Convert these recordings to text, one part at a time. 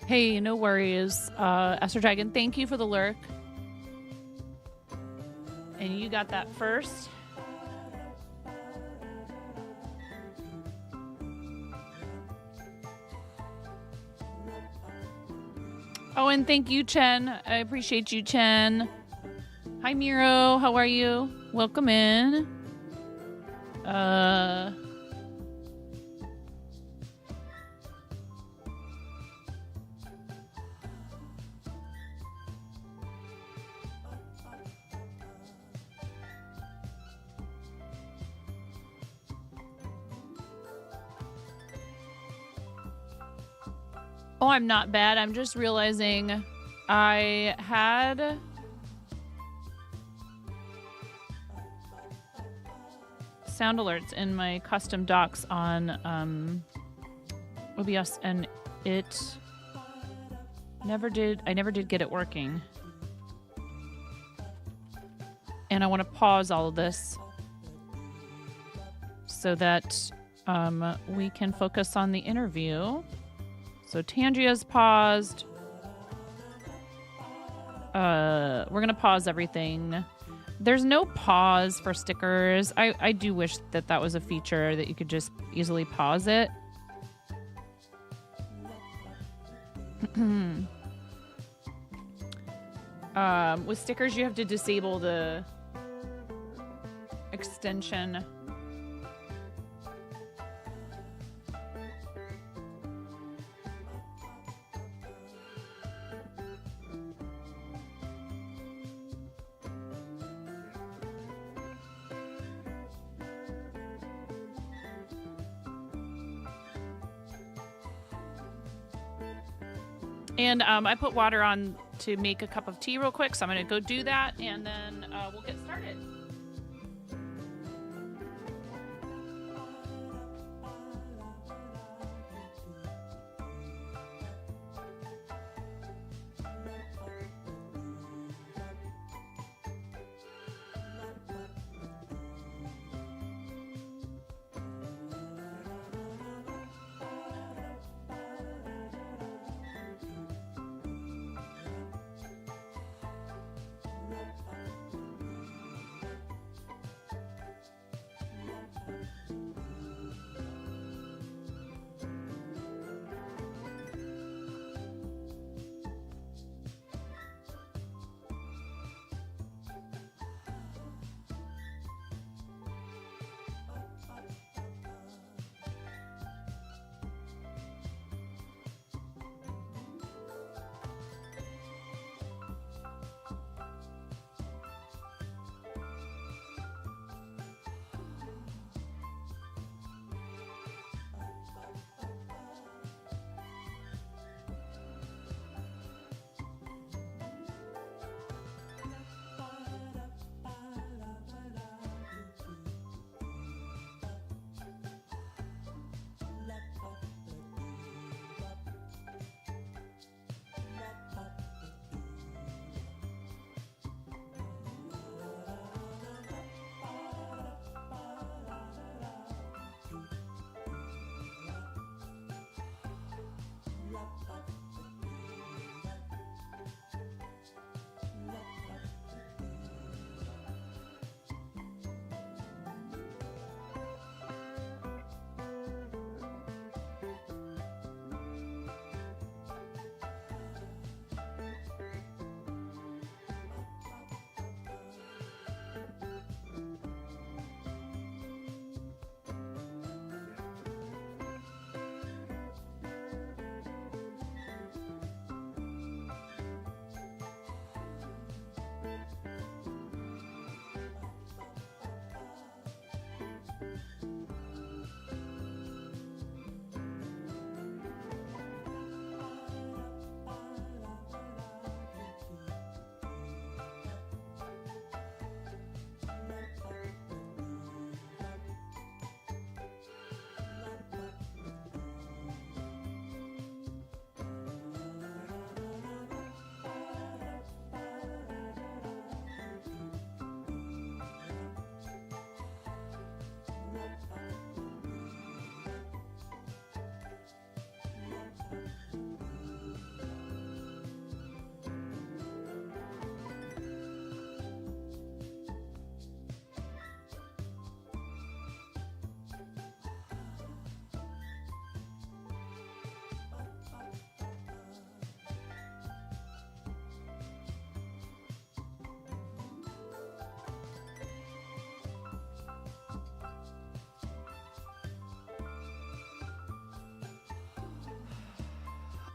Hey, no worries. Esther Dragon, thank you for the lurk. And you got that first. Oh, and thank you, Chen. I appreciate you, Chen. Hi, Miro. How are you? Welcome in. Oh, I'm not bad. I'm just realizing I had sound alerts in my custom docs on OBS, and I never did get it working. And I want to pause all of this so that we can focus on the interview. So Tangia's paused. We're gonna pause everything. There's no pause for stickers. I do wish that that was a feature that you could just easily pause it. With stickers, you have to disable the extension. And I put water on to make a cup of tea real quick, so I'm going to go do that, and then we'll get started.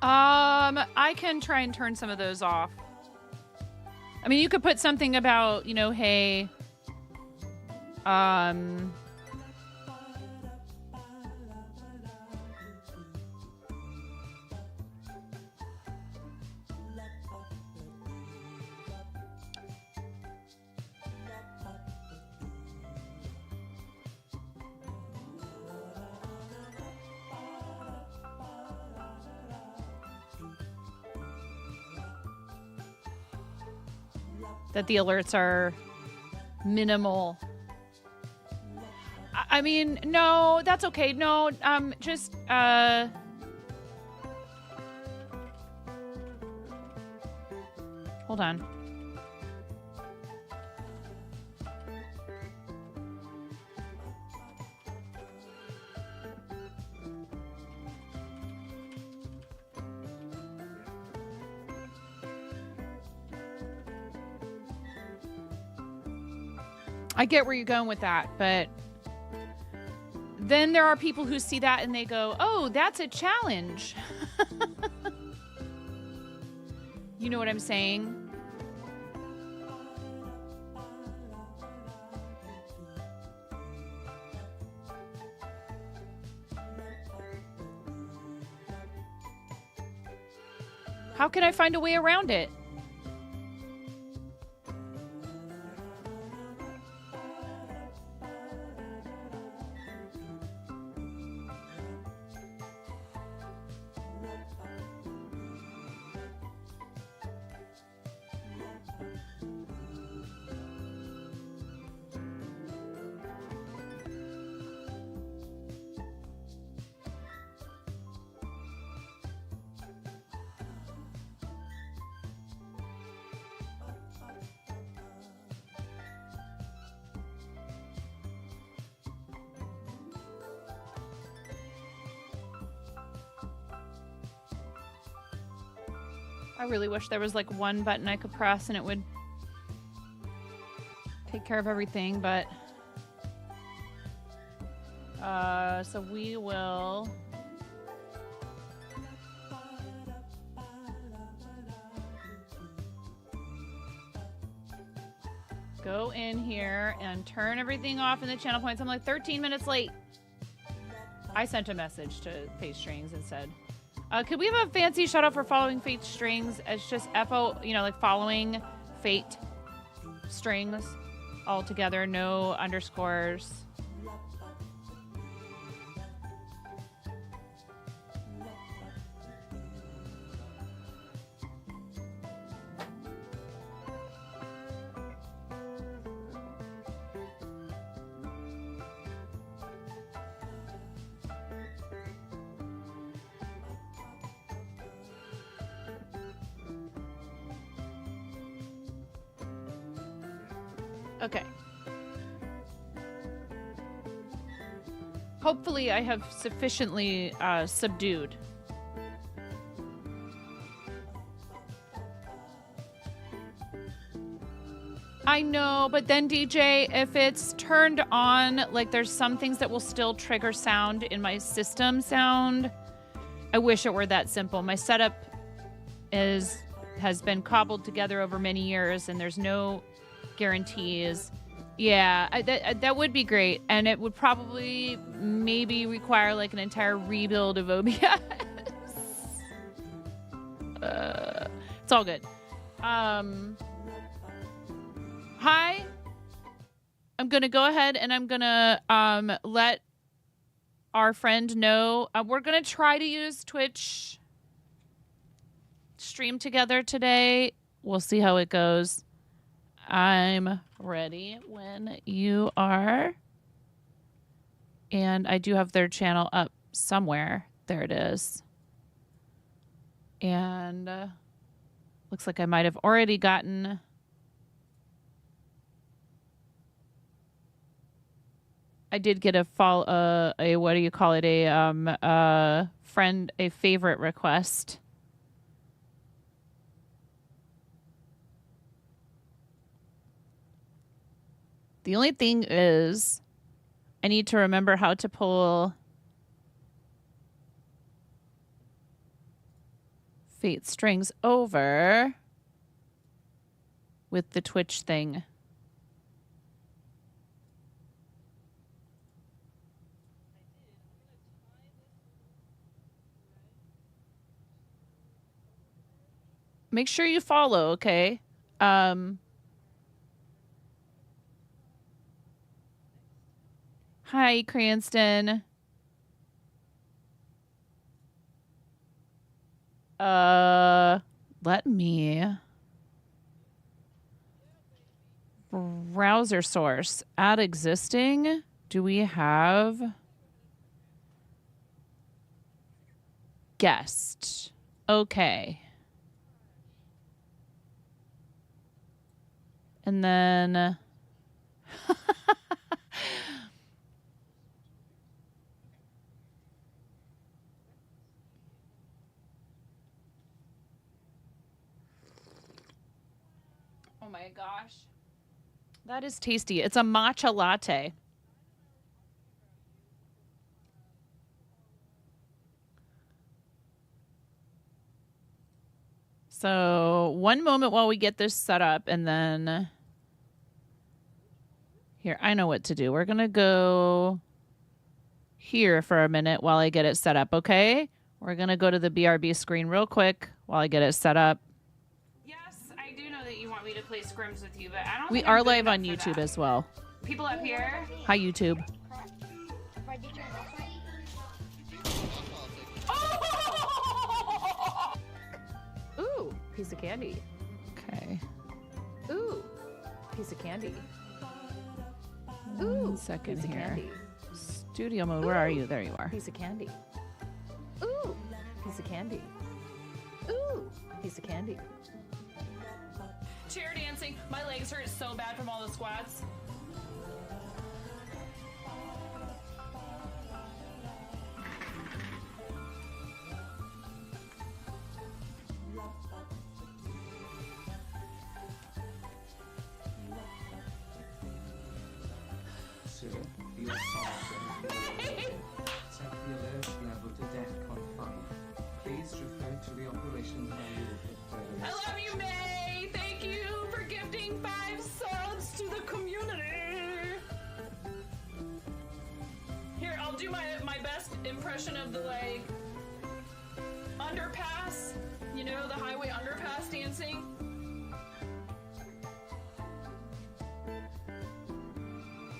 I can try and turn some of those off. I mean, you could put something about, you know, hey, that the alerts are minimal. I mean, no, that's okay. No, just, hold on. I get where you're going with that, but then there are people who see that and they go, oh, that's a challenge. You know what I'm saying? How can I find a way around it? I really wish there was like one button I could press and it would take care of everything, but so we will go in here and turn everything off in the channel points. I'm like 13 minutes late. I sent a message to Face Strings and said, could we have a fancy shout out for following Fate Strings? It's just FO, you know, like following Fate Strings all together, no underscores. Okay. Hopefully I have sufficiently subdued. I know, but then DJ, if it's turned on, like there's some things that will still trigger sound in my system sound. I wish it were that simple. My setup has been cobbled together over many years and there's no guarantees. Yeah, that would be great, and it would probably maybe require like an entire rebuild of OBS. It's all good. Hi, I'm gonna go ahead and I'm gonna let our friend know we're gonna try to use Twitch stream together today. We'll see how it goes. I'm ready when you are. And I do have their channel up somewhere. There it is. And looks like I might have already gotten I did get a what do you call it? A favorite request. The only thing is I need to remember how to pull Fate strings over with the Twitch thing. Make sure you follow, okay? Hi, Cranston. Let me browser source add existing. Do we have guest? Okay. And then oh my gosh. That is tasty. It's a matcha latte. So one moment while we get this set up, and then here, I know what to do. We're going to go here for a minute while I get it set up, okay? We're going to go to the BRB screen real quick while I get it set up. Yes, I do know that you want me to play scrims with you, but I don't We think are I'm good live enough on for YouTube that. as well. People up here? Hi, YouTube. Ooh, piece of candy. Okay. Ooh, piece of candy. One second piece of here. candy. Studio mode, where are you? There you are. Piece of candy. Ooh, piece of candy. Ooh, piece of candy. Chair dancing. My legs hurt so bad from all the squats. Sir, the assumption. Set the alert level to DEFCON 5. Please refer to the operations manual for further I love you, May. Thank you for gifting 5 subs to the community. Here, I'll do my best impression of the like underpass. You know, the highway underpass dancing.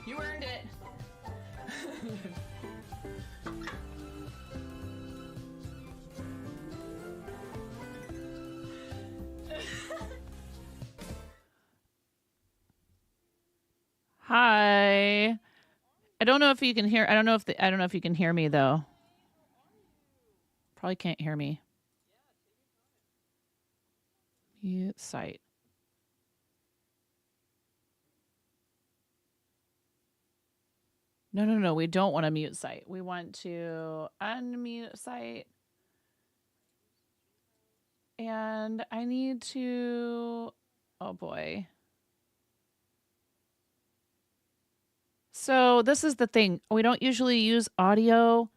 You earned it. Hi. I don't know if you can hear. I don't know if you can hear me though. Probably can't hear me. Mute site. No. We don't want to mute site. We want to unmute site. And I need to. Oh boy. So this is the thing. We don't usually use audio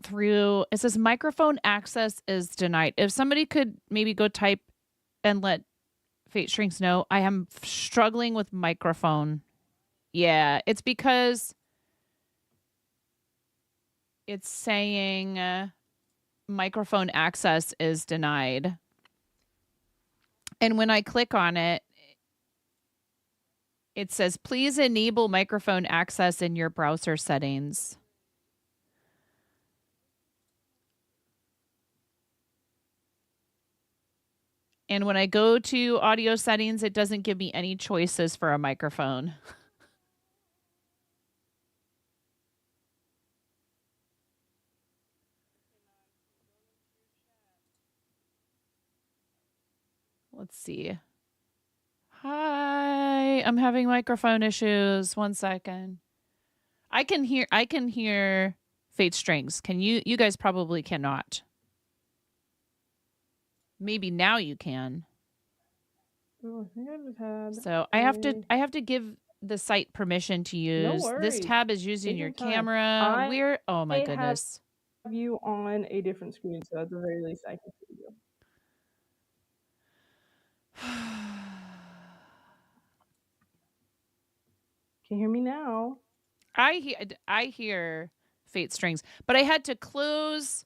through. It says microphone access is denied. If somebody could maybe go type and let Fate Shrinks know, I am struggling with microphone. Yeah, it's because it's saying microphone access is denied. And when I click on it, it says, please enable microphone access in your browser settings. And when I go to audio settings, it doesn't give me any choices for a microphone. Let's see. Hi, I'm having microphone issues. 1 second. I can hear Fate Strings. Can you guys probably cannot. Maybe now you can. Oh, I think I just had. So I have to give the site permission to use. This worries. tab is using Take your your time. camera. I Oh my had- goodness. you on a different screen, so at the very least I can see you. Can you hear me now? I hear Fate Strings, but I had to close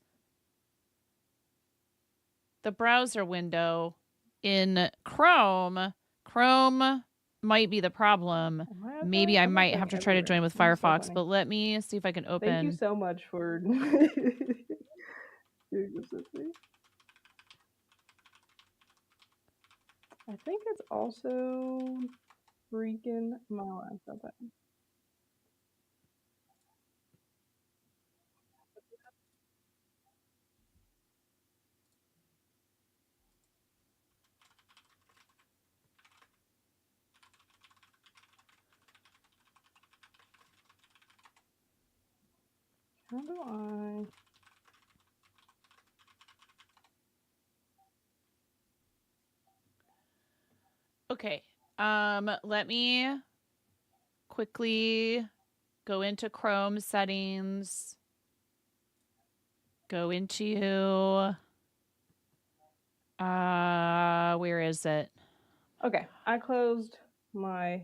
the browser window in Chrome. Chrome might be the problem. Am I okay? Maybe I How about might like have to try to everywhere? join with This is so Firefox, funny. but let me see if I can open. Thank you so much for doing this with me. I think it's also freaking my laptop. How do I? Okay. Let me quickly go into Chrome settings. Go into where is it? Okay, I closed my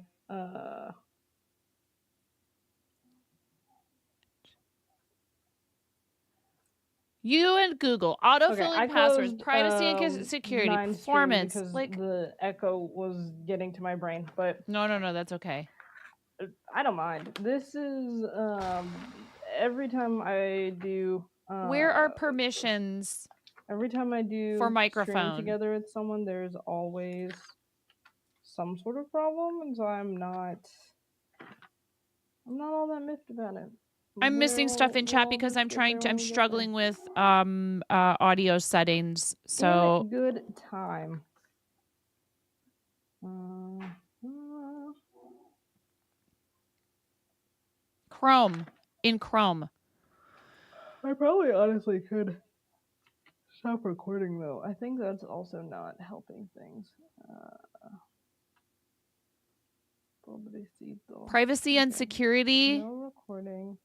You and Google, autofilling passwords, privacy and security, 9 performance. because Like the echo was getting to my brain, but no, that's okay. I don't mind. This is every time I do. Where are permissions? Every time I do for stream microphone? together with someone, there's always some sort of problem, and so I'm not all that miffed about it. I'm missing stuff in chat because I'm struggling with audio settings. So in good time. Chrome, in Chrome. I probably honestly could stop recording though. I think that's also not helping things. Privacy and security. No recording.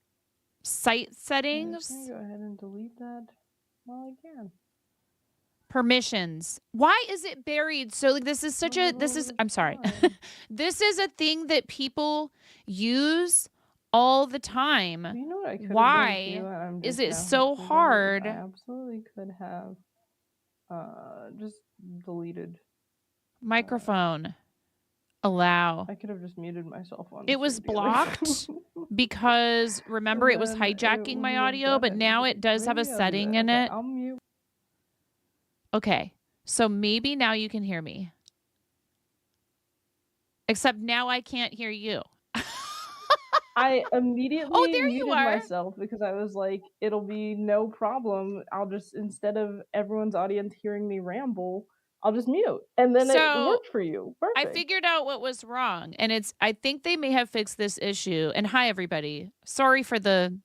Site settings. I'm just gonna go ahead and delete that while I can. Permissions. Why is it buried? So like this is such a I'm sorry. This is a thing that people use all the time. You know what I could Why is it so hard? I absolutely could have just deleted microphone. Allow. I could have just muted myself on. It was blocked because remember it was hijacking my audio, but now it does have a setting in it. I'll mute. Okay, so maybe now you can hear me. Except now I can't hear you. I immediately there muted myself because I was like, it'll be no problem. I'll just, instead of everyone's audience hearing me ramble, I'll just mute. And then it worked for you. Perfect. I figured out what was wrong. And I think they may have fixed this issue. And hi, everybody. Sorry for the,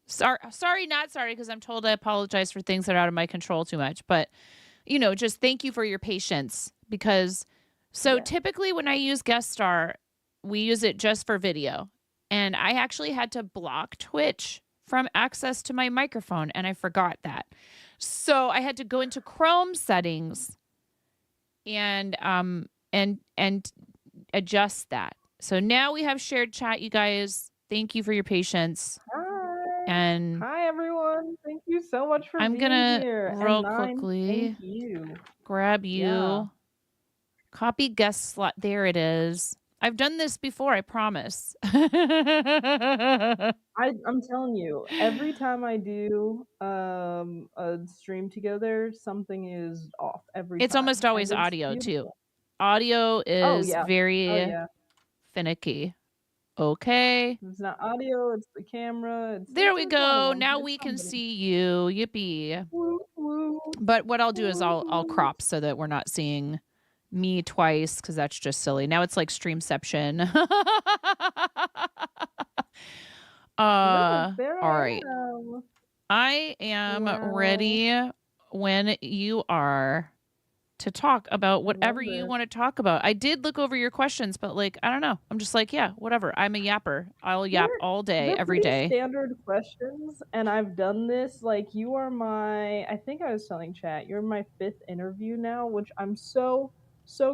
sorry, not sorry, because I'm told I apologize for things that are out of my control too much. But, just thank you for your patience. Because, typically when I use Guest Star, we use it just for video. And I actually had to block Twitch from access to my microphone. And I forgot that. So I had to go into Chrome settings and adjust that. So now we have shared chat, you guys. Thank you for your patience. Hi. And hi everyone. Thank you so much for being here. I'm gonna real quickly grab you. Yeah. Copy guest slot. There it is. I've done this before, I promise. I'm telling you, every time I do a stream together, something is off every time. It's almost always audio too. Audio is very finicky. Okay. It's not audio, it's the camera. There we go. Now we can see you. Yippee. But what I'll do is I'll crop so that we're not seeing me twice because that's just silly. Now it's like Streamception. All right. I am ready when you are. to talk about whatever Love you it. want to talk about. I did look over your questions, but like, I don't know. I'm just like, yeah, whatever. I'm a yapper. I'll yap They're all day, they're every pretty day. standard questions, and I've done this. Like, you are my, I think I was telling chat, you're my fifth interview now, which I'm so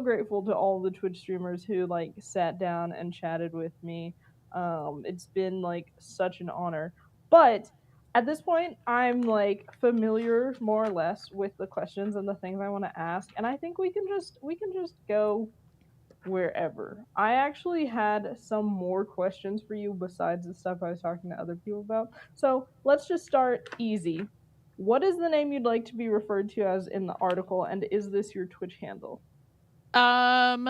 grateful to all the Twitch streamers who like sat down and chatted with me. It's been like such an honor. But at this point, I'm like familiar more or less with the questions and the things I want to ask, and I think we can just go wherever. I actually had some more questions for you besides the stuff I was talking to other people about. So let's just start easy. What is the name you'd like to be referred to as in the article, and is this your Twitch handle? Um,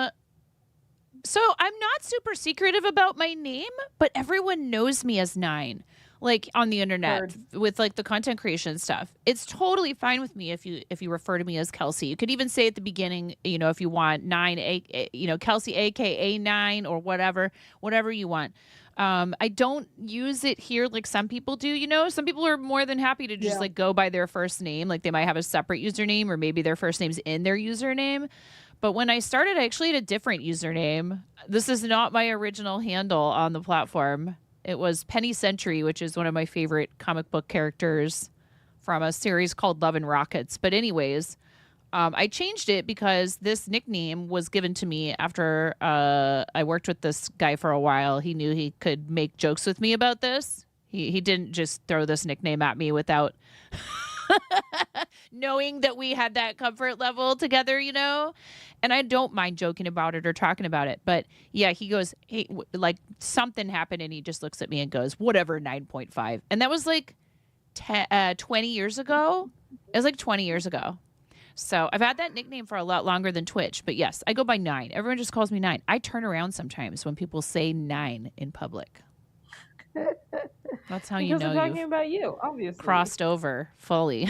so I'm not super secretive about my name, but everyone knows me as Nine, like on the internet Heard. with like the content creation stuff. It's totally fine with me if you refer to me as Kelsey. You could even say at the beginning, you know, if you want Nine, Kelsey, aka Nine, or whatever you want. I don't use it here like some people do. You know, some people are more than happy to just Yeah. like go by their first name. Like they might have a separate username, or maybe their first name's in their username. But when I started, I actually had a different username. This is not my original handle on the platform. It was Penny Century, which is one of my favorite comic book characters from a series called Love and Rockets. But anyways, I changed it because this nickname was given to me after I worked with this guy for a while. He knew he could make jokes with me about this. He didn't just throw this nickname at me without knowing that we had that comfort level together, you know? And I don't mind joking about it or talking about it. But yeah, he goes, hey, like something happened, and he just looks at me and goes, whatever, 9.5. And that was like 20 years ago. It was like 20 years ago. So I've had that nickname for a lot longer than Twitch. But yes, I go by Nine. Everyone just calls me Nine. I turn around sometimes when people say Nine in public. That's how you Because know they're talking you've about you, obviously. crossed over fully.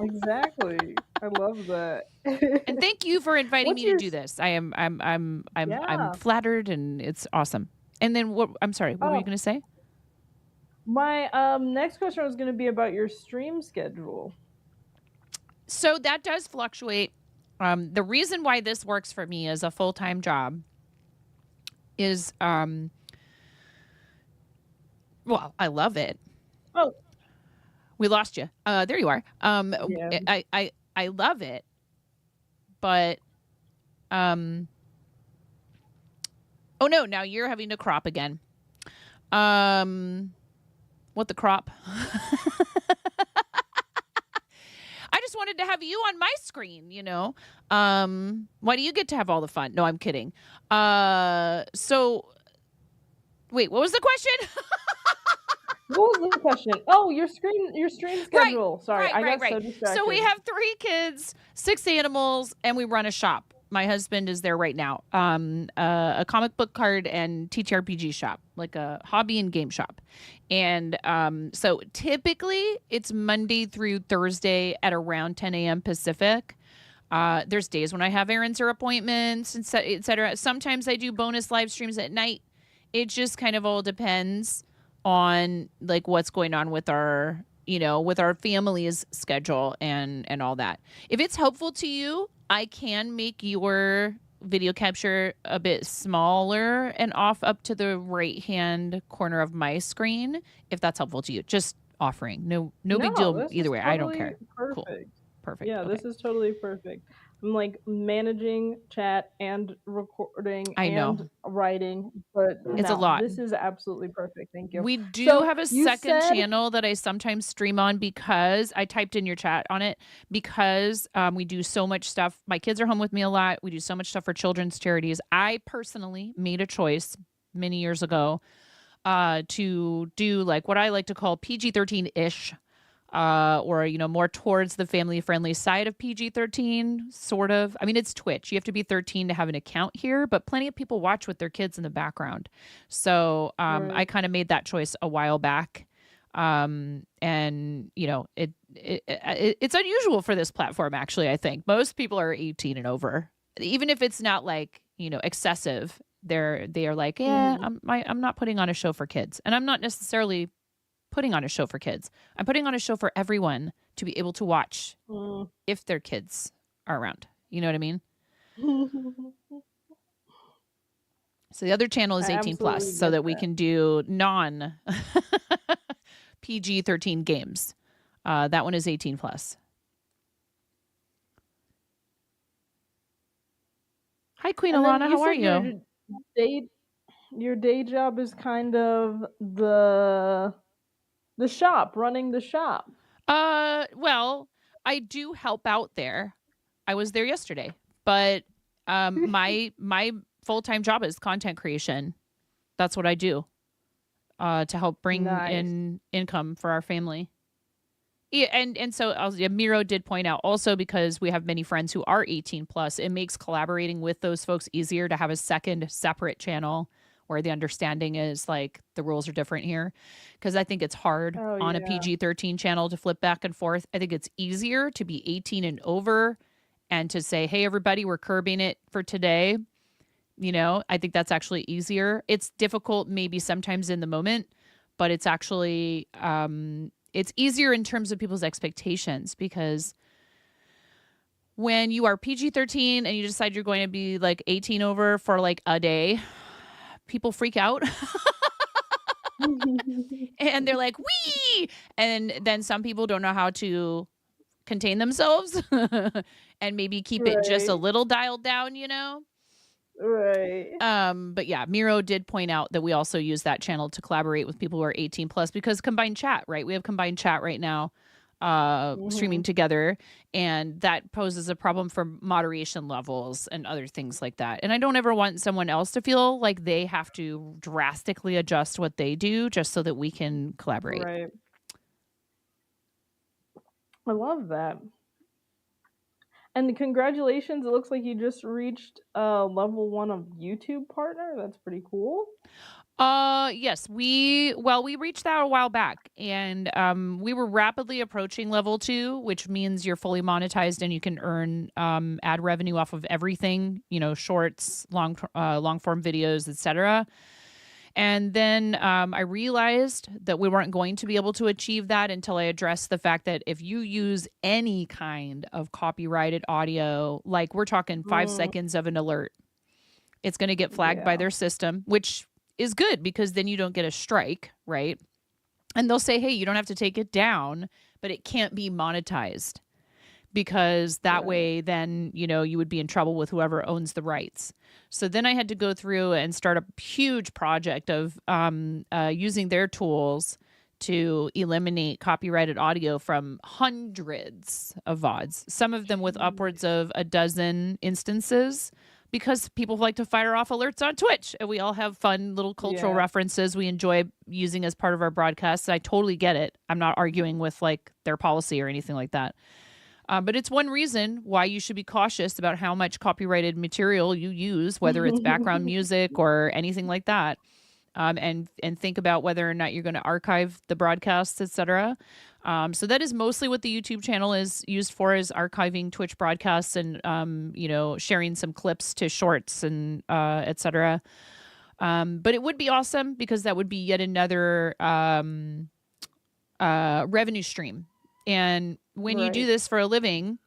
Exactly. I love that. And thank you for inviting What's me to your do this. I'm Yeah. flattered, and it's awesome. And then what? I'm sorry. What were you Oh, going to say? my next question was going to be about your stream schedule. So that does fluctuate. The reason why this works for me as a full-time job is, well, I love it. Oh, We lost you. There you are. yeah. I love it, but oh no, now you're having to crop again. What the crop? I just wanted to have you on my screen, you know. Why do you get to have all the fun? No, I'm kidding. So wait, what was the question? What was the question? Oh, your stream schedule. Sorry, I got so distracted. So we have 3 kids, 6 animals, and we run a shop. My husband is there right now. A comic book card and TTRPG shop, like a hobby and game shop. And so typically it's Monday through Thursday at around 10 a.m. Pacific. There's days when I have errands or appointments, and et cetera. Sometimes I do bonus live streams at night. It just kind of all depends on like what's going on with our, you know, with our family's schedule and all that. If it's helpful to you, I can make your video capture a bit smaller and off up to the right hand corner of my screen, if that's helpful to you. Just offering. No big deal this either is way. I don't totally care. Cool. perfect. Perfect. Yeah, Okay. this is totally perfect. I'm like managing chat and recording I know. and writing, but It's a no, lot. this is absolutely perfect. Thank you. We do So have a you second said channel that I sometimes stream on because I typed in your chat on it, because we do so much stuff. My kids are home with me a lot. We do so much stuff for children's charities. I personally made a choice many years ago to do like what I like to call PG-13-ish, or, you know, more towards the family-friendly side of PG-13, sort of. I mean, it's Twitch. You have to be 13 to have an account here, but plenty of people watch with their kids in the background. So I Right. kind of made that choice a while back. And, you know, it's unusual for this platform, actually, I think. Most people are 18 and over. Even if it's not like, you know, excessive, they are like, yeah, I'm not putting on a show for kids. And I'm not necessarily putting on a show for kids. I'm putting on a show for everyone to be able to watch Mm, if their kids are around. You know what I mean? So the other channel is I 18 plus, absolutely so get that we that. can do non PG-13 games. That one is 18 plus. Hi, Queen And then Alana. you How are said you? day your day job is kind of the shop, running the shop. Well, I do help out there. I was there yesterday, but my full-time job is content creation. That's what I do to help bring Nice. in income for our family. Yeah, and so Miro did point out also, because we have many friends who are 18 plus, it makes collaborating with those folks easier to have a second separate channel where the understanding is like the rules are different here. Because I think it's hard Oh on a yeah. PG-13 channel to flip back and forth. I think it's easier to be 18 and over and to say, hey, everybody, we're curbing it for today. You know, I think that's actually easier. It's difficult maybe sometimes in the moment, but it's actually it's easier in terms of people's expectations, because when you are PG-13 and you decide you're going to be like 18 over for like a day, people freak out and they're like, "Wee!" And then some people don't know how to contain themselves and maybe keep it just a Right. little dialed down, you know? Right. But yeah, Miro did point out that we also use that channel to collaborate with people who are 18 plus, because combined chat, right? We have combined chat right now, streaming together, and that poses a problem for moderation levels and other things like that. And I don't ever want someone else to feel like they have to drastically adjust what they do just so that we can collaborate. Right. I love that. And congratulations, it looks like you just reached level 1 of YouTube partner. That's pretty cool. Yes, we reached that a while back, and we were rapidly approaching level 2, which means you're fully monetized and you can earn ad revenue off of everything, you know, shorts, long form videos, etc. And then I realized that we weren't going to be able to achieve that until I addressed the fact that if you use any kind of copyrighted audio, like we're talking 5 seconds of an alert, it's going to get flagged by Yeah. their system, which is good because then you don't get a strike, right? And they'll say, hey, you don't have to take it down, but it can't be monetized, because that Right. way then, you know, you would be in trouble with whoever owns the rights. So then I had to go through and start a huge project of using their tools to eliminate copyrighted audio from hundreds of VODs, some of them with upwards of a dozen instances, because people like to fire off alerts on Twitch, and we all have fun little cultural Yeah. references we enjoy using as part of our broadcasts. I totally get it. I'm not arguing with like their policy or anything like that. But it's one reason why you should be cautious about how much copyrighted material you use, whether it's background music or anything like that. And think about whether or not you're going to archive the broadcasts, etc. So that is mostly what the YouTube channel is used for, is archiving Twitch broadcasts and you know, sharing some clips to shorts and etc. But it would be awesome, because that would be yet another revenue stream. And when you do Right. this for a living,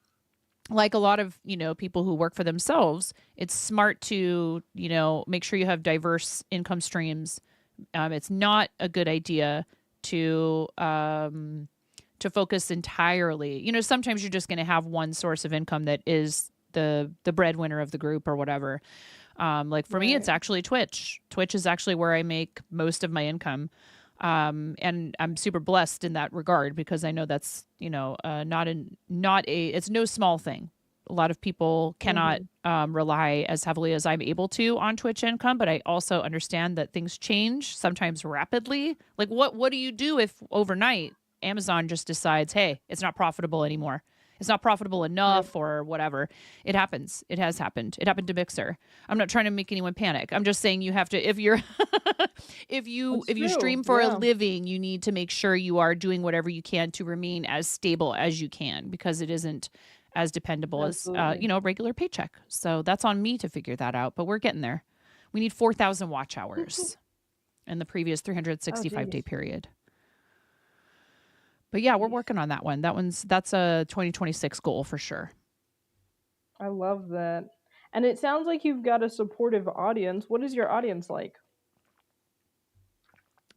like a lot of, you know, people who work for themselves, it's smart to, you know, make sure you have diverse income streams. It's not a good idea to focus entirely. You know, sometimes you're just going to have one source of income that is the breadwinner of the group or whatever. Like for me, it's Right. actually Twitch. Twitch is actually where I make most of my income. And I'm super blessed in that regard, because I know that's, you know, it's no small thing. A lot of people cannot rely as heavily as I'm able to on Twitch income, but I also understand that things change sometimes rapidly. Like what do you do if overnight Amazon just decides, hey, it's not profitable anymore? It's not profitable enough or whatever. It happens. It has happened. It happened to Mixer. I'm not trying to make anyone panic. I'm just saying you have to, if you're if you That's stream true, for a yeah. living, you need to make sure you are doing whatever you can to remain as stable as you can, because it isn't as dependable as Absolutely. you know, regular paycheck. So that's on me to figure that out, but we're getting there. We need 4,000 watch hours in the previous 365-day geez. period. But yeah, we're Jeez. working on that one. That's a 2026 goal for sure. I love that. And it sounds like you've got a supportive audience. What is your audience like?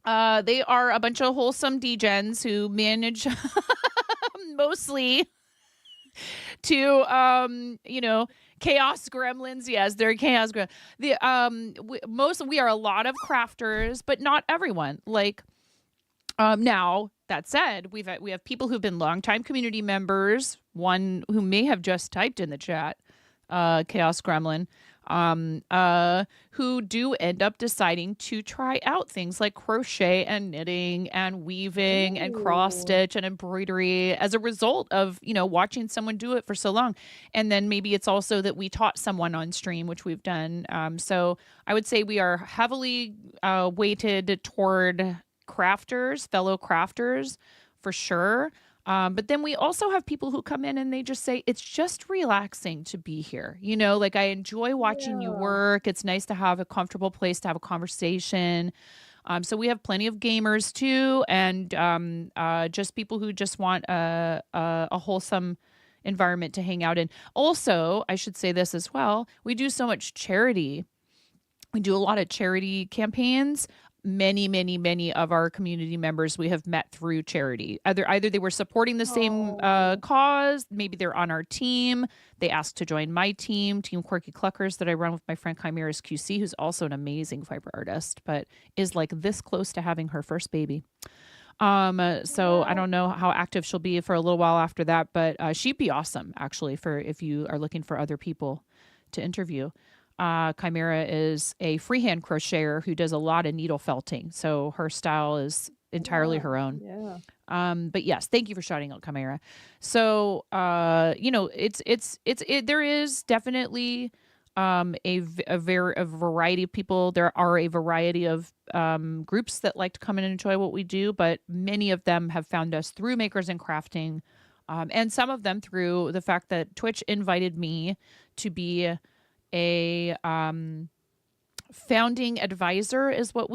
They are a bunch of wholesome degens who manage mostly to chaos gremlins. Yes, they're chaos gremlins. We are a lot of crafters, but not everyone. Like now that said, we have people who've been longtime community members. One who may have just typed in the chat, chaos gremlin, who do end up deciding to try out things like crochet and knitting and weaving and cross Ooh. stitch and embroidery as a result of, watching someone do it for so long. And then maybe it's also that we taught someone on stream, which we've done. So I would say we are heavily weighted toward fellow crafters for sure. But then we also have people who come in and they just say, it's just relaxing to be here. Like I enjoy watching you Yeah. work. It's nice to have a comfortable place to have a conversation. So we have plenty of gamers too. And just people who just want a wholesome environment to hang out in. Also, I should say this as well. We do so much charity. We do a lot of charity campaigns. Many of our community members we have met through charity. Either they were supporting the same Oh. cause, maybe they're on our team. They asked to join my team, Team Quirky Cluckers, that I run with my friend Chimera's QC, who's also an amazing fiber artist, but is like this close to having her first baby. So I don't know how active she'll be for a little while after that, but she'd be awesome actually for if you are looking for other people to interview. Chimera is a freehand crocheter who does a lot of needle felting. So her style is entirely her own. Yeah. But yes, thank you for shouting out Chimera. So, there is definitely a variety of people. There are a variety of groups that like to come in and enjoy what we do, but many of them have found us through Makers and Crafting, and some of them through the fact that Twitch invited me to be a founding advisor is what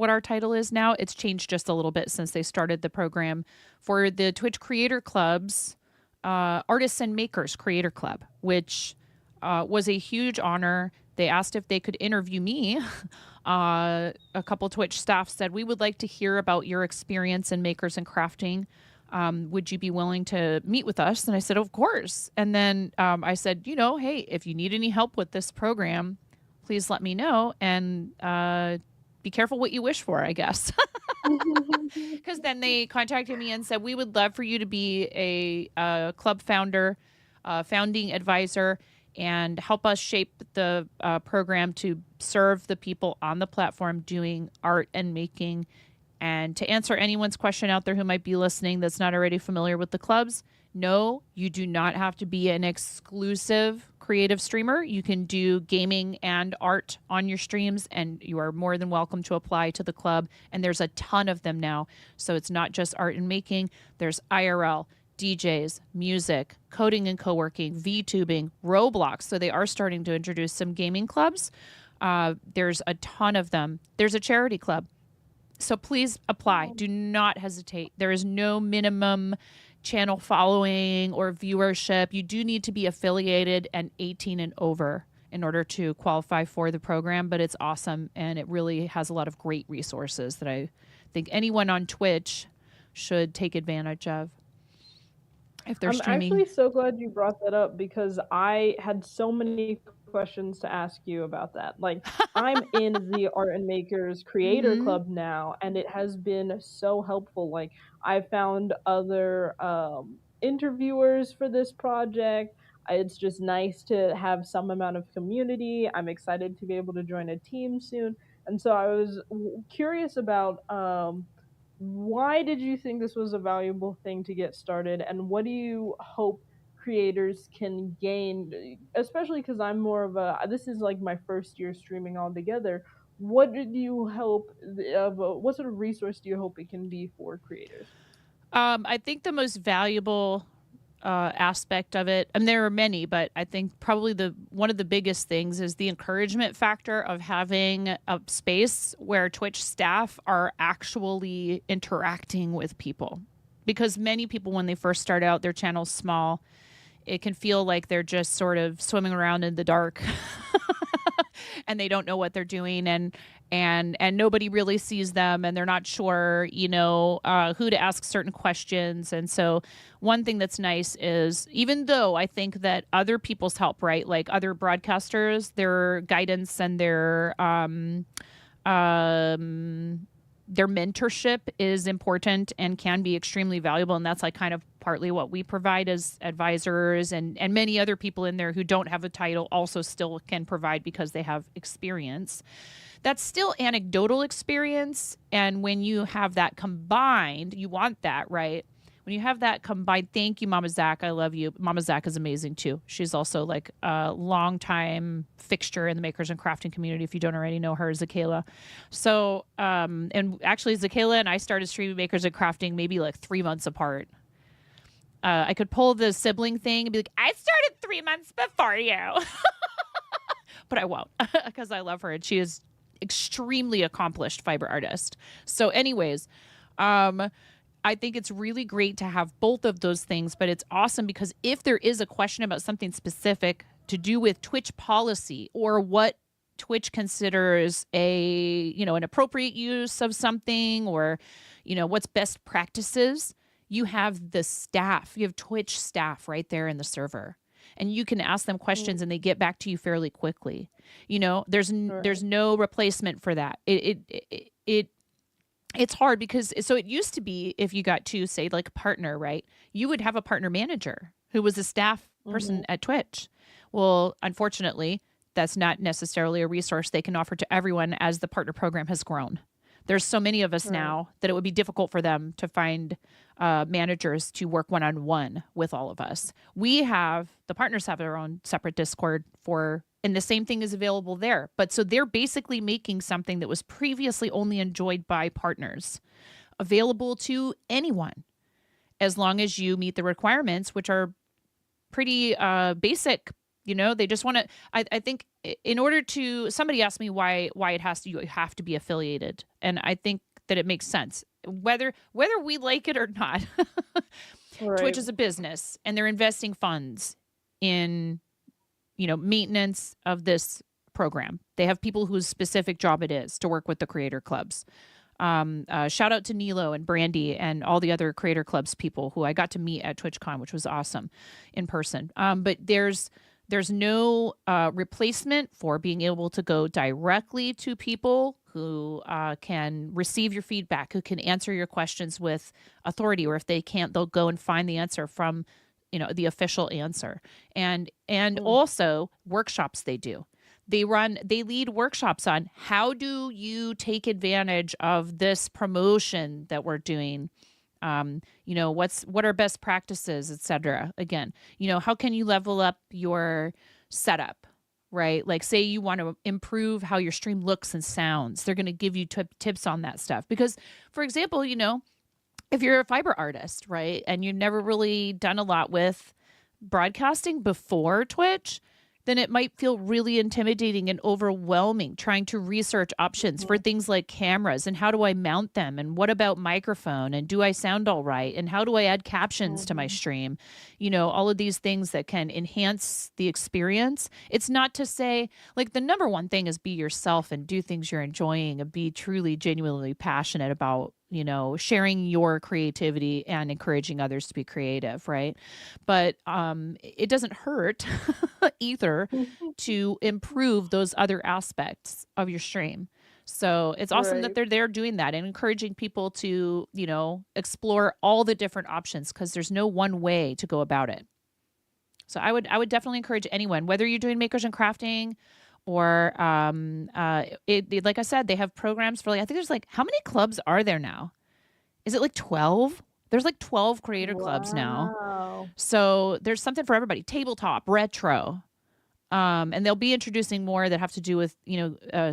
our title is now. It's changed just a little bit since they started the program for the Twitch Creator Club's Artists and Makers Creator Club, which was a huge honor. They asked if they could interview me. A couple Twitch staff said, we would like to hear about your experience in Makers and Crafting. Would you be willing to meet with us? And I said, of course. And then I said, hey, if you need any help with this program, please let me know. And be careful what you wish for, I guess. Because then they contacted me and said, we would love for you to be a club founder, founding advisor, and help us shape the program to serve the people on the platform doing art and making. And to answer anyone's question out there who might be listening that's not already familiar with the clubs, no, you do not have to be an exclusive creative streamer. You can do gaming and art on your streams, and you are more than welcome to apply to the club. And there's a ton of them now. So it's not just art and making. There's IRL, DJs, music, coding and co-working, VTubing, Roblox. So they are starting to introduce some gaming clubs. There's a ton of them. There's a charity club. So please apply. Do not hesitate. There is no minimum channel following or viewership. You do need to be affiliated and 18 and over in order to qualify for the program, but it's awesome. And it really has a lot of great resources that I think anyone on Twitch should take advantage of if they're I'm streaming. actually so glad you brought that up because I had so many questions to ask you about that. Like, I'm in the Art and Makers Creator Mhm. Club now, and it has been so helpful. Like, I found other interviewers for this project. It's just nice to have some amount of community. I'm excited to be able to join a team soon. And so I was curious about why did you think this was a valuable thing to get started, and what do you hope creators can gain, especially because I'm more of a, this is like my first year streaming altogether. What did you hope of, what sort of resource do you hope it can be for creators? I think the most valuable aspect of it, and there are many, but I think probably one of the biggest things is the encouragement factor of having a space where Twitch staff are actually interacting with people. Because many people, when they first start out, their channel's small, it can feel like they're just sort of swimming around in the dark and they don't know what they're doing, and nobody really sees them, and they're not sure, who to ask certain questions. And so one thing that's nice is, even though I think that other people's help, right, like other broadcasters, their guidance and their mentorship is important and can be extremely valuable. And that's like kind of partly what we provide as advisors, and many other people in there who don't have a title also still can provide because they have experience. That's still anecdotal experience. And when you have that combined, you want that, right? When you have that combined, thank you, Mama Zach. I love you. Mama Zach is amazing too. She's also like a longtime fixture in the makers and crafting community. If you don't already know her, Zakayla. So, and actually Zakayla and I started streaming makers and crafting maybe like 3 months apart. I could pull the sibling thing and be like, I started 3 months before you. But I won't, because I love her and she is extremely accomplished fiber artist. So anyways, I think it's really great to have both of those things, but it's awesome because if there is a question about something specific to do with Twitch policy or what Twitch considers an appropriate use of something, or, what's best practices, you have the staff, you have Twitch staff right there in the server, and you can ask them questions and they get back to you fairly quickly. There's no replacement for that. It's hard because, so it used to be, if you got to say like a partner, right, you would have a partner manager who was a staff person at Twitch. Well, unfortunately, that's not necessarily a resource they can offer to everyone as the partner program has grown. There's so many of us now that it would be difficult for them to find managers to work one-on-one with all of us. The partners have their own separate Discord and the same thing is available there. But so they're basically making something that was previously only enjoyed by partners available to anyone, as long as you meet the requirements, which are pretty basic. They just want to, I think in order to, somebody asked me why you have to be affiliated. And I think that it makes sense, whether we like it or not. Right. Twitch is a business and they're investing funds in, maintenance of this program. They have people whose specific job it is to work with the creator clubs. Shout out to Nilo and Brandy and all the other creator clubs people who I got to meet at TwitchCon, which was awesome in person. But there's no replacement for being able to go directly to people who can receive your feedback, who can answer your questions with authority, or if they can't, they'll go and find the answer from, the official answer. And also workshops they do. They lead workshops on how do you take advantage of this promotion that we're doing. What are best practices, etc. Again, how can you level up your setup, right? Like say you want to improve how your stream looks and sounds. They're going to give you tips on that stuff. Because, for example, if you're a fiber artist, right, and you've never really done a lot with broadcasting before Twitch, then it might feel really intimidating and overwhelming trying to research options for things like cameras and how do I mount them, and what about microphone, and do I sound all right, and how do I add captions to my stream, all of these things that can enhance the experience. It's not to say, like, the number one thing is be yourself and do things you're enjoying and be truly genuinely passionate about, sharing your creativity and encouraging others to be creative, right? But it doesn't hurt either to improve those other aspects of your stream. So it's awesome that they're there doing that and encouraging people to, explore all the different options, because there's no one way to go about it. So I would definitely encourage anyone, whether you're doing makers and crafting, or like I said, they have programs for, like, I think there's like, how many clubs are there now? Is it like 12? There's like 12 creator clubs now. So there's something for everybody. Tabletop, retro. And they'll be introducing more that have to do with,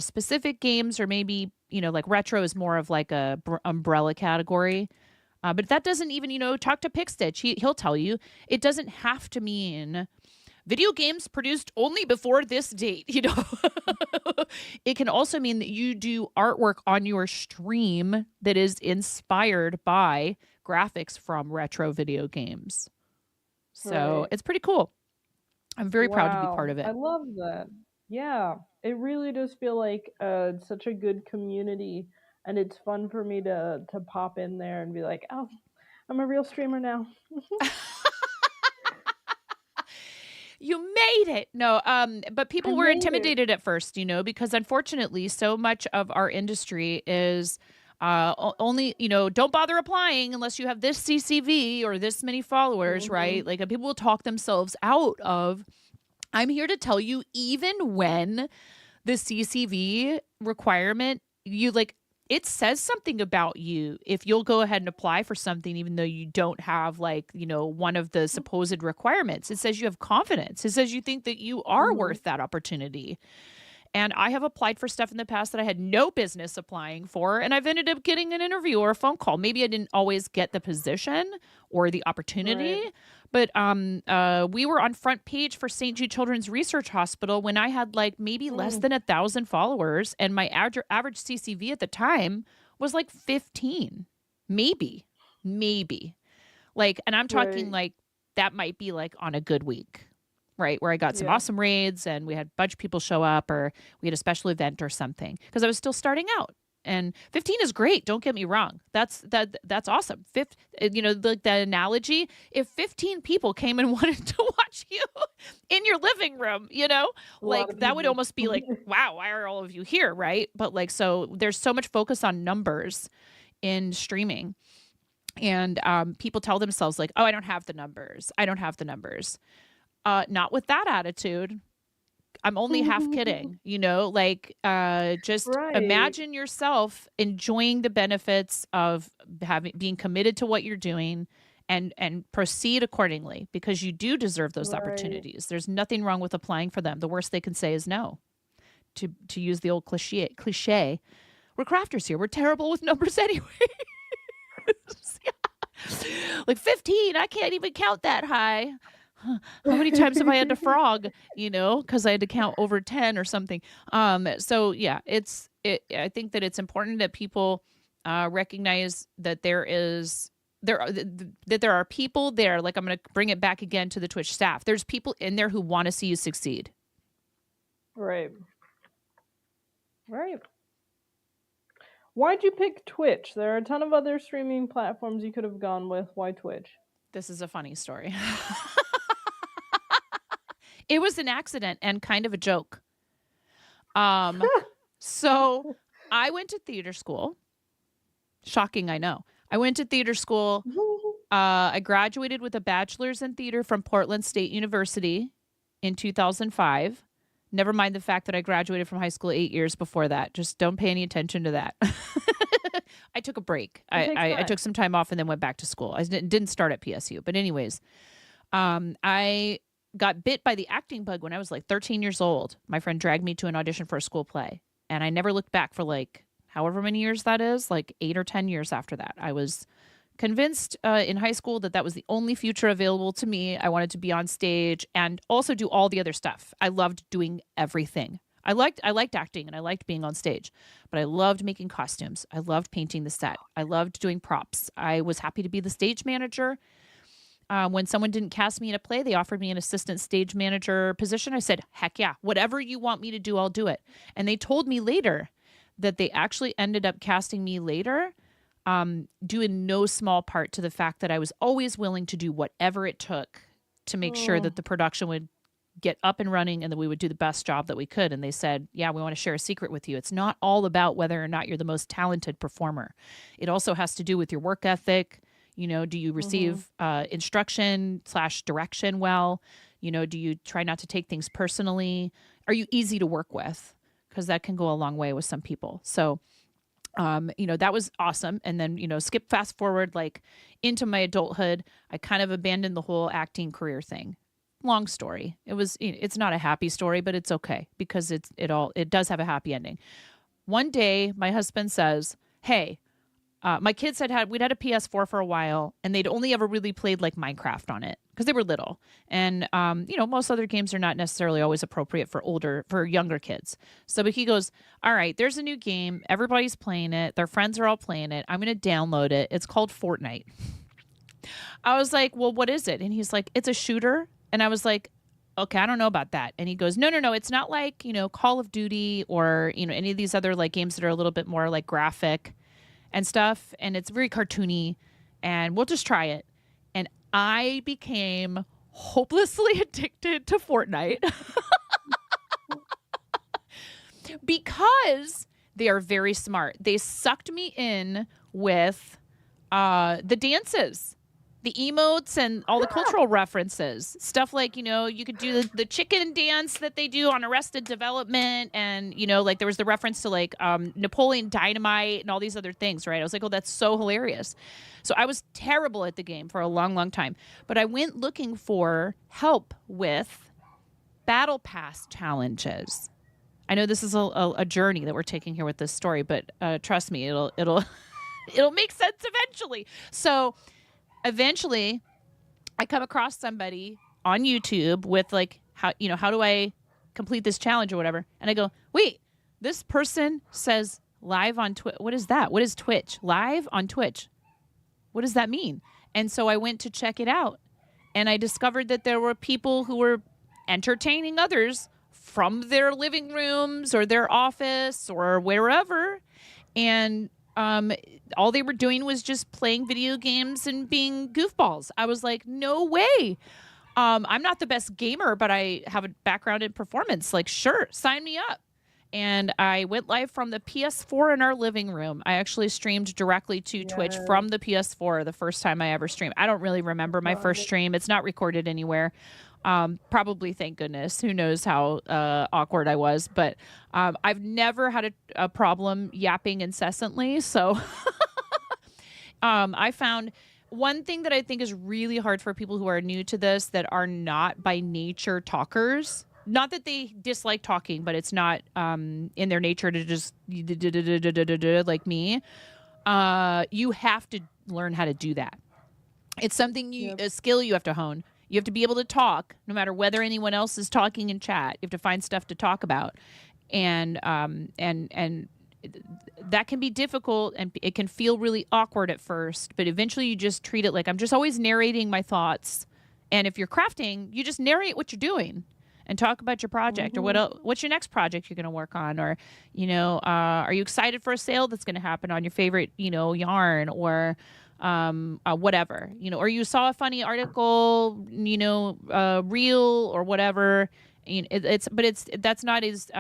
specific games, or maybe, like retro is more of like a umbrella category. But that doesn't even, talk to Pickstitch. He'll tell you it doesn't have to mean video games produced only before this date, It can also mean that you do artwork on your stream that is inspired by graphics from retro video games. So Right. it's pretty cool. I'm very proud to be part Wow. of I it. love that. Yeah. It really does feel like it's such a good community, and it's fun for me to pop in there and be like, "Oh, I'm a real streamer now." You made it. No, but I people were made it. intimidated at first, because unfortunately, so much of our industry is only, don't bother applying unless you have this CCV or this many followers, right? Mhm. Like people will talk themselves out of. I'm here to tell you, even when the CCV requirement, you like, it says something about you if you'll go ahead and apply for something even though you don't have like, one of the supposed requirements. It says you have confidence. It says you think that you are Mhm. worth that opportunity. And I have applied for stuff in the past that I had no business applying for, and I've ended up getting an interview or a phone call. Maybe I didn't always get the position or the opportunity, Right. but we were on front page for St. Jude Children's Research Hospital when I had like maybe less Mm. than 1,000 followers, and my average CCV at the time was like 15, maybe. Like, and I'm talking Right. like that might be like on a good week, right? Where I got some Yeah. awesome raids and we had a bunch of people show up or we had a special event or something because I was still starting out. And 15 is great. Don't get me wrong. That's awesome. The analogy, if 15 people came and wanted to watch you in your living room, A lot like of that would people. almost be like, wow, why are all of you here? Right. But like, so there's so much focus on numbers in streaming. And people tell themselves like, oh, I don't have the numbers. I don't have the numbers. Not with that attitude. I'm only half kidding, like just Right. imagine yourself enjoying the benefits of being committed to what you're doing and proceed accordingly because you do deserve those Right. opportunities. There's nothing wrong with applying for them. The worst they can say is no. To use the old cliche, we're crafters here. We're terrible with numbers anyway. Like 15, I can't even count that high. How many times have I had to frog, because I had to count over 10 or something. So yeah, I think that it's important that people recognize that that there are people there. Like I'm going to bring it back again to the Twitch staff. There's people in there who want to see you succeed. Right. Right. Why'd you pick Twitch? There are a ton of other streaming platforms you could have gone with. Why Twitch? This is a funny story. It was an accident and kind of a joke. So I went to theater school. Shocking, I know. I went to theater school. I graduated with a bachelor's in theater from Portland State University in 2005. Never mind the fact that I graduated from high school 8 years before that. Just don't pay any attention to that. I took a break. It takes I time. took some time off and then went back to school. I didn't start at PSU. But anyways, I got bit by the acting bug when I was like 13 years old. My friend dragged me to an audition for a school play. And I never looked back for like however many years that is, like 8 or 10 years after that. I was convinced in high school that was the only future available to me. I wanted to be on stage and also do all the other stuff. I loved doing everything. I liked acting and I liked being on stage, but I loved making costumes. I loved painting the set. I loved doing props. I was happy to be the stage manager. When someone didn't cast me in a play, they offered me an assistant stage manager position. I said, heck yeah, whatever you want me to do, I'll do it. And they told me later that they actually ended up casting me later, due in no small part to the fact that I was always willing to do whatever it took to make sure that the production would get up and running and that we would do the best job that we could. And they said, yeah, we want to share a secret with you. It's not all about whether or not you're the most talented performer. It also has to do with your work ethic. Do you receive instruction/direction well? Do you try not to take things personally? Are you easy to work with? Because that can go a long way with some people. So, that was awesome. And then, fast forward like into my adulthood, I kind of abandoned the whole acting career thing. Long story. It's not a happy story, but it's okay because it does have a happy ending. One day, my husband says, "Hey, my kids we'd had a PS4 for a while, and they'd only ever really played like Minecraft on it because they were little. And most other games are not necessarily always appropriate for younger kids. So he goes, all right, there's a new game. Everybody's playing it. Their friends are all playing it. I'm going to download it. It's called Fortnite. I was like, well, what is it? And he's like, it's a shooter. And I was like, okay, I don't know about that. And he goes, no. It's not like, Call of Duty or, any of these other like games that are a little bit more like graphic and stuff. And it's very cartoony and we'll just try it. And I became hopelessly addicted to Fortnite because they are very smart. They sucked me in with the dances, the emotes, and all the cultural references. Stuff like, you could do the chicken dance that they do on Arrested Development. And, like there was the reference to like Napoleon Dynamite and all these other things, right? I was like, oh, that's so hilarious. So I was terrible at the game for a long, long time. But I went looking for help with Battle Pass challenges. I know this is a journey that we're taking here with this story, but trust me, it'll it'll make sense eventually. So eventually I come across somebody on YouTube with like, how do I complete this challenge or whatever? And I go, wait, this person says live on Twitch. What is that? What is Twitch? Live on Twitch. What does that mean? And so I went to check it out and I discovered that there were people who were entertaining others from their living rooms or their office or wherever. And all they were doing was just playing video games and being goofballs. I was like, no way. I'm not the best gamer, but I have a background in performance. Like, sure, sign me up. And I went live from the PS4 in our living room. I actually streamed directly to Twitch from the PS4 the first time I ever streamed. I don't really remember my first stream. It's not recorded anywhere. Probably, thank goodness. Who knows how awkward I was. But I've never had a problem yapping incessantly. So I found one thing that I think is really hard for people who are new to this that are not by nature talkers. Not that they dislike talking, but it's not in their nature to just like me. You have to learn how to do that. It's something a skill you have to hone. You have to be able to talk no matter whether anyone else is talking in chat. You have to find stuff to talk about. And that can be difficult and it can feel really awkward at first, but eventually you just treat it like I'm just always narrating my thoughts. And if you're crafting, you just narrate what you're doing and talk about your project or what's your next project you're going to work on, or, are you excited for a sale that's going to happen on your favorite, yarn or whatever, or you saw a funny article, reel or whatever. That's not as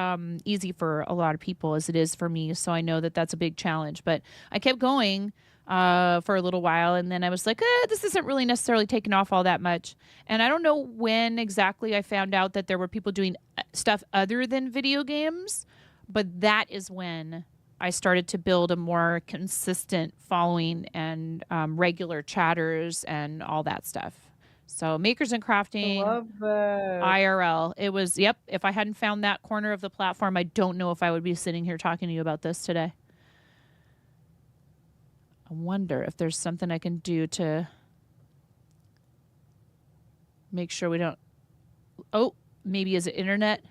easy for a lot of people as it is for me. So I know that that's a big challenge, but I kept going for a little while. And then I was like, this isn't really necessarily taking off all that much. And I don't know when exactly I found out that there were people doing stuff other than video games, but that is when I started to build a more consistent following and regular chatters and all that stuff. So Makers and Crafting, I love that. IRL. It was, yep. If I hadn't found that corner of the platform, I don't know if I would be sitting here talking to you about this today. I wonder if there's something I can do to make sure we don't. Oh, maybe is it internet?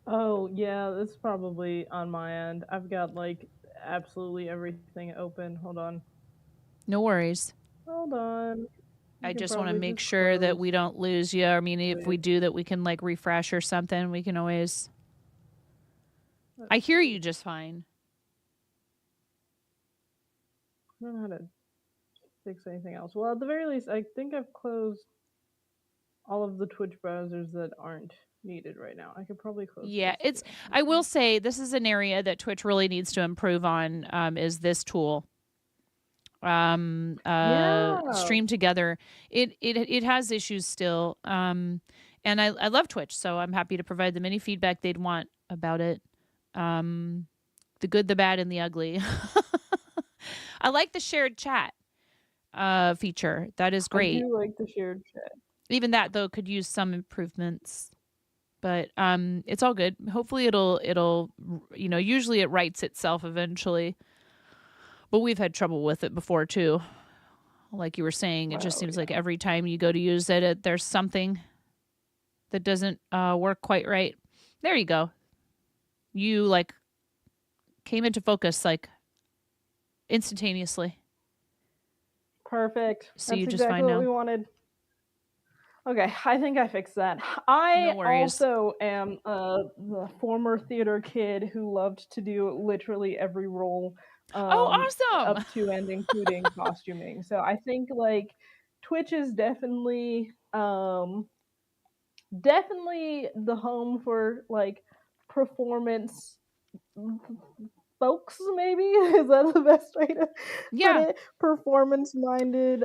Oh, yeah, that's probably on my end. I've got, like, absolutely everything open. Hold on. No worries. Hold on. I just want to make sure that we don't lose you. I mean, if we do that, we can, like, refresh or something. We can always. I hear you just fine. I don't know how to fix anything else. Well, at the very least, I think I've closed all of the Twitch browsers that aren't needed right now. I could probably close. Yeah, I will say this is an area that Twitch really needs to improve on. Is this tool? Stream Together. It has issues still. And I love Twitch, so I'm happy to provide them any feedback they'd want about it. The good, the bad, and the ugly. I like the shared chat feature. That is great. I do like the shared chat. Even that though could use some improvements. But it's all good. Hopefully it'll usually it rights itself eventually. But we've had trouble with it before too. Like you were saying, it just seems like every time you go to use it, there's something that doesn't work quite right. There you go. You like came into focus like instantaneously. Perfect. See you That's just exactly fine what now. we wanted. Okay, I think I fixed that. No I worries. also am the former theater kid who loved to do literally every role, Oh, awesome. up to and including costuming. So I think like Twitch is definitely the home for like performance folks, maybe is that the best way to put Yeah. it, performance minded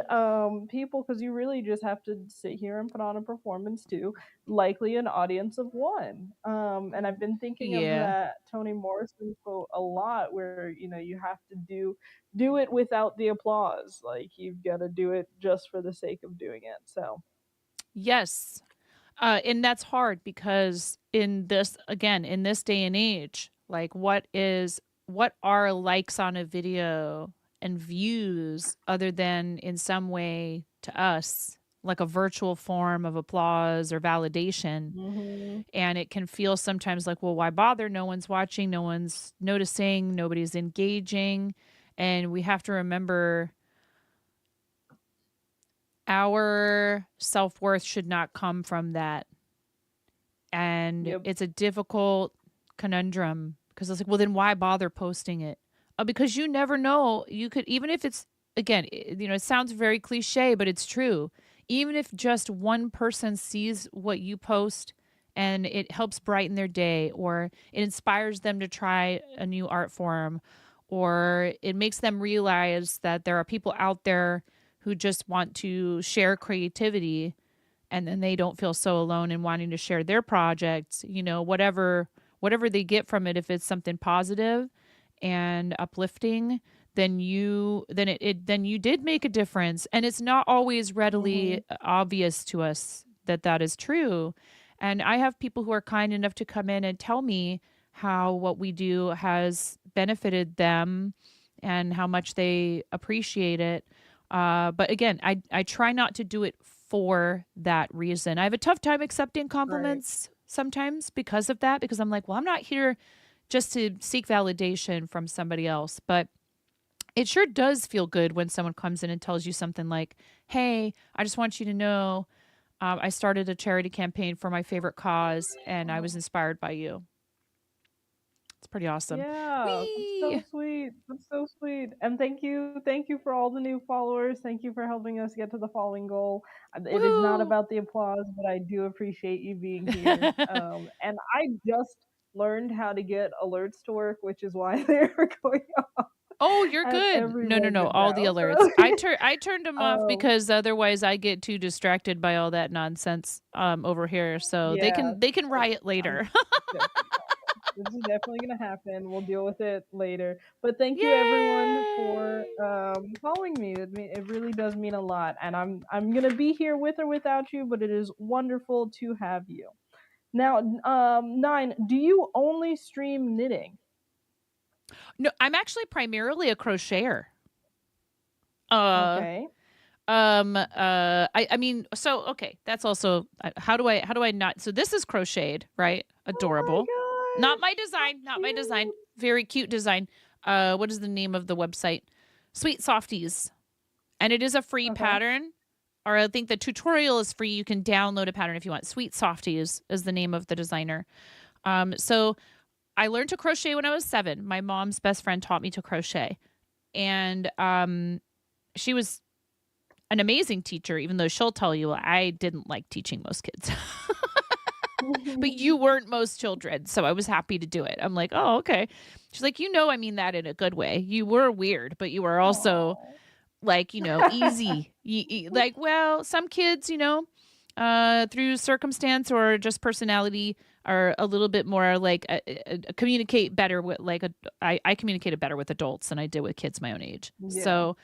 people, because you really just have to sit here and put on a performance too, likely an audience of one. And I've been thinking of Yeah. that Toni Morrison quote a lot, where you have to do it without the applause, like you've got to do it just for the sake of doing it. So Yes. And that's hard because in this day and age, like what are likes on a video and views other than in some way to us, like a virtual form of applause or validation. mhm. And it can feel sometimes like, well, why bother? No one's watching, no one's noticing, nobody's engaging. And we have to remember our self worth should not come from that. And Yep. it's a difficult conundrum because it's like, well, then why bother posting it? Because you never know. You could, even if it's, again, it sounds very cliche, but it's true. Even if just one person sees what you post and it helps brighten their day, or it inspires them to try a new art form, or it makes them realize that there are people out there who just want to share creativity, and then they don't feel so alone in wanting to share their projects, whatever they get from it, if it's something positive and uplifting, then you did make a difference. And it's not always readily Mhm. obvious to us that that is true. And I have people who are kind enough to come in and tell me how what we do has benefited them and how much they appreciate it. But again, I try not to do it for that reason. I have a tough time accepting Right. compliments sometimes because of that, because I'm like, well, I'm not here just to seek validation from somebody else. But it sure does feel good when someone comes in and tells you something like, hey, I just want you to know I started a charity campaign for my favorite cause and I was inspired by you. It's pretty awesome. Yeah, that's so Whee! sweet. That's so sweet. And thank you for all the new followers. Thank you for helping us get to the following goal. It is not Woohoo! about the applause, but I do appreciate you being here. And I just learned how to get alerts to work, which is why they're going off Oh, you're at good. every No, no, no. moment All the now. alerts. So, I turned them off um, because otherwise I get too distracted by all that nonsense over here. So yeah, they can it's, riot I'm later. joking. This is definitely gonna happen. We'll deal with it later. But thank you everyone for Yay! following me. It really does mean a lot, and I'm gonna be here with or without you. But it is wonderful to have you. Now, Nine, do you only stream knitting? No, I'm actually primarily a crocheter. Uh Okay. I mean, so okay, that's also how do I not, so this is crocheted, right? Oh Adorable. my Not gosh, my so design, not my design. cute. Very cute design. What is the name of the website? Sweet Softies. And it is a free Okay. pattern. Or I think the tutorial is free. You can download a pattern if you want. Sweet Softies is the name of the designer. So I learned to crochet when I was 7. My mom's best friend taught me to crochet. And she was an amazing teacher, even though she'll tell you I didn't like teaching most kids. But you weren't most children, so I was happy to do it. I'm like, oh, okay. She's like, I mean that in a good way. You were weird, but you were also Aw. like, easy. Like, well, some kids, through circumstance or just personality are a little bit more like communicate better with I communicated better with adults than I did with kids my own age. Yeah. So,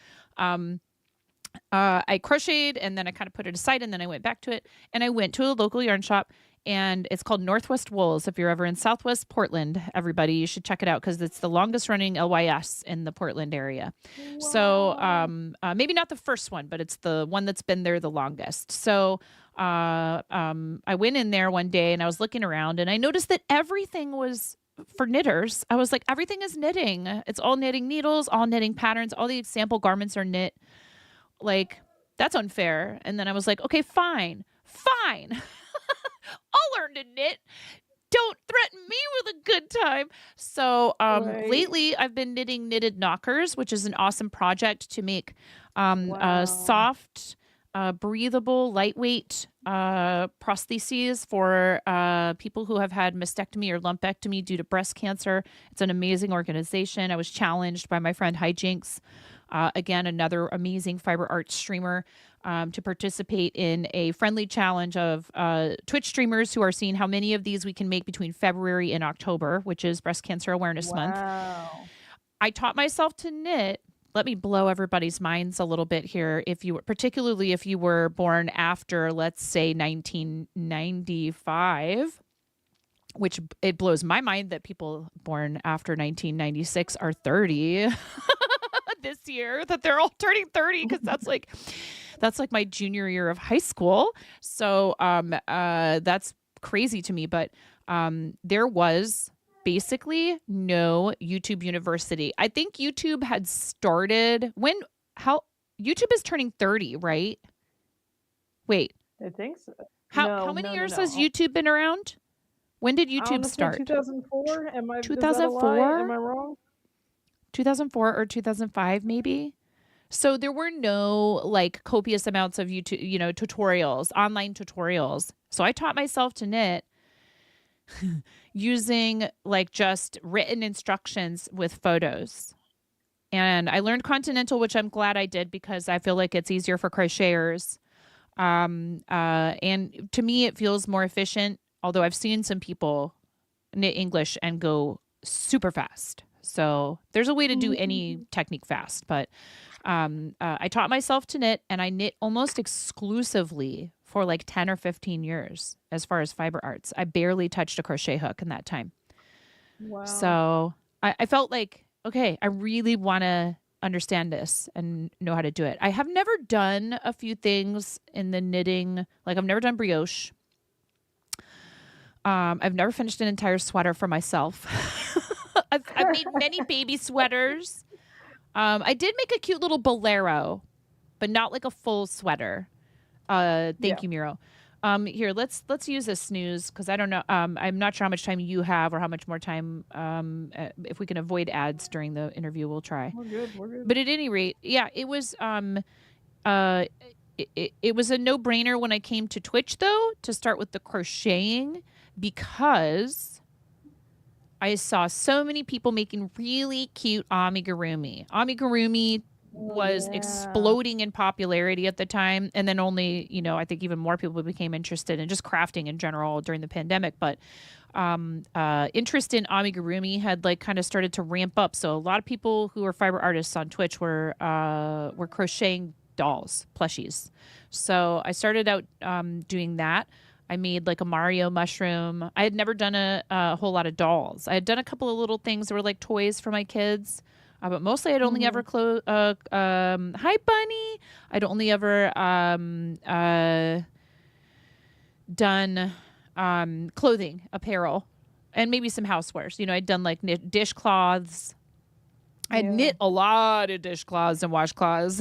I crocheted and then I kind of put it aside and then I went back to it and I went to a local yarn shop and it's called Northwest Wools. If you're ever in Southwest Portland, everybody, you should check it out because it's the longest running LYS in the Portland area. So Wow. maybe not the first one, but it's the one that's been there the longest. So I went in there one day and I was looking around and I noticed that everything was for knitters. I was like, everything is knitting. It's all knitting needles, all knitting patterns, all the sample garments are knit. like, that's unfair. And then I was like, okay, fine. I'll learn to knit. Don't threaten me with a good time. So Right. lately I've been knitting knitted knockers, which is an awesome project to make Wow. soft, breathable, lightweight prostheses for people who have had mastectomy or lumpectomy due to breast cancer. It's an amazing organization. I was challenged by my friend Hijinks, again, another amazing fiber art streamer, to participate in a friendly challenge of Twitch streamers who are seeing how many of these we can make between February and October, which is Breast Cancer Awareness Month. Wow. I taught myself to knit. Let me blow everybody's minds a little bit here. Particularly if you were born after, let's say, 1995, which it blows my mind that people born after 1996 are 30 this year, that they're all turning 30, because that's like my junior year of high school. So that's crazy to me. But there was basically no YouTube University. I think YouTube had started YouTube is turning 30, right? Wait, I think so. how many years has YouTube been around? When did YouTube start? 2004. Am I? 2004? Am I wrong? 2004 or 2005, maybe. So there were no like copious amounts of YouTube, tutorials, online tutorials. So I taught myself to knit using like just written instructions with photos. And I learned Continental, which I'm glad I did because I feel like it's easier for crocheters. And to me, it feels more efficient. Although I've seen some people knit English and go super fast. So there's a way to do any technique fast, but I taught myself to knit, and I knit almost exclusively for like 10 or 15 years as far as fiber arts. I barely touched a crochet hook in that time. Wow. So I felt like, okay, I really want to understand this and know how to do it. I have never done a few things in the knitting, like I've never done brioche. I've never finished an entire sweater for myself. I've made many baby sweaters. I did make a cute little bolero, but not like a full sweater. Thank you, Miro. Here, let's use a snooze because I don't know. I'm not sure how much time you have or how much more time. If we can avoid ads during the interview, we'll try. We're good. But at any rate, yeah, it was. It was a no-brainer when I came to Twitch, though, to start with the crocheting because I saw so many people making really cute amigurumi. Amigurumi was exploding in popularity at the time. And then only, I think even more people became interested in just crafting in general during the pandemic. But interest in amigurumi had like kind of started to ramp up. So a lot of people who are fiber artists on Twitch were crocheting dolls, plushies. So I started out doing that. I made like a Mario mushroom. I had never done a whole lot of dolls. I had done a couple of little things that were like toys for my kids, but mostly I'd only ever hi bunny. I'd only ever done clothing, apparel, and maybe some housewares. I'd done like knit dishcloths. I knit a lot of dishcloths and washcloths.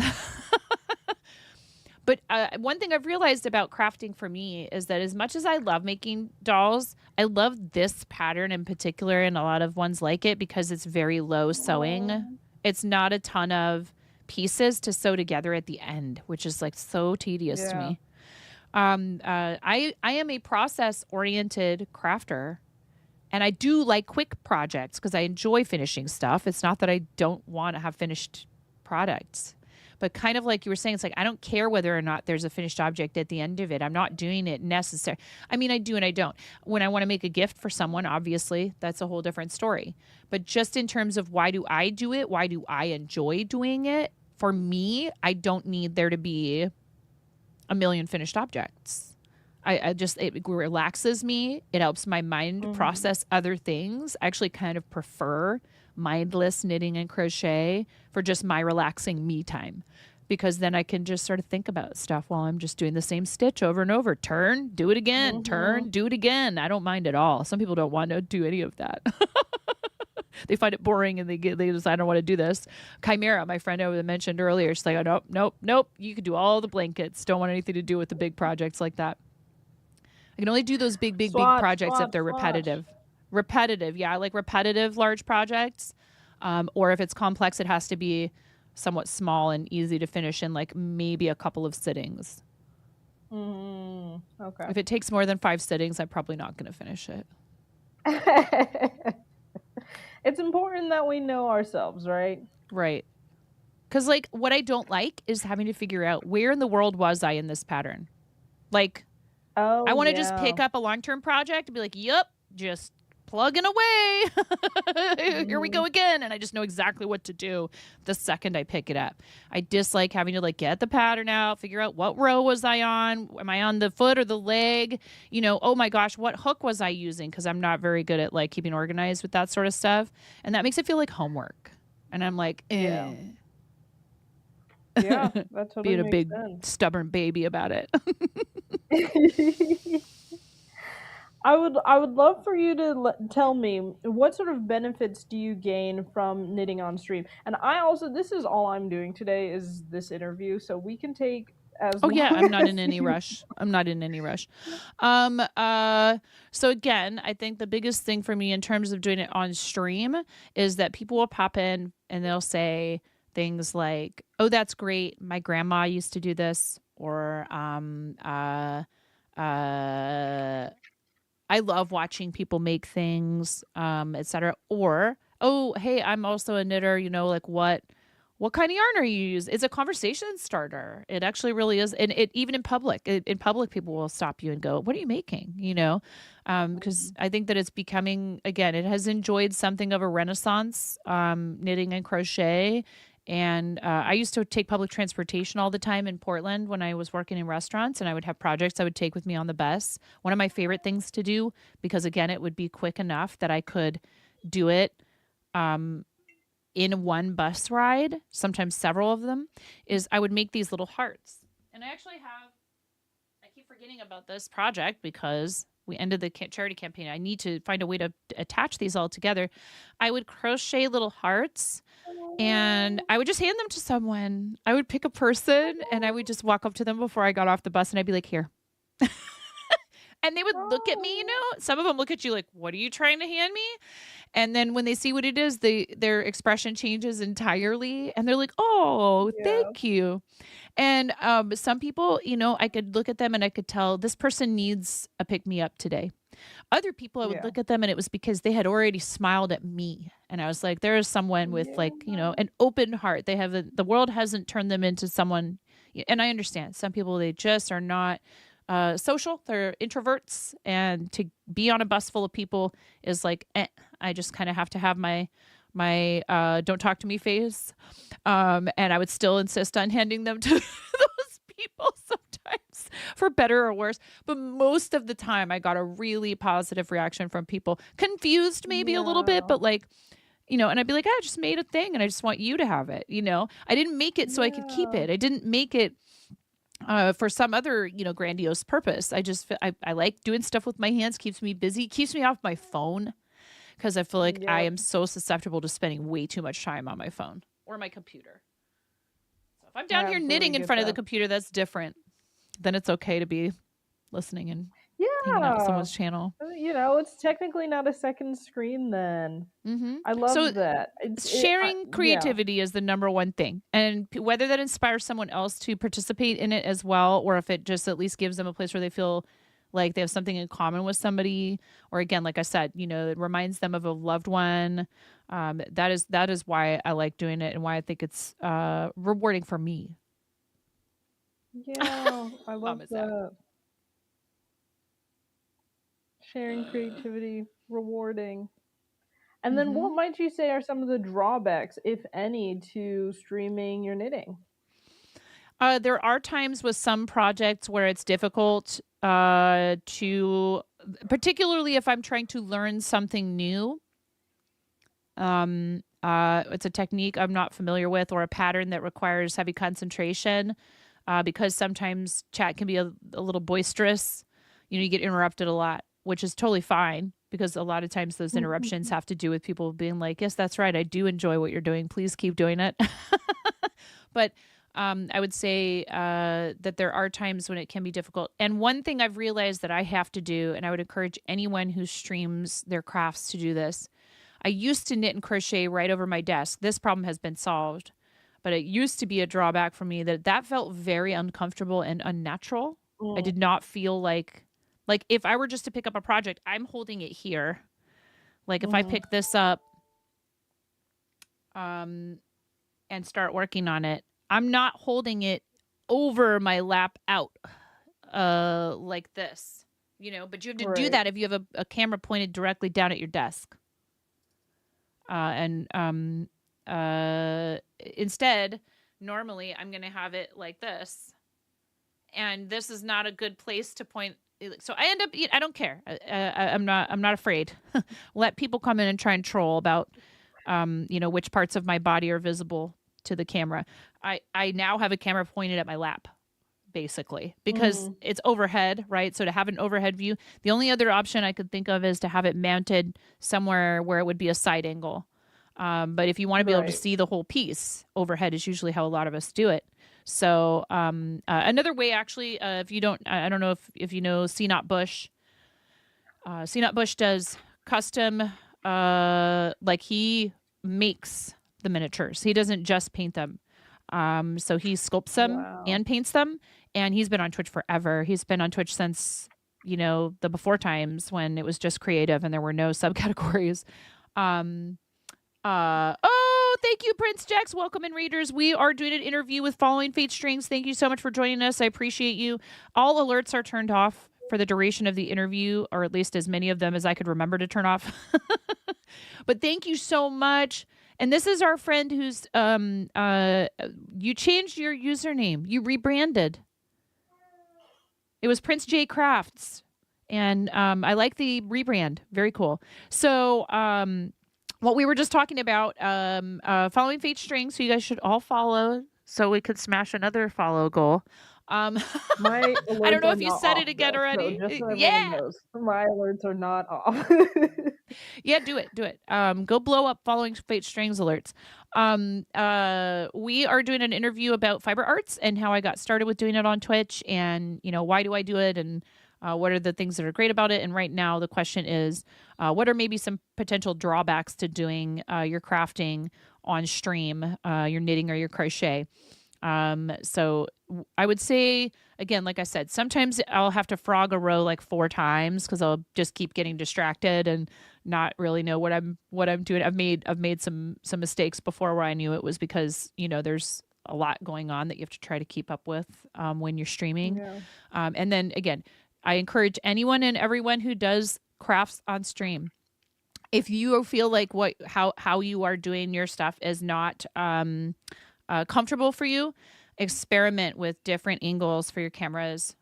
But one thing I've realized about crafting for me is that as much as I love making dolls, I love this pattern in particular and a lot of ones like it because it's very low sewing. It's not a ton of pieces to sew together at the end, which is like so tedious to me. I am a process-oriented crafter, and I do like quick projects because I enjoy finishing stuff. It's not that I don't want to have finished products. But kind of like you were saying, it's like, I don't care whether or not there's a finished object at the end of it. I'm not doing it necessary. I mean, I do and I don't. When I want to make a gift for someone, obviously, that's a whole different story. But just in terms of why do I do it? Why do I enjoy doing it? For me, I don't need there to be a million finished objects. It relaxes me. It helps my mind process other things. I actually kind of prefer mindless knitting and crochet for just my relaxing me time, because then I can just sort of think about stuff while I'm just doing the same stitch over and over. Turn, do it again, turn, do it again. I don't mind at all. Some people don't want to do any of that. they find it boring and they decide I don't want to do this. Chimera, my friend I mentioned earlier, she's like, oh, nope. You could do all the blankets. Don't want anything to do with the big projects like that. I can only do those big projects if they're repetitive. Repetitive, yeah, like repetitive large projects. Or if it's complex, it has to be somewhat small and easy to finish in like maybe a couple of sittings. Okay. If it takes more than 5 sittings, I'm probably not going to finish it. It's important that we know ourselves, right? Right. Because like what I don't like is having to figure out where in the world was I in this pattern. Like, Oh, I want to just pick up a long-term project and be like, yep, just plugging away. Here we go again. And I just know exactly what to do the second I pick it up. I dislike having to like get the pattern out, figure out what row was I on? Am I on the foot or the leg? You know, oh my gosh, what hook was I using? Because I'm not very good at like keeping organized with that sort of stuff. And that makes it feel like homework. And I'm like, Yeah, that totally being a makes big sense. stubborn baby about it. I would love for you to tell me what sort of benefits do you gain from knitting on stream. And I also, this is all I'm doing today is this interview, so we can take as Oh yeah, long I'm not as in any you- rush. I'm not in any rush. So again, I think the biggest thing for me in terms of doing it on stream is that people will pop in and they'll say things like, "Oh, that's great. My grandma used to do this," or I love watching people make things, etc. Or, "Oh, hey, I'm also a knitter. You know, like what kind of yarn are you using?" It's a conversation starter. It actually really is, and it even in public. In public, people will stop you and go, "What are you making?" You know, because I think that it's becoming again. It has enjoyed something of a renaissance, knitting and crochet. And I used to take public transportation all the time in Portland when I was working in restaurants, and I would have projects I would take with me on the bus. One of my favorite things to do, because again, it would be quick enough that I could do it in one bus ride, sometimes several of them, is I would make these little hearts. And I actually I keep forgetting about this project because we ended the charity campaign. I need to find a way to attach these all together. I would crochet little hearts and I would just hand them to someone. I would pick a person and I would just walk up to them before I got off the bus and I'd be like, "Here." And they would look at me, you know, some of them look at you like, "What are you trying to hand me?" And then when they see what it is, their expression changes entirely and they're like, "Oh, thank you." And some people, you know, I could look at them and I could tell this person needs a pick me up today. Other people, I would look at them and it was because they had already smiled at me. And I was like, there is someone with like, you know, an open heart. They have the world hasn't turned them into someone. And I understand some people, they just are not social. They're introverts. And to be on a bus full of people is like, I just kind of have to have my don't talk to me face. And I would still insist on handing them to those people sometimes for better or worse. But most of the time I got a really positive reaction from people, confused maybe a little bit, but like, you know, and I'd be like, I just made a thing and I just want you to have it. You know, I didn't make it so I could keep it. I didn't make it for some other, you know, grandiose purpose. I like doing stuff with my hands, keeps me busy, keeps me off my phone. Because I feel like I am so susceptible to spending way too much time on my phone or my computer. So if I'm down here knitting in front of the computer, that's different. Then it's okay to be listening and hanging out with someone's channel. You know, it's technically not a second screen then. I love that. Sharing creativity is the number one thing. And whether that inspires someone else to participate in it as well, or if it just at least gives them a place where they feel like they have something in common with somebody, or again, like I said, you know, it reminds them of a loved one. That is why I like doing it and why I think it's rewarding for me. Yeah, I love that. Sharing creativity, rewarding. And then what might you say are some of the drawbacks, if any, to streaming your knitting? There are times with some projects where it's difficult to, particularly if I'm trying to learn something new. It's a technique I'm not familiar with or a pattern that requires heavy concentration because sometimes chat can be a little boisterous. You know, you get interrupted a lot, which is totally fine because a lot of times those interruptions have to do with people being like, yes, that's right. I do enjoy what you're doing. Please keep doing it. But I would say that there are times when it can be difficult. And one thing I've realized that I have to do, and I would encourage anyone who streams their crafts to do this. I used to knit and crochet right over my desk. This problem has been solved, but it used to be a drawback for me that felt very uncomfortable and unnatural. I did not feel like if I were just to pick up a project, I'm holding it here. Like if I pick this up and start working on it, I'm not holding it over my lap out like this, but you have to do that if you have a camera pointed directly down at your desk. Instead, normally I'm going to have it like this, and this is not a good place to point. So I end up, I don't care. I'm not afraid. Let people come in and try and troll about, which parts of my body are visible to the camera. I now have a camera pointed at my lap, basically, because it's overhead, right? So to have an overhead view, the only other option I could think of is to have it mounted somewhere where it would be a side angle. But if you want to be able to see the whole piece, overhead is usually how a lot of us do it. So another way, actually, if you don't, I don't know if you know CNOT Bush. CNOT Bush does custom, like he makes the miniatures. He doesn't just paint them. So he sculpts them and paints them. And he's been on Twitch forever. He's been on Twitch since, the before times when it was just creative and there were no subcategories. Thank you, Prince Jax. Welcome in, readers. We are doing an interview with Following Fate Strings. Thank you so much for joining us. I appreciate you. All alerts are turned off for the duration of the interview, or at least as many of them as I could remember to turn off. But thank you so much. And this is our friend who's you changed your username. You rebranded. It was Prince J Crafts. And I like the rebrand. Very cool. So what we were just talking about, Following Fate Strings, so you guys should all follow so we could smash another follow goal. I don't know if you said it again already. So just so yeah. knows, my alerts are not off. Yeah, do it. Go blow up Following Fate Strings alerts. We are doing an interview about fiber arts and how I got started with doing it on Twitch, and why do I do it, and what are the things that are great about it. And right now the question is, what are maybe some potential drawbacks to doing your crafting on stream, your knitting or your crochet? So I would say, again, like I said, sometimes I'll have to frog a row like 4 times because I'll just keep getting distracted and not really know what I'm doing. I've made some mistakes before where I knew it was because, there's a lot going on that you have to try to keep up with when you're streaming. Yeah. And then again, I encourage anyone and everyone who does crafts on stream, if you feel like how you are doing your stuff is not comfortable for you, experiment with different angles for your cameras,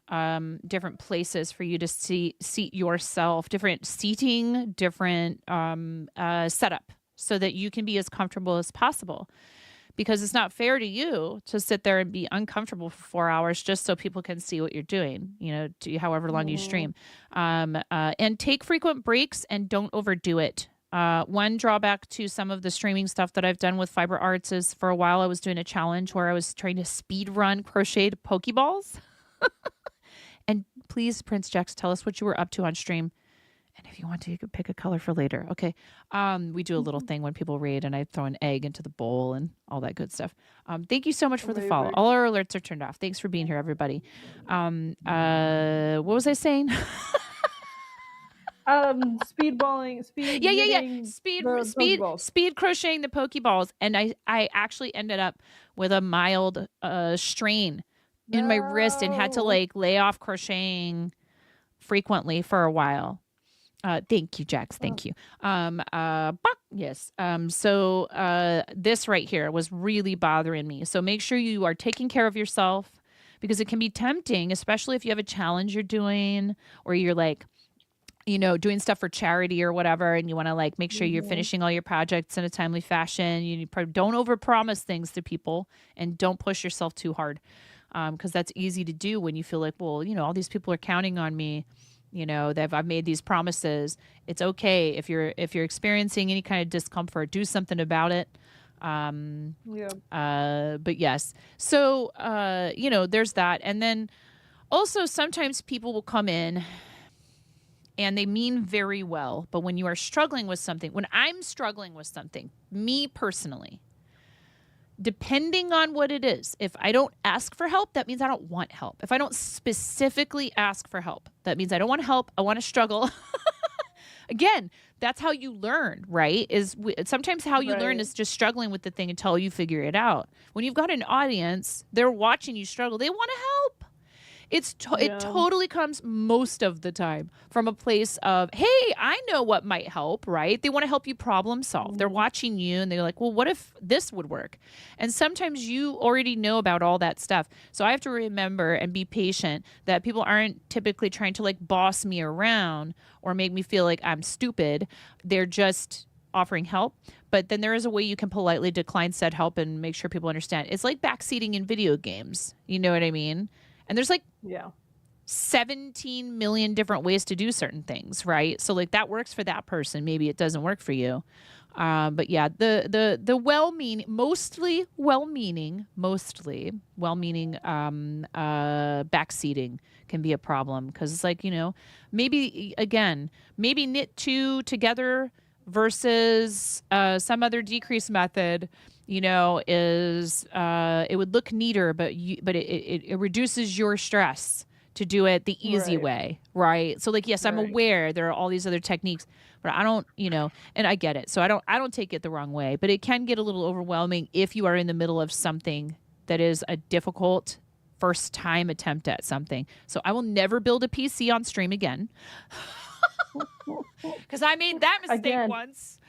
different places for you to seat yourself, different seating, different setup, so that you can be as comfortable as possible. Because it's not fair to you to sit there and be uncomfortable for 4 hours just so people can see what you're doing, however long you stream. And take frequent breaks and don't overdo it. One drawback to some of the streaming stuff that I've done with fiber arts is, for a while I was doing a challenge where I was trying to speed run crocheted Pokeballs. And please, Prince Jax, tell us what you were up to on stream. And if you want to, you could pick a color for later. Okay. We do a little thing when people raid, and I throw an egg into the bowl and all that good stuff. Thank you so much for the follow. All our alerts are turned off. Thanks for being here, everybody. What was I saying? Speedballing, speed crocheting the Pokeballs, and I actually ended up with a mild strain in my wrist and had to lay off crocheting frequently for a while. Thank you, Jax. Thank you. Yes. So this right here was really bothering me. So make sure you are taking care of yourself, because it can be tempting, especially if you have a challenge you're doing, or you're doing stuff for charity or whatever, and you want to make sure you're finishing all your projects in a timely fashion. You don't overpromise things to people, and don't push yourself too hard, because that's easy to do when you feel like, well, all these people are counting on me. You know, that I've made these promises. It's okay if you're experiencing any kind of discomfort, do something about it. But yes. So you know, there's that. And then also sometimes people will come in and they mean very well, but when you are struggling with something, when I'm struggling with something, me personally, depending on what it is, if I don't ask for help, that means I don't want help. If I don't specifically ask for help, that means I don't want help. I want to struggle. Again, that's how you learn, right? Sometimes how you learn is just struggling with the thing until you figure it out. When you've got an audience, they're watching you struggle. They want to help. It totally comes most of the time from a place of, hey, I know what might help, right? They want to help you problem solve. They're watching you and they're like, well, what if this would work? And sometimes you already know about all that stuff. So I have to remember and be patient that people aren't typically trying to like boss me around or make me feel like I'm stupid. They're just offering help. But then there is a way you can politely decline said help and make sure people understand. It's like backseating in video games. You know what I mean? And there's like 17 million different ways to do certain things, right? So like that works for that person. Maybe it doesn't work for you. But yeah, the well-meaning, mostly well-meaning backseating can be a problem because it's like, you know, maybe knit two together versus some other decrease method. You know, is it would look neater, but it reduces your stress to do it the easy way, right? So like, yes, I'm aware there are all these other techniques, but I don't, you know, and I get it. So I don't take it the wrong way, but it can get a little overwhelming if you are in the middle of something that is a difficult first time attempt at something. So I will never build a PC on stream again because I made that mistake once.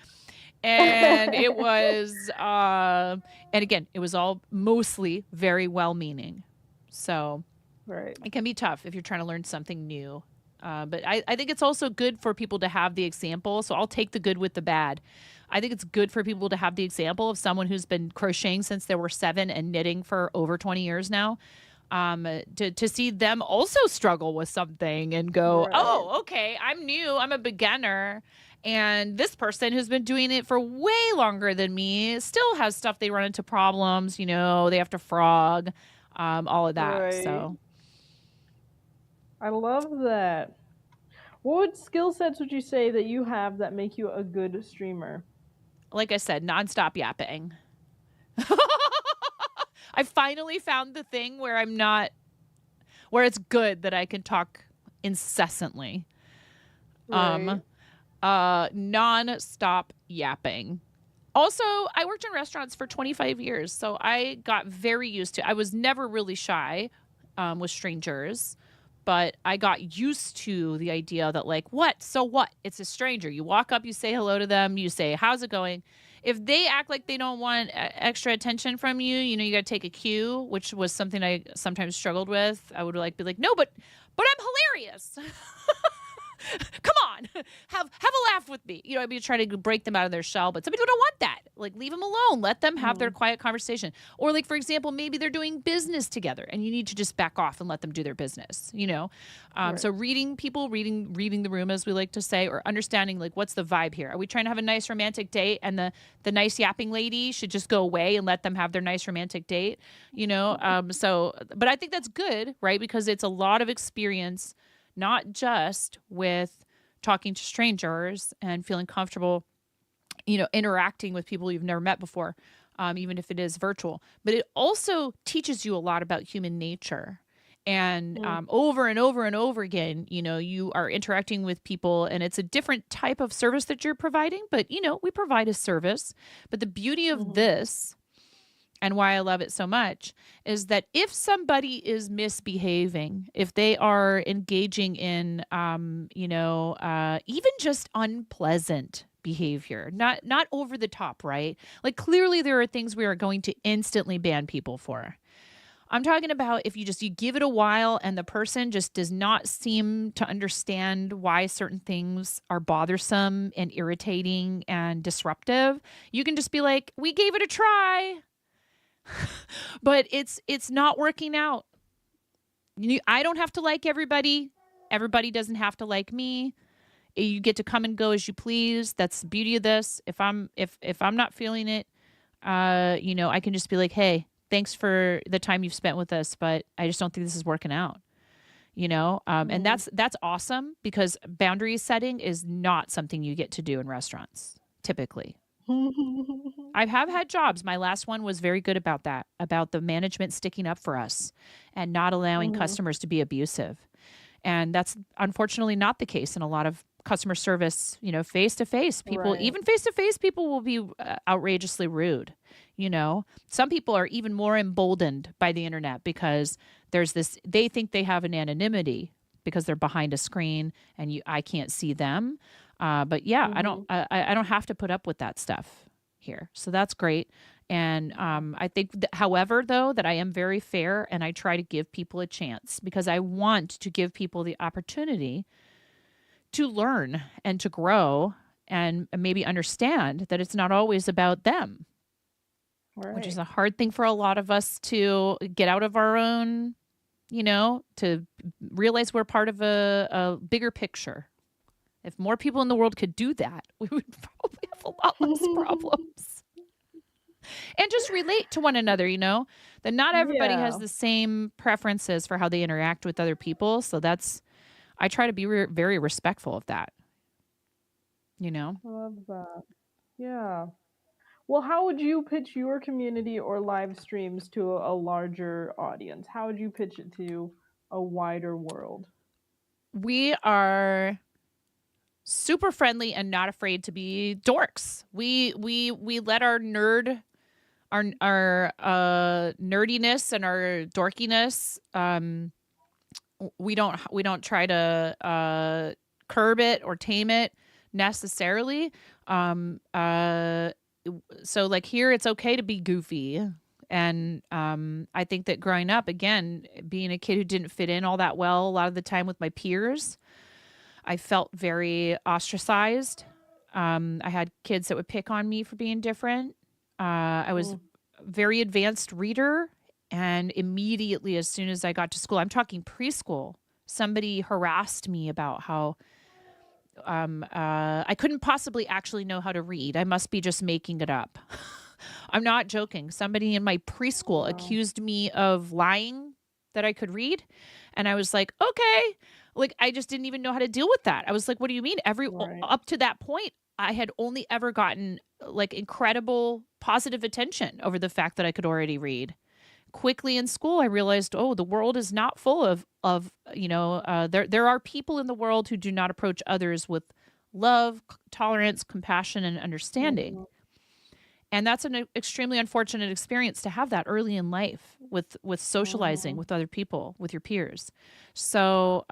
And it was, and again, it was all mostly very well-meaning. So it can be tough if you're trying to learn something new. But I think it's also good for people to have the example. So I'll take the good with the bad. I think it's good for people to have the example of someone who's been crocheting since they were 7 and knitting for over 20 years now. To see them also struggle with something and go, oh, okay, I'm new, I'm a beginner. And this person who's been doing it for way longer than me still has stuff. They run into problems, you know, they have to frog, all of that. So I love that. What skill sets would you say that you have that make you a good streamer? Like I said, nonstop yapping. I finally found the thing where where it's good that I can talk incessantly. Non-stop yapping. Also, I worked in restaurants for 25 years, so I got very used to. I was never really shy with strangers, but I got used to the idea that like, what? So what? It's a stranger. You walk up, you say hello to them, you say, how's it going? If they act like they don't want extra attention from you, you know, you got to take a cue, which was something I sometimes struggled with. I would be like, no, but I'm hilarious. Come on, have a laugh with me. You know, I'd be trying to break them out of their shell, but some people don't want that. Like, leave them alone. Let them have their quiet conversation. Or like, for example, maybe they're doing business together and you need to just back off and let them do their business, you know? So reading the room, as we like to say, or understanding like, what's the vibe here? Are we trying to have a nice romantic date and the nice yapping lady should just go away and let them have their nice romantic date, you know? But I think that's good, right? Because it's a lot of experience, not just with talking to strangers and feeling comfortable, you know, interacting with people you've never met before, even if it is virtual. But it also teaches you a lot about human nature. And over and over and over again, you know, you are interacting with people and it's a different type of service that you're providing. But, you know, we provide a service. But the beauty of this, and why I love it so much, is that if somebody is misbehaving, if they are engaging in, even just unpleasant behavior, not over the top, right? Like clearly there are things we are going to instantly ban people for. I'm talking about if you give it a while and the person just does not seem to understand why certain things are bothersome and irritating and disruptive, you can just be like, we gave it a try. But it's not working out. I don't have to like everybody. Everybody doesn't have to like me. You get to come and go as you please. That's the beauty of this. If I'm not feeling it, I can just be like, hey, thanks for the time you've spent with us, but I just don't think this is working out. And that's awesome, because boundary setting is not something you get to do in restaurants typically. I have had jobs. My last one was very good about that, about the management sticking up for us and not allowing customers to be abusive. And that's unfortunately not the case in a lot of customer service, face to face people, Right. even face to face people will be outrageously rude. Some people are even more emboldened by the internet because they think they have an anonymity because they're behind a screen and I can't see them. But yeah, I don't have to put up with that stuff here. So that's great. And I think, however, though, that I am very fair and I try to give people a chance because I want to give people the opportunity to learn and to grow and maybe understand that it's not always about them, which is a hard thing for a lot of us to get out of our own, to realize we're part of a bigger picture. If more people in the world could do that, we would probably have a lot less problems. And just relate to one another, that not everybody has the same preferences for how they interact with other people. So I try to be very respectful of that, I love that. Yeah. Well, how would you pitch your community or live streams to a larger audience? How would you pitch it to a wider world? We are super friendly and not afraid to be dorks. We let our nerdiness and our dorkiness. We don't try to curb it or tame it necessarily. So like here, it's okay to be goofy. And I think that growing up, again, being a kid who didn't fit in all that well, a lot of the time with my peers, I felt very ostracized. I had kids that would pick on me for being different. I was a very advanced reader. And immediately, as soon as I got to school, I'm talking preschool, somebody harassed me about how I couldn't possibly actually know how to read. I must be just making it up. I'm not joking. Somebody in my preschool accused me of lying that I could read. And I was like, okay. Like, I just didn't even know how to deal with that. I was like, what do you mean? Up to that point, I had only ever gotten like incredible positive attention over the fact that I could already read. Quickly in school, I realized, the world is not full of there are people in the world who do not approach others with love, tolerance, compassion, and understanding. And that's an extremely unfortunate experience to have that early in life with socializing with other people, with your peers. So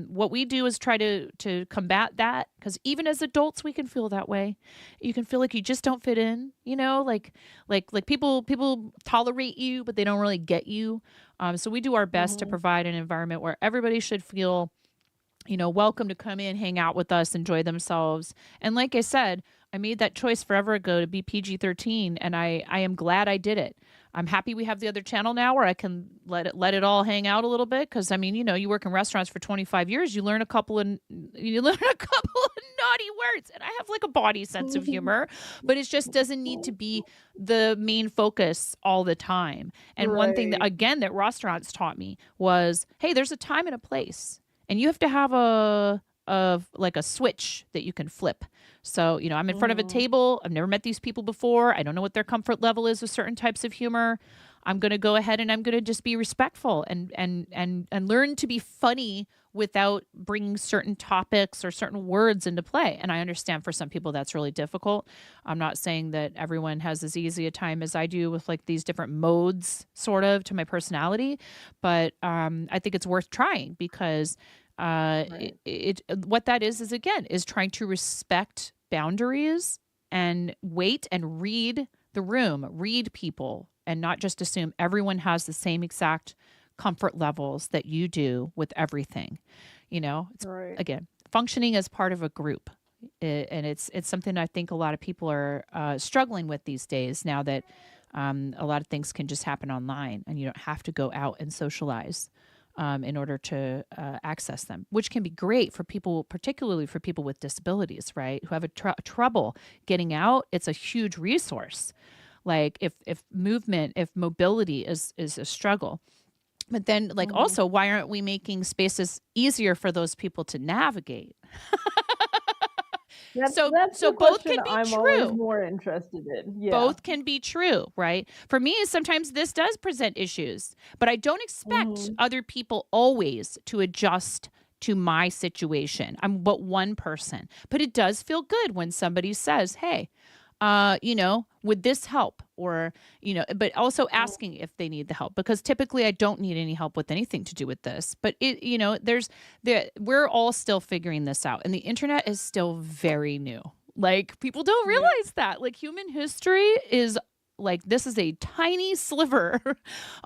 what we do is try to combat that, because even as adults, we can feel that way. You can feel like you just don't fit in, like people tolerate you, but they don't really get you. So we do our best to provide an environment where everybody should feel, welcome to come in, hang out with us, enjoy themselves. And like I said, I made that choice forever ago to be PG-13, and I am glad I did it. I'm happy we have the other channel now where I can let it all hang out a little bit, because I mean, you work in restaurants for 25 years, you learn a couple of naughty words, and I have like a body sense of humor, but it just doesn't need to be the main focus all the time. And one thing that restaurants taught me was, hey, there's a time and a place, and you have to have a switch that you can flip. So, I'm in front of a table. I've never met these people before. I don't know what their comfort level is with certain types of humor. I'm going to go ahead and I'm going to just be respectful and learn to be funny without bringing certain topics or certain words into play. And I understand for some people that's really difficult. I'm not saying that everyone has as easy a time as I do with like these different modes sort of to my personality. But I think it's worth trying, because what that is again trying to respect boundaries and wait and read the room, read people, and not just assume everyone has the same exact comfort levels that you do with everything. It's again, functioning as part of a group. And it's something I think a lot of people are struggling with these days, now that a lot of things can just happen online and you don't have to go out and socialize. in order to access them, which can be great for people, particularly for people with disabilities, right? Who have trouble getting out. It's a huge resource. Like if movement, if mobility is a struggle. But then, like, Mhm. also, why aren't we making spaces easier for those people to navigate? That's So the both question can be I'm always true. more interested in. Yeah. Both can be true, right? For me, sometimes this does present issues, but I don't expect Mhm. other people always to adjust to my situation. I'm but one person, but it does feel good when somebody says, "Hey, would this help?" Or, but also asking if they need the help, because typically I don't need any help with anything to do with this. But we're all still figuring this out, and the internet is still very new. Like, people don't Yeah. realize that. Like, human history is like, this is a tiny sliver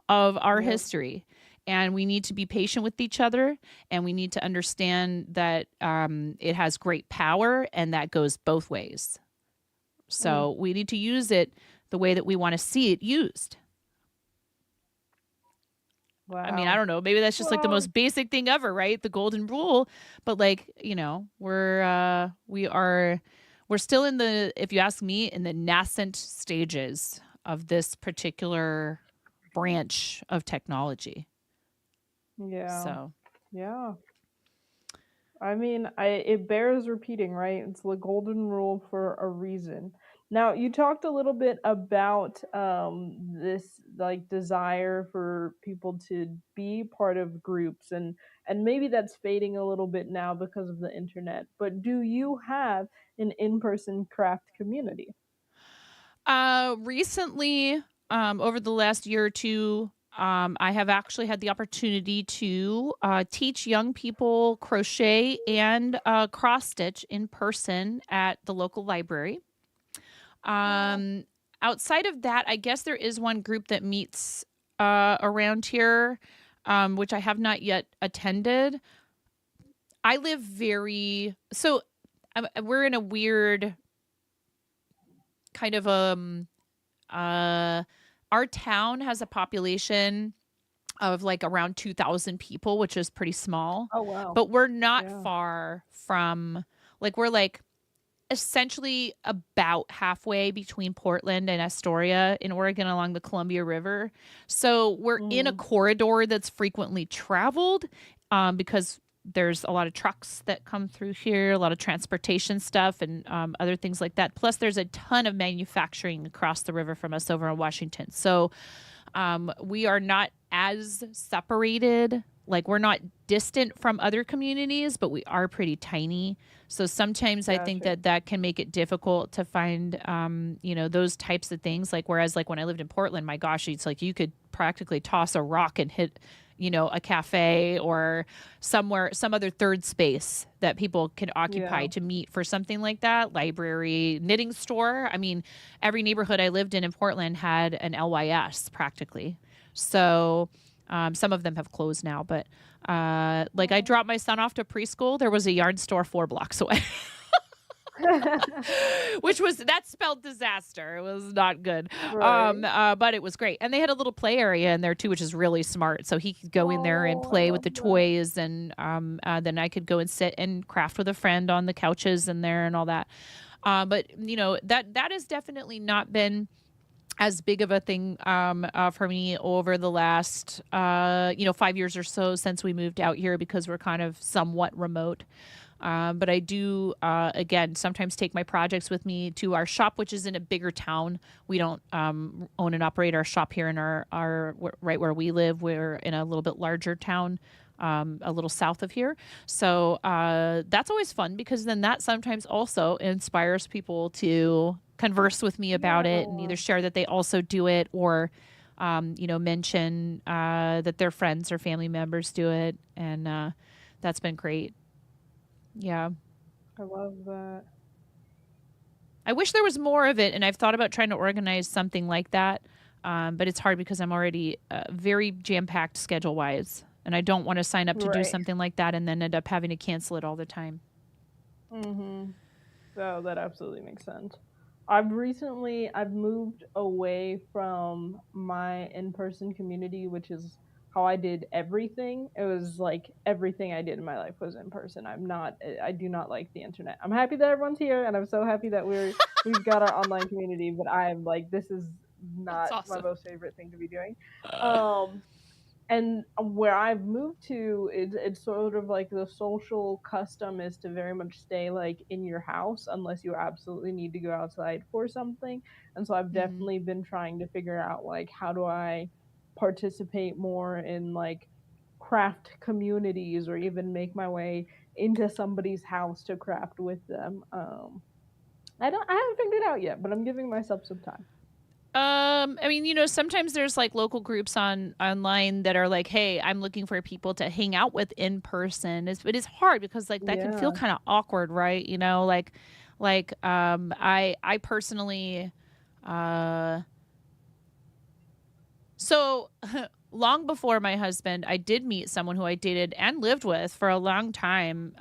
of our Yep. history. And we need to be patient with each other, and we need to understand that it has great power, and that goes both ways. Mm. So we need to use it the way that we want to see it used. I mean, I Wow. don't know. Maybe that's just like the Well, most basic thing ever, right? The golden rule. But, like, we're still in the, if you ask me, in the nascent stages of this particular branch of technology. yeah. So, Yeah. I mean, it bears repeating, right? It's the golden rule for a reason. Now, you talked a little bit about this like desire for people to be part of groups, and maybe that's fading a little bit now because of the internet. But do you have an in-person craft community? recently, over the last year or two, I have actually had the opportunity to teach young people crochet and cross stitch in person at the local library. Um, outside of that, I guess there is one group that meets around here, which I have not yet attended. I live we're in a weird kind of uh, our town has a population of like around 2,000 people, which is pretty small, Oh wow. but we're not Yeah. far from, like, we're like essentially about halfway between Portland and Astoria in Oregon along the Columbia River. So we're in a Mm. corridor that's frequently traveled, because there's a lot of trucks that come through here, a lot of transportation stuff, and other things like that. Plus, there's a ton of manufacturing across the river from us over in Washington. So we are not as separated. Like, we're not distant from other communities, but we are pretty tiny. So sometimes I think Gotcha. that can make it difficult to find, those types of things. Like, whereas, like, when I lived in Portland, my gosh, it's like you could practically toss a rock and hit, a cafe or somewhere, some other third space that people can occupy Yeah. to meet for something like that. Library, knitting store. I mean, every neighborhood I lived in Portland had an LYS practically. So some of them have closed now, but like, I dropped my son off to preschool. There was a yard store 4 blocks away. That spelled disaster. It was not good. Right. But it was great. And they had a little play area in there too, which is really smart. So he could go in there and Oh, I play with love the that. toys, and then I could go and sit and craft with a friend on the couches in there and all that. But that has definitely not been as big of a thing for me over the last 5 years or so since we moved out here, because we're kind of somewhat remote. But I do, again, sometimes take my projects with me to our shop, which is in a bigger town. We don't own and operate our shop here in our right where we live. We're in a little bit larger town, a little south of here. So that's always fun, because then that sometimes also inspires people to converse with me about it, and Yeah. either share that they also do it, or mention that their friends or family members do it. And that's been great. Yeah. I love that. I wish there was more of it, and I've thought about trying to organize something like that. But it's hard because I'm already very jam packed schedule wise, and I don't want to sign up to do Right. something like that and then end up having to cancel it all the time. Mhm. So that absolutely makes sense. I've moved away from my in-person community, which is how I did everything. It was like everything I did in my life was in person. I do not like the internet. I'm happy that everyone's here, and I'm so happy that we've got our online community. But I'm like, this is That's not my awesome. most favorite thing to be doing. Um, and where I've moved to, it's sort of like the social custom is to very much stay like in your house unless you absolutely need to go outside for something. And so I've Mhm. definitely been trying to figure out like how do I participate more in like craft communities or even make my way into somebody's house to craft with them. I haven't figured it out yet, but I'm giving myself some time. I mean, sometimes there's like local groups online that are like, "Hey, I'm looking for people to hang out with in person." It's hard because like that can feel Yeah. kind of awkward, right? I personally, uh, so long before my husband, I did meet someone who I dated and lived with for a long time,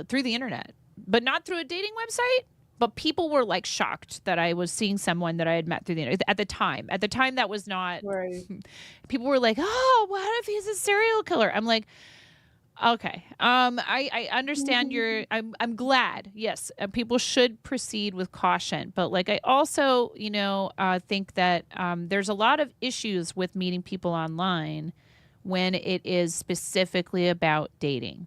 through the internet, but not through a dating website. But people were like shocked that I was seeing someone that I had met through the internet at the time. At the time, that was not. Right. People were like, "Oh, what if he's a serial killer?" I'm like, okay. I understand your. I'm glad. Yes, people should proceed with caution, but like I also, think that there's a lot of issues with meeting people online when it is specifically about dating,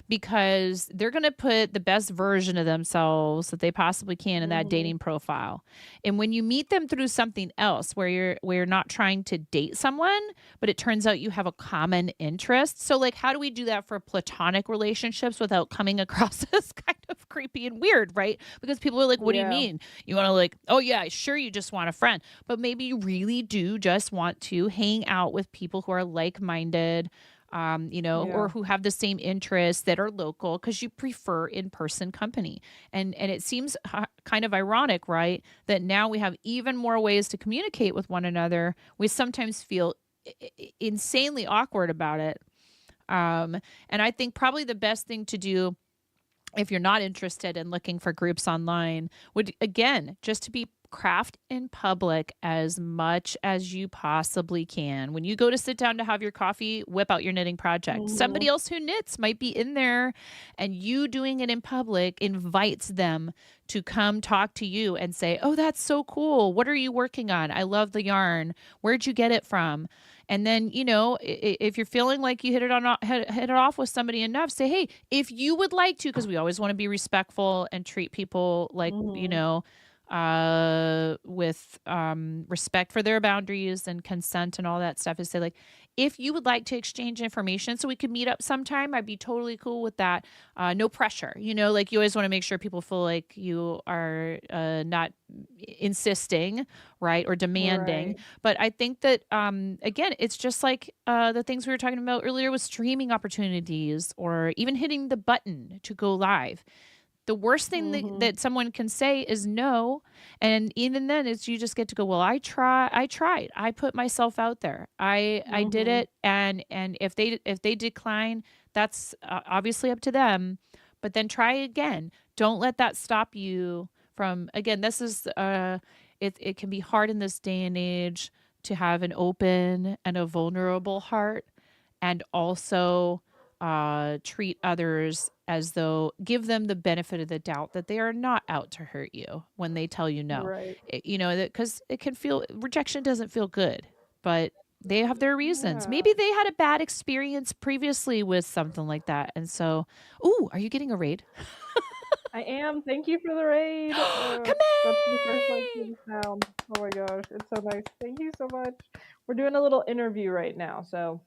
because they're going to put the best version of themselves that they possibly can in that Mhm. dating profile. And when you meet them through something else where you're not trying to date someone, but it turns out you have a common interest. So like how do we do that for platonic relationships without coming across as kind of creepy and weird, right? Because people are like, "What do you Yeah. mean? You want to like, oh yeah, sure you just want a friend, but maybe you really do just want to hang out with people who are like-minded, or Yeah. who have the same interests that are local because you prefer in-person company." And it seems kind of ironic, right? That now we have even more ways to communicate with one another. We sometimes feel insanely awkward about it. And I think probably the best thing to do if you're not interested in looking for groups online would again just to be craft in public as much as you possibly can. When you go to sit down to have your coffee, whip out your knitting project. Somebody Mhm. else who knits might be in there, and you doing it in public invites them to come talk to you and say, "Oh, that's so cool. What are you working on? I love the yarn. Where'd you get it from?" And then, if you're feeling like you hit it off with somebody enough, say, "Hey, if you would like to," because we always want to be respectful and treat people like, Mhm. with respect for their boundaries and consent and all that stuff, is say like, if you would like to exchange information so we could meet up sometime, I'd be totally cool with that. No pressure, like you always want to make sure people feel like you are not insisting, right, or demanding. Right. But I think that again, it's just like the things we were talking about earlier with streaming opportunities or even hitting the button to go live. The worst thing Mhm. that someone can say is no. And even then it's you just get to go, "Well, I tried. I put myself out there. I did Mhm. it." And if they decline, that's obviously up to them. But then try again. Don't let that stop you from, again, this is it can be hard in this day and age to have an open and a vulnerable heart, and also treat others as though, give them the benefit of the doubt that they are not out to hurt you when they tell you no. Right. Because it can feel, rejection doesn't feel good, but they have their reasons. Yeah. Maybe they had a bad experience previously with something like that. And so, ooh, are you getting a raid? I am. Thank you for the raid. Come That's the first I've seen sound. Oh my gosh, it's so nice. Thank you so much. We're doing a little interview right now, so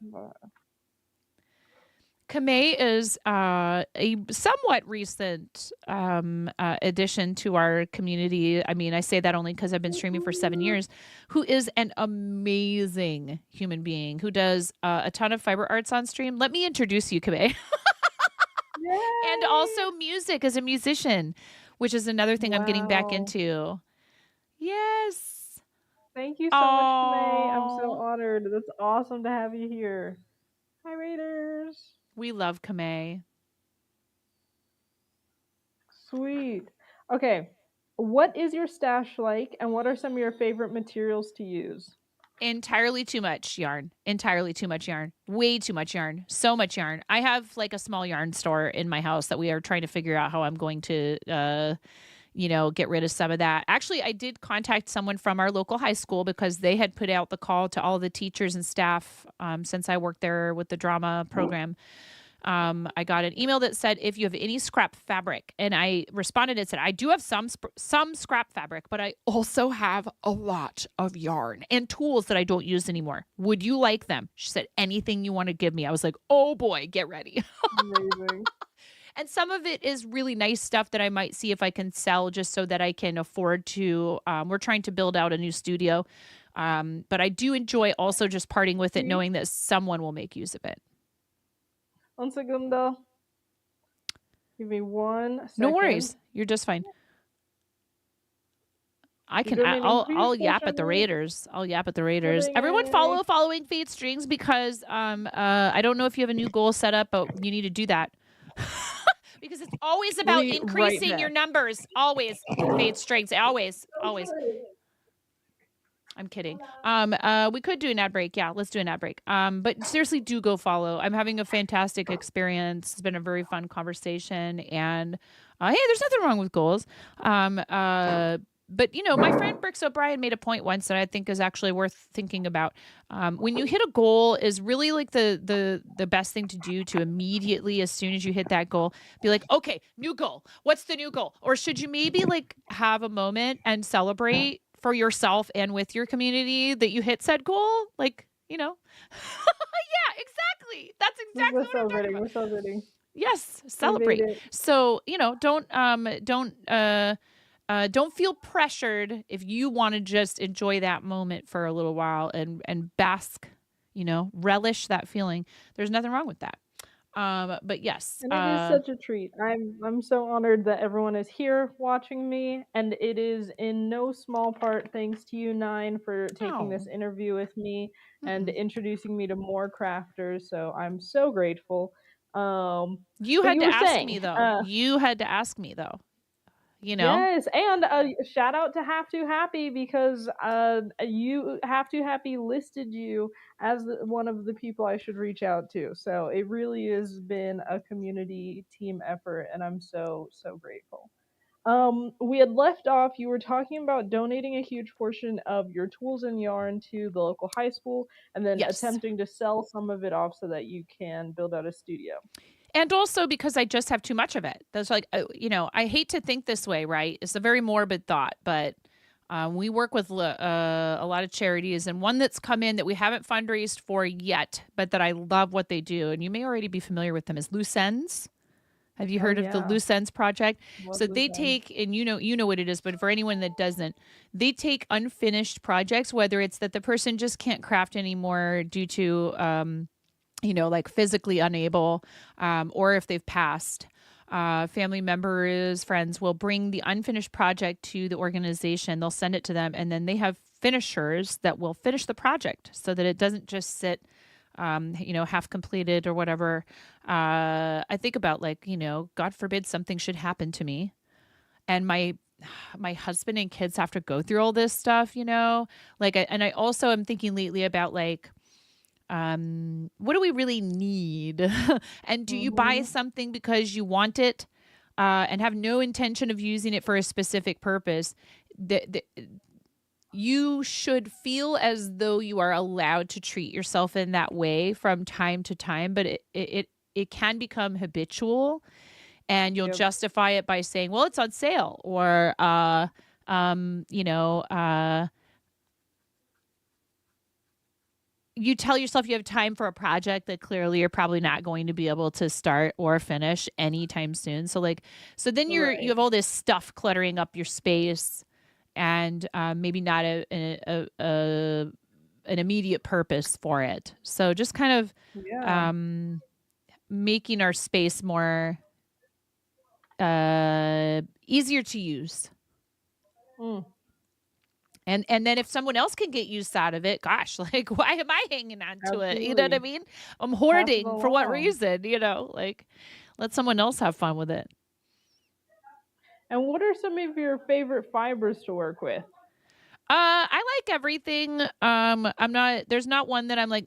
Kamei is a somewhat recent addition to our community. I mean, I say that only because I've been streaming for 7 years. Who is an amazing human being who does a ton of fiber arts on stream. Let me introduce you, Kamei, and yay! also music as a musician, which is another thing I'm getting back Wow. into. Yes. Thank you so much, Kamei. I'm so Oh, honored. That's awesome to have you here. Hi, Raiders. we love Kamei. Sweet. Okay. What is your stash like, and what are some of your favorite materials to use? Entirely too much yarn. Entirely too much yarn. Way too much yarn. So much yarn. I have like a small yarn store in my house that we are trying to figure out how I'm going to get rid of some of that. Actually, I did contact someone from our local high school because they had put out the call to all the teachers and staff since I worked there with the drama program. I got an email that said, if you have any scrap fabric, and I responded and said, I do have some scrap fabric, but I also have a lot of yarn and tools that I don't use anymore. Would you like them? She said, anything you want to give me. I was like, oh boy, get ready. Amazing. And some of it is really nice stuff that I might see if I can sell just so that I can afford to, we're trying to build out a new studio. But I do enjoy also just parting with it, knowing that someone will make use of it. Un segundo. Give me 1 second. No worries. You're just fine. I'll yap at the Raiders. I'll yap at the Raiders. Everyone following Fade Strings because I don't know if you have a new goal set up, but you need to do that. Because it's always about increasing your numbers. Always. Fade Strings. Always. I'm kidding. We could do an ad break. Yeah, let's do an ad break. But seriously, do go follow. I'm having a fantastic experience. It's been a very fun conversation. And hey, there's nothing wrong with goals. But my friend Brooks O'Brien made a point once that I think is actually worth thinking about. When you hit a goal is really like the best thing to do to immediately, as soon as you hit that goal, be like, okay, new goal. What's the new goal? Or should you maybe like have a moment and celebrate for yourself and with your community that you hit said goal? Like, yeah, exactly. That's exactly what I'm talking about. We're celebrating. Yes, celebrate. So, don't feel pressured if you want to just enjoy that moment for a little while and bask, relish that feeling. There's nothing wrong with that. But yes. And it is such a treat. I'm so honored that everyone is here watching me, and it is in no small part thanks to you, Nine, for taking this interview with me and introducing me to more crafters. So I'm so grateful. You had to ask me though. You had to ask me though. Yes, and shout out to Have to Happy because you Have to Happy listed you as one of the people I should reach out to. So it really has been a community team effort, and I'm so grateful. We had left off. You were talking about donating a huge portion of your tools and yarn to the local high school, and then attempting to sell some of it off so that you can build out a studio. And also because I just have too much of it. That's like, I hate to think this way, right? It's a very morbid thought, but we work with a lot of charities, and one that's come in that we haven't fundraised for yet, but that I love what they do, and you may already be familiar with them, is Loose Ends. Have you heard of the Loose Ends Project? So they take, and you know what it is, but for anyone that doesn't, they take unfinished projects, whether it's that the person just can't craft anymore due to like physically unable, or if they've passed, family members, friends will bring the unfinished project to the organization. They'll send it to them, and then they have finishers that will finish the project so that it doesn't just sit, half completed or whatever. I think about God forbid something should happen to me, and my husband and kids have to go through all this stuff, and I also am thinking lately about what do we really need? And do you buy something because you want it and have no intention of using it for a specific purpose? You should feel as though you are allowed to treat yourself in that way from time to time, but it can become habitual, and you'll justify it by saying, well, it's on sale, or you tell yourself you have time for a project that clearly you're probably not going to be able to start or finish anytime soon. So then you have all this stuff cluttering up your space, and maybe not an immediate purpose for it. So just kind of making our space more easier to use. And then if someone else can get use out of it, gosh, why am I hanging on to it? You know what I mean? I'm hoarding for what reason? Let someone else have fun with it. And what are some of your favorite fibers to work with? I like everything. I'm not, there's not one that I'm like,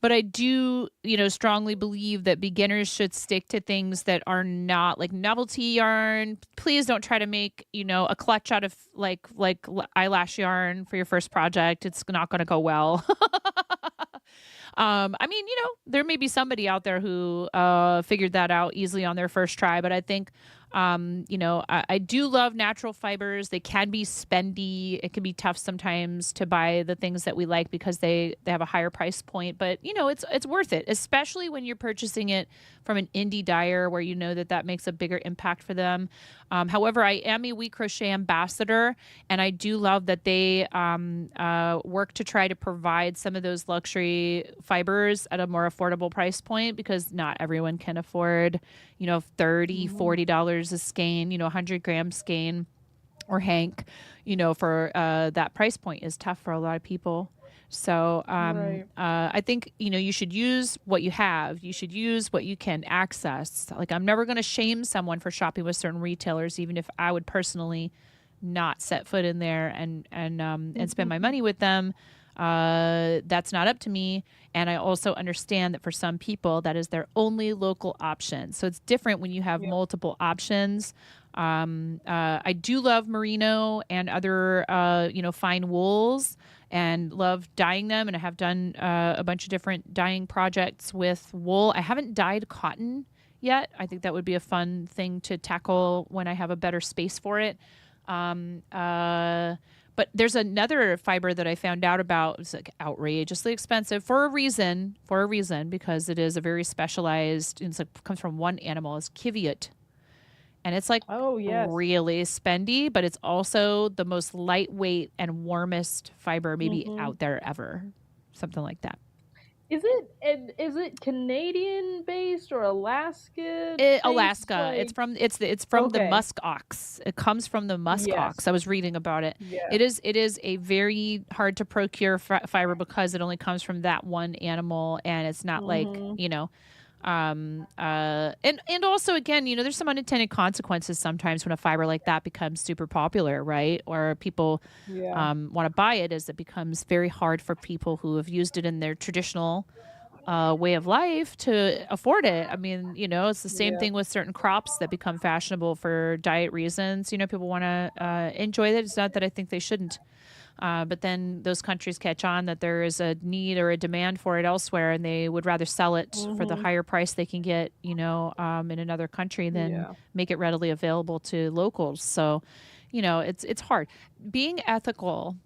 but I do, strongly believe that beginners should stick to things that are not like novelty yarn. Please don't try to make, a clutch out of like eyelash yarn for your first project. It's not going to go well. I mean, there may be somebody out there who figured that out easily on their first try, but I think, I do love natural fibers. They can be spendy. It can be tough sometimes to buy the things that we like because they have a higher price point, but it's worth it, especially when you're purchasing it from an indie dyer where that makes a bigger impact for them. However, I am a We Crochet ambassador, and I do love that they work to try to provide some of those luxury fibers at a more affordable price point, because not everyone can afford, $30-$40 a skein, 100-gram skein or hank, for that price point is tough for a lot of people. So Right. I think, you should use what you have. You should use what you can access. Like, I'm never going to shame someone for shopping with certain retailers, even if I would personally not set foot in there and spend my money with them. That's not up to me. And I also understand that for some people, that is their only local option. So it's different when you have multiple options. I do love merino and other, fine wools, and love dyeing them. And I have done a bunch of different dyeing projects with wool. I haven't dyed cotton yet. I think that would be a fun thing to tackle when I have a better space for it. But there's another fiber that I found out about. It's like outrageously expensive for a reason, because it is a very specialized, it's like comes from one animal, is kiviot. And it's like really spendy, but it's also the most lightweight and warmest fiber maybe out there ever. Something like that. Is it Canadian based or Alaska? Alaska. Like... It's from the musk ox. It comes from the musk ox. I was reading about it. Yeah. It is a very hard to procure fiber because it only comes from that one animal, and it's not like, and also, again, there's some unintended consequences sometimes when a fiber like that becomes super popular, right? Or people want to buy it, as it becomes very hard for people who have used it in their traditional way of life to afford it. I mean, it's the same thing with certain crops that become fashionable for diet reasons. People want to enjoy it. It's not that I think they shouldn't. But then those countries catch on that there is a need or a demand for it elsewhere, and they would rather sell it for the higher price they can get, in another country than make it readily available to locals. So, it's hard. Being ethical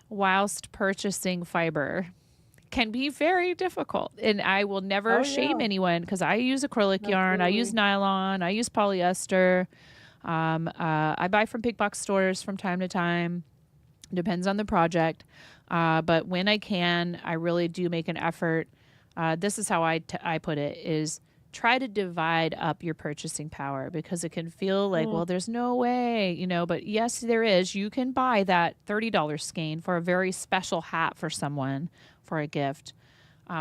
whilst purchasing fiber can be very difficult. And I will never shame anyone, because I use acrylic yarn, I use nylon, I use polyester. I buy from big box stores from time to time. Depends on the project. But when I can, I really do make an effort. This is how I put it, is try to divide up your purchasing power, because it can feel like, well, there's no way, but yes, there is. You can buy that $30 skein for a very special hat for someone, for a gift,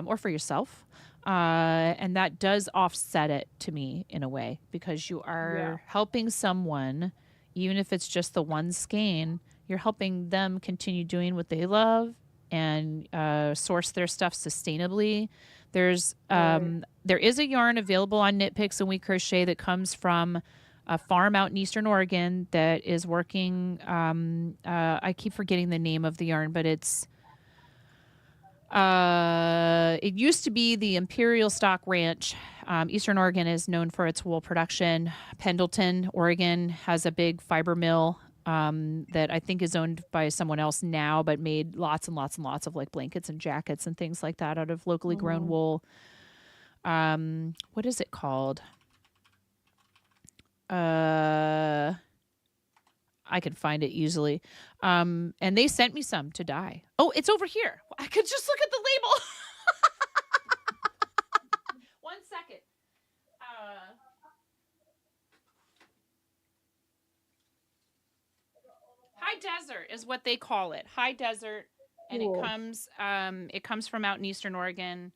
or for yourself. And that does offset it to me in a way, because you are helping someone, even if it's just the one skein. You're helping them continue doing what they love and source their stuff sustainably. There is a yarn available on Knit Picks and We Crochet that comes from a farm out in Eastern Oregon that is working. I keep forgetting the name of the yarn, but it used to be the Imperial Stock Ranch. Eastern Oregon is known for its wool production. Pendleton, Oregon has a big fiber mill that I think is owned by someone else now, but made lots and lots and lots of like blankets and jackets and things like that out of locally grown wool. What is it called? I can find it easily. And they sent me some to dye. Oh, it's over here. I could just look at the label. 1 second. High desert is what they call it. High desert, and cool. It comes from out in Eastern Oregon.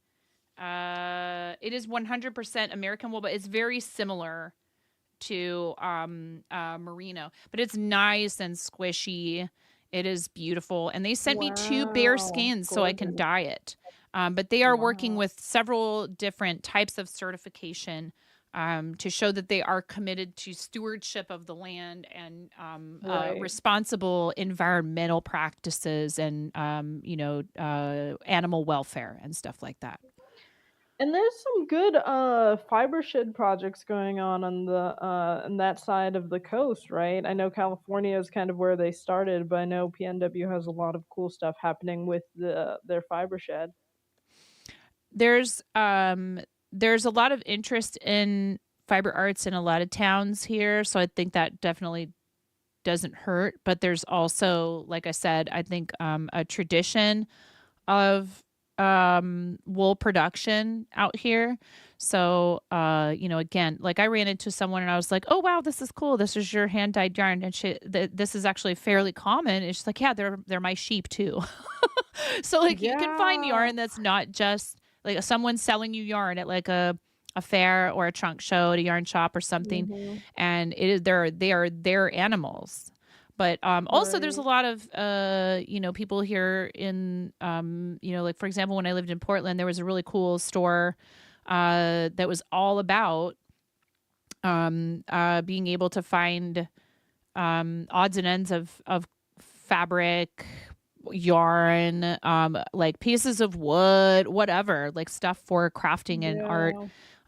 It is 100% American wool, but it's very similar to merino, but it's nice and squishy, It is beautiful. And they sent me 2 bear Wow, skins so I can gorgeous. dye it. But they are working Wow. with several different types of certification to show that they are committed to stewardship of the land and Right. responsible environmental practices and, animal welfare and stuff like that. And there's some good fiber shed projects going on the on that side of the coast, right? I know California is kind of where they started, but I know PNW has a lot of cool stuff happening with their fiber shed. There's there's a lot of interest in fiber arts in a lot of towns here, so I think that definitely doesn't hurt. But there's also, like I said, I think a tradition of wool production out here. So again, like I ran into someone and I was like, "Oh wow, this is cool. This is your hand dyed yarn," and this is actually fairly common. It's just like, yeah, they're my sheep too. So like you can find Yeah. yarn that's not just like someone selling you yarn at like a fair or a trunk show at a yarn shop or something, Mhm. and they are their animals. But also there's a Right. lot of people here in like for example when I lived in Portland there was a really cool store that was all about being able to find odds and ends of fabric, yarn, like pieces of wood, whatever, like stuff for crafting and art.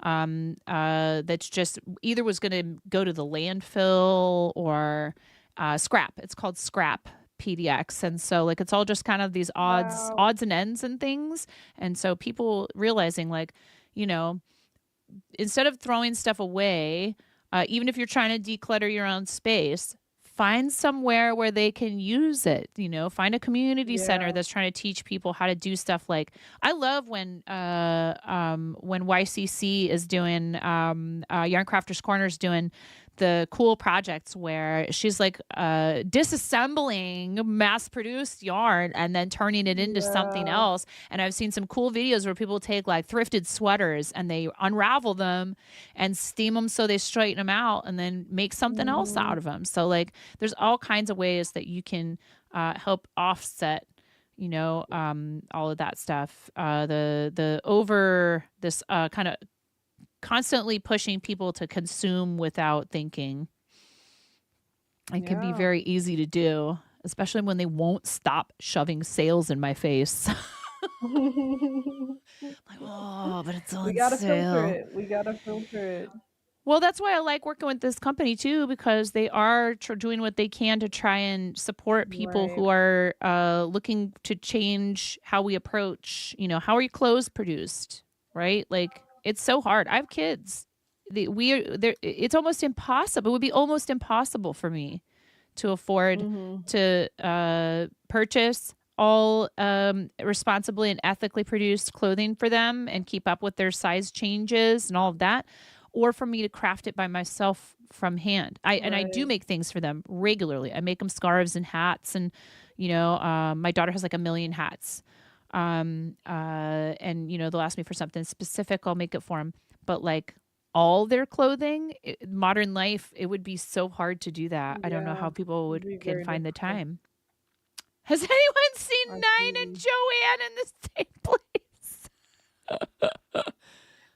Yeah. That's just either was going to go to the landfill or scrap. It's called scrap PDX, and so like it's all just kind of these Wow. odds and ends and things. And so people realizing like, you know, instead of throwing stuff away, even if you're trying to declutter your own space, find somewhere where they can use it. Find a community center Yeah. that's trying to teach people how to do stuff. Like I love when YCC is doing Yarn Crafters Corners doing the cool projects where she's like disassembling mass produced yarn and then turning it into something Yeah. else. And I've seen some cool videos where people take like thrifted sweaters and they unravel them and steam them so they straighten them out and then make something else out Mhm. of them. So like there's all kinds of ways that you can help offset all of that stuff. The over this kind of constantly pushing people to consume without thinking. It can be Yeah. very easy to do, especially when they won't stop shoving sales in my face. Like, oh, but it's We on gotta filter sale. it. We gotta filter it. Well, that's why I like working with this company too, because they are doing what they can to try and support people Right. who are looking to change how we approach, how are your clothes produced, right? Like it's so hard. I have kids. It's almost impossible. It would be almost impossible for me to afford Mhm. to purchase all responsibly and ethically produced clothing for them and keep up with their size changes and all of that, or for me to craft it by myself from hand. I do Right. make things for them regularly. I make them scarves and hats, and my daughter has like a million hats. And they'll ask me for something specific, I'll make it for them. But like all their clothing, modern life, it would be so hard to do that. I don't know Yeah. how people It'd be can very find the difficult. time. Has anyone seen I Nine and see. Joanne in the same place?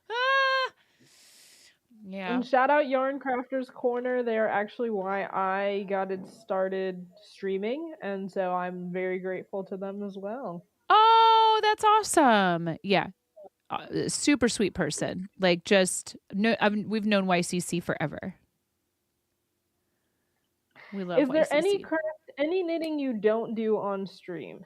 Ah, yeah. And shout out Yarn Crafters Corner. They are actually why I got it started streaming, and so I'm very grateful to them as well. Oh, that's awesome. Yeah. Super sweet person. Like just no, we've known YCC forever. We love Is there any YCC. craft, any knitting you don't do on stream?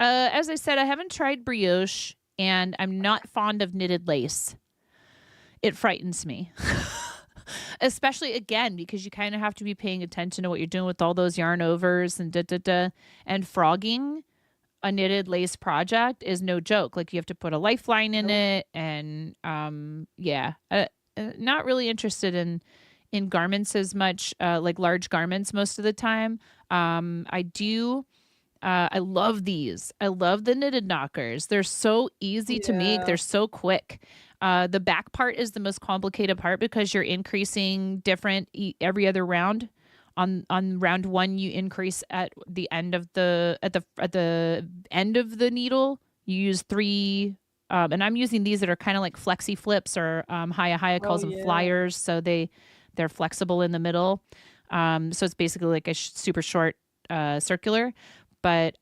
As I said, I haven't tried brioche, and I'm not fond of knitted lace. It frightens me. Especially again because you kind of have to be paying attention to what you're doing with all those yarn overs and da da da. And frogging a knitted lace project is no joke. Like you have to put a lifeline in Nope. it, and not really interested in garments as much, like large garments most of the time. I do. I love these. I love the knitted knockers. They're so easy to make. Yeah. They're so quick. The back part is the most complicated part because you're increasing different every other round On round 1, you increase at the end of the end of the needle. You use 3, and I'm using these that are kind of like flexi flips, or Haya Oh calls them yeah. flyers, so they're flexible in the middle. So it's basically like a super short circular, but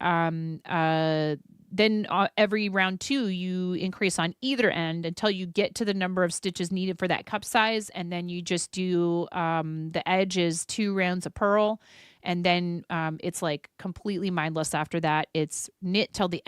then every round 2, you increase on either end until you get to the number of stitches needed for that cup size. And then you just do the edge is 2 rounds of purl. And then it's like completely mindless after that. It's knit till the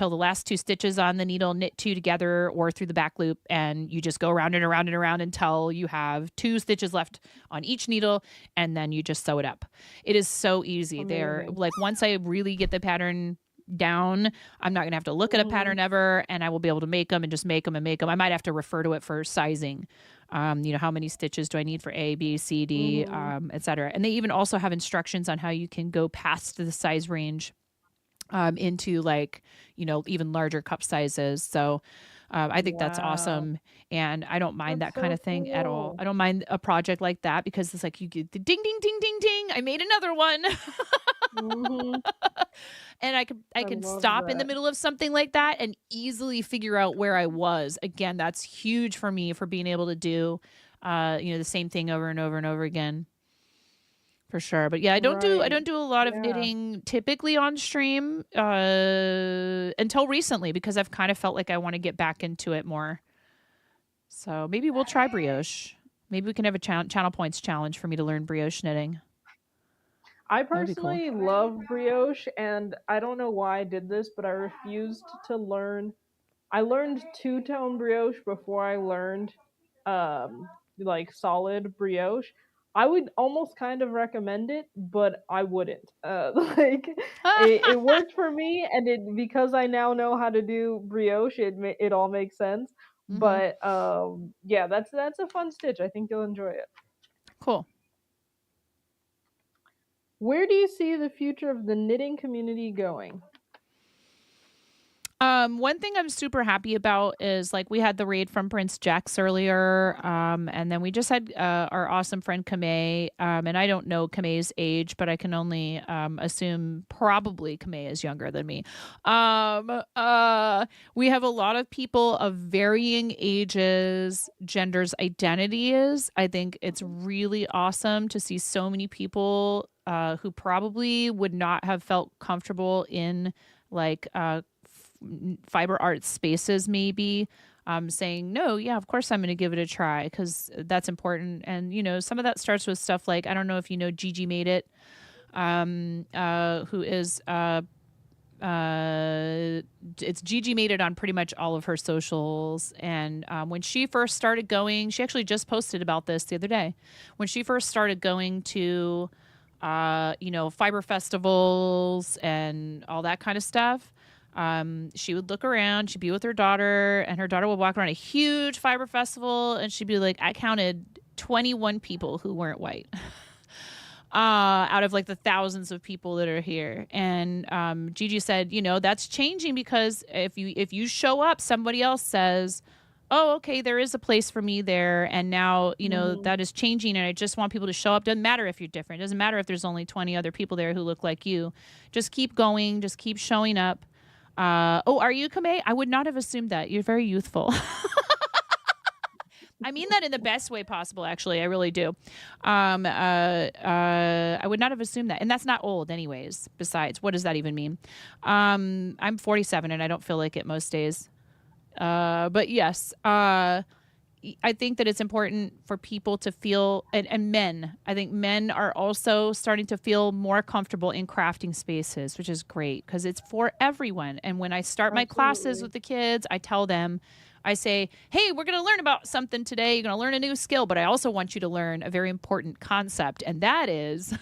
last 2 stitches on the needle, knit 2 together or through the back loop. And you just go around and around and around until you have 2 stitches left on each needle. And then you just sew it up. It is so easy. They're Amazing. like, once I really get the pattern down, I'm not gonna have to look at a pattern ever, and I will be able to make them and just make them and make them. I might have to refer to it for sizing. How many stitches do I need for A, B, C, D, etc. And they even also have instructions on how you can go past the size range into like, even larger cup sizes. So I think that's awesome. And I don't mind That's that kind so of thing at all. cool. I don't mind a project like that because it's like you get the ding, ding, ding, ding, ding. I made another one. Mhm. And I can love stop in the that. middle of something like that and easily figure out where I was. Again, that's huge for me, for being able to do the same thing over and over and over again. For sure. But yeah, I don't do Right. a lot of Yeah. knitting typically on stream until recently, because I've kind of felt like I want to get back into it more. So maybe we'll try brioche. Maybe we can have a channel points challenge for me to learn brioche knitting. I That'd be cool. personally love brioche, and I don't know why I did this, but I refused to learn. I learned two-tone brioche before I learned like solid brioche. I would almost kind of recommend it, but I wouldn't. Like it worked for me, and it because I now know how to do brioche, it all makes sense. Mm-hmm. But yeah, that's a fun stitch. I think you'll enjoy it. Cool. Where do you see the future of the knitting community going? One thing I'm super happy about is, like, we had the raid from Prince Jax earlier, and then we just had our awesome friend Kamei, and I don't know Kamei's age, but I can only assume probably Kamei is younger than me. We have a lot of people of varying ages, genders, identities. I think it's really awesome to see so many people who probably would not have felt comfortable in like fiber art spaces, maybe saying, no, yeah, of course I'm going to give it a try, because that's important. And some of that starts with stuff like, I don't know if you know Gigi Made It, who is it's Gigi Made It on pretty much all of her socials. And when she first started going, she actually just posted about this the other day, when she first started going to fiber festivals and all that kind of stuff. She would look around, she'd be with her daughter, and her daughter would walk around a huge fiber festival, and she'd be like, I counted 21 people who weren't white. Out of like the thousands of people that are here. And Gigi said, that's changing, because if you show up, somebody else says, oh, okay, there is a place for me there. And now, that is changing, and I just want people to show up. Doesn't matter if you're different. Doesn't matter if there's only 20 other people there who look like you. Just keep going. Just keep showing up. Are you Kamei? I would not have assumed that. You're very youthful. I mean that in the best way possible, actually. I really do. I would not have assumed that. And that's not old anyways. Besides, what does that even mean? I'm 47 and I don't feel like it most days. But yes, I think that it's important for people to feel, and men, I think men are also starting to feel more comfortable in crafting spaces, which is great, because it's for everyone. And when I start my classes with the kids, I tell them, I say, hey, we're going to learn about something today. You're going to learn a new skill, but I also want you to learn a very important concept. And that is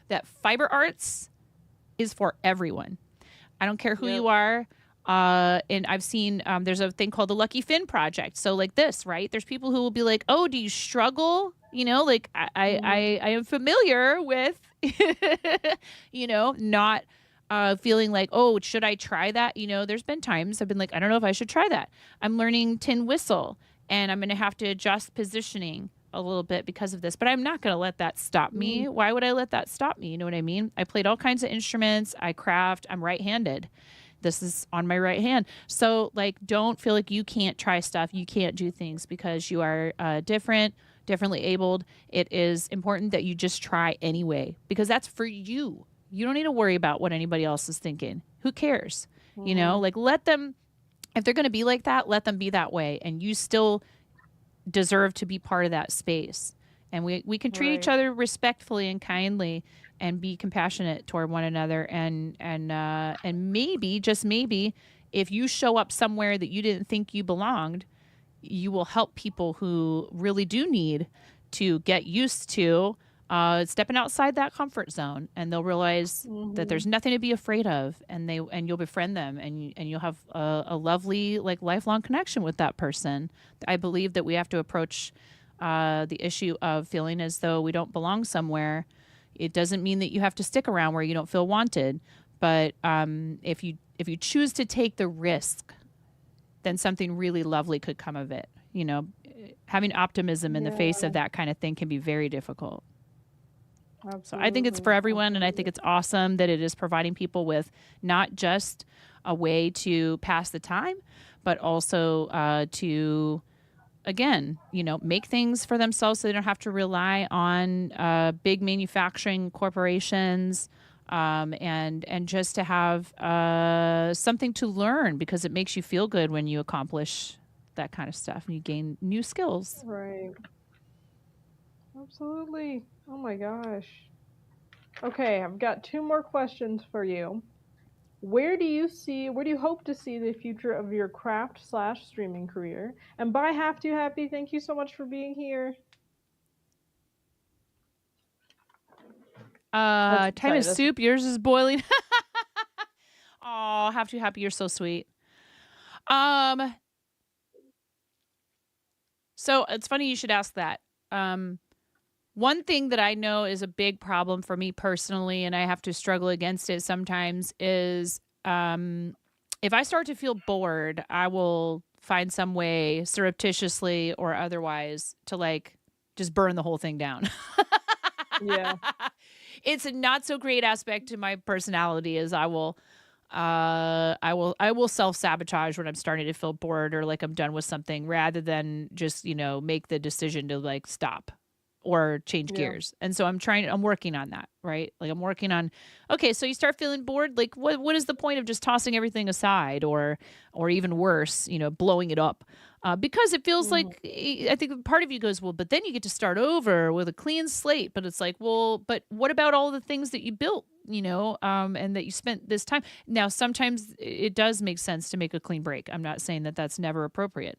that fiber arts is for everyone. I don't care who you are. And I've seen, there's a thing called the Lucky Finn Project. So like this, right? There's people who will be like, oh, do you struggle? Like I am familiar with, not feeling like, oh, should I try that? There's been times I've been like, I don't know if I should try that. I'm learning tin whistle, and I'm going to have to adjust positioning. a little bit because of this, but I'm not going to let that stop me. Why would I let that stop me? You know what I mean? I played all kinds of instruments. I craft. I'm right-handed. This is on my right hand. So like, don't feel like you can't try stuff. You can't do things because you are differently abled. It is important that you just try anyway, because that's for you. You don't need to worry about what anybody else is thinking. Who cares? You know, like let them, if they're going to be like that, let them be that way. And you still deserve to be part of that space. And we can treat each other respectfully and kindly and be compassionate toward one another. And maybe, just maybe, if you show up somewhere that you didn't think you belonged, you will help people who really do need to get used to stepping outside that comfort zone, and they'll realize that there's nothing to be afraid of, and you'll befriend them, and you'll have a lovely, like, lifelong connection with that person. I believe that we have to approach the issue of feeling as though we don't belong somewhere. It doesn't mean that you have to stick around where you don't feel wanted, but if you choose to take the risk, then something really lovely could come of it. You know, having optimism in the face of that kind of thing can be very difficult. Absolutely. So I think it's for everyone, and I think it's awesome that it is providing people with not just a way to pass the time, but also to, again, you know, make things for themselves so they don't have to rely on big manufacturing corporations, and just to have something to learn, because it makes you feel good when you accomplish that kind of stuff and you gain new skills. Right. Absolutely. Oh my gosh. Okay, I've got 2 more questions for you. Where do you hope to see the future of your craft/streaming career? And bye, Have to Happy. Thank you so much for being here. Time is soup. Yours is boiling. Oh, Have to Happy. You're so sweet. So it's funny you should ask that. One thing that I know is a big problem for me personally, and I have to struggle against it sometimes, is if I start to feel bored, I will find some way, surreptitiously or otherwise, to like just burn the whole thing down. Yeah. It's a not so great aspect to my personality, is I will self-sabotage when I'm starting to feel bored or like I'm done with something, rather than just, you know, make the decision to like stop or change gears. And so I'm working on that, right? Like I'm working on, okay, so you start feeling bored, like what is the point of just tossing everything aside, or even worse, you know, blowing it up? Because it feels like, I think part of you goes, well, but then you get to start over with a clean slate. But it's like, well, but what about all the things that you built, you know, and that you spent this time? Now, sometimes it does make sense to make a clean break. I'm not saying that that's never appropriate.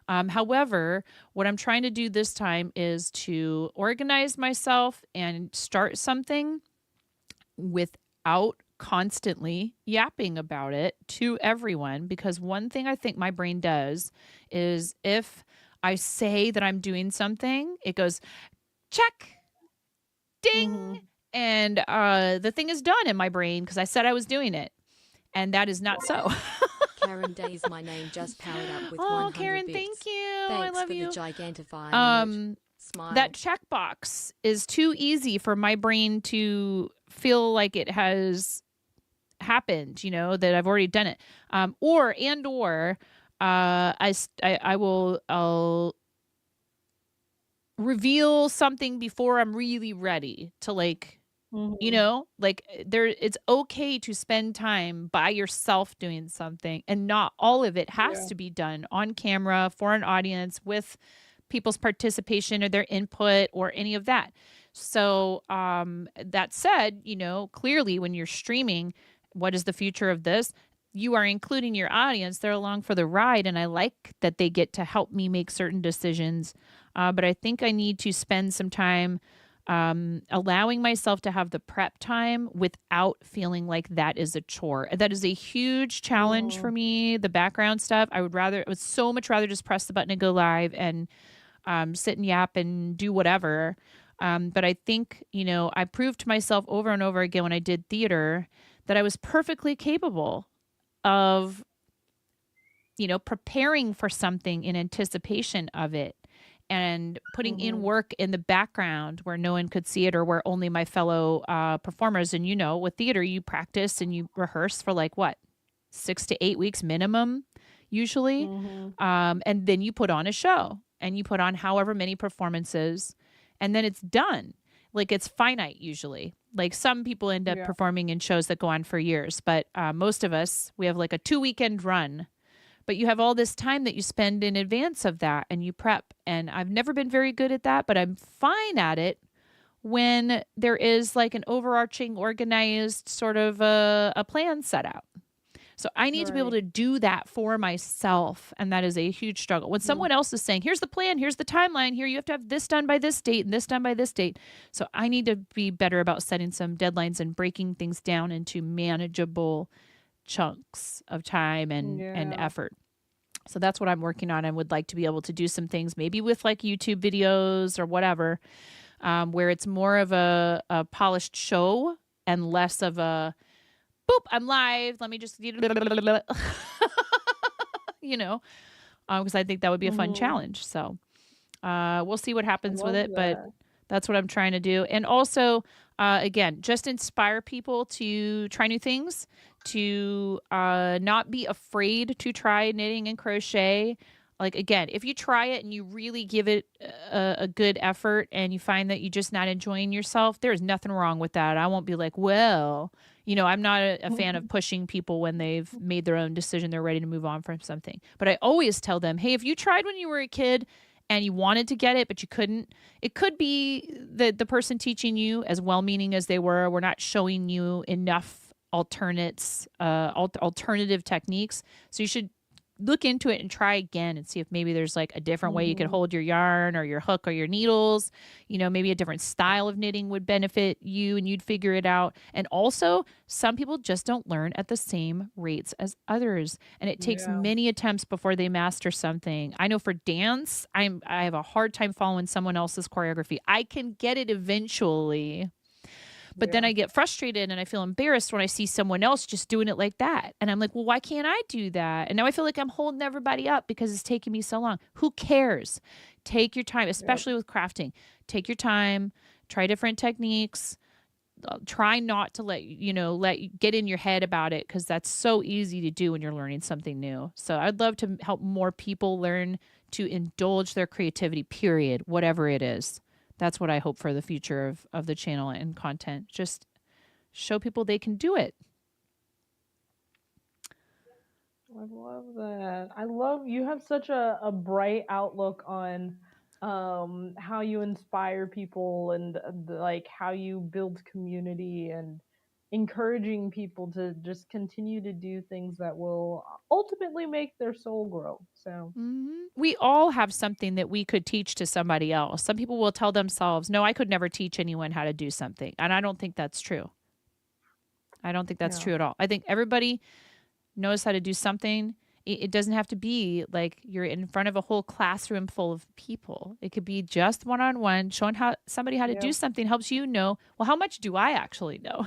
However, what I'm trying to do this time is to organize myself and start something without constantly yapping about it to everyone. Because one thing I think my brain does is, if I say that I'm doing something, it goes, check, ding, and the thing is done in my brain because I said I was doing it. And that is not so. Karen Day's my name just powered up with 100 Karen, bits. thank you. Thanks I love for you. the gigantifying emoji. Smile. That checkbox is too easy for my brain to feel like it has happened, you know, that I've already done it. I'll reveal something before I'm really ready to, like, you know, like it's okay to spend time by yourself doing something, and not all of it has to be done on camera for an audience with people's participation or their input or any of that. So that said, you know, clearly when you're streaming, what is the future of this? You are including your audience. They're along for the ride, and I like that they get to help me make certain decisions. But I think I need to spend some time allowing myself to have the prep time without feeling like that is a chore. That is a huge challenge for me. The background stuff, I would so much rather just press the button and go live and sit and yap and do whatever. But I think, you know, I proved to myself over and over again when I did theater that I was perfectly capable of, you know, preparing for something in anticipation of it, and putting in work in the background where no one could see it or where only my fellow performers. And, with theater, you practice and you rehearse for 6 to 8 weeks minimum, usually. And then you put on a show and you put on however many performances and then it's done. It's finite usually. Some people end up performing in shows that go on for years, but most of us, we have a 2-weekend run. But you have all this time that you spend in advance of that and you prep. And I've never been very good at that, but I'm fine at it when there is an overarching, organized sort of a plan set out. So I need to be able to do that for myself. And that is a huge struggle. When someone else is saying, here's the plan, here's the timeline, here you have to have this done by this date and this done by this date. So I need to be better about setting some deadlines and breaking things down into manageable chunks of time and effort. So that's what I'm working on. I would like to be able to do some things maybe with YouTube videos or whatever, where it's more of a polished show and less of a boop, I'm live. Let me just, because I think that would be a fun challenge. So we'll see what happens with it, but that's what I'm trying to do. And also, again, just inspire people to try new things, to not be afraid to try knitting and crochet. Again, if you try it and you really give it a good effort and you find that you're just not enjoying yourself, there's nothing wrong with that. I won't be I'm not a fan of pushing people when they've made their own decision. They're ready to move on from something. But I always tell them, hey, if you tried when you were a kid and you wanted to get it, but you couldn't, it could be that the person teaching you, as well-meaning as they were not showing you enough alternative techniques. So you should look into it and try again and see if maybe there's a different way you could hold your yarn or your hook or your needles. Maybe a different style of knitting would benefit you and you'd figure it out. And also, some people just don't learn at the same rates as others. And it takes many attempts before they master something. I know for dance, I have a hard time following someone else's choreography. I can get it eventually. But then I get frustrated and I feel embarrassed when I see someone else just doing it like that. And I'm like, well, why can't I do that? And now I feel like I'm holding everybody up because it's taking me so long. Who cares? Take your time, especially with crafting. Take your time, try different techniques. Try not to let you get in your head about it, because that's so easy to do when you're learning something new. So I'd love to help more people learn to indulge their creativity, period, whatever it is. That's what I hope for the future of the channel and content. Just show people they can do it. I love that. You have such a bright outlook on how you inspire people and how you build community and encouraging people to just continue to do things that will ultimately make their soul grow. So we all have something that we could teach to somebody else. Some people will tell themselves, no, I could never teach anyone how to do something. And I don't think that's true. I don't think that's true at all. I think everybody knows how to do something. It doesn't have to be you're in front of a whole classroom full of people. It could be just one-on-one, showing somebody how to do something helps you know, well, how much do I actually know?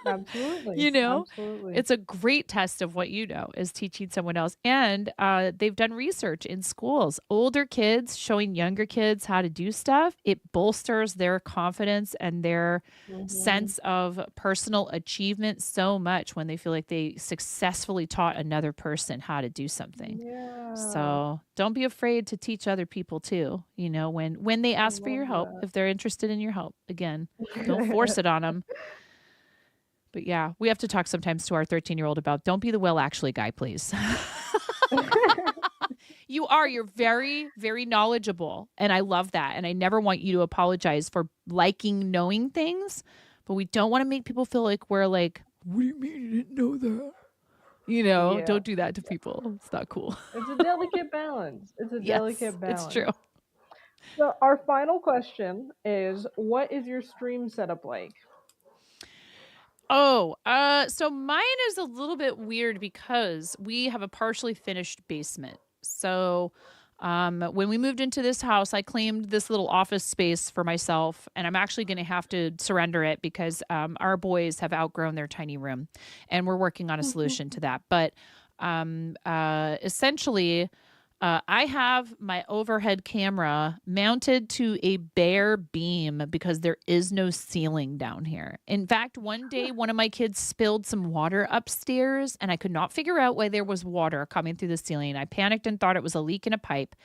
Absolutely. Absolutely. It's a great test of what you know is teaching someone else. And they've done research in schools. Older kids showing younger kids how to do stuff. It bolsters their confidence and their sense of personal achievement so much when they feel like they successfully taught another person how to do something. Yeah. So don't be afraid to teach other people too. When they ask for your help, if they're interested in your help, again, don't force it on them. But yeah, we have to talk sometimes to our 13-year-old about don't be the well actually guy, please. You're very, very knowledgeable. And I love that. And I never want you to apologize for liking knowing things, but we don't want to make people feel like we're what do you mean you didn't know that? Don't do that to people. It's not cool. It's a delicate balance. Delicate balance. It's true. So our final question is, what is your stream setup like? Oh, so mine is a little bit weird because we have a partially finished basement. So when we moved into this house, I claimed this little office space for myself, and I'm actually going to have to surrender it because our boys have outgrown their tiny room, and we're working on a solution to that. But essentially, I have my overhead camera mounted to a bare beam because there is no ceiling down here. In fact, one day one of my kids spilled some water upstairs and I could not figure out why there was water coming through the ceiling. I panicked and thought it was a leak in a pipe.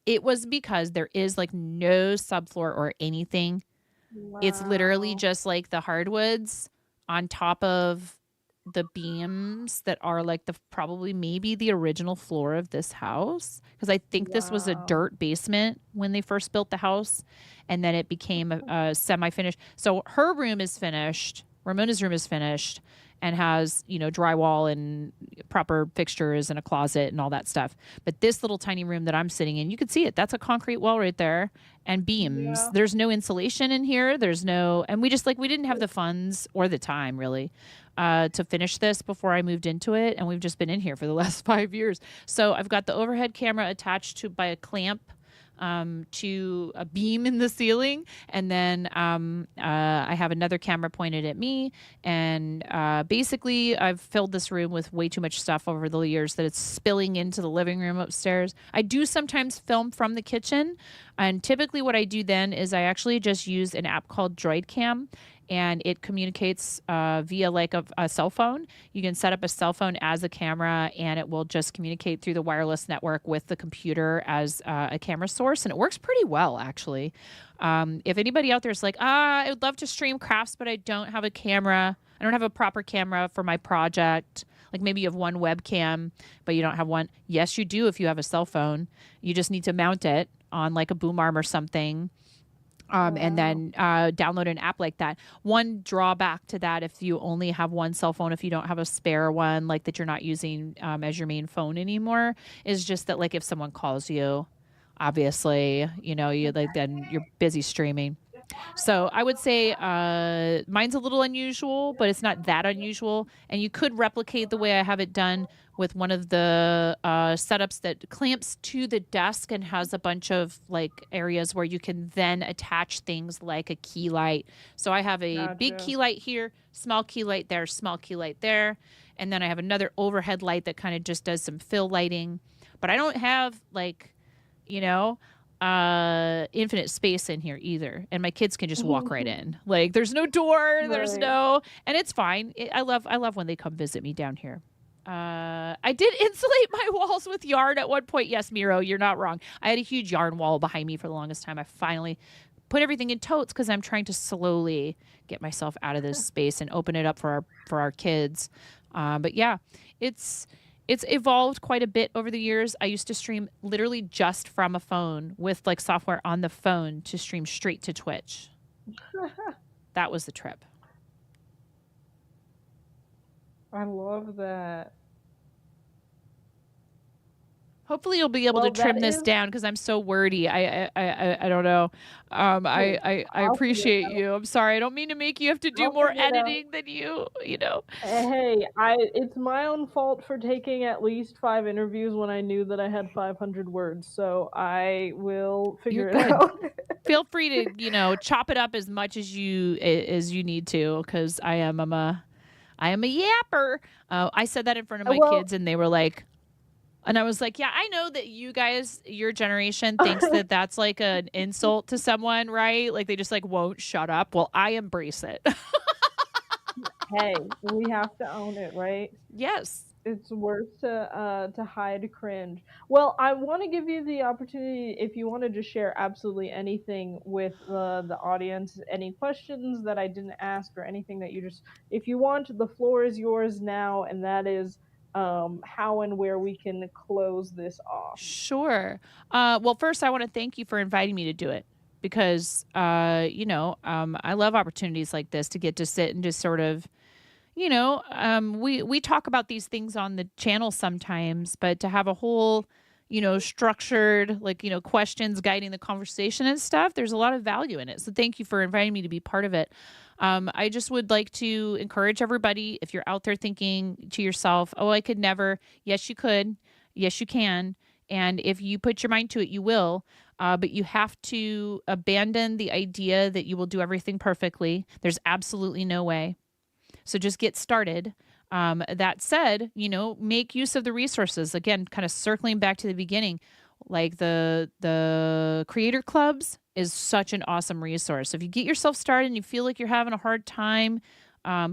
It was because there is like no subfloor or anything. It's literally Wow. just like the hardwoods on top of the beams that are like the probably maybe the original floor of this house, because I think this was a Wow. dirt basement when they first built the house, and then it became a semi-finished. So her room is finished, Ramona's room is finished, and has, you know, drywall and proper fixtures and a closet and all that stuff. But this little tiny room that I'm sitting in, you can see it. That's a concrete wall right there and beams. Yeah. There's no insulation in here. There's no, and we just like, we didn't have the funds or the time really to finish this before I moved into it. And we've just been in here for the last 5 years. So I've got the overhead camera attached to by a clamp to a beam in the ceiling. And then I have another camera pointed at me. And basically, I've filled this room with way too much stuff over the years that it's spilling into the living room upstairs. I do sometimes film from the kitchen. And typically, what I do then is I actually just use an app called DroidCam. And it communicates via like a cell phone. You can set up a cell phone as a camera, and it will just communicate through the wireless network with the computer as a camera source, and it works pretty well, actually. If anybody out there is like, I would love to stream crafts, but I don't have a camera. I don't have a proper camera for my project. Like maybe you have one webcam, but you don't have one. Yes, you do if you have a cell phone. You just need to mount it on like a boom arm or something. And then download an app like that. One drawback to that, if you only have one cell phone, if you don't have a spare one, like that you're not using as your main phone anymore, is just that like if someone calls you, obviously, you know, you like then you're busy streaming. So I would say mine's a little unusual, but it's not that unusual. And you could replicate the way I have it done with one of the setups that clamps to the desk and has a bunch of like areas where you can then attach things like a key light. So I have a big Gotcha. key light here, small key light there, small key light there. And then I have another overhead light that kind of just does some fill lighting. But I don't have like, you know, infinite space in here either, and my kids can just walk right in. Like there's no door, there's Right. no, and it's fine. I love when they come visit me down here. I did insulate my walls with yarn at one point. Yes, Miro, you're not wrong. I had a huge yarn wall behind me for the longest time. I finally put everything in totes because I'm trying to slowly get myself out of this space and open it up for our kids. But yeah, it's evolved quite a bit over the years. I used to stream literally just from a phone with like software on the phone to stream straight to Twitch. That was the trip. I love that. Hopefully you'll be able Well, to trim that this is- down because I'm so wordy. I don't know. I I'll appreciate figure it you. I'm sorry. I don't mean to make you have to do I'll more figure it out. editing than you know. Hey, it's my own fault for taking at least 5 interviews when I knew that I had 500 words. So I will figure You're it good. out. Feel free to, you know, chop it up as much as you need to, because I am a yapper. I said that in front of my Well- kids, and they were like, and I was like, yeah, I know that you guys, your generation thinks that that's like an insult to someone, right? Like they just like won't shut up. Well, I embrace it. Hey, we have to own it, right? Yes. It's worse to hide cringe. Well, I want to give you the opportunity if you want to just share absolutely anything with the audience, any questions that I didn't ask or anything that you just, if you want, the floor is yours now, and that is how and where we can close this off. Sure. Well, first, I want to thank you for inviting me to do it because, you know, I love opportunities like this to get to sit and just sort of, you know, we talk about these things on the channel sometimes, but to have a whole, you know, structured, like, you know, questions guiding the conversation and stuff, there's a lot of value in it. So thank you for inviting me to be part of it. I just would like to encourage everybody, if you're out there thinking to yourself, oh, I could never. Yes, you could. Yes, you can. And if you put your mind to it, you will. But you have to abandon the idea that you will do everything perfectly. There's absolutely no way. So just get started. That said, you know, make use of the resources. Again, kind of circling back to the beginning. Like the creator clubs is such an awesome resource. So if you get yourself started and you feel like you're having a hard time,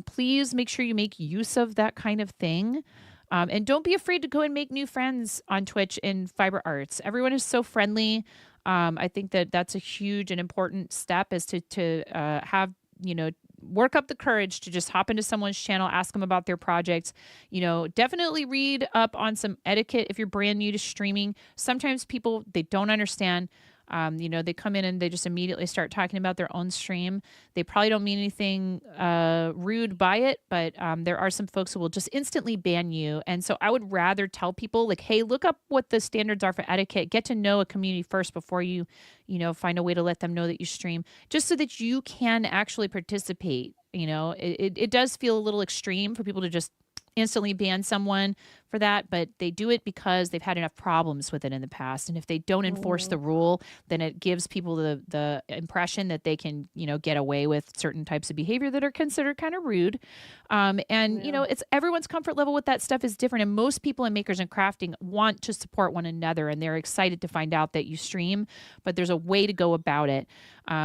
please make sure you make use of that kind of thing. And don't be afraid to go and make new friends on Twitch in fiber arts. Everyone is so friendly. I think that that's a huge and important step is to have, work up the courage to just hop into someone's channel, ask them about their projects. Definitely read up on some etiquette if you're brand new to streaming. Sometimes people, they don't understand. They come in and they just immediately start talking about their own stream. They probably don't mean anything rude by it, but there are some folks who will just instantly ban you. And so I would rather tell people like, hey, look up what the standards are for etiquette. Get to know a community first before you find a way to let them know that you stream, just so that you can actually participate. It does feel a little extreme for people to just instantly ban someone for that, but they do it because they've had enough problems with it in the past. And if they don't enforce the rule, then it gives people the impression that they can, get away with certain types of behavior that are considered kind of rude. It's everyone's comfort level with that stuff is different. And most people in makers and crafting want to support one another, and they're excited to find out that you stream, but there's a way to go about it,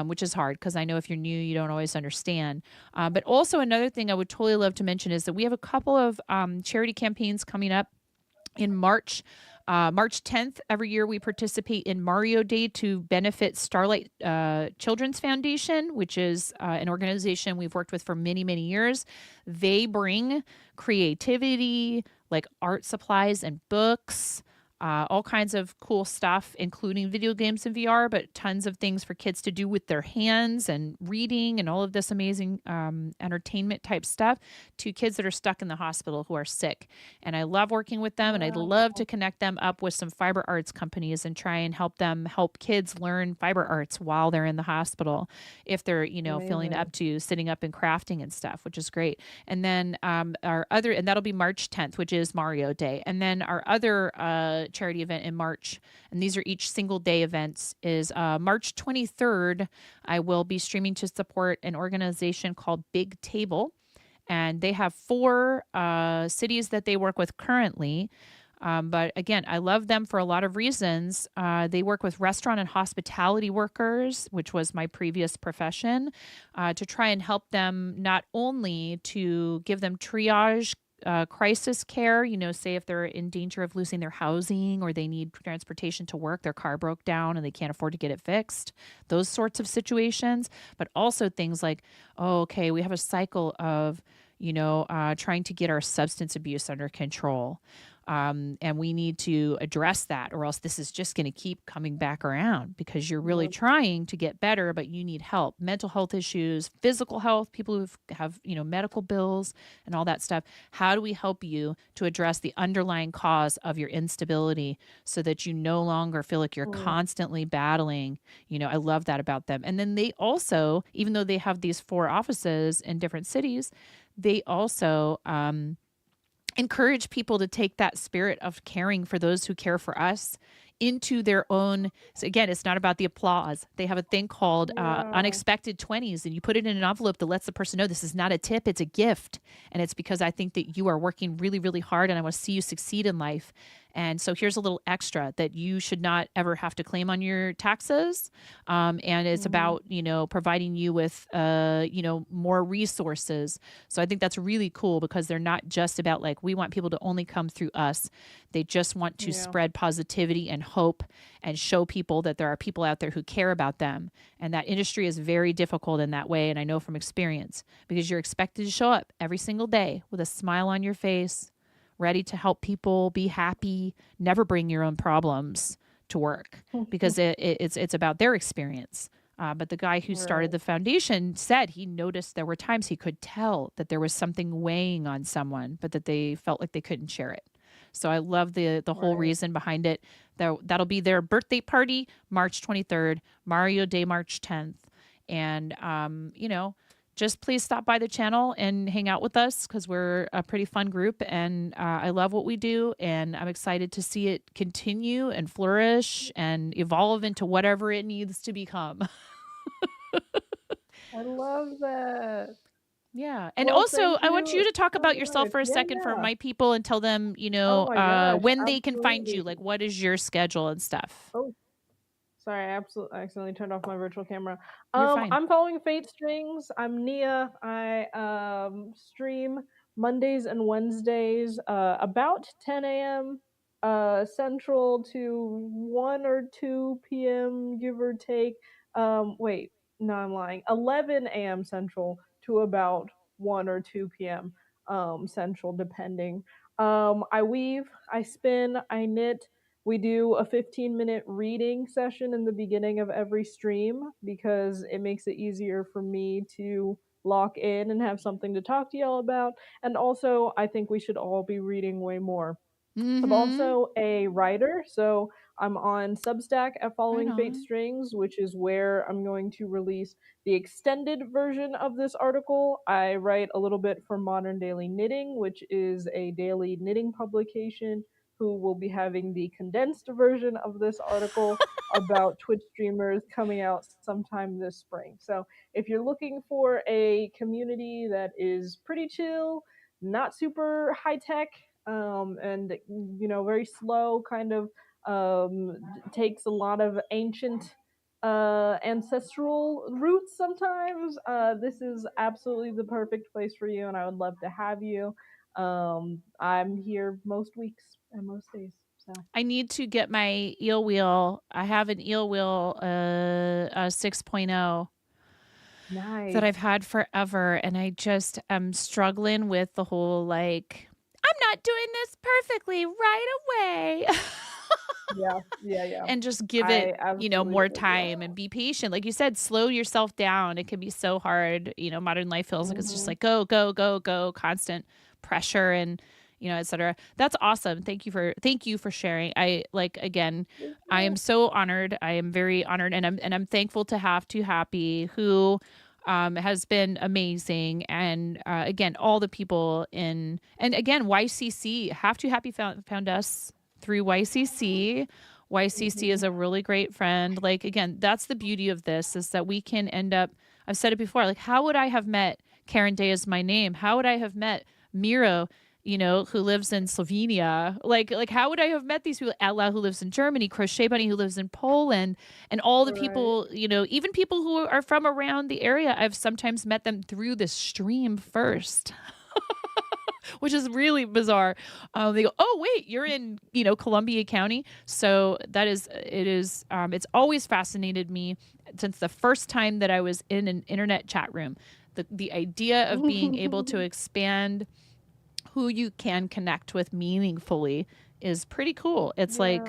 which is hard because I know if you're new, you don't always understand. But also another thing I would totally love to mention is that we have a couple of charity campaigns coming up in March. March 10th, every year we participate in Mario Day to benefit Starlight Children's Foundation, which is an organization we've worked with for many, many years. They bring creativity, like art supplies and books, all kinds of cool stuff, including video games and VR, but tons of things for kids to do with their hands and reading and all of this amazing entertainment type stuff to kids that are stuck in the hospital who are sick. And I love working with them, and I'd love to connect them up with some fiber arts companies and try and help them help kids learn fiber arts while they're in the hospital if they're, feeling up to sitting up and crafting and stuff, which is great. And then and that'll be March 10th, which is Mario Day. And then our other charity event in March, and these are each single day events, is March 23rd. I will be streaming to support an organization called Big Table, and they have 4 cities that they work with currently. But again, I love them for a lot of reasons. They work with restaurant and hospitality workers, which was my previous profession, to try and help them not only to give them triage crisis care, say if they're in danger of losing their housing or they need transportation to work, their car broke down and they can't afford to get it fixed, those sorts of situations, but also things like, we have a cycle of, trying to get our substance abuse under control. And we need to address that, or else this is just going to keep coming back around because you're really trying to get better, but you need help. Mental health issues, physical health, people who have, medical bills and all that stuff. How do we help you to address the underlying cause of your instability so that you no longer feel like you're constantly battling? I love that about them. And then they also, even though they have these 4 offices in different cities, they also, encourage people to take that spirit of caring for those who care for us into their own. So again, it's not about the applause. They have a thing called unexpected 20s, and you put it in an envelope that lets the person know this is not a tip, it's a gift. And it's because I think that you are working really, really hard and I want to see you succeed in life. And so here's a little extra that you should not ever have to claim on your taxes. And it's about, providing you with, more resources. So I think that's really cool because they're not just about like, we want people to only come through us. They just want to spread positivity and hope and show people that there are people out there who care about them. And that industry is very difficult in that way. And I know from experience because you're expected to show up every single day with a smile on your face, ready to help people be happy, never bring your own problems to work because it's about their experience. But the guy who started the foundation said he noticed there were times he could tell that there was something weighing on someone, but that they felt like they couldn't share it. So I love the whole reason behind it. That'll be their birthday party, March 23rd, Mario Day, March 10th. And, just please stop by the channel and hang out with us because we're a pretty fun group and I love what we do and I'm excited to see it continue and flourish and evolve into whatever it needs to become. I love that. Yeah. And Well, also, thank I want you you to talk so about yourself much. for a Yeah, second for yeah. my people and tell them, Oh my gosh, when they can find you. absolutely. Like, what is your schedule and stuff? Oh, sorry, I absolutely accidentally turned off my virtual camera. You're fine. I'm following Fate Strings. I'm Nia. I stream Mondays and Wednesdays, about 10 a.m. Central to 1 or 2 p.m. give or take. Wait, no, I'm lying. 11 a.m. Central to about 1 or 2 p.m. Central, depending. I weave, I spin, I knit. We do a 15-minute reading session in the beginning of every stream because it makes it easier for me to lock in and have something to talk to y'all about. And also, I think we should all be reading way more. I'm Mm-hmm. also a writer, so I'm on Substack at Right Following Fate on. Strings, which is where I'm going to release the extended version of this article. I write a little bit for Modern Daily Knitting, which is a daily knitting publication, who will be having the condensed version of this article about Twitch streamers coming out sometime this spring. So if you're looking for a community that is pretty chill, not super high tech, and very slow, kind of takes a lot of ancient ancestral roots sometimes, this is absolutely the perfect place for you, and I would love to have you. I'm here most weeks and most days. So I need to get my eel wheel. I have an eel wheel, 6.0 that I've nice. had forever. And I just am struggling with the whole like, I'm not doing this perfectly right away. Yeah, yeah, yeah. And just give it, I absolutely more get with you. time and be patient. Like you said, slow yourself down. It can be so hard. Modern life feels like it's just Hmm. like go, go, go, go, constant pressure and etc. That's awesome. Thank you for sharing. I like again, Thank I am you. so honored. I am very honored and I'm thankful to have Too Happy who has been amazing. And again, all the people and again, YCC, Have Too Happy found us through YCC. YCC Hmm. is a really great friend. Like again, that's the beauty of this is that we can end up. I've said it before. Like, how would I have met Karen Day is my name? How would I have met Miro? Who lives in Slovenia? Like, how would I have met these people? Ella, who lives in Germany, Crochet Bunny, who lives in Poland, and all the Right. people. Even people who are from around the area. I've sometimes met them through the stream first. Which is really bizarre. They go, "Oh wait, you're in Columbia County." So that is it is. It's always fascinated me since the first time that I was in an internet chat room. The idea of being able to expand who you can connect with meaningfully is pretty cool. It's like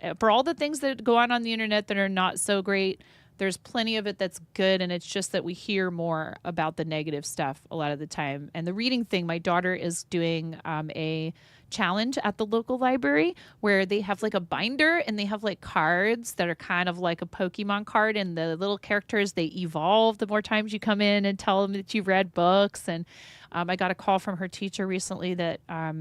Yeah. for all the things that go on the internet that are not so great, there's plenty of it that's good. And it's just that we hear more about the negative stuff a lot of the time. And the reading thing, my daughter is doing a challenge at the local library where they have like a binder and they have like cards that are kind of like a Pokemon card, and the little characters they evolve the more times you come in and tell them that you've read books. And I got a call from her teacher recently that I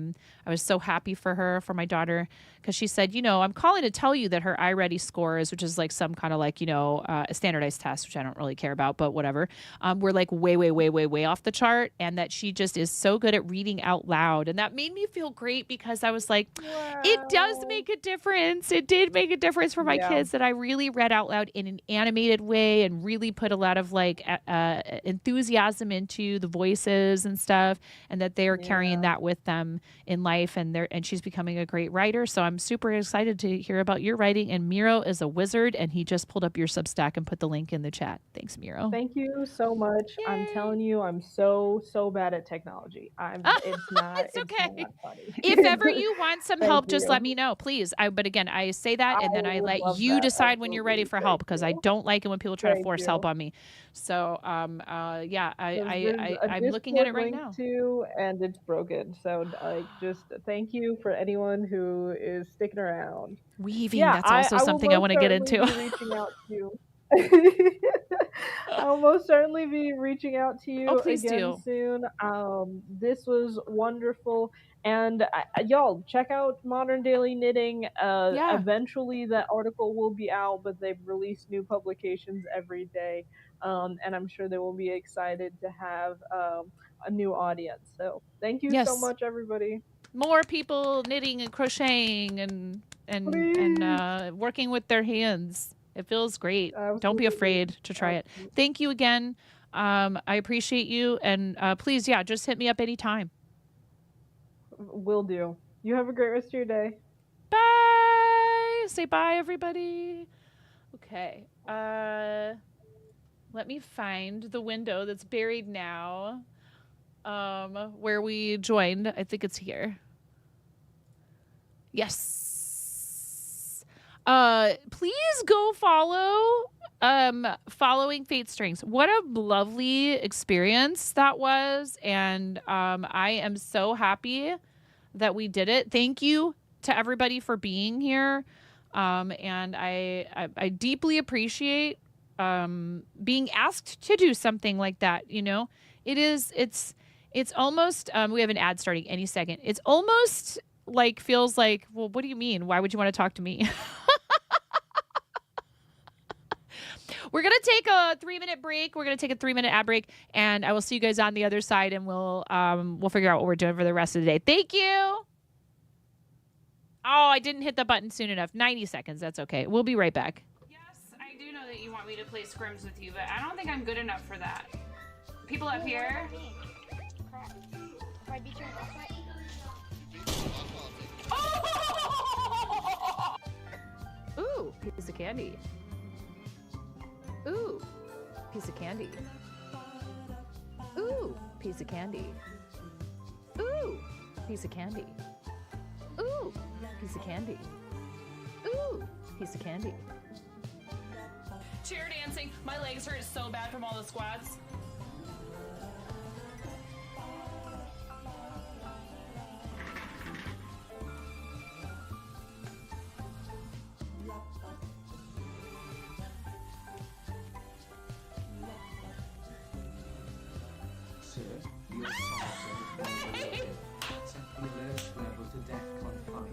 was so happy for my daughter, because she said, I'm calling to tell you that her iReady scores, which is like some kind of like, a standardized test, which I don't really care about, but whatever, we're like way, way, way, way, way off the chart. And that she just is so good at reading out loud. And that made me feel great because I was like, it does Wow. make a difference. It did make a difference for my Yeah. kids that I really read out loud in an animated way and really put a lot of like enthusiasm into the voices and stuff, and that they are carrying Yeah. that with them in life. And she's becoming a great writer. So I'm super excited to hear about your writing. And Miro is a wizard, and he just pulled up your Substack and put the link in the chat. Thanks, Miro. Thank you so much. I'm Yay. telling you, I'm so bad at technology. It's It's okay. not funny. If ever you want some Thank help, just let you. me know, please. But again, I say that I and then I would let love you that. decide when you're ready Absolutely. for help, Thank because I you. don't like it when people try to Thank force help you. on me. So, yeah, Because there's a I'm looking at Discord it right link now. too, and it's broken. So like, just thank you for anyone who is sticking around. Weaving, Yeah, that's I also I will something I most want to get certainly into. be reaching out to you. I will most certainly be reaching out to Oh, you please again do. soon. This was wonderful, and y'all check out Modern Daily Knitting. Yeah. Eventually that article will be out, but they've released new publications every day. and I'm sure they will be excited to have a new audience. So thank you so Yes. much, everybody. More people knitting and crocheting and working with their hands. It feels great. Don't be Absolutely. afraid to try it. Absolutely. Thank you again. I appreciate you, and please, yeah, just hit me up anytime. Will do. You have a great rest of your day. Bye. Say bye, everybody. Okay. Let me find the window that's buried now. Where we joined. I think it's here. Yes. Please go follow following Fate Strings. What a lovely experience that was, and I am so happy that we did it. Thank you to everybody for being here. And I deeply appreciate being asked to do something like that. You know, it's almost we have an ad starting any second. It's almost like feels like, well, what do you mean? Why would you want to talk to me? We're going to take a 3-minute break. We're going to take a 3-minute ad break, and I will see you guys on the other side, and we'll figure out what we're doing for the rest of the day. Thank you. Oh, I didn't hit the button soon enough. 90 seconds. That's okay. We'll be right back. Yes, I do know that you want me to play scrims with you, but I don't think I'm good enough for that. People up here. Oh! Ooh, piece of candy. Ooh, piece of candy. Ooh, piece of candy. Ooh, piece of candy. Ooh, piece of candy. Ooh, piece of candy. Chair dancing. My legs hurt so bad from all the squats. Sir, your set the alert level to DEFCON 5.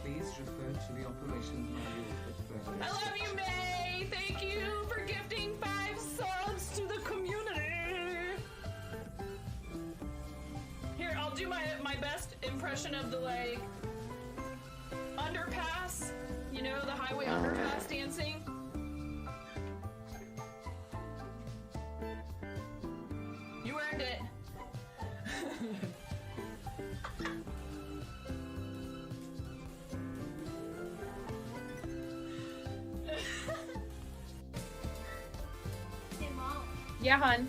Please refer to the operations manual for further I love you, May. Thank you for gifting 5 subs to the community. Here, I'll do my best impression of the like underpass. You know, the highway underpass dancing. You earned it. Yeah, hon.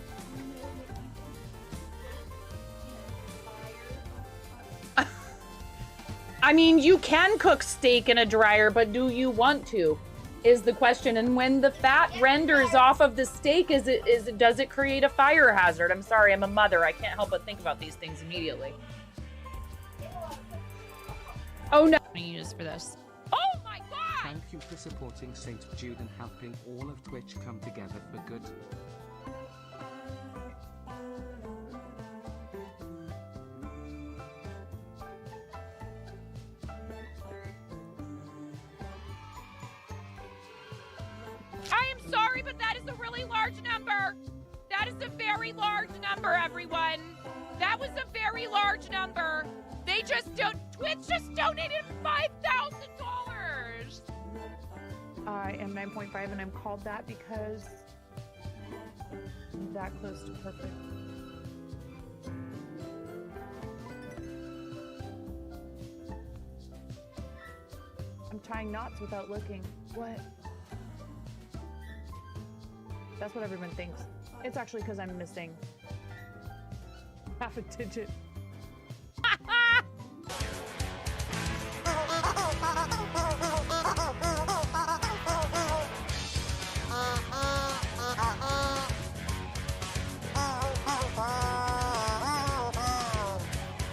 I mean, you can cook steak in a dryer, but do you want to? Is the question. And when the fat renders off of the steak, does it create a fire hazard? I'm sorry, I'm a mother. I can't help but think about these things immediately. Oh no. I'm gonna use for this. Oh my god! Thank you for supporting St. Jude and helping all of Twitch come together for good. I am sorry, but that is a really large number. That is a very large number, everyone. That was a very large number. Twitch just donated $5,000. I am 9.5 and I'm called that because I'm that close to perfect. I'm tying knots without looking. What? That's what everyone thinks. It's actually because I'm missing half a digit.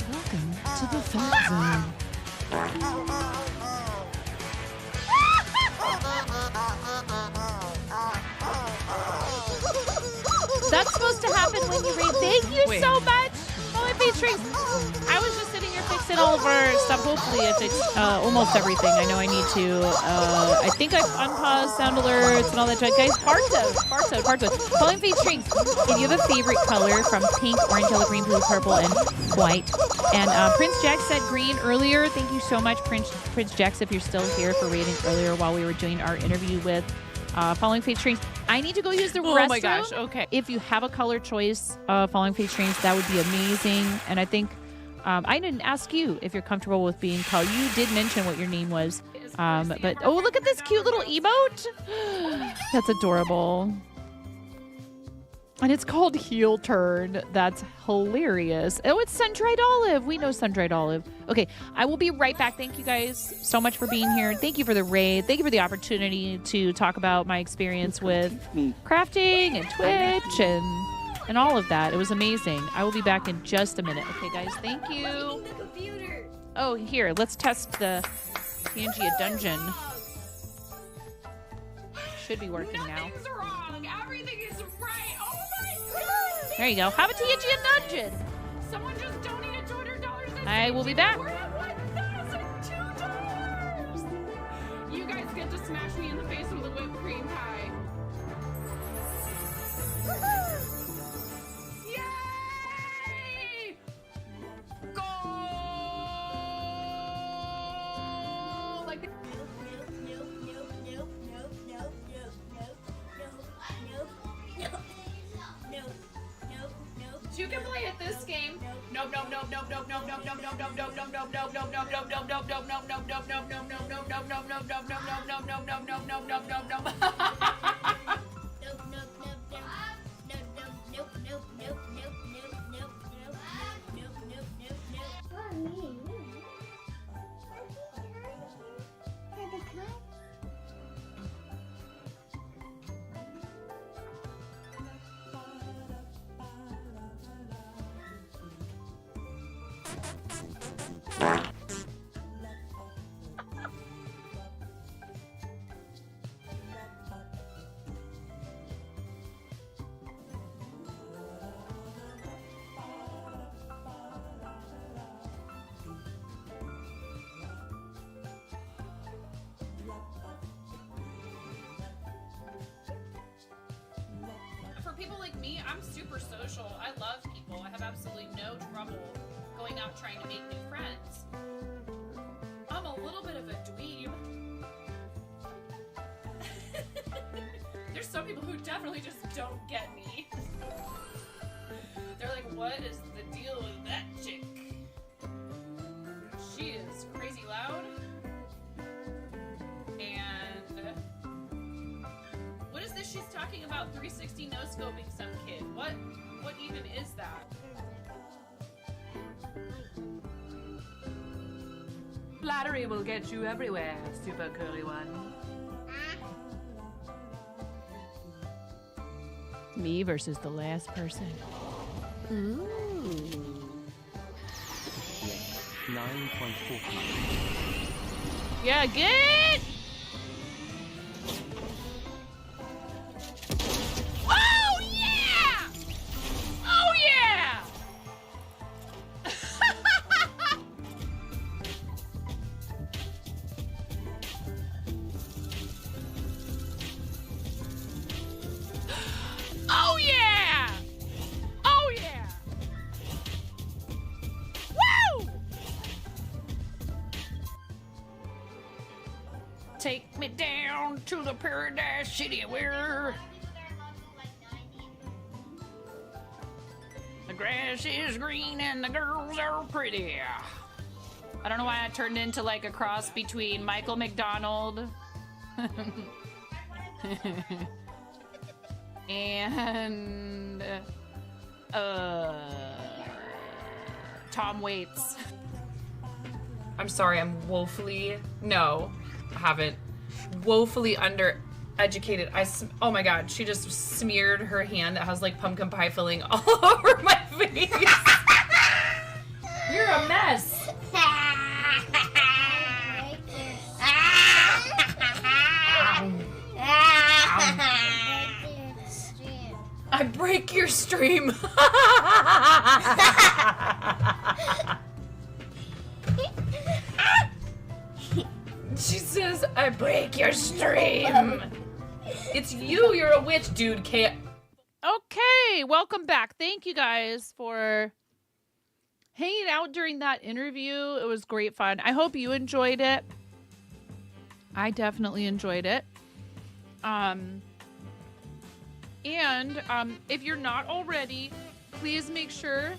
Welcome to the Fat Zone. That's supposed to happen when you read. Thank you so much. Holy Beatrix. I was just sitting here fixing in all of our stuff. Hopefully I fixed almost everything. I know I need to. I think I've unpaused sound alerts and all that. Guys, Barto. Falling Fate Strings. If you have a favorite color from pink, orange, yellow, green, blue, purple, and white. And Prince Jack said green earlier. Thank you so much, Prince Jax, if you're still here for rating earlier while we were doing our interview with Falling Fate Strings. I need to go use the restroom. Oh my gosh, okay. If you have a color choice Falling Fate Strings, that would be amazing. And I think I didn't ask you if you're comfortable with being called. You did mention what your name was. But oh, look at this cute little emote. That's adorable. And it's called Heel Turn. That's hilarious. Oh, it's Sun-Dried Olive. We know Sun-Dried Olive. Okay, I will be right back. Thank you guys so much for being here. Thank you for the raid. Thank you for the opportunity to talk about my experience with crafting and Twitch and all of that. It was amazing. I will be back in just a minute. Okay, guys, thank you. Oh, here, let's test the Pangea dungeon. Should be working now. Nothing's wrong. Everything is right. Oh my god. There you go. Have a Pangea dungeon. Someone just donated $200. I will be back. We're at $1,002. You guys get to smash me in the face with a whipped cream pie. Yay! Go! Like you can play at this game. Nope. For people like me, I'm super social. I love people. I have absolutely no trouble going out trying to make new friends. I'm a little bit of a dweeb. There's some people who definitely just don't get me. They're like, what is the deal with that chick? She is crazy loud. And what is this she's talking about? 360 no scoping some kid. What even is that? Flattery will get you everywhere, super curly one. Me versus the last person. Ooh. 9.4. Yeah, good. Oh yeah! Oh yeah! Oh yeah! Oh yeah! Woo! Take me down to the paradise city where the grass is green and the girls are pretty. I don't know why I turned into like a cross between Michael McDonald and Tom Waits. I'm sorry, I'm woefully undereducated. Oh my god, she just smeared her hand that has like pumpkin pie filling all over my face. You're a mess. I break your stream. She says, I break your stream. It's you. You're a witch, dude. Can't. Okay, welcome back. Thank you guys for hanging out during that interview. It was great fun. I hope you enjoyed it. I definitely enjoyed it. And if you're not already, please make sure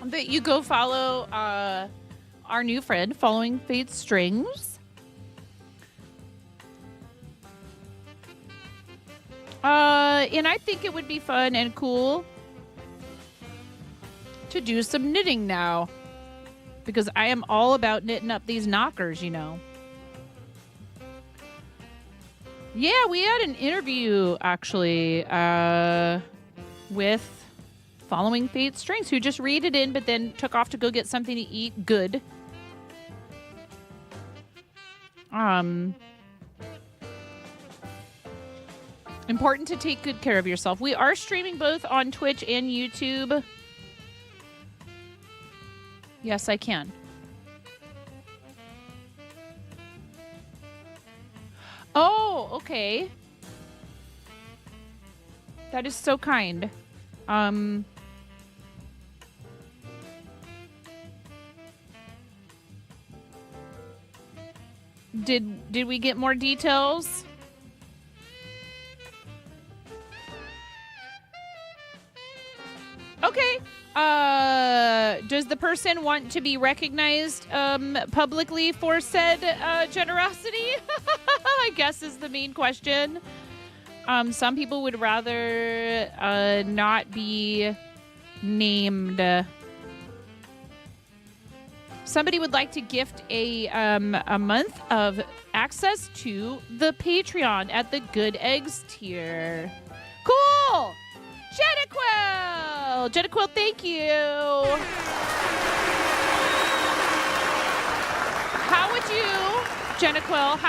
that you go follow our new friend, Following Fate's Strings. And I think it would be fun and cool to do some knitting now, because I am all about knitting up these knockers, you know. Yeah, we had an interview actually with Following Fate's Strings, who just read it in but then took off to go get something to eat good. Important to take good care of yourself. We are streaming both on Twitch and YouTube. Yes, I can. Oh, okay. That is so kind. Did we get more details? Okay. Does the person want to be recognized publicly for said generosity? I guess is the main question. Some people would rather not be named. Somebody would like to gift a month of access to the Patreon at the Good Eggs tier. Cool! Jeniquil, thank you. How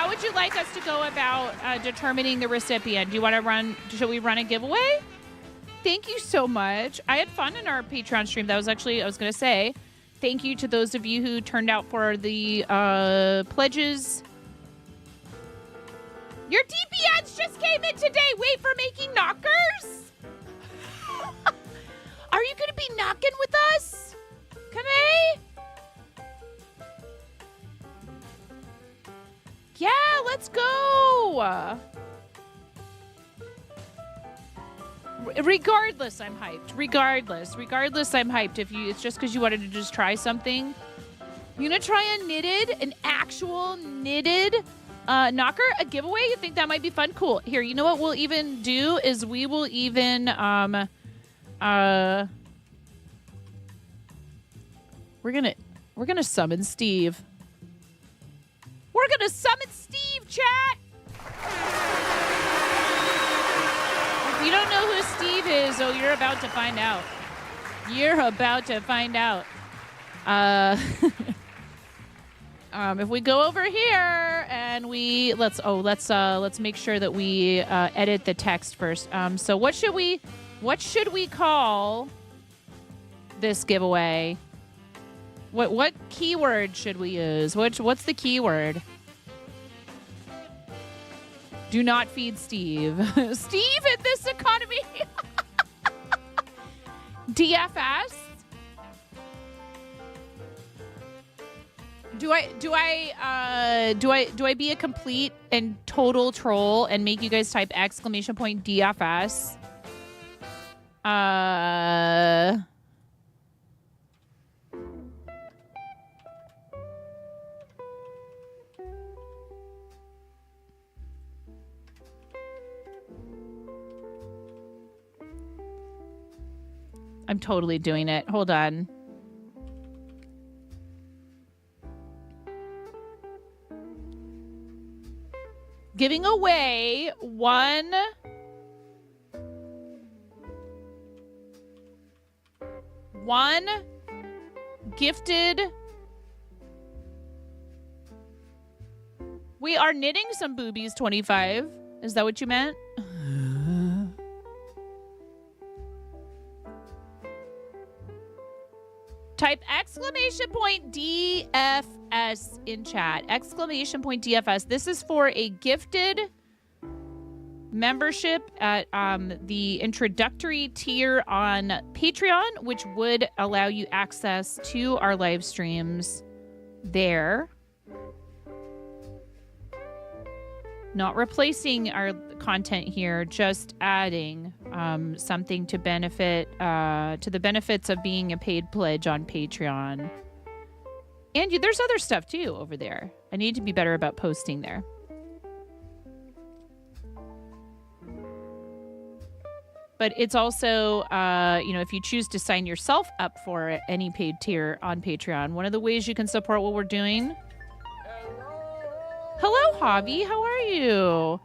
would you like us to go about determining the recipient? Should we run a giveaway? Thank you so much. I had fun in our Patreon stream. I was going to say, thank you to those of you who turned out for the pledges. Your DP ads just came in today. Wait, for making knockers? Are you going to be knocking with us? Kamei? Yeah, let's go. Regardless, I'm hyped. Regardless, I'm hyped. It's just because you wanted to just try something. You're going to try an actual knitted knocker, a giveaway? You think that might be fun? Cool. Here, you know what we'll even do is we will even we're gonna summon Steve. We're gonna summon Steve, chat. If you don't know who Steve is, oh, you're about to find out. If we go over here and let's make sure that we edit the text first. So what should we call this giveaway? What keyword should we use? What's the keyword? Do not feed Steve. Steve in this economy. DFS. Do I be a complete and total troll and make you guys type !DFS? I'm totally doing it. Hold on. Giving away one gifted. We are knitting some boobies 25. Is that what you meant? Type exclamation point DFS in chat. Exclamation point DFS. This is for a gifted membership at the introductory tier on Patreon, which would allow you access to our live streams there. Not replacing our content here, just adding something to benefit to the benefits of being a paid pledge on Patreon. And there's other stuff too over there. I need to be better about posting there. But it's also, if you choose to sign yourself up for any paid tier on Patreon, one of the ways you can support what we're doing. Hello, Javi. How are you?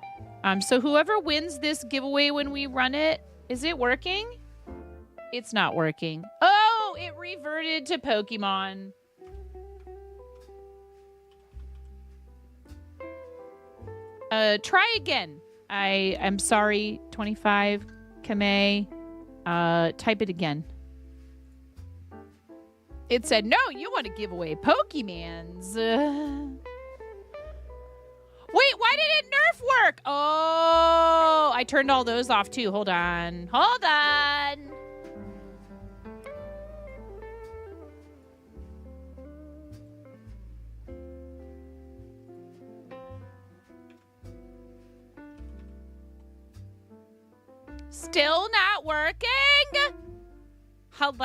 So whoever wins this giveaway when we run it, is it working? It's not working. Oh, it reverted to Pokemon. Try again. I'm sorry, 25. Kame, type it again. It said, no, you want to give away Pokemans. Wait, why did it nerf work? Oh, I turned all those off too. Hold on. Hold on. Still not working? Hello?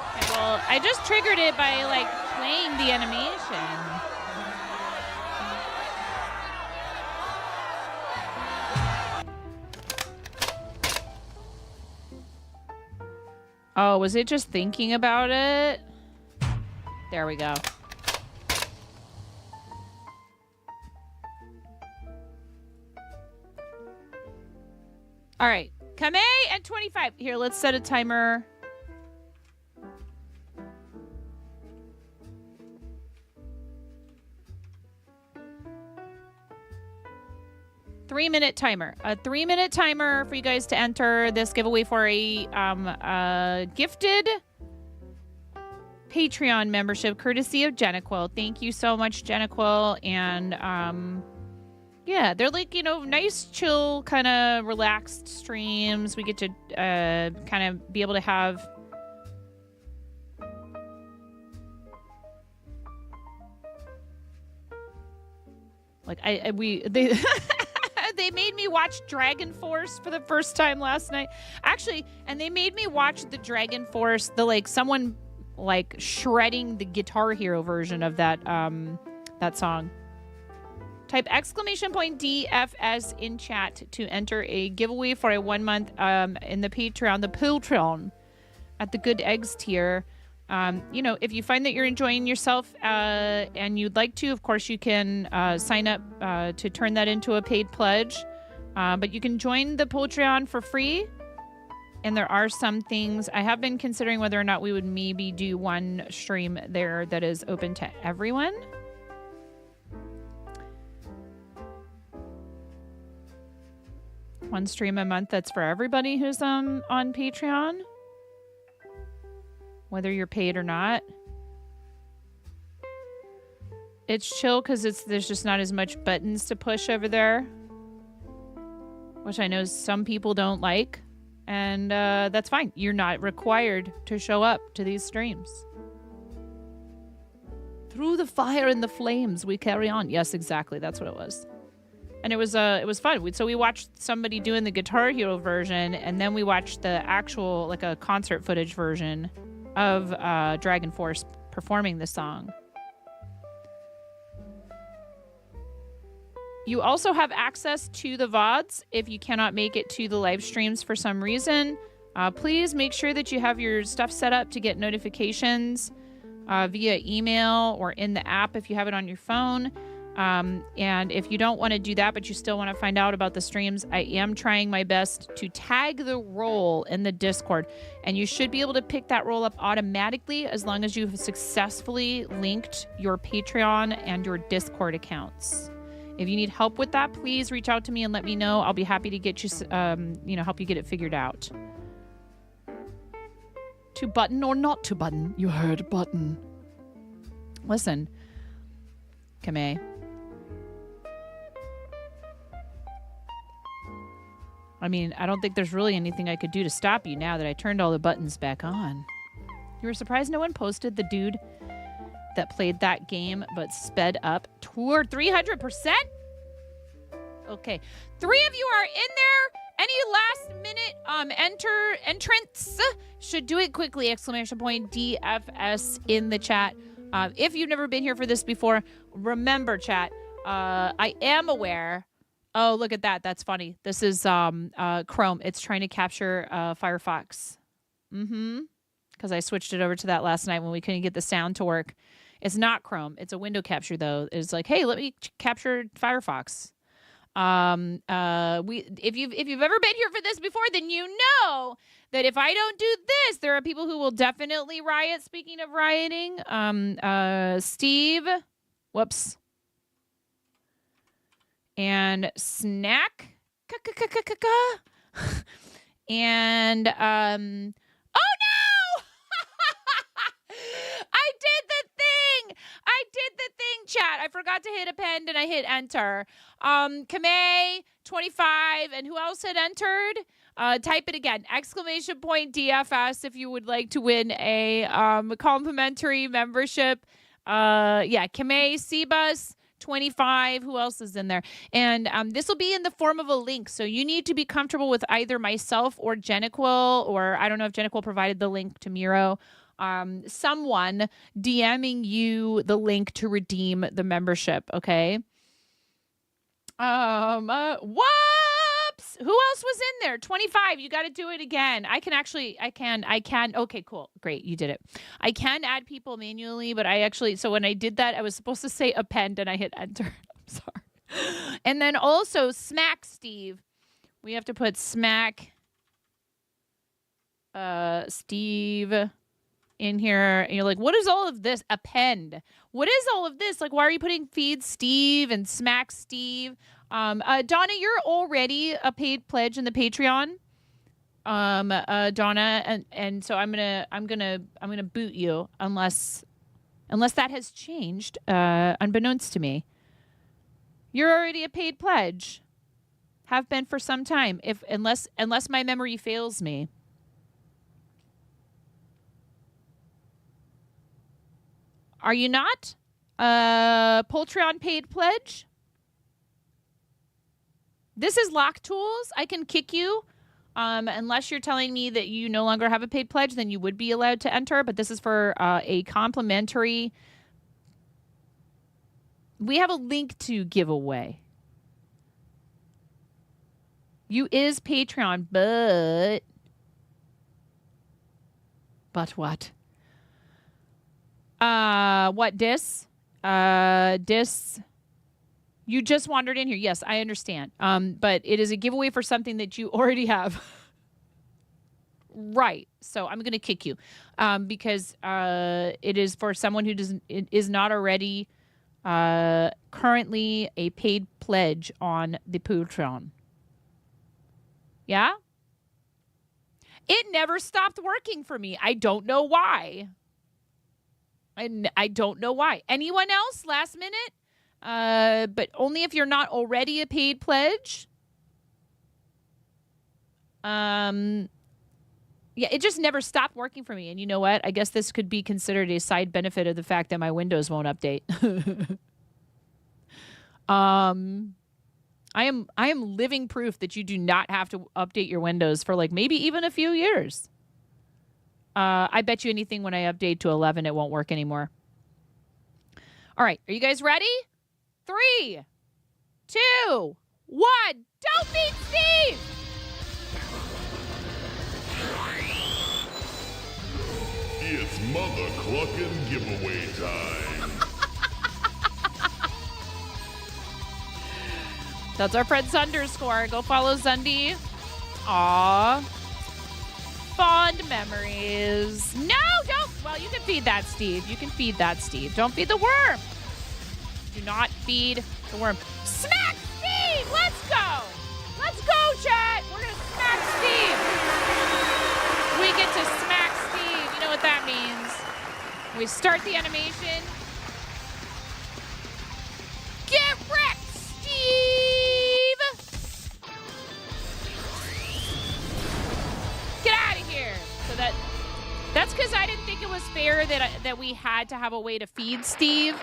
Okay, well, I just triggered it by, playing the animation. Oh, was it just thinking about it? There we go. All right. Kame and 25. Here, let's set a timer. Three-minute timer. A 3-minute timer for you guys to enter this giveaway for a gifted Patreon membership courtesy of Jenequil. Thank you so much, Jenequil. And yeah, they're nice, chill, kind of relaxed streams. We get to kind of be able to have they made me watch Dragon Force for the first time last night. Actually, and they made me watch the Dragon Force, someone shredding the Guitar Hero version of that song. Type exclamation point DFS in chat to enter a giveaway for a 1 month in the Patreon at the Good Eggs tier. If you find that you're enjoying yourself and you'd like to, of course, you can sign up to turn that into a paid pledge. But you can join the Patreon for free. And there are some things I have been considering whether or not we would maybe do one stream there that is open to everyone. One stream a month that's for everybody who's on Patreon, whether you're paid or not. It's chill because there's just not as much buttons to push over there, which I know some people don't like, and that's fine. You're not required to show up to these streams. Through the fire and the flames, we carry on. Yes, exactly. That's what it was. And it was fun. So we watched somebody doing the Guitar Hero version, and then we watched the actual, a concert footage version of Dragon Force performing the song. You also have access to the VODs if you cannot make it to the live streams for some reason. Please make sure that you have your stuff set up to get notifications via email or in the app if you have it on your phone. And if you don't want to do that, but you still want to find out about the streams, I am trying my best to tag the role in the Discord. And you should be able to pick that role up automatically as long as you've successfully linked your Patreon and your Discord accounts. If you need help with that, please reach out to me and let me know. I'll be happy to get you, help you get it figured out. To button or not to button? You heard button. Listen, Kame. I mean, I don't think there's really anything I could do to stop you now that I turned all the buttons back on. You were surprised no one posted the dude that played that game but sped up toward 300%? Okay. 3 of you are in there. Any last minute entrance should do it quickly. Exclamation point DFS in the chat. If you've never been here for this before, remember, chat, I am aware. Oh, look at that. That's funny. This is Chrome. It's trying to capture Firefox. Because I switched it over to that last night when we couldn't get the sound to work. It's not Chrome. It's a window capture, though. It's like, hey, let me capture Firefox. If you've ever been here for this before, then you know that if I don't do this, there are people who will definitely riot. Speaking of rioting, Steve, whoops, and Snack, and oh no, I did the thing, chat. I forgot to hit append and I hit enter. Kame 25, and who else had entered? Type it again. Exclamation point DFS if you would like to win a complimentary membership. Yeah, Kame Cbus 25. Who else is in there? And this will be in the form of a link. So you need to be comfortable with either myself or Geniquil, or I don't know if Geniquil provided the link to Miro. Someone DMing you the link to redeem the membership. Okay. Whoops. Who else was in there? 25. You got to do it again. I can. Okay, cool. Great. You did it. I can add people manually, but so when I did that, I was supposed to say append and I hit enter. I'm sorry. And then also Smack Steve. We have to put Smack Steve in here. And you're like, what is all of this? Append. What is all of this? Like, why are you putting feed Steve and Smack Steve? Donna, you're already a paid pledge in the Patreon. Donna, and so I'm gonna boot you unless that has changed, unbeknownst to me. You're already a paid pledge. Have been for some time. Unless my memory fails me. Are you not? Poltron paid pledge? This is Lock Tools. I can kick you. Unless you're telling me that you no longer have a paid pledge, then you would be allowed to enter. But this is for a complimentary. We have a link to give away. You is Patreon, but what? What dis? Dis. You just wandered in here. Yes, I understand. But it is a giveaway for something that you already have. Right. So I'm going to kick you. Because it is for someone who is not already currently a paid pledge on the Patreon. Yeah? It never stopped working for me. I don't know why. I don't know why. Anyone else last minute? But only if you're not already a paid pledge. Yeah, it just never stopped working for me. And you know what? I guess this could be considered a side benefit of the fact that my Windows won't update. I am living proof that you do not have to update your Windows for like maybe even a few years. I bet you anything when I update to 11, it won't work anymore. All right. Are you guys ready? 3, 2, 1. Don't beat Steve! It's Mother Cluckin' giveaway time. That's our friend Zunderscore. Go follow Zundi. Aw. Fond memories. No, don't. Well, you can feed that, Steve. You can feed that, Steve. Don't feed the worm. Do not feed the worm. Smack Steve! Let's go! Let's go, chat! We're going to smack Steve. We get to smack Steve. You know what that means. We start the animation. Get wrecked, Steve! Get out of here. So that's because I didn't think it was fair that we had to have a way to feed Steve.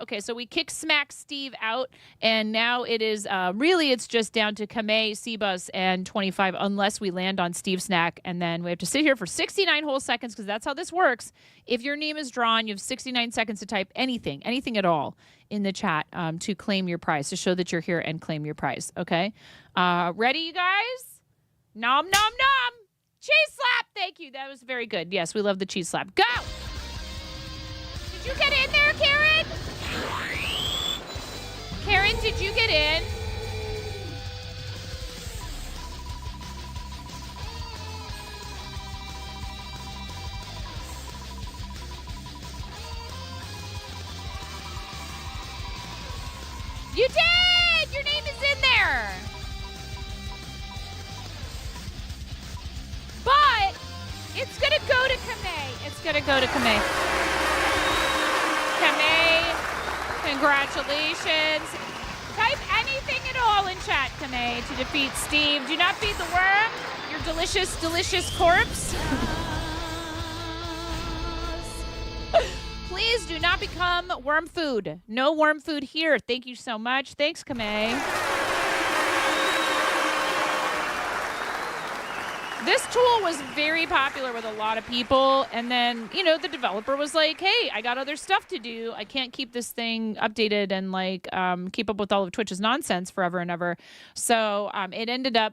Okay, so we kick smack Steve out, and now it is really it's just down to Kamei, Cbus, and 25 unless we land on Steve Snack, and then we have to sit here for 69 whole seconds because that's how this works. If your name is drawn, you have 69 seconds to type anything at all in the chat to claim your prize, to show that you're here and claim your prize. Okay, ready, you guys? Nom nom nom. Cheese slap. Thank you. That was very good. Yes, we love the cheese slap. Go. Did you get in there, Karen? Karen, did you get in? You did! Your name is in there. But it's going to go to Kamei. It's going to go to Kamei. Kamei, congratulations. Type anything at all in chat, Kamei, to defeat Steve. Do not feed the worm, your delicious, delicious corpse. Please do not become worm food. No worm food here. Thank you so much. Thanks, Kamei. This tool was very popular with a lot of people, and then, you know, the developer was like, hey, I got other stuff to do. I can't keep this thing updated and, like, keep up with all of Twitch's nonsense forever and ever. So it ended up,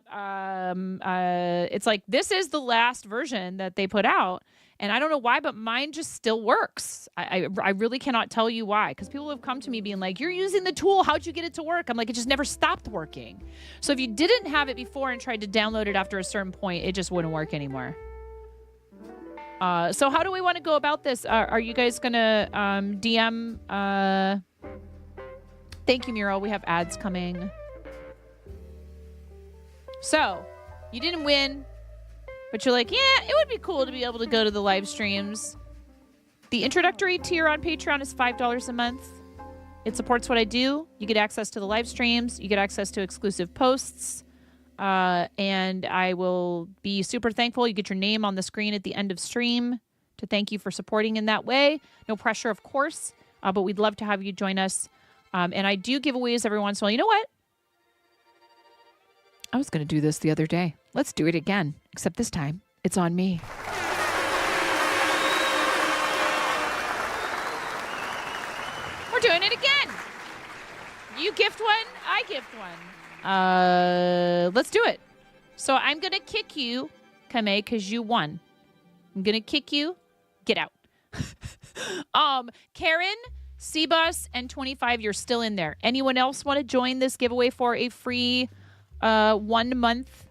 it's like, this is the last version that they put out, and I don't know why, but mine just still works. I really cannot tell you why, because people have come to me being like, you're using the tool. How'd you get it to work? I'm like, it just never stopped working. So if you didn't have it before and tried to download it after a certain point, it just wouldn't work anymore. So how do we want to go about this? Are you guys going to DM? Thank you, Muriel. We have ads coming. So you didn't win. But you're like, yeah, it would be cool to be able to go to the live streams. The introductory tier on Patreon is $5 a month. It supports what I do. You get access to the live streams. You get access to exclusive posts. And I will be super thankful. You get your name on the screen at the end of stream to thank you for supporting in that way. No pressure, of course. But we'd love to have you join us. And I do giveaways every once in a while. You know what? I was going to do this the other day. Let's do it again. Except this time, it's on me. We're doing it again. You gift one, I gift one. Let's do it. So I'm going to kick you, Kamei, because you won. I'm going to kick you. Get out. Karen, Cbus, and 25, you're still in there. Anyone else want to join this giveaway for a free 1 month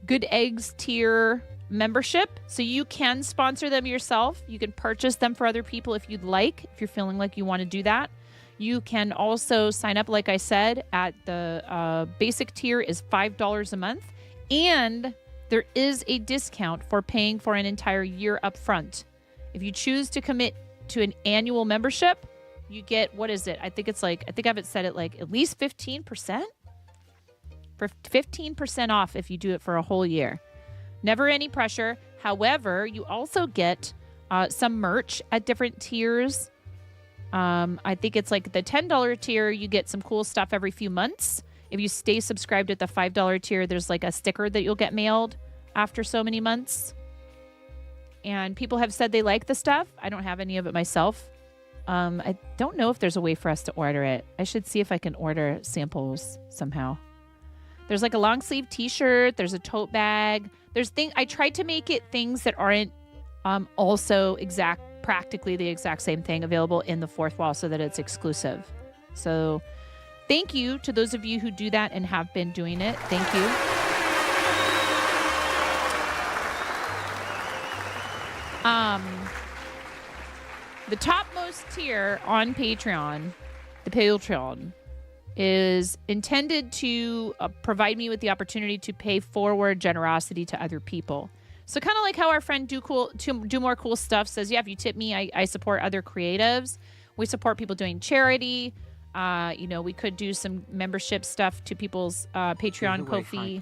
Good Eggs tier membership? So you can sponsor them yourself. You can purchase them for other people if you'd like, if you're feeling like you want to do that. You can also sign up, like I said, at the basic tier is $5 a month. And there is a discount for paying for an entire year up front. If you choose to commit to an annual membership, you get, what is it? I think I have it set at like at least 15%. For 15% off if you do it for a whole year. Never any pressure. However, you also get some merch at different tiers. I think it's like the $10 tier, you get some cool stuff every few months. If you stay subscribed at the $5 tier, there's like a sticker that you'll get mailed after so many months. And people have said they like the stuff. I don't have any of it myself. I don't know if there's a way for us to order it. I should see if I can order samples somehow. There's like a long sleeve t-shirt. There's a tote bag. I tried to make it things that aren't also practically the exact same thing available in the fourth wall so that it's exclusive. So thank you to those of you who do that and have been doing it. Thank you. The topmost tier on Patreon, the Patreon, is intended to provide me with the opportunity to pay forward generosity to other people. So kind of like how our friend do more cool stuff says, yeah, if you tip me, I support other creatives. We support people doing charity. We could do some membership stuff to people's Patreon, Ko-fi.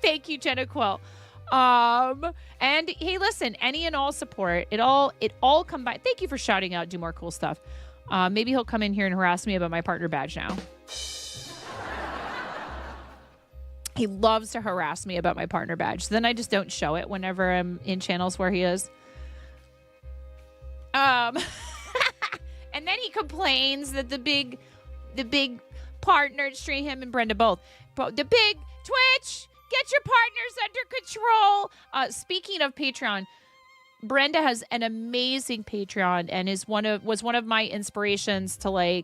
Thank you, Jenna Quill. And hey, listen, any and all support, it all combined. Thank you for shouting out, do more cool stuff. Maybe he'll come in here and harass me about my partner badge now. He loves to harass me about my partner badge. So then I just don't show it whenever I'm in channels where he is. And then he complains that the big partner stream, him and Brenda both. But the big Twitch, get your partners under control. Speaking of Patreon, Brenda has an amazing Patreon and was one of my inspirations to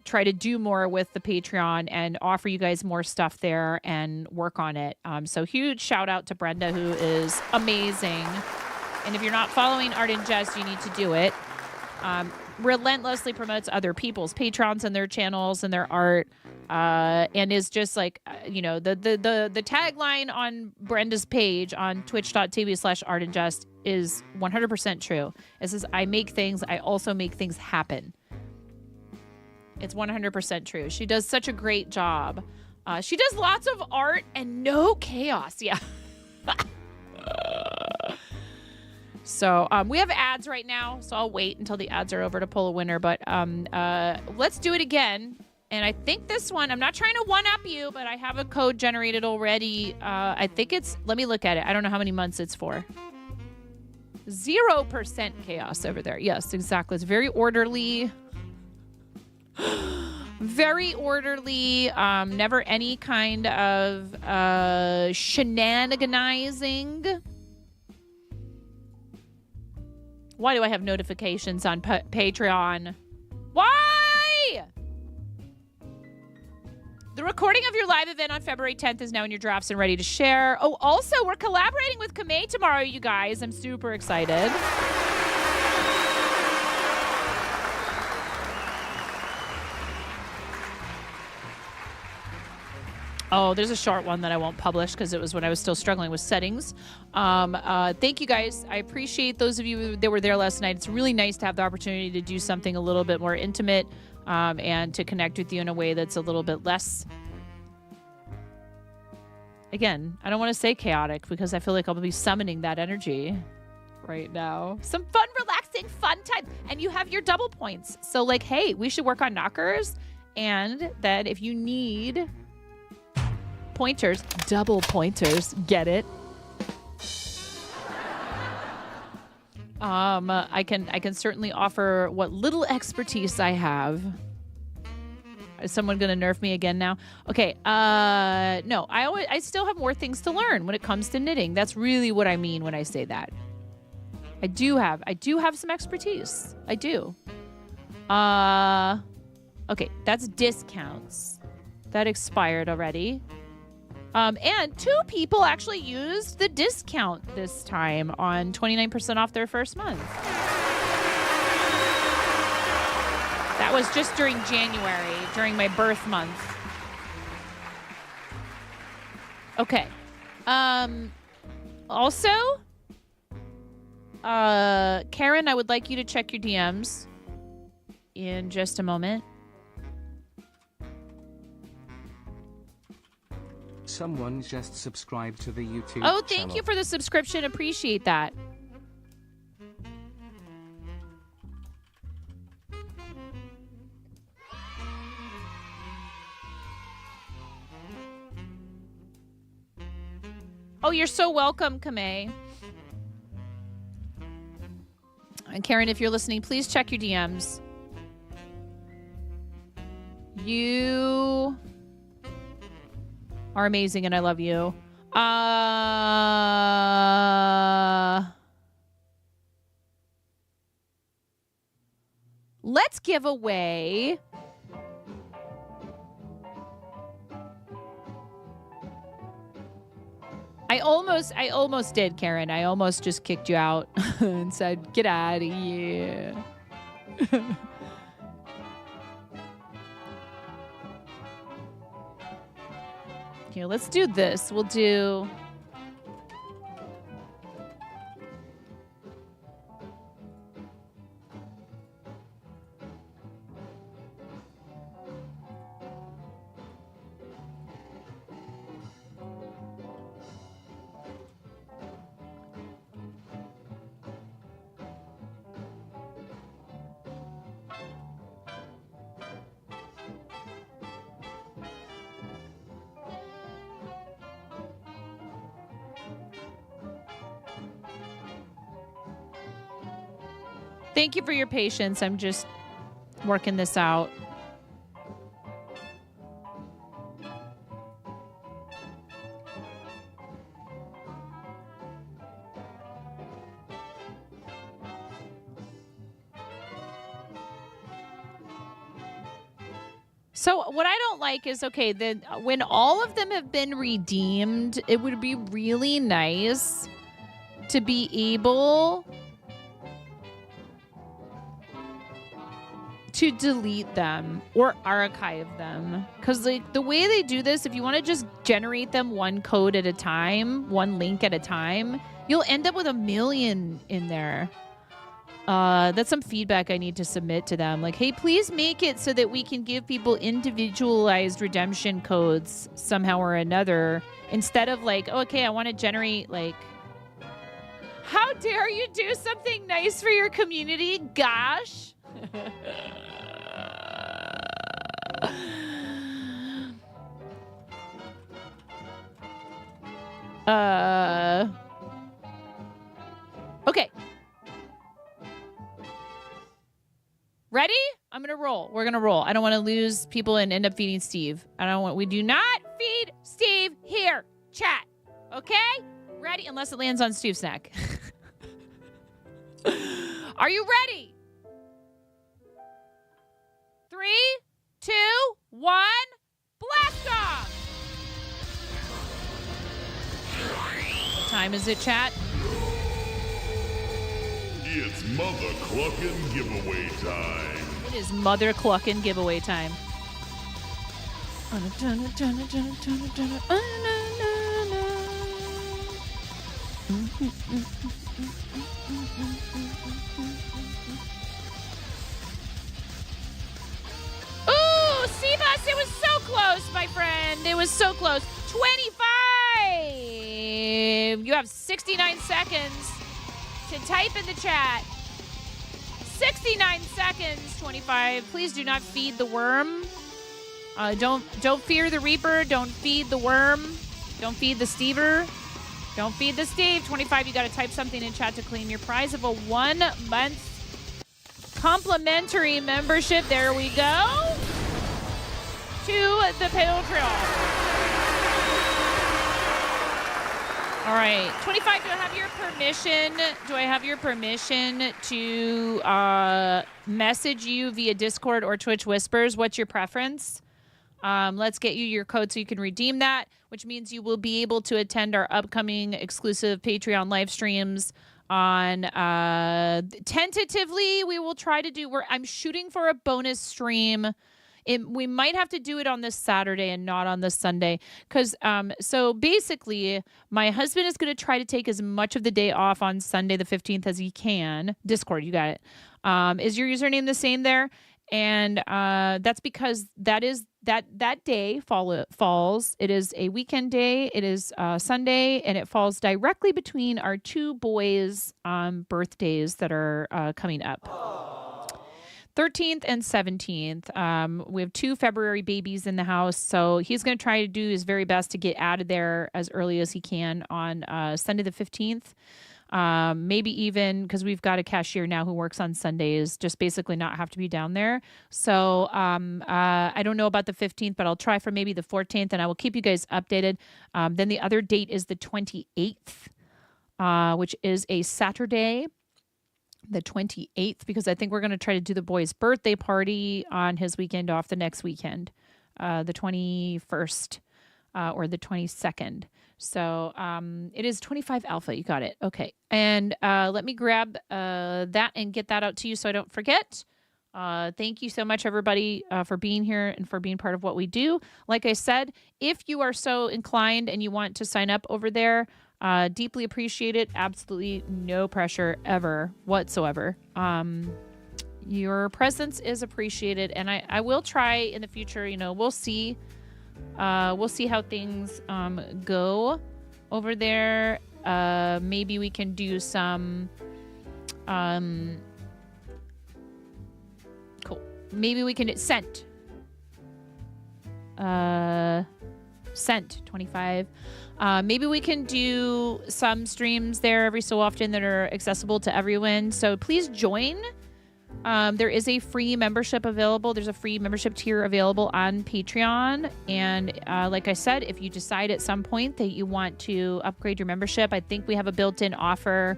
try to do more with the Patreon and offer you guys more stuff there and work on it. So huge shout out to Brenda, who is amazing. And if you're not following Art and Jest, you need to do it. Relentlessly promotes other people's patrons and their channels and their art, and is just the tagline on Brenda's page on twitch.tv/artandjust is 100% true. It says, I make things, I also make things happen. It's 100% true. She does such a great job. She does lots of art and no chaos. Yeah. So we have ads right now, so I'll wait until the ads are over to pull a winner. But let's do it again. And I think this one, I'm not trying to one-up you, but I have a code generated already. I think let me look at it. I don't know how many months it's for. 0% chaos over there. Yes, exactly. It's very orderly. Very orderly. Never any kind of shenaniganizing. Why do I have notifications on Patreon? Why? The recording of your live event on February 10th is now in your drafts and ready to share. Oh, also, we're collaborating with Kamei tomorrow, you guys. I'm super excited. Oh, there's a short one that I won't publish because it was when I was still struggling with settings. Thank you, guys. I appreciate those of you that were there last night. It's really nice to have the opportunity to do something a little bit more intimate and to connect with you in a way that's a little bit less... Again, I don't want to say chaotic because I feel like I'll be summoning that energy right now. Some fun, relaxing, fun time. And you have your double points. So, hey, we should work on knockers. And that if you need... pointers, double pointers, get it? I can certainly offer what little expertise I have. Is someone gonna nerf me again now? Okay, no, I still have more things to learn when it comes to knitting. That's really what I mean when I say that. I do have some expertise. I do. Okay, that's discounts. That expired already. And 2 people actually used the discount this time on 29% off their first month. That was just during January, during my birth month. Okay. Also, Karen, I would like you to check your DMs in just a moment. Someone just subscribed to the YouTube Oh, thank channel. you for the subscription. Appreciate that. Oh, you're so welcome, Kamei. And Karen, if you're listening, please check your DMs. You are amazing and I love you. let's give away. I almost did, Karen. I almost just kicked you out and said, get out of here. Here, let's do this. We'll do... Thank you for your patience. I'm just working this out. So what I don't like is, okay, when all of them have been redeemed, it would be really nice to be able to delete them or archive them. Because like the way they do this, if you want to just generate them one code at a time, one link at a time, you'll end up with 1 million in there. That's some feedback I need to submit to them. Like, hey, please make it so that we can give people individualized redemption codes somehow or another. Instead of like, oh, okay, I want to generate like, how dare you do something nice for your community? Gosh. Okay. Ready? I'm gonna roll. We're gonna roll. I don't want to lose people and end up feeding Steve. We do not feed Steve here. Chat. Okay? Ready? Unless it lands on Steve's neck. Are you ready? 3, 2, 1, blast off! What time is it, chat? It's Mother Cluckin' giveaway time. It is Mother Cluckin' giveaway time. Ooh, Seabus, it was so close, my friend. It was so close. 25. You have 69 seconds to type in the chat. 69 seconds. 25. Please do not feed the worm. Don't fear the Reaper. Don't feed the worm. Don't feed the Stever. Don't feed the Steve. 25. You got to type something in chat to claim your prize of a 1-month complimentary membership. There we go. To the Patreon. All right. 25, do I have your permission? Do I have your permission to message you via Discord or Twitch Whispers? What's your preference? Let's get you your code so you can redeem that, which means you will be able to attend our upcoming exclusive Patreon live streams on tentatively we will try to do I'm shooting for a bonus stream. We might have to do it on this Saturday and not on this Sunday because so basically my husband is going to try to take as much of the day off on Sunday the 15th as he can. Discord, you got it. Is your username the same there? And that's because that day falls. It is a weekend day. It is Sunday, and it falls directly between our two boys' birthdays that are coming up. 13th and 17th. We have 2 February babies in the house, so he's going to try to do his very best to get out of there as early as he can on Sunday the 15th. Maybe even because we've got a cashier now who works on Sundays, just basically not have to be down there. So I don't know about the 15th, but I'll try for maybe the 14th, and I will keep you guys updated. Then the other date is the 28th, which is a Saturday. the 28th, because I think we're going to try to do the boy's birthday party on his weekend off the next weekend, the 21st or the 22nd. So it is 25 Alpha. You got it. Okay. And let me grab that and get that out to you so I don't forget. Thank you so much, everybody, for being here and for being part of what we do. Like I said, if you are so inclined and you want to sign up over there, deeply appreciate it. Absolutely no pressure ever whatsoever. Your presence is appreciated, and I will try in the future. We'll see. We'll see how things go over there. Maybe we can do some. Cool. Maybe we can scent. Scent 25. Maybe we can do some streams there every so often that are accessible to everyone. So please join. There is a free membership available. There's a free membership tier available on Patreon. And like I said, if you decide at some point that you want to upgrade your membership, I think we have a built-in offer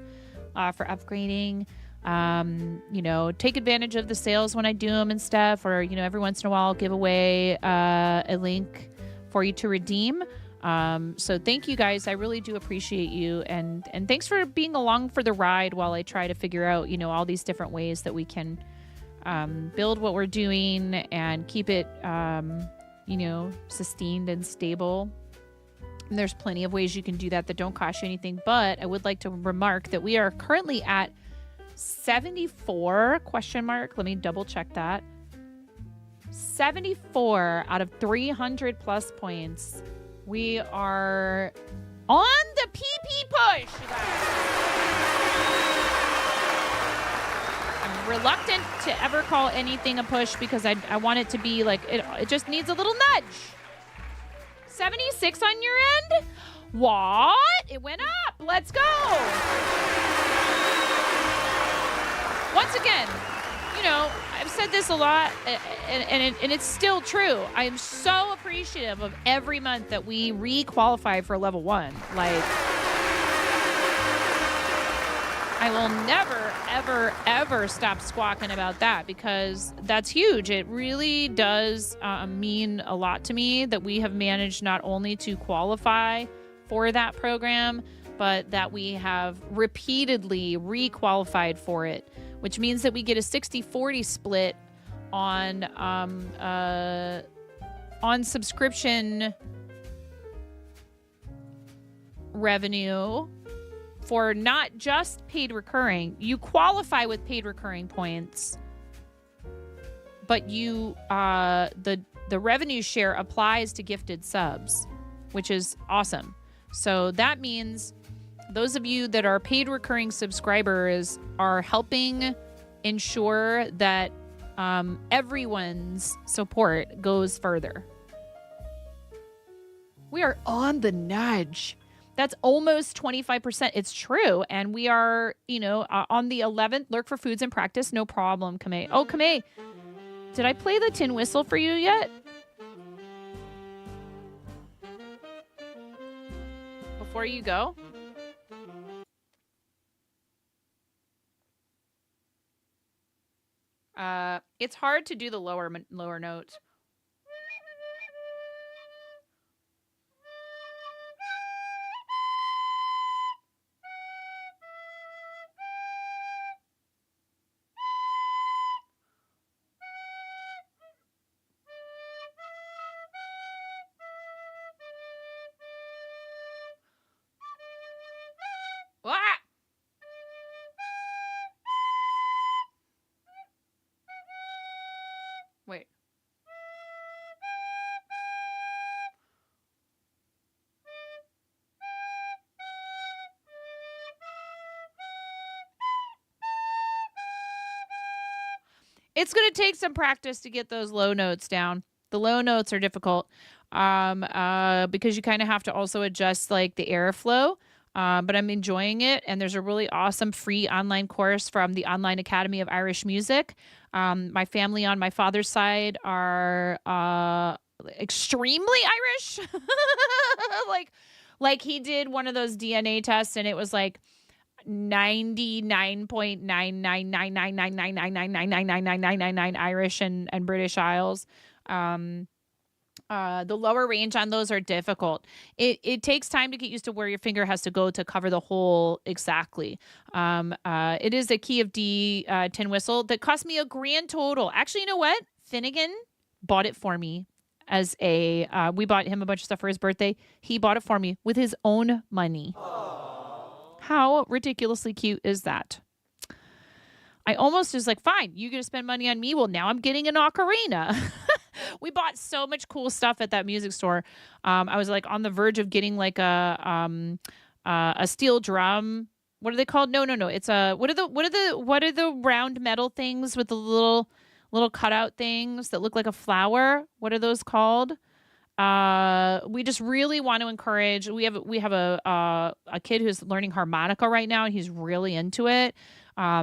for upgrading. Take advantage of the sales when I do them and stuff, or, every once in a while I'll give away a link for you to redeem. So thank you guys. I really do appreciate you. And thanks for being along for the ride while I try to figure out, all these different ways that we can build what we're doing and keep it, sustained and stable. And there's plenty of ways you can do that don't cost you anything. But I would like to remark that we are currently at 74 ? Let me double check that. 74 out of 300 plus points. We are on the PP push. I'm reluctant to ever call anything a push because I want it to be like, it just needs a little nudge. 76 on your end? What? It went up. Let's go. Once again, I've said this a lot, and it's still true. I am so appreciative of every month that we re-qualify for level 1. Like, I will never, ever, ever stop squawking about that because that's huge. It really does mean a lot to me that we have managed not only to qualify for that program, but that we have repeatedly re-qualified for it, which means that we get a 60-40 split on subscription revenue for not just paid recurring. You qualify with paid recurring points, but you the revenue share applies to gifted subs, which is awesome. So that means those of you that are paid recurring subscribers are helping ensure that everyone's support goes further. We are on the nudge. That's almost 25%. It's true. And we are, on the 11th. Lurk for foods in practice. No problem, Kamei. Oh, Kamei, did I play the tin whistle for you yet? Before you go? It's hard to do the lower notes. Ah! Wait. It's going to take some practice to get those low notes down. The low notes are difficult because you kind of have to also adjust like the airflow. But I'm enjoying it. And there's a really awesome free online course from the Online Academy of Irish Music. My family on my father's side are extremely Irish. like he did one of those DNA tests and it was like 99.999999999999999 Irish and British Isles. The lower range on those are difficult. It takes time to get used to where your finger has to go to cover the hole exactly. It is a key of D tin whistle that cost me a grand total. Actually, you know what? Finnegan bought it for me as a. We bought him a bunch of stuff for his birthday. He bought it for me with his own money. How ridiculously cute is that? I almost was like, fine, you're going to spend money on me. Well, now I'm getting an ocarina. We bought so much cool stuff at that music store. I was like on the verge of getting like a steel drum. What are they called? No. It's what are the round metal things with the little cutout things that look like a flower? What are those called? We just really want to encourage. We have a kid who's learning harmonica right now, and he's really into it.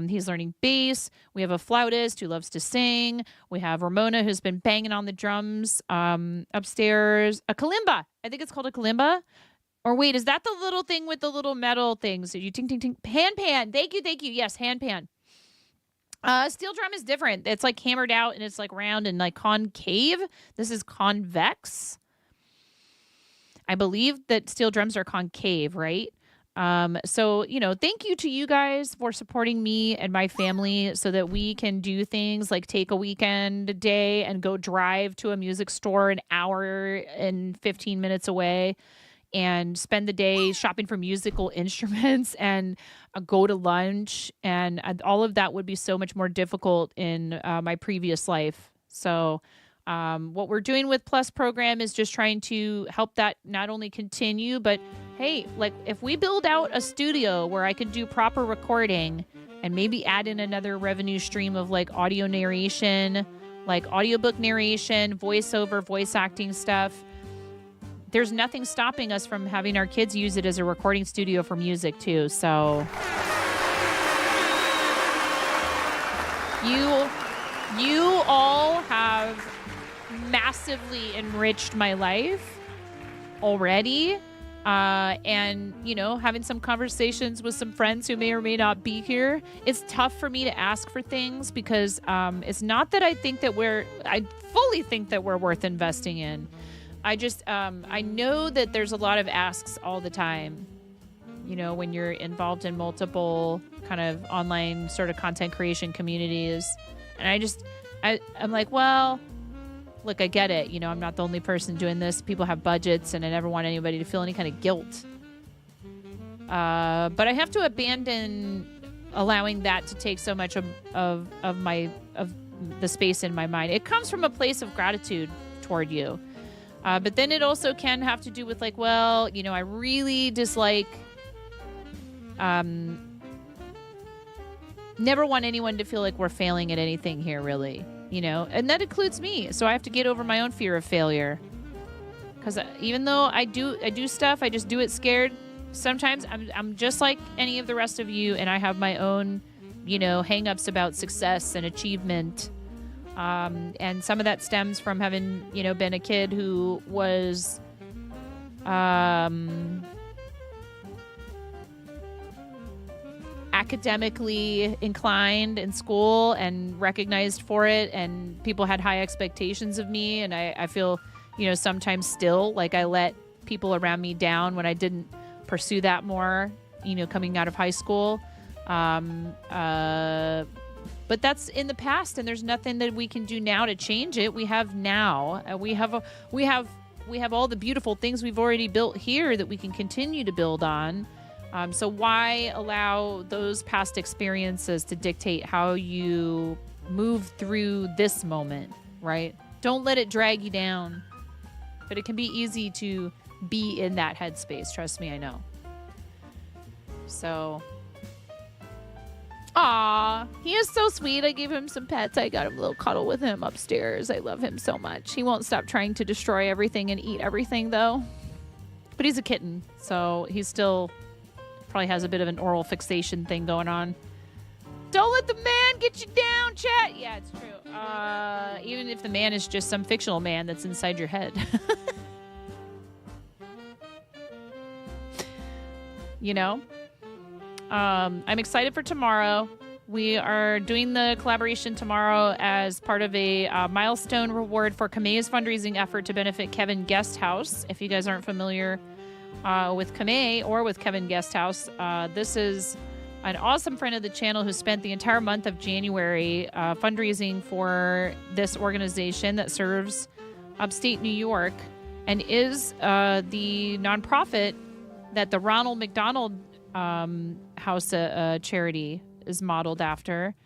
He's learning bass. We have a flautist who loves to sing. We have Ramona who's been banging on the drums upstairs. A kalimba. I think it's called a kalimba. Or wait, is that the little thing with the little metal things? You ting ting ting. Pan. Thank you. Yes, handpan. Steel drum is different. It's like hammered out and it's like round and like concave. This is convex. I believe that steel drums are concave, right? So, thank you to you guys for supporting me and my family so that we can do things like take a weekend day and go drive to a music store an hour and 15 minutes away and spend the day shopping for musical instruments and go to lunch. And all of that would be so much more difficult in my previous life. So, what we're doing with Plus program is just trying to help that not only continue, but hey, like if we build out a studio where I can do proper recording and maybe add in another revenue stream of like audio narration, like audiobook narration, voiceover, voice acting stuff, there's nothing stopping us from having our kids use it as a recording studio for music too. So you all have massively enriched my life already. And, having some conversations with some friends who may or may not be here. It's tough for me to ask for things because it's not that I fully think that we're worth investing in. I know that there's a lot of asks all the time, when you're involved in multiple kind of online sort of content creation communities. And I'm like, well, look, I get it. I'm not the only person doing this. People have budgets, and I never want anybody to feel any kind of guilt. But I have to abandon allowing that to take so much of the space in my mind. It comes from a place of gratitude toward you. But then it also can have to do with like, well, I really dislike, never want anyone to feel like we're failing at anything here, really. And that includes me. So I have to get over my own fear of failure. Because even though I do stuff, I just do it scared. Sometimes I'm just like any of the rest of you, and I have my own, hang-ups about success and achievement. And some of that stems from having, been a kid who was, academically inclined in school and recognized for it, and people had high expectations of me, and I feel sometimes still like I let people around me down when I didn't pursue that more coming out of high school, but that's in the past, and there's nothing that we can do now to change it. We have now we have all the beautiful things we've already built here that we can continue to build on. So why allow those past experiences to dictate how you move through this moment, right? Don't let it drag you down. But it can be easy to be in that headspace. Trust me, I know. So, he is so sweet. I gave him some pets. I got him a little cuddle with him upstairs. I love him so much. He won't stop trying to destroy everything and eat everything, though. But he's a kitten, so he's still... probably has a bit of an oral fixation thing going on. Don't let the man get you down, chat. Yeah, it's true. Even if the man is just some fictional man that's inside your head. I'm excited for tomorrow. We are doing the collaboration tomorrow as part of a milestone reward for Kame's fundraising effort to benefit Kevin Guesthouse. If you guys aren't familiar with Kame or with Kevin Guesthouse, this is an awesome friend of the channel who spent the entire month of January fundraising for this organization that serves upstate New York and is the nonprofit that the Ronald McDonald House charity is modeled after.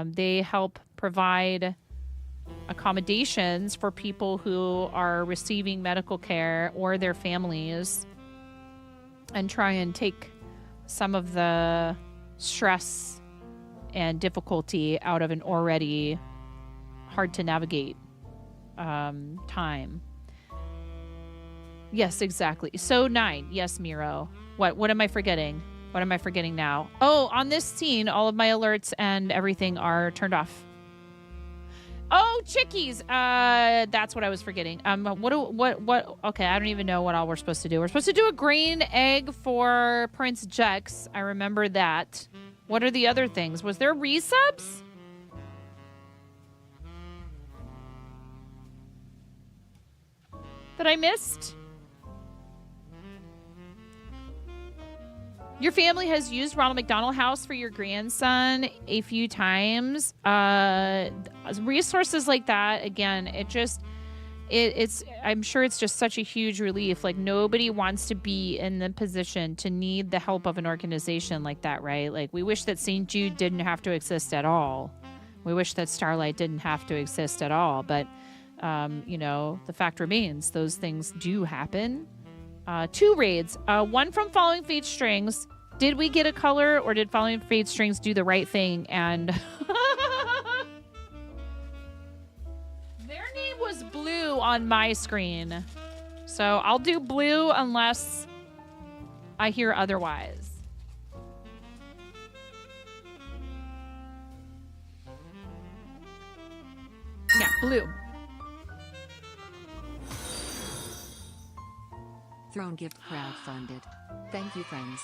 They help provide accommodations for people who are receiving medical care or their families and try and take some of the stress and difficulty out of an already hard to navigate time. Yes, exactly. So 9. Yes, Miro. What am I forgetting? What am I forgetting now? Oh, on this scene, all of my alerts and everything are turned off. Oh, chickies. That's what I was forgetting. What? Okay, I don't even know what all we're supposed to do. We're supposed to do a green egg for Prince Jex. I remember that. What are the other things? Was there resubs? That I missed? Your family has used Ronald McDonald House for your grandson a few times. Resources like that, again, it's I'm sure it's just such a huge relief. Like, nobody wants to be in the position to need the help of an organization like that, right? Like, we wish that St. Jude didn't have to exist at all. We wish that Starlight didn't have to exist at all. But, the fact remains, those things do happen. 2 raids. One from Following Fate Strings. Did we get a color, or did Following Fate Strings do the right thing? And their name was blue on my screen. So I'll do blue unless I hear otherwise. Yeah, blue. Throne gift crowdfunded. Thank you, friends.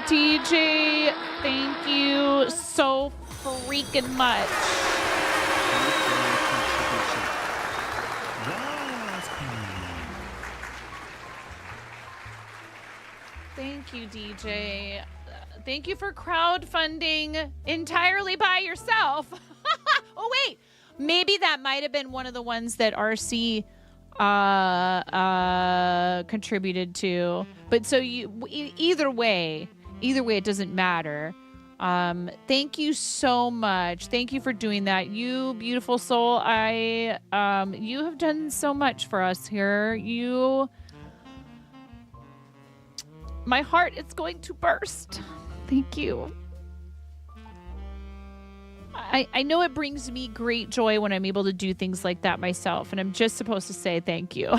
DJ, thank you so freaking much. Thank you, DJ. Thank you for crowdfunding entirely by yourself. Oh, wait. Maybe that might have been one of the ones that RC contributed to. But so either way, it doesn't matter. Thank you so much. Thank you for doing that. You beautiful soul. You have done so much for us here. My heart is going to burst. Thank you. I know it brings me great joy when I'm able to do things like that myself, and I'm just supposed to say thank you.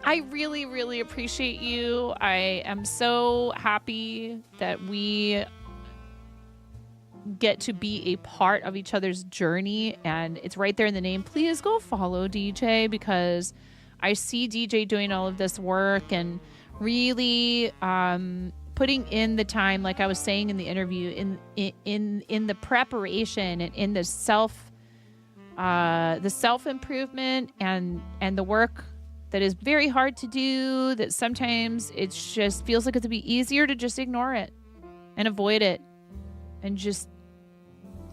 I really, really appreciate you. I am so happy that we get to be a part of each other's journey, and it's right there in the name. Please go follow DJ, because I see DJ doing all of this work and really putting in the time, like I was saying in the interview, in the preparation and in the self improvement and the work that is very hard to do, that sometimes it just feels like it'd be easier to just ignore it and avoid it and just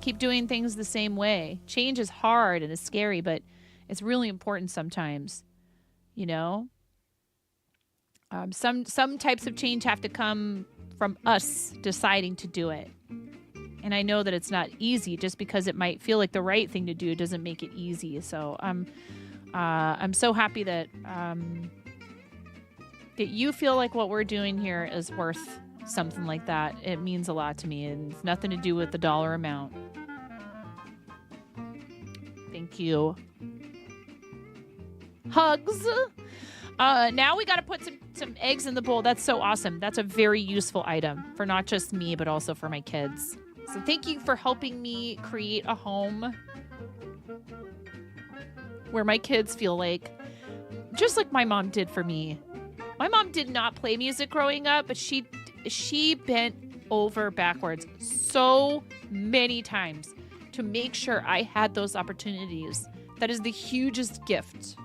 keep doing things the same way. Change is hard and it's scary, but it's really important sometimes, some types of change have to come from us deciding to do it. And I know that it's not easy. Just because it might feel like the right thing to do doesn't make it easy. So I'm so happy that that you feel like what we're doing here is worth something like that. It means a lot to me, and it's nothing to do with the dollar amount. Thank you. Hugs. Now we got to put some eggs in the bowl. That's so awesome. That's a very useful item for not just me, but also for my kids. So thank you for helping me create a home where my kids feel like just like my mom did for me. My mom did not play music growing up, but she bent over backwards so many times to make sure I had those opportunities. That is the hugest gift.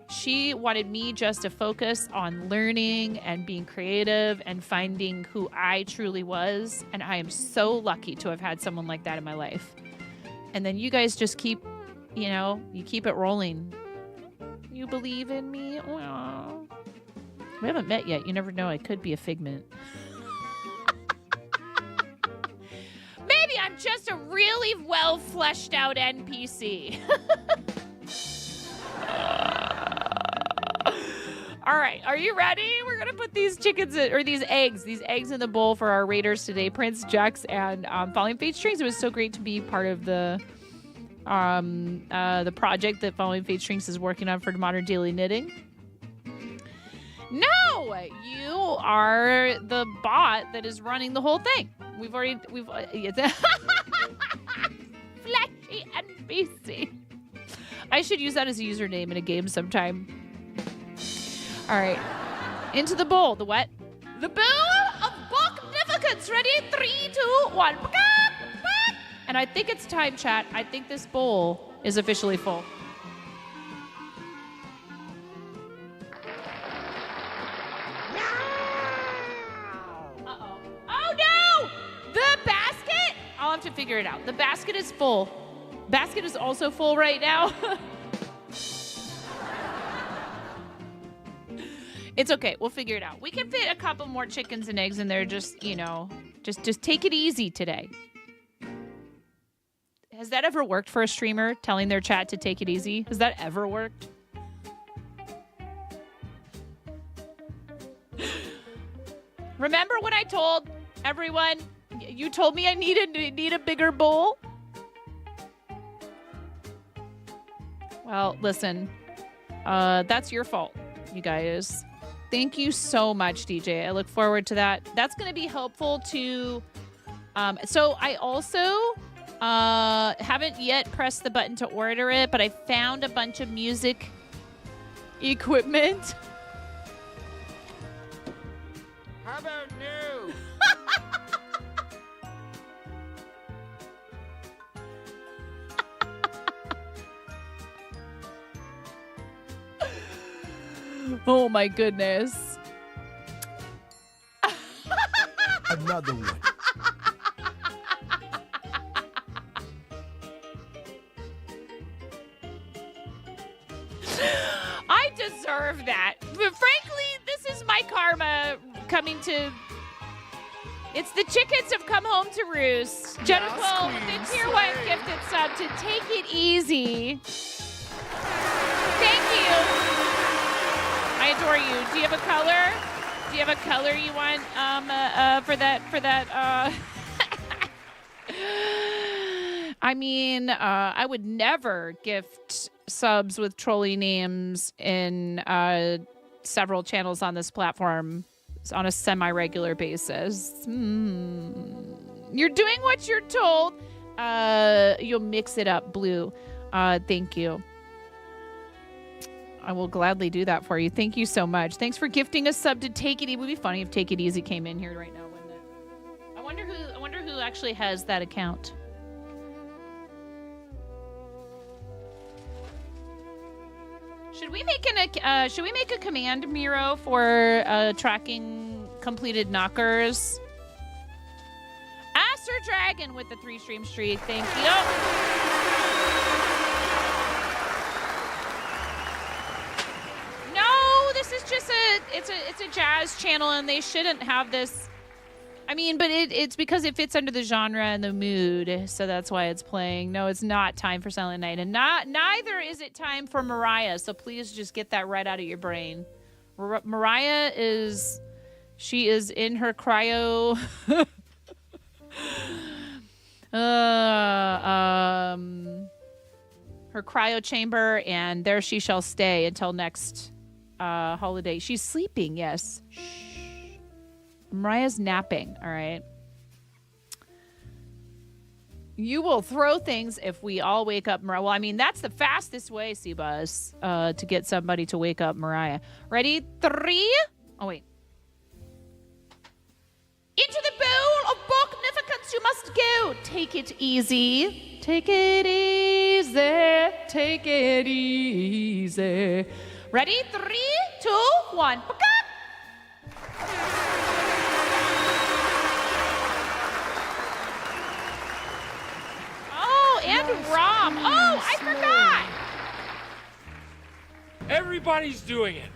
She wanted me just to focus on learning and being creative and finding who I truly was. And I am so lucky to have had someone like that in my life. And then you guys just keep, you keep it rolling. You believe in me? Aww. We haven't met yet. You never know. I could be a figment. Maybe I'm just a really well fleshed out NPC. All right, are you ready? We're gonna put these these eggs in the bowl for our raiders today. Prince, Jax, and Falling Fate Strings. It was so great to be part of the project that Falling Fate Strings is working on for Modern Daily Knitting. No, you are the bot that is running the whole thing. We've flashy NPC. I should use that as a username in a game sometime. All right, into the bowl. The what? The bowl of Bognificence. Ready? 3, 2, 1. And I think it's time, chat. I think this bowl is officially full. Uh-oh. Oh, no! The basket? I'll have to figure it out. The basket is full. Basket is also full right now. It's okay. We'll figure it out. We can fit a couple more chickens and eggs in there. Just, just take it easy today. Has that ever worked for a streamer, telling their chat to take it easy? Has that ever worked? Remember when I told everyone, you told me I need a bigger bowl? Well, listen, that's your fault, you guys. Thank you so much, DJ. I look forward to that. That's going to be helpful to... so I also haven't yet pressed the button to order it, but I found a bunch of music equipment. How about new? Oh my goodness. Another one. I deserve that. But frankly, this is my karma coming to... It's the chickens have come home to roost. Jennifer, the tier 1 gifted sub to take it easy. Thank you. I adore you. Do you have a color? Do you have a color you want for that? I mean, I would never gift subs with trolley names in several channels on this platform on a semi-regular basis. You're doing what you're told. You'll mix it up, Blue. Thank you. I will gladly do that for you. Thank you so much. Thanks for gifting a sub to Take It Easy. It would be funny if Take It Easy came in here right now, wouldn't it? I wonder who actually has that account. Should we make a command, Miro, for tracking completed knockers? Aster Dragon with the 3-stream streak. Thank you. This is just it's a jazz channel, and they shouldn't have this. I mean, but it's because it fits under the genre and the mood, so that's why it's playing. No, it's not time for Silent Night, and neither is it time for Mariah. So please just get that right out of your brain. Mariah is in her cryo. Her cryo chamber, and there she shall stay until next holiday. She's sleeping, yes. Shh. Mariah's napping, all right. You will throw things if we all wake up Mariah. Well, I mean, that's the fastest way, Seabuzz, to get somebody to wake up Mariah. Ready? 3. Oh, wait. Into the bowl of magnificence you must go. Take it easy. Take it easy. Take it easy. Ready? 3, 2, 1. Oh, and Rom. Oh, I forgot. Everybody's doing it.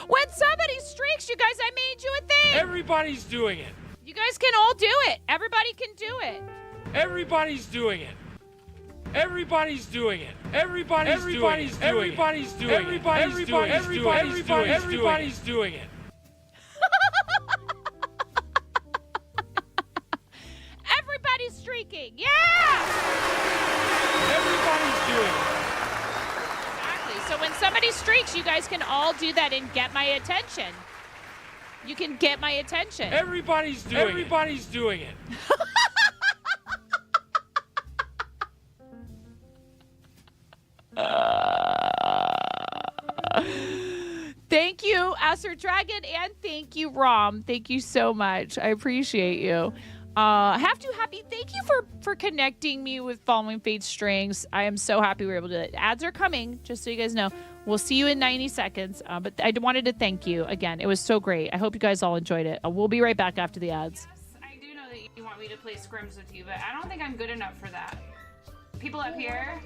When somebody streaks, you guys, I made you a thing. Everybody's doing it. You guys can all do it. Everybody can do it. Everybody's doing it. Everybody's doing it. Everybody's doing it. Everybody's doing it. Everybody's doing it. Everybody's streaking. Yeah! Everybody's doing it. Exactly. So when somebody streaks, you guys can all do that and get my attention. You can get my attention. Everybody's doing it. Everybody's doing it. Thank you, Acer Dragon, and thank you, Rom. Thank you so much. I appreciate you. Have to happy. Thank you for connecting me with Following Fate Strings. I am so happy we were able to do it. Ads are coming, just so you guys know. We'll see you in 90 seconds. But I wanted to thank you again. It was so great. I hope you guys all enjoyed it. We'll be right back after the ads. Yes, I do know that you want me to play scrims with you, but I don't think I'm good enough for that. People up here.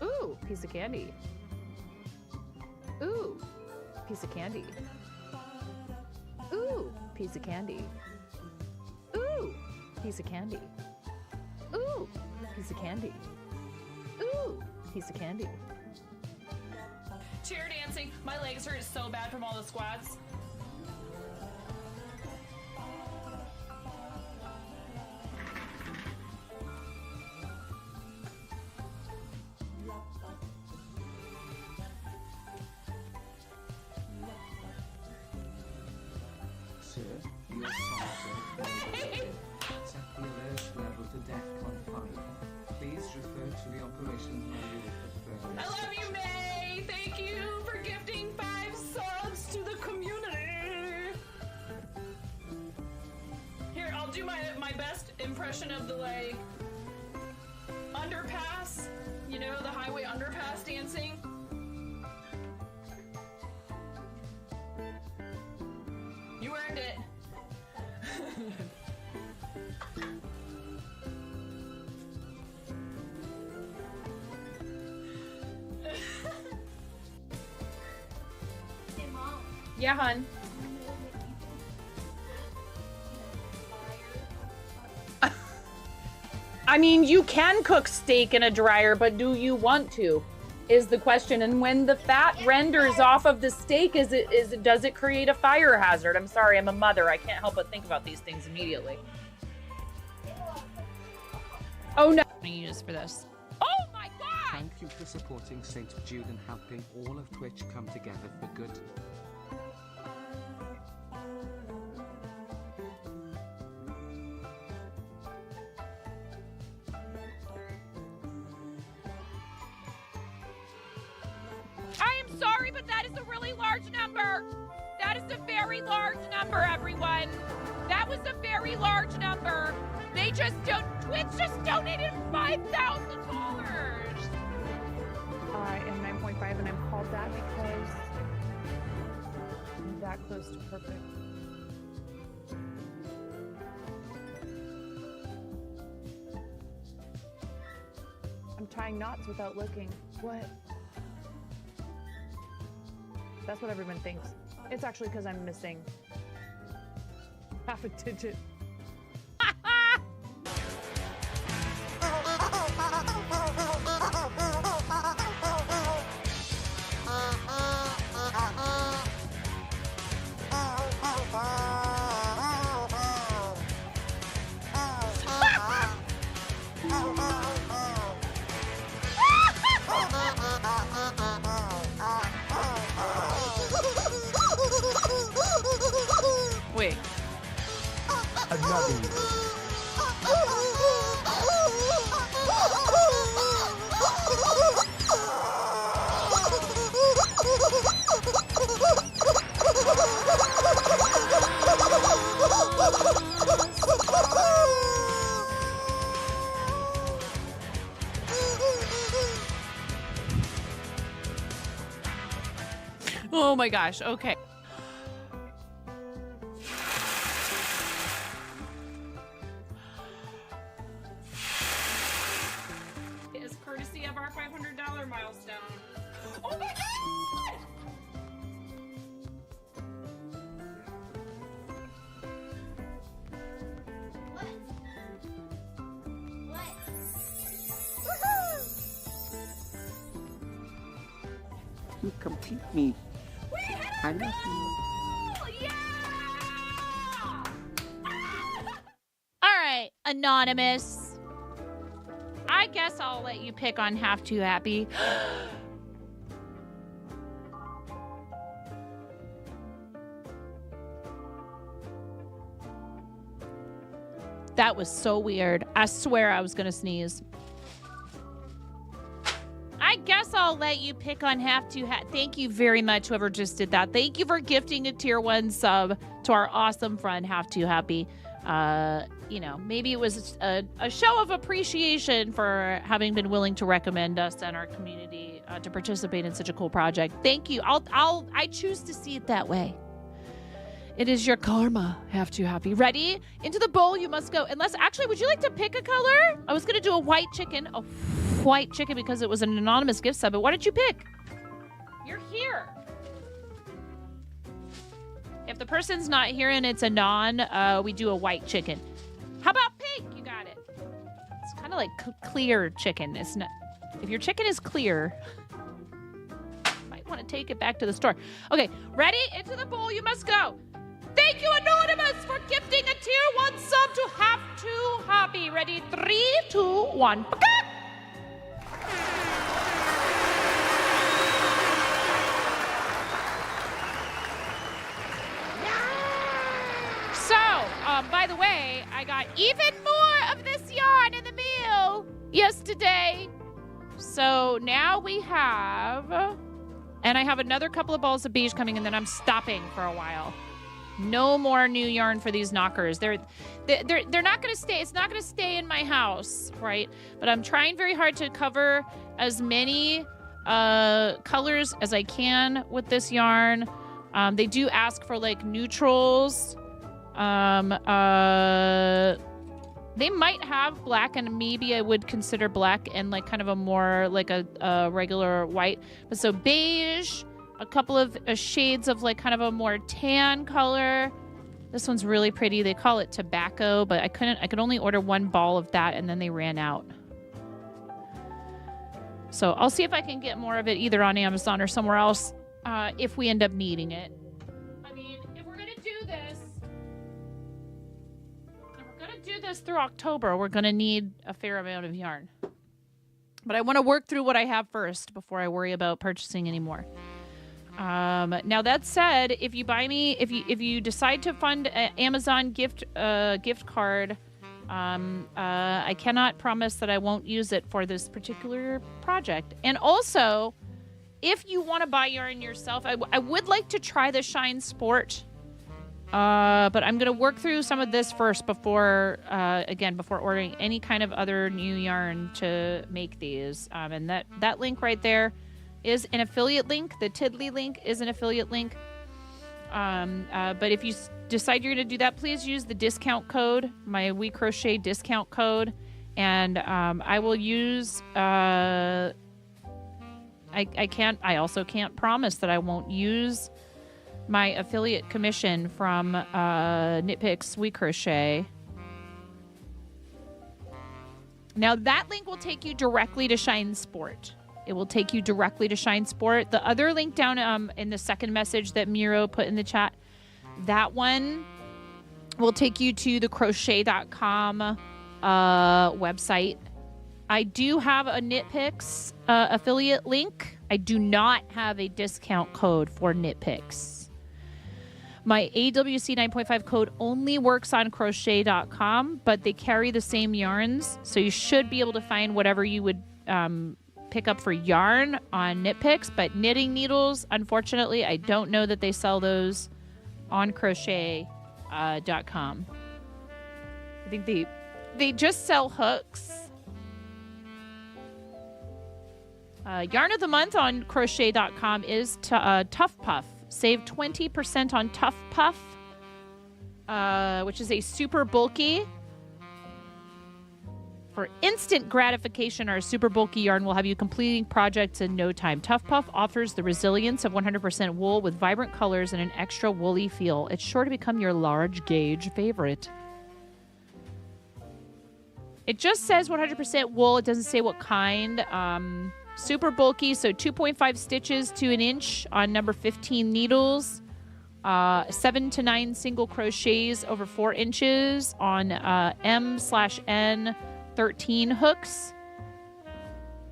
Ooh, piece of candy. Ooh, piece of candy. Ooh, piece of candy. Ooh, piece of candy. Ooh, piece of candy. Ooh, piece of candy. Chair dancing. My legs hurt so bad from all the squats. Sir, you are sorted. Set the alert level to DEFCON 5. Please refer to the operations manual for further I love you, May. Thank you for gifting 5 subs to the community. Here, I'll do my best impression of the like underpass. You know, the highway underpass dancing. You earned it. Yeah, hon. I mean, you can cook steak in a dryer, but do you want to? Is the question. And when the fat renders off of the steak, does it create a fire hazard? I'm sorry, I'm a mother. I can't help but think about these things immediately. Oh no. I'm gonna use for this. Oh my god! Thank you for supporting St. Jude and helping all of Twitch come together for good. I am sorry, but that is a really large number. That is a very large number, everyone. That was a very large number. Twitch just donated $5,000. I am 9.5 and I'm called that because I'm that close to perfect. I'm tying knots without looking. What? That's what everyone thinks. It's actually because I'm missing half a digit. Oh my gosh. Okay. Is courtesy of our $500 milestone. Oh my god! You complete me. I love you. All right, Anonymous. I guess I'll let you pick on Half Too Happy. That was so weird. I swear I was going to sneeze. I guess I'll let you pick on Half Too Happy. Thank you very much, whoever just did that. Thank you for gifting a tier 1 sub to our awesome friend, Half Too Happy. You know, maybe it was a show of appreciation for having been willing to recommend us and our community to participate in such a cool project. Thank you. I choose to see it that way. It is your karma, Half Too Happy. Ready? Into the bowl you must go. Unless, actually, would you like to pick a color? I was going to do a white chicken. A white chicken because it was an anonymous gift sub, but why did you pick? You're here. If the person's not here and it's a we do a white chicken. How about pink? You got it. It's kind of like clear chicken. It's not. If your chicken is clear, you might want to take it back to the store. Okay, ready? Into the bowl you must go. Thank you, Anonymous, for gifting a tier 1 sub to Half Too Happy. Ready? 3, 2, 1. So, by the way, I got even more of this yarn in the mail yesterday. So now we have, and I have another couple of balls of beige coming, and then I'm stopping for a while. No more new yarn for these knockers. They're not going to stay. It's not going to stay in my house, right? But I'm trying very hard to cover as many colors as I can with this yarn. They do ask for like neutrals. They might have black, and maybe I would consider black and like kind of a more like a regular white. But so beige, a couple of shades of like kind of a more tan color. This one's really pretty. They call it tobacco, but I could only order one ball of that, and then they ran out. So I'll see if I can get more of it either on Amazon or somewhere else if we end up needing it. I mean, if we're gonna do this through October, we're gonna need a fair amount of yarn. But I want to work through what I have first before I worry about purchasing any more. Now that said, if you buy me, if you decide to fund an Amazon gift card, I cannot promise that I won't use it for this particular project. And also, if you want to buy yarn yourself, I would like to try the Shine Sport, but I'm going to work through some of this first before ordering any kind of other new yarn to make these. And that link right there is an affiliate link. The Tidley link is an affiliate link. But if you decide you're going to do that, please use the discount code, my We Crochet discount code, and I will use. I also can't promise that I won't use my affiliate commission from Knitpicks We Crochet. Now that link will take you directly to Shine Sport. It will take you directly to Shine Sport. The other link down in the second message that Miro put in the chat, that one will take you to the crochet.com website. I do have a Knitpicks affiliate link. I do not have a discount code for Knitpicks. My AWC 9.5 code only works on crochet.com, but they carry the same yarns, so you should be able to find whatever you would pick up for yarn on Knit Picks. But knitting needles, unfortunately, I don't know that they sell those on crochet.com. I think they just sell hooks. Yarn of the month on crochet.com is Tough Puff. Save 20% on Tough Puff, which is a super bulky. For instant gratification, our super bulky yarn will have you completing projects in no time. Tough Puff offers the resilience of 100% wool with vibrant colors and an extra woolly feel. It's sure to become your large gauge favorite. It just says 100% wool. It doesn't say what kind. Super bulky, so 2.5 stitches to an inch on number 15 needles. 7 to 9 single crochets over 4 inches on M/N 13 hooks.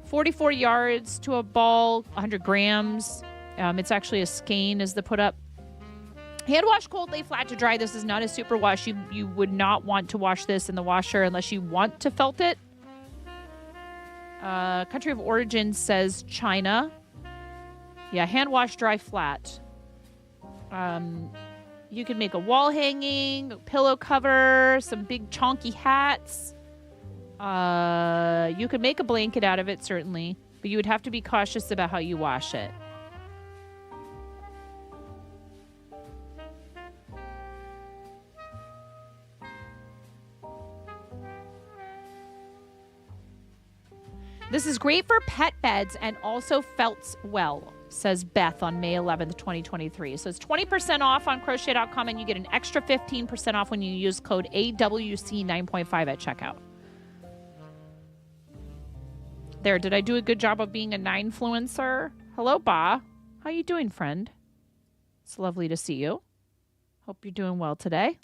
44 yards to a ball, 100 grams. It's actually a skein is the put up. Hand wash cold, lay flat to dry. This is not a super wash. You would not want to wash this in the washer unless you want to felt it. Country of origin says China. Yeah, hand wash, dry flat. You can make a wall hanging, a pillow cover, some big chonky hats. You could make a blanket out of it, certainly, but you would have to be cautious about how you wash it. This is great for pet beds and also felts well, says Beth on May 11th, 2023. So it's 20% off on crochet.com, and you get an extra 15% off when you use code AWC9.5 at checkout. There, did I do a good job of being a 9-fluencer? Hello, Ba. How you doing, friend? It's lovely to see you. Hope you're doing well today.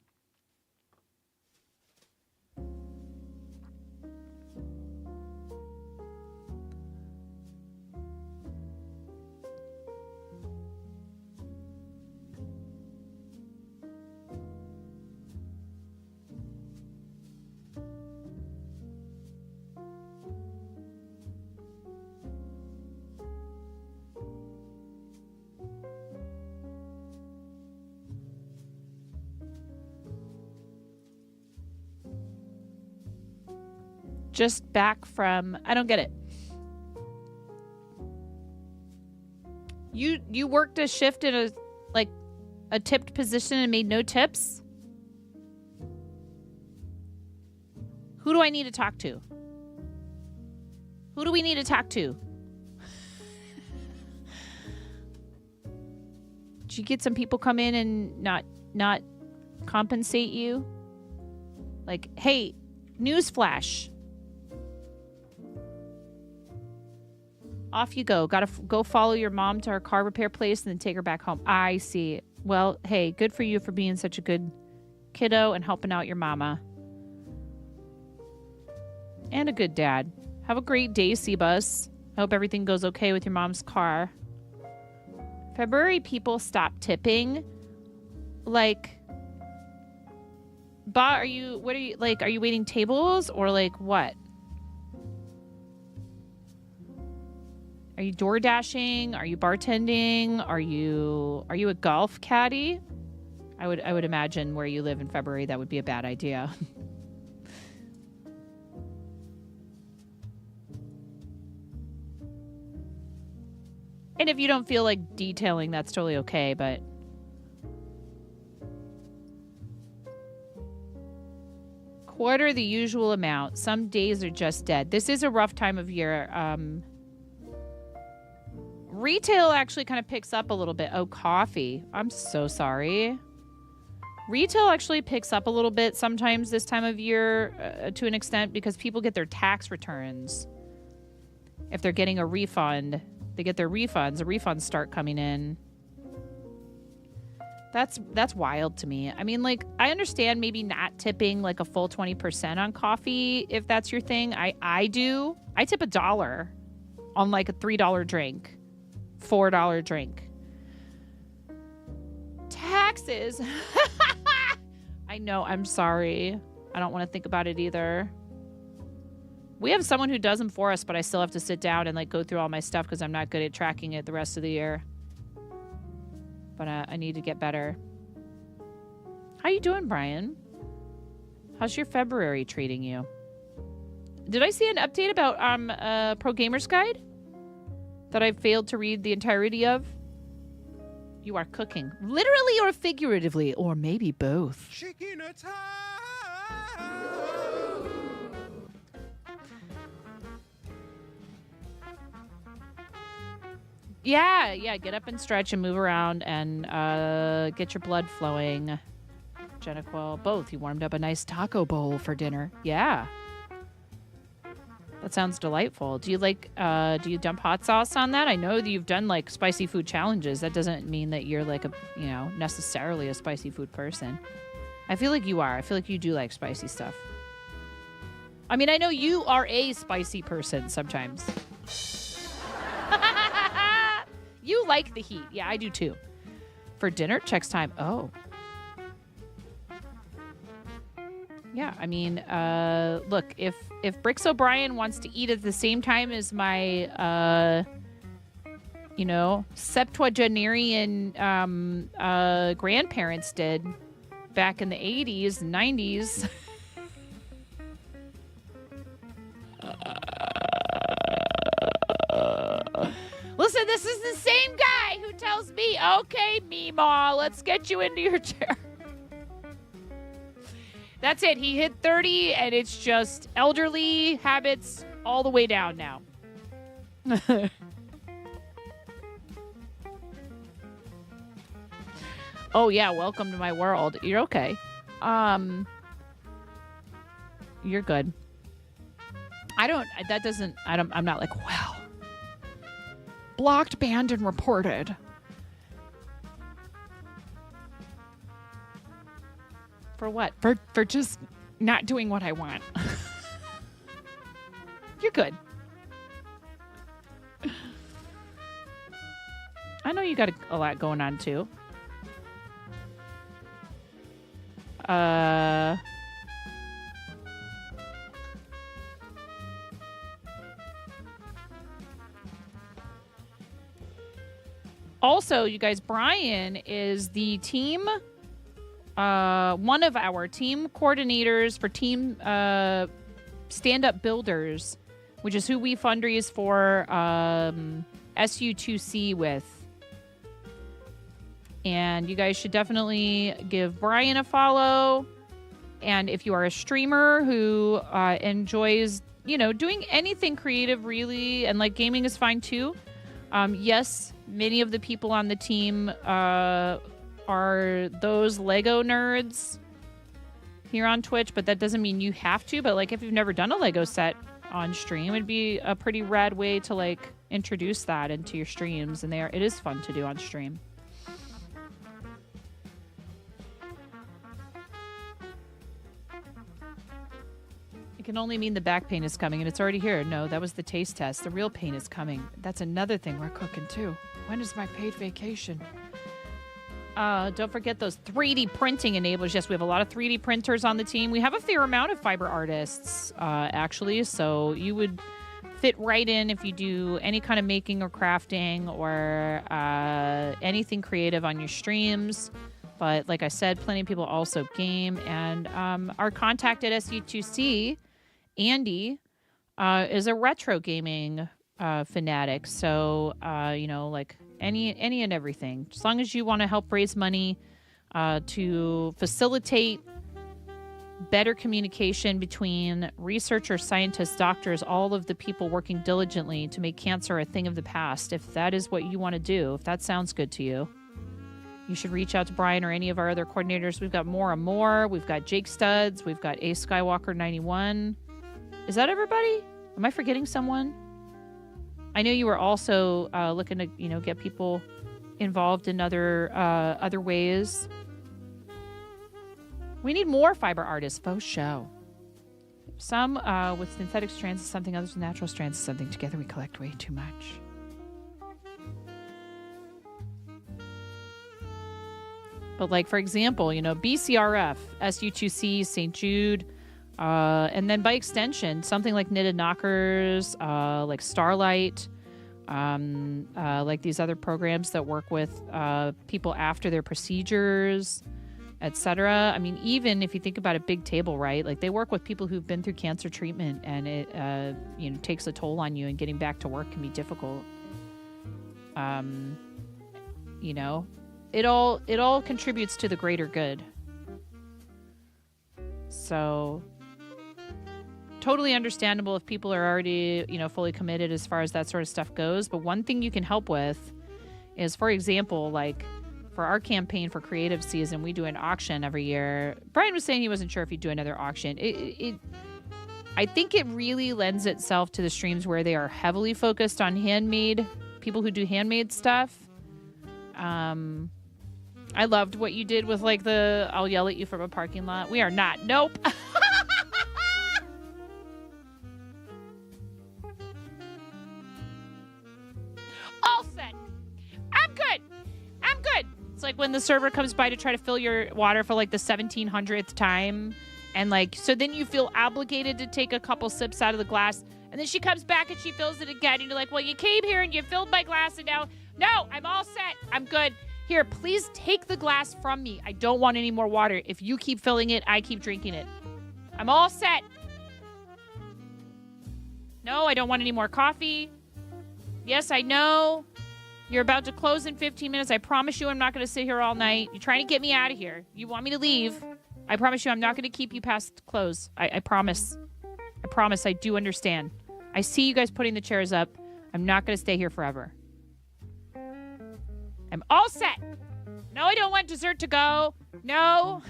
Just back from, I don't get it. You worked a shift in a tipped position and made no tips? Who do I need to talk to? Who do we need to talk to? Did you get some people come in and not compensate you? Like, hey, newsflash. Off you go. Gotta go follow your mom to her car repair place and then take her back home. I see. Well, hey, good for you for being such a good kiddo and helping out your mama. And a good dad. Have a great day, Seabus. I hope everything goes okay with your mom's car. February people stop tipping. Like, are you waiting tables or like what? Are you door dashing? Are you bartending? Are you a golf caddy? I would imagine where you live in February that would be a bad idea. And if you don't feel like detailing, that's totally okay, but quarter the usual amount. Some days are just dead. This is a rough time of year. Retail actually kind of picks up a little bit. Oh, coffee. I'm so sorry. Retail actually picks up a little bit sometimes this time of year to an extent because people get their tax returns. If they're getting a refund, they get their refunds. The refunds start coming in. That's wild to me. I mean, like, I understand maybe not tipping like a full 20% on coffee if that's your thing. I do. I tip $1 on like a $3 drink. $4 drink. taxes. I know. I'm sorry. I don't want to think about it either. We have someone who does them for us, but I still have to sit down and like go through all my stuff because I'm not good at tracking it the rest of the year. But I need to get better. How you doing, Brian? How's your February treating you? Did I see an update about Pro Gamer's Guide that I failed to read the entirety of? You are cooking, literally or figuratively, or maybe both. Yeah, get up and stretch and move around and get your blood flowing. Jenniquel, both. You warmed up a nice taco bowl for dinner. Yeah. That sounds delightful. Do you like, do you dump hot sauce on that? I know that you've done like spicy food challenges. That doesn't mean that you're like a, you know, necessarily a spicy food person. I feel like you are. I feel like you do like spicy stuff. I mean, I know you are a spicy person sometimes. You like the heat. Yeah, I do too. For dinner, checks time. Oh. Yeah, I mean, look, if Brix O'Brien wants to eat at the same time as my, you know, septuagenarian grandparents did back in the 80s and 90s. Listen, this is the same guy who tells me, okay, Meemaw, let's get you into your chair. That's it. He hit 30, and it's just elderly habits all the way down now. Oh, yeah, welcome to my world. You're okay. You're good. I'm not like, well, blocked, banned, and reported. For what? For just not doing what I want. You're good. I know you got a lot going on too. Also, you guys, Brian is the team, one of our team coordinators for team stand-up builders, which is who we fundraise for SU2C with. And you guys should definitely give Brian a follow. And if you are a streamer who enjoys, you know, doing anything creative, really, and like gaming is fine too. Yes, many of the people on the team are those Lego nerds here on Twitch, but that doesn't mean you have to. But like, if you've never done a Lego set on stream, it'd be a pretty rad way to like introduce that into your streams, and it is fun to do on stream. It can only mean the back pain is coming, and it's already here. No, that was the taste test. The real pain is coming. That's another thing we're cooking, too. When is my paid vacation? Don't forget those 3D printing enablers. Yes, we have a lot of 3D printers on the team. We have a fair amount of fiber artists, actually, so you would fit right in if you do any kind of making or crafting or anything creative on your streams. But like I said, plenty of people also game. And our contact at SU2C, Andy, is a retro gaming fanatic. So, you know, like any and everything. As long as you want to help raise money to facilitate better communication between researchers, scientists, doctors, all of the people working diligently to make cancer a thing of the past. If that is what you want to do, if that sounds good to you, you should reach out to Brian or any of our other coordinators. We've got more and more. We've got Jake Studs. We've got Ace Skywalker 91. Is that everybody? Am I forgetting someone? I know you were also looking to, you know, get people involved in other ways. We need more fiber artists. Faux show. Some with synthetic strands is something, others with natural strands is something. Together we collect way too much. But like, for example, you know, BCRF, SU2C, St. Jude, and then by extension, something like Knitted Knockers, like Starlight, like these other programs that work with people after their procedures, etc. I mean, even if you think about a big table, right? Like they work with people who've been through cancer treatment, and it you know, takes a toll on you, and getting back to work can be difficult. You know, it all contributes to the greater good. So totally understandable if people are already, you know, fully committed as far as that sort of stuff goes. But one thing you can help with is, for example, like for our campaign for creative season, we do an auction every year. Brian was saying he wasn't sure if he'd do another auction. I think it really lends itself to the streams where they are heavily focused on handmade, people who do handmade stuff. I loved what you did with like the I'll yell at you from a parking lot. We are not. Nope. All set. I'm good. It's like when the server comes by to try to fill your water for like the 1700th time. And like, so then you feel obligated to take a couple sips out of the glass. And then she comes back and she fills it again. And you're like, well, you came here and you filled my glass. And now, no, I'm all set. I'm good. Here, please take the glass from me. I don't want any more water. If you keep filling it, I keep drinking it. I'm all set. No, I don't want any more coffee. Yes, I know. You're about to close in 15 minutes. I promise you I'm not going to sit here all night. You're trying to get me out of here. You want me to leave. I promise you I'm not going to keep you past close. I promise. I promise. I do understand. I see you guys putting the chairs up. I'm not going to stay here forever. I'm all set. No, I don't want dessert to go. No.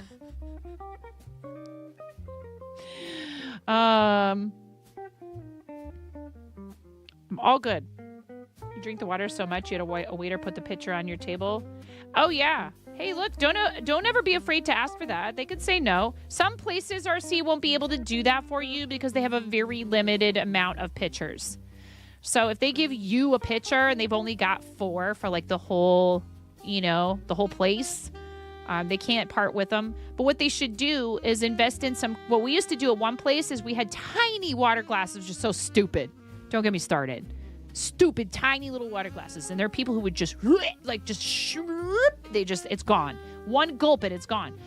I'm all good. You drink the water so much you had a waiter put the pitcher on your table. Oh yeah. Hey, look, don't ever be afraid to ask for that. They could say no. Some places, RC, won't be able to do that for you because they have a very limited amount of pitchers. So if they give you a pitcher and they've only got 4 for like the whole, you know, the whole place, they can't part with them. But what they should do is invest in some, what we used to do at one place is we had tiny water glasses, just so stupid. Don't get me started. Stupid, tiny little water glasses. And there are people who would just, like, it's gone. One gulp and it's gone.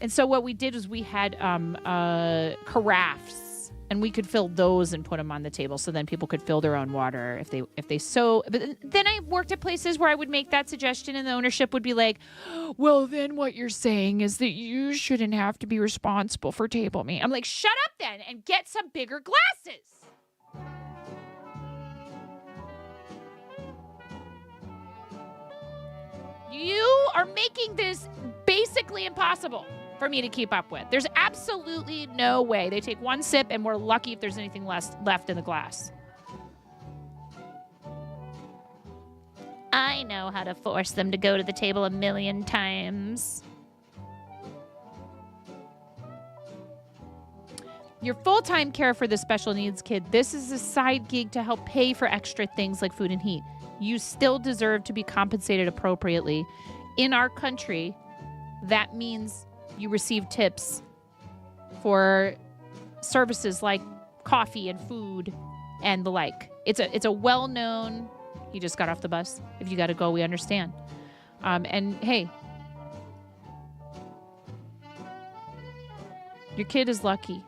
And so what we did was we had carafes. And we could fill those and put them on the table, so then people could fill their own water if they so. But then I worked at places where I would make that suggestion, and the ownership would be like, "Well, then what you're saying is that you shouldn't have to be responsible for table me." I'm like, "Shut up then, and get some bigger glasses." You are making this basically impossible for me to keep up with. There's absolutely no way. They take one sip and we're lucky if there's anything left in the glass. I know how to force them to go to the table 1,000,000 times. Your full-time care for the special needs kid, this is a side gig to help pay for extra things like food and heat. You still deserve to be compensated appropriately. In our country, that means you receive tips for services like coffee and food and the like. It's a well-known. He just got off the bus. If you got to go, we understand. And hey, your kid is lucky.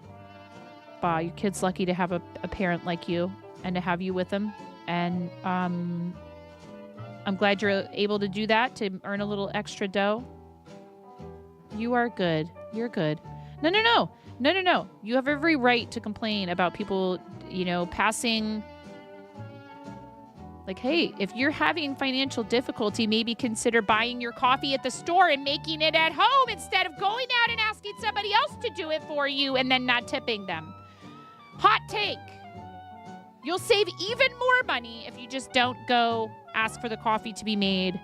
Your kid's lucky to have a parent like you and to have you with them. And I'm glad you're able to do that to earn a little extra dough. You are good. You're good. No. You have every right to complain about people, you know, passing. Like, hey, if you're having financial difficulty, maybe consider buying your coffee at the store and making it at home instead of going out and asking somebody else to do it for you and then not tipping them. Hot take. You'll save even more money if you just don't go ask for the coffee to be made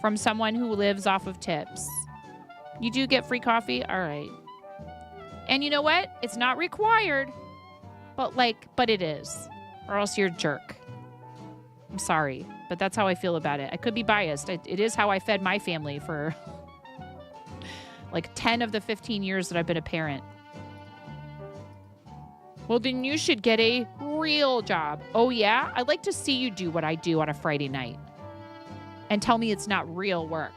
from someone who lives off of tips. You do get free coffee? All right. And you know what? It's not required, but it is. Or else you're a jerk. I'm sorry, but that's how I feel about it. I could be biased. It is how I fed my family for Like 10 of the 15 years that I've been a parent. Well, then you should get a real job. Oh, yeah? I'd like to see you do what I do on a Friday night. And tell me it's not real work.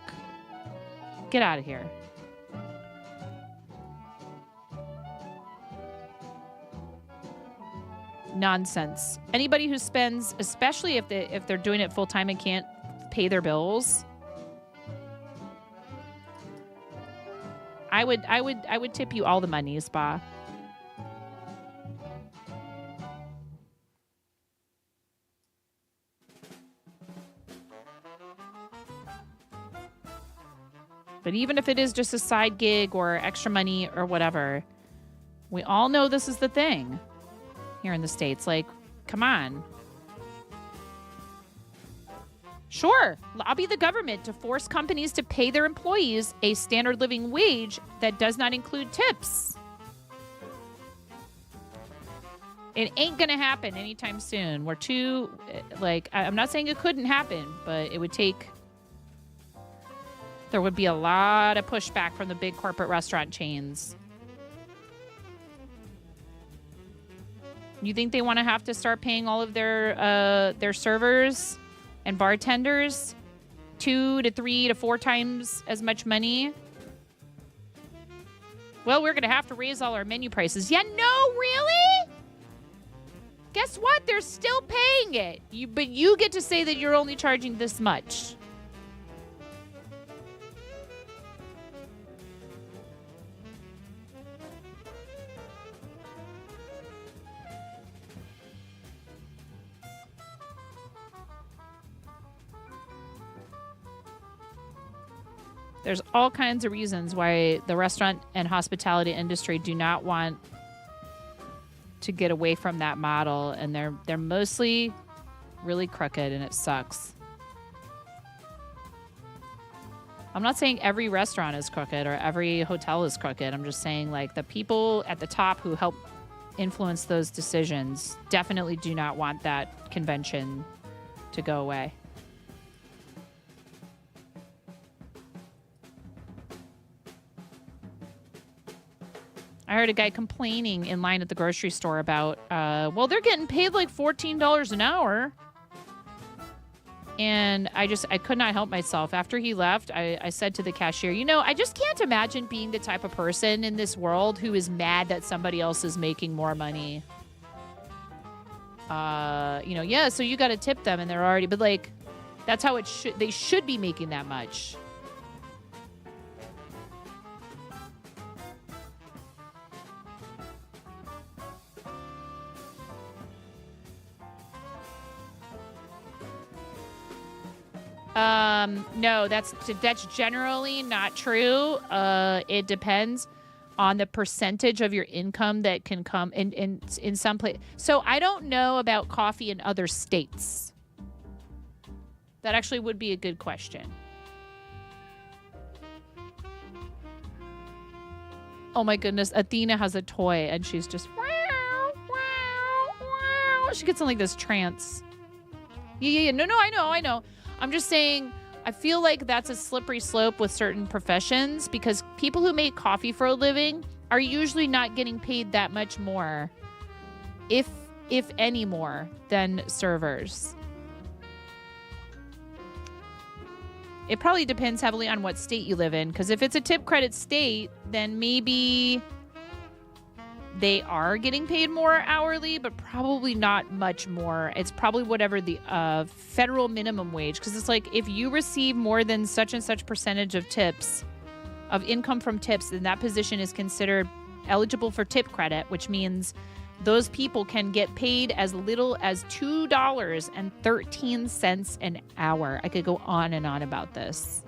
Get out of here. Nonsense. Anybody who spends, especially if they're doing it full time and can't pay their bills, I would tip you all the money, Spa. But even if it is just a side gig or extra money or whatever, we all know this is the thing here in the States. Like, come on. Sure, lobby the government to force companies to pay their employees a standard living wage that does not include tips. It ain't going to happen anytime soon. We're too, like, I'm not saying it couldn't happen, but it would take, there would be a lot of pushback from the big corporate restaurant chains. You think they want to have to start paying all of their servers and bartenders 2 to 3 to 4 times as much money? Well, we're going to have to raise all our menu prices. Yeah, no, really? Guess what? They're still paying it. But you get to say that you're only charging this much. There's all kinds of reasons why the restaurant and hospitality industry do not want to get away from that model, and they're mostly really crooked, and it sucks. I'm not saying every restaurant is crooked or every hotel is crooked. I'm just saying, like, the people at the top who help influence those decisions definitely do not want that convention to go away. I heard a guy complaining in line at the grocery store about, well, they're getting paid like $14 an hour. And I could not help myself. After he left, I said to the cashier, I just can't imagine being the type of person in this world who is mad that somebody else is making more money. Yeah, so you got to tip them and they're already, but like, that's how they should be making that much. No, that's generally not true. It depends on the percentage of your income that can come in some place. So I don't know about coffee in other states. That actually would be a good question. Oh my goodness, Athena has a toy and she's just wow, wow, wow. She gets in like this trance. Yeah. No, I know. I'm just saying, I feel like that's a slippery slope with certain professions because people who make coffee for a living are usually not getting paid that much more, if any more, than servers. It probably depends heavily on what state you live in, because if it's a tip credit state, then maybe they are getting paid more hourly, but probably not much more. It's probably whatever the federal minimum wage, because it's like if you receive more than such and such percentage of tips, of income from tips, then that position is considered eligible for tip credit, which means those people can get paid as little as $2.13 an hour. I could go on and on about this.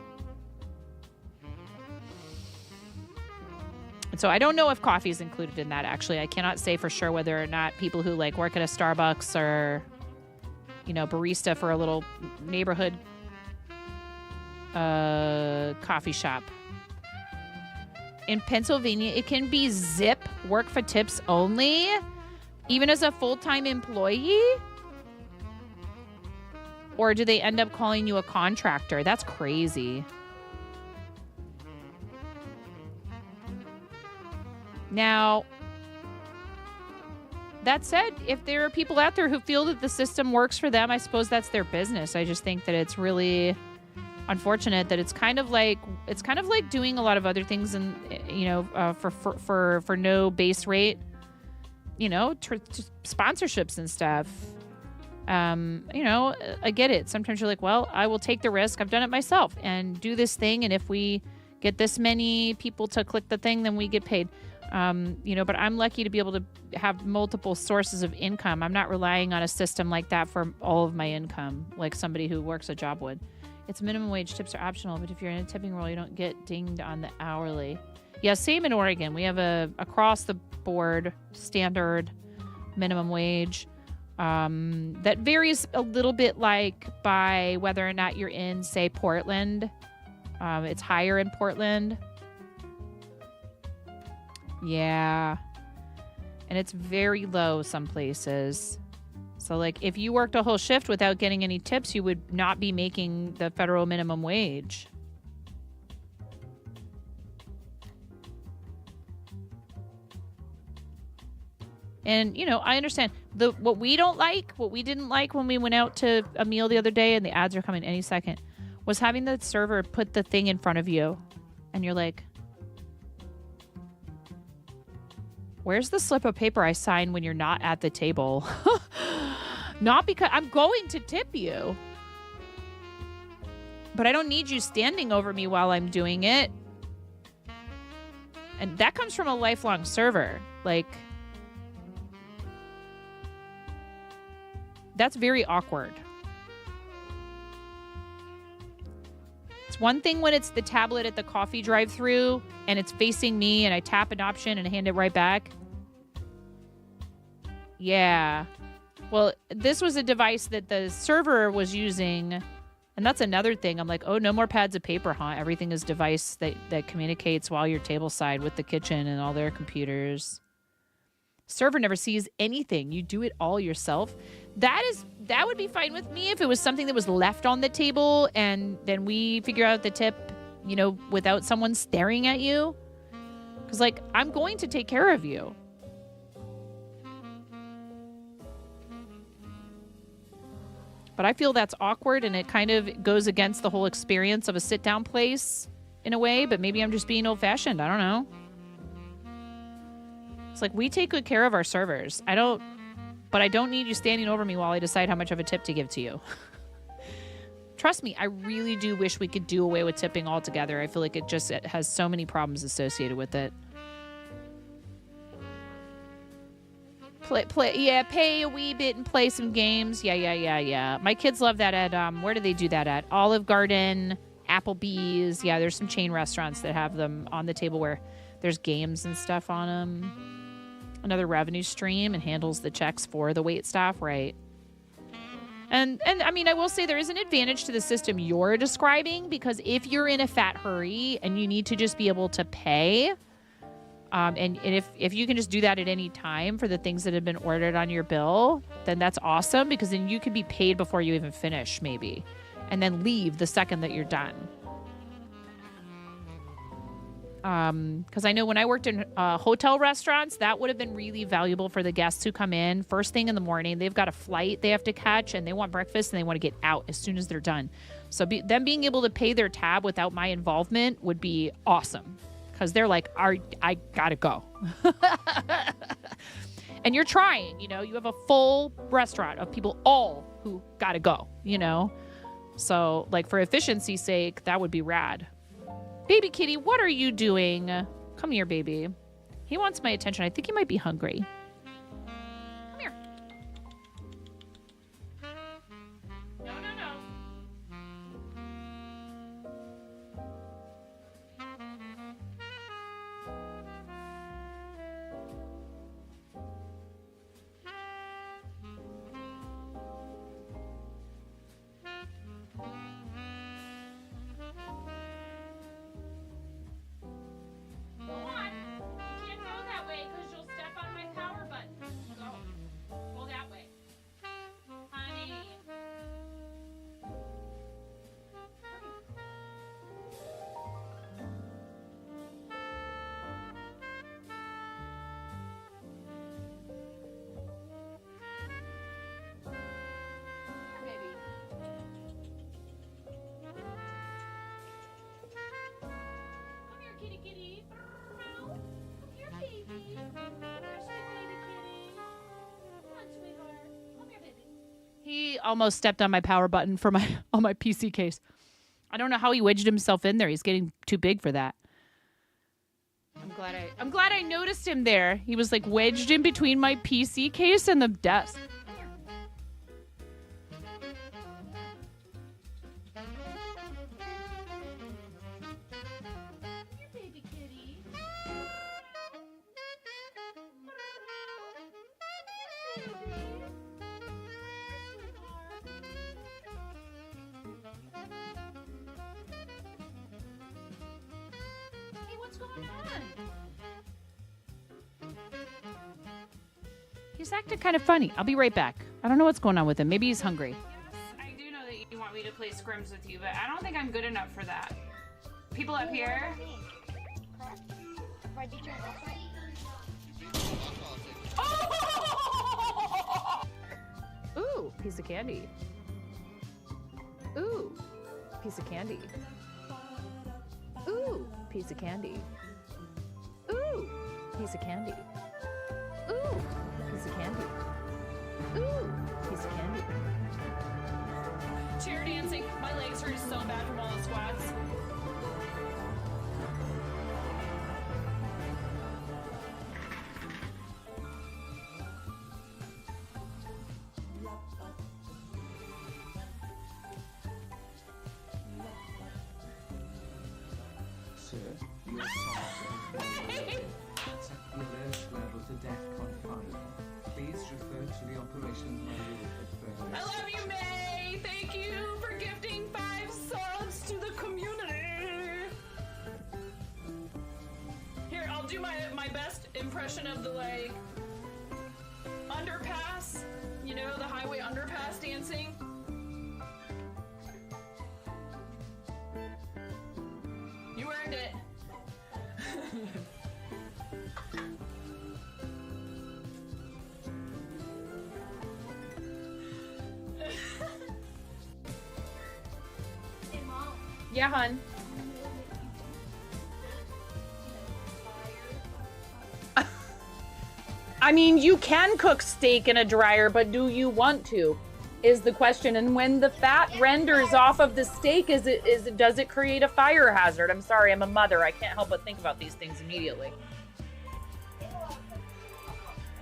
So I don't know if coffee is included in that, actually. I cannot say for sure whether or not people who like work at a Starbucks or, barista for a little neighborhood coffee shop. In Pennsylvania, it can be zip, work for tips only, even as a full-time employee? Or do they end up calling you a contractor? That's crazy. Now, that said, if there are people out there who feel that the system works for them, I suppose that's their business. I just think that it's really unfortunate that it's kind of like doing a lot of other things, and for no base rate, sponsorships and stuff. I get it. Sometimes you're like, well, I will take the risk. I've done it myself and do this thing, and if we get this many people to click the thing, then we get paid. But I'm lucky to be able to have multiple sources of income. I'm not relying on a system like that for all of my income, like somebody who works a job would. It's minimum wage. Tips are optional, but if you're in a tipping role, you don't get dinged on the hourly. Yeah, same in Oregon. We have a across the board standard minimum wage that varies a little bit, like by whether or not you're in, say, Portland. It's higher in Portland. Yeah. And it's very low some places. So, like, if you worked a whole shift without getting any tips, you would not be making the federal minimum wage. And, I understand what we didn't like when we went out to a meal the other day, and the ads are coming any second, was having the server put the thing in front of you. And you're like, where's the slip of paper I sign when you're not at the table? Not because I'm going to tip you, but I don't need you standing over me while I'm doing it. And that comes from a lifelong server. Like, that's very awkward. It's one thing when it's the tablet at the coffee drive-thru and it's facing me and I tap an option and hand it right back. Yeah. Well, this was a device that the server was using, and that's another thing. I'm like, oh, no more pads of paper, huh? Everything is device that communicates while you're tableside with the kitchen and all their computers. Server never sees anything. You do it all yourself. That would be fine with me if it was something that was left on the table and then we figure out the tip, without someone staring at you. Because, like, I'm going to take care of you. But I feel that's awkward, and it kind of goes against the whole experience of a sit-down place in a way, but maybe I'm just being old-fashioned. I don't know. It's like, we take good care of our servers. But I don't need you standing over me while I decide how much of a tip to give to you. Trust me, I really do wish we could do away with tipping altogether. I feel like it has so many problems associated with it. Pay a wee bit and play some games. Yeah. My kids love that at, where do they do that at? Olive Garden, Applebee's. Yeah, there's some chain restaurants that have them on the table where there's games and stuff on them. Another revenue stream, and handles the checks for the wait staff, right? And I mean, I will say there is an advantage to the system you're describing, because if you're in a fat hurry and you need to just be able to pay, and if you can just do that at any time for the things that have been ordered on your bill, then that's awesome, because then you can be paid before you even finish, maybe, and then leave the second that you're done. Because I know when I worked in hotel restaurants, that would have been really valuable for the guests who come in first thing in the morning. They've got a flight they have to catch, and they want breakfast, and they want to get out as soon as they're done. So them being able to pay their tab without my involvement would be awesome. Because they're like, I gotta go. And you're trying, you have a full restaurant of people all who gotta go, So, like, for efficiency's sake, that would be rad. Baby kitty, what are you doing? Come here, baby. He wants my attention. I think he might be hungry. Come here. No. Go on. You can't go that way because you'll step on my power almost stepped on my power button for on my PC case. I don't know how he wedged himself in there. He's getting too big for that. I'm glad I noticed him there. He was like wedged in between my PC case and the desk. He's acting kind of funny. I'll be right back. I don't know what's going on with him. Maybe he's hungry. Yes, I do know that you want me to play scrims with you, but I don't think I'm good enough for that. People up here. Oh! Ooh, piece of candy. Ooh, piece of candy. Ooh, piece of candy. Ooh, piece of candy. Ooh, piece of candy. Ooh, piece of candy. Chair dancing. My legs hurt so bad from all the squats. Sir, you are assaulted. Set the alert level to DEFCON 5. Please refer to the operations manual for further I love you, May. Thank you for gifting 5 subs to the community. Here, I'll do my best impression of the like underpass. You know, the highway underpass dancing. You earned it. Yeah, hon. I mean, you can cook steak in a dryer, but do you want to? Is the question. And when the fat renders off of the steak, does it create a fire hazard? I'm sorry, I'm a mother. I can't help but think about these things immediately.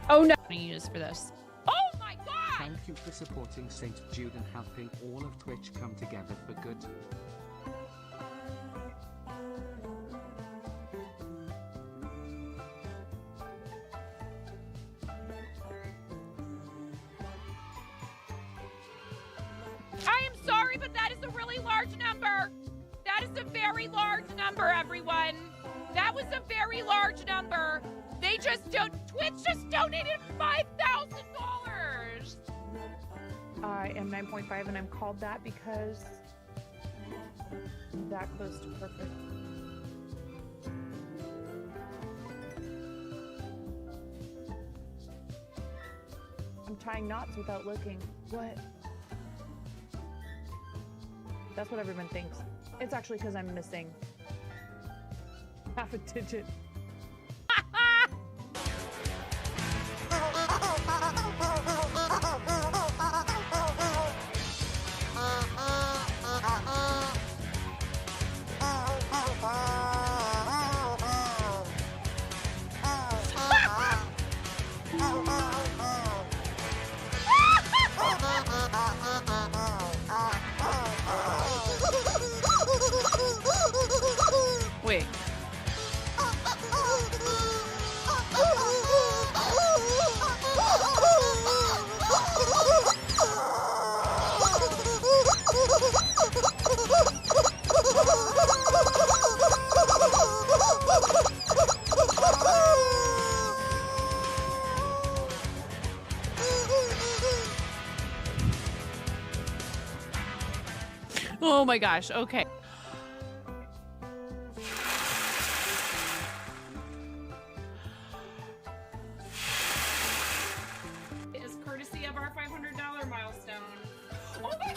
Oh no. I'm gonna use for this. Oh my god! Thank you for supporting St. Jude and helping all of Twitch come together for good. I am sorry, but that is a really large number. That is a very large number, everyone. That was a very large number. Twitch just donated $5,000. I am 9.5 and I'm called that because I'm that close to perfect. I'm tying knots without looking. What? That's what everyone thinks. It's actually because I'm missing half a digit. Wait. Oh my gosh, okay. As courtesy of our $500 milestone. Oh my god!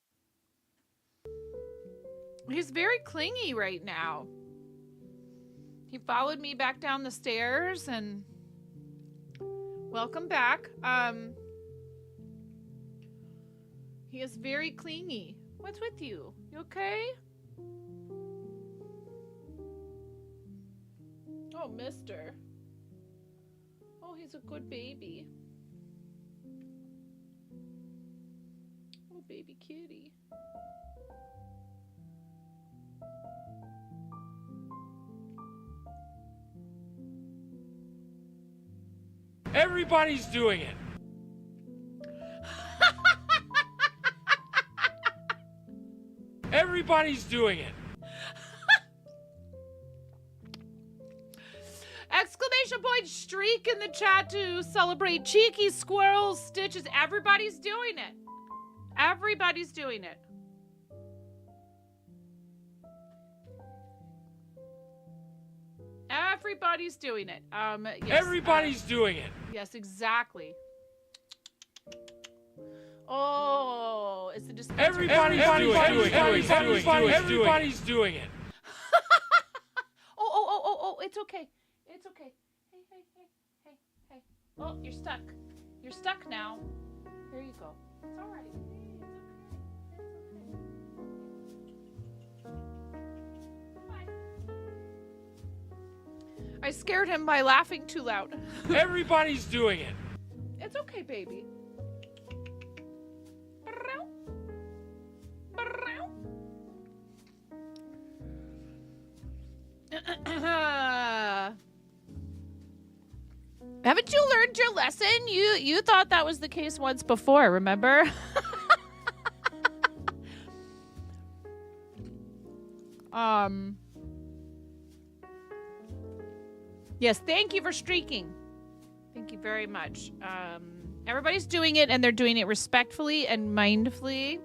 He's very clingy right now. He followed me back down the stairs and welcome back. He is very clingy. What's with you? You okay? Oh, mister. Oh, he's a good baby. Oh, baby kitty. Everybody's doing it. Everybody's doing it. Exclamation point streak in the chat to celebrate cheeky squirrel stitches. Everybody's doing it. Everybody's doing it. Everybody's doing it. Yes, Everybody's doing it. Yes, exactly. Oh, it's the dispenser. Everybody's doing it. Oh, it's okay. It's okay. Hey. Oh, you're stuck. You're stuck now. Here you go. It's all right. I scared him by laughing too loud. Everybody's doing it. It's okay, baby. Haven't you learned your lesson? You thought that was the case once before, remember? Yes, thank you for streaking. Thank you very much. Everybody's doing it, and they're doing it respectfully and mindfully.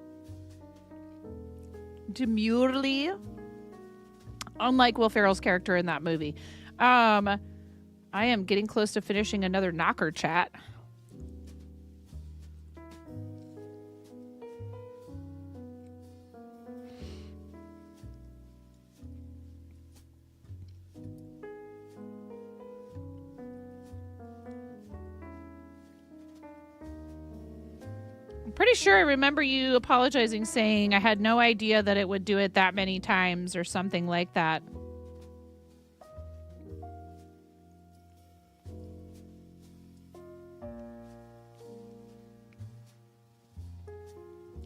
Demurely. Unlike Will Ferrell's character in that movie. I am getting close to finishing another knocker chat. I'm pretty sure I remember you apologizing, saying I had no idea that it would do it that many times or something like that.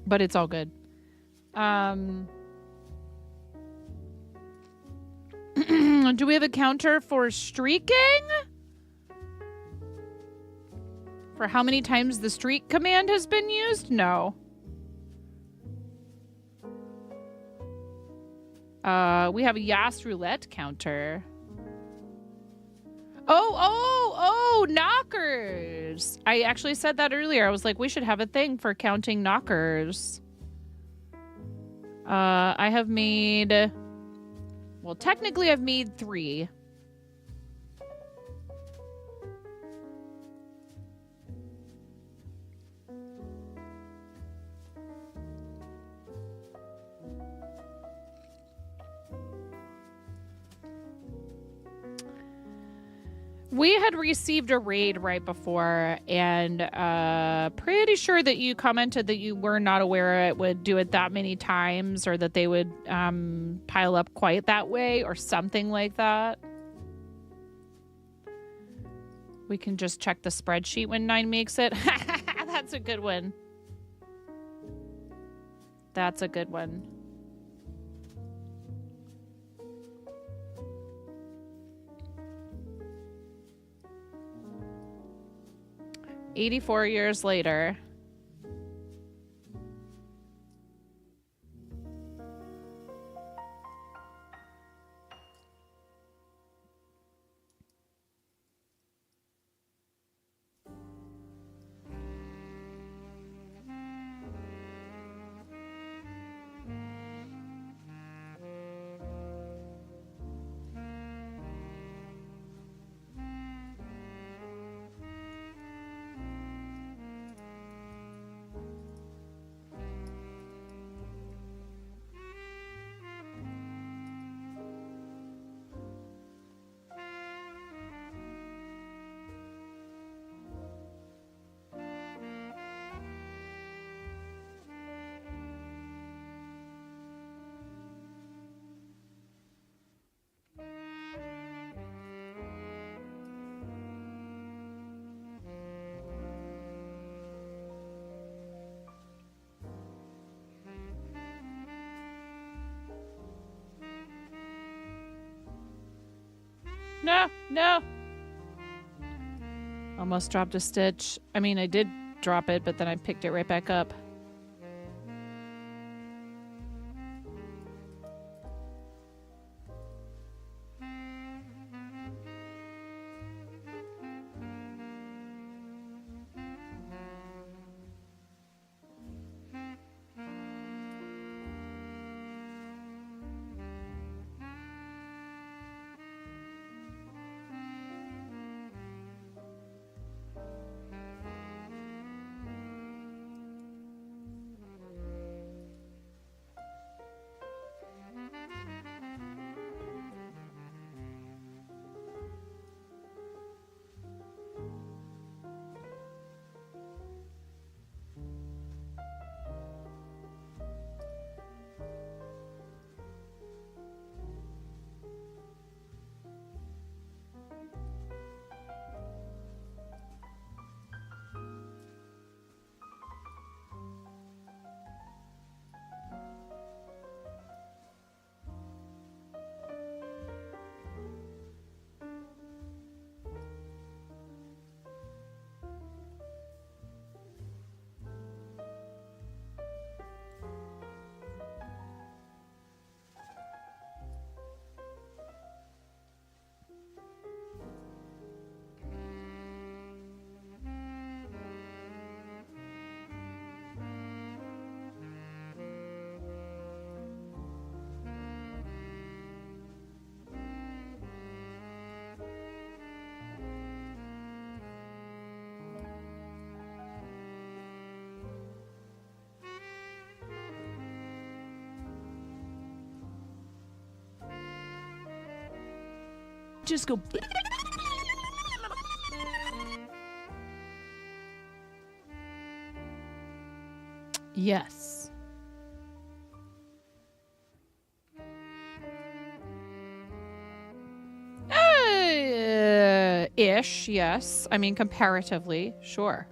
But it's all good. Do we have a counter for streaking? For how many times the streak command has been used? No. We have a Yas Roulette counter. Oh, knockers. I actually said that earlier. I was like, we should have a thing for counting knockers. I have made... Well, technically I've made 3. We had received a raid right before, and pretty sure that you commented that you were not aware it would do it that many times, or that they would pile up quite that way, or something like that. We can just check the spreadsheet when 9 makes it. That's a good one. That's a good one. $84 years later. No, no. Almost dropped a stitch. I mean, I did drop it, but then I picked it right back up. Just go. Yes. Ish, yes. I mean, comparatively, sure.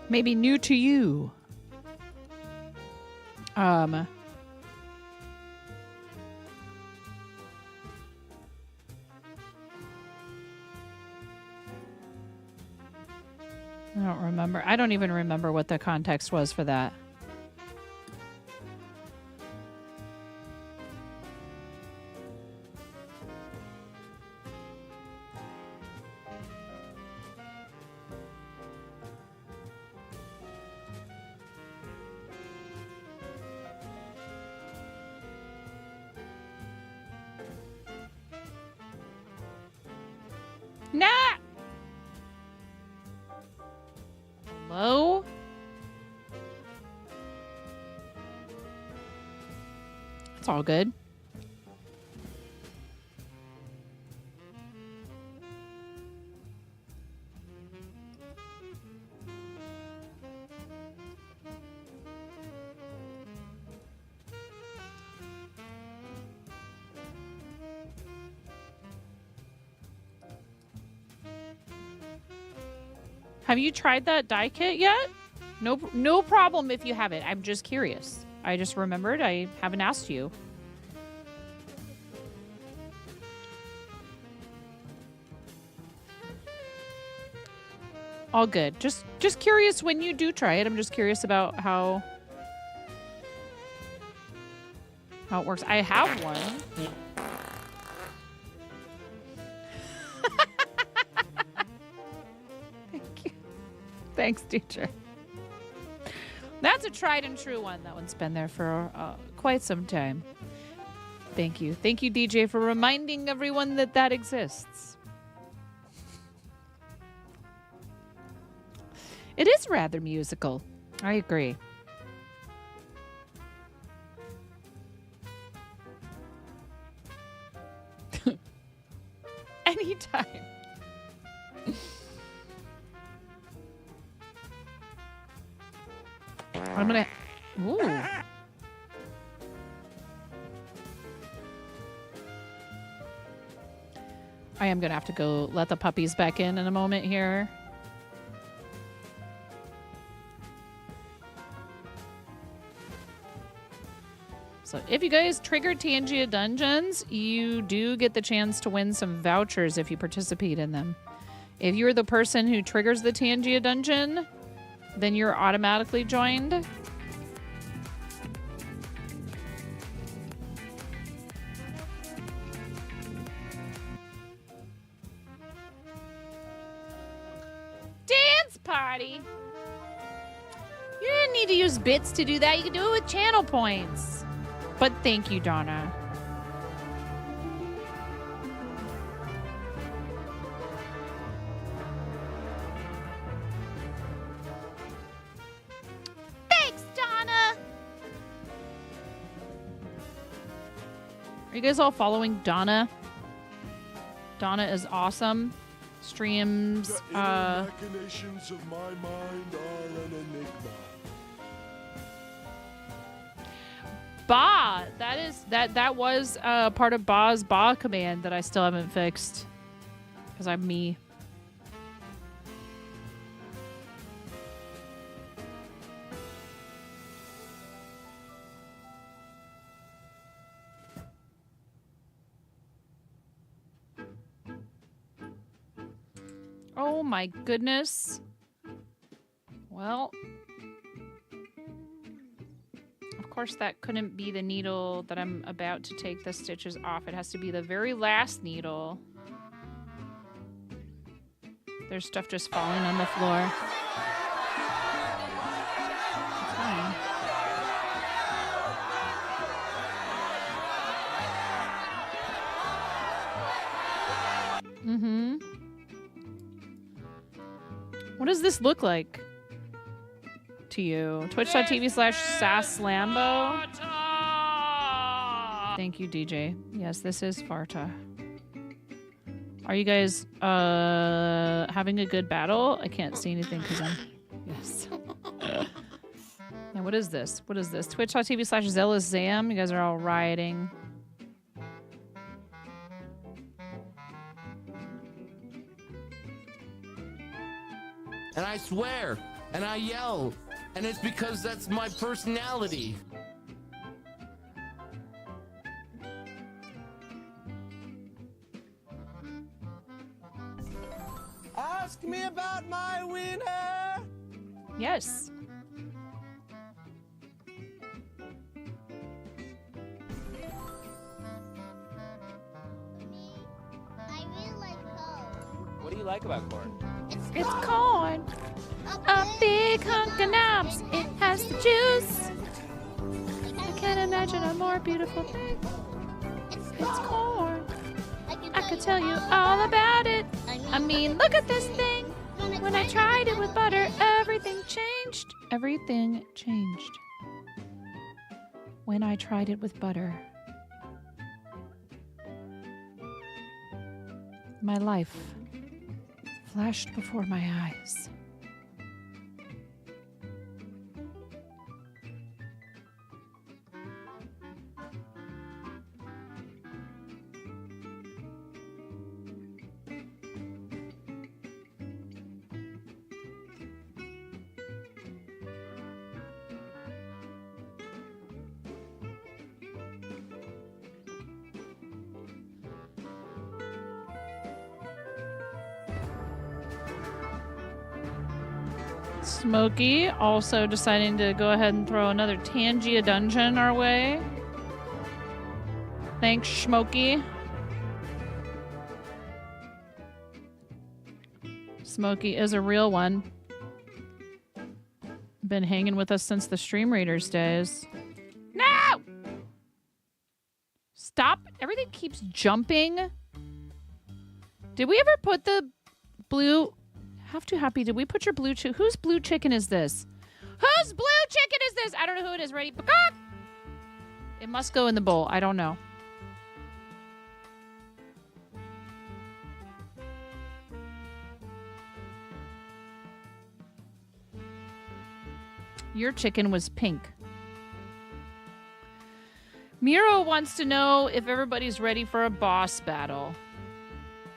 Maybe new to you. I don't remember. I don't even remember what the context was for that. Nah. Hello? It's all good. Have you tried that dye kit yet? No problem if you haven't. I'm just curious. I just remembered I haven't asked you. All good. Just curious when you do try it. I'm just curious about how it works. I have one. Thanks, teacher. That's a tried and true one. That one's been there for quite some time. Thank you. Thank you, DJ, for reminding everyone that that exists. It is rather musical. I agree. Anytime. I'm gonna. Ooh. I am gonna have to go let the puppies back in a moment here. So if you guys trigger Tangia Dungeons, you do get the chance to win some vouchers if you participate in them. If you're the person who triggers the Tangia Dungeon, then you're automatically joined. Dance party! You didn't need to use bits to do that. You can do it with channel points. But thank you, Donna. Thanks, Donna. Are you guys all following Donna? Donna is awesome. Streams. The inner machinations of my mind are an enigma. Ba, that was part of Ba's Ba command that I still haven't fixed because I'm me. Oh my goodness. Well, of course that couldn't be the needle that I'm about to take the stitches off. It has to be the very last needle. There's stuff just falling on the floor. It's fine. Mm-hmm. What does this look like to you? Twitch.tv/SassLambo. Thank you, DJ. Yes, this is Farta. Are you guys having a good battle? I can't see anything because I'm... Yes. Now, what is this? What is this? Twitch.tv/ZealOusZam. You guys are all rioting. And I swear, and I yell, and it's because that's my personality. Ask me about my wiener. Yes. What do you like about corn? It's corn. A big hunk of knobs. It has the juice. I can't imagine a more beautiful thing. It's corn. I could tell you all about it. I mean, look at this thing. When I tried it with butter, everything changed. Everything changed. When I tried it with butter. My life flashed before my eyes. Smokey also deciding to go ahead and throw another Tangia dungeon our way. Thanks, Smokey. Smokey is a real one. Been hanging with us since the Stream Raiders days. No! Stop. Everything keeps jumping. Did we ever put the blue... Have to happy. Did we put your blue chicken? Whose blue chicken is this? Whose blue chicken is this? I don't know who it is. Ready? Peacock! It must go in the bowl. I don't know. Your chicken was pink. Miro wants to know if everybody's ready for a boss battle.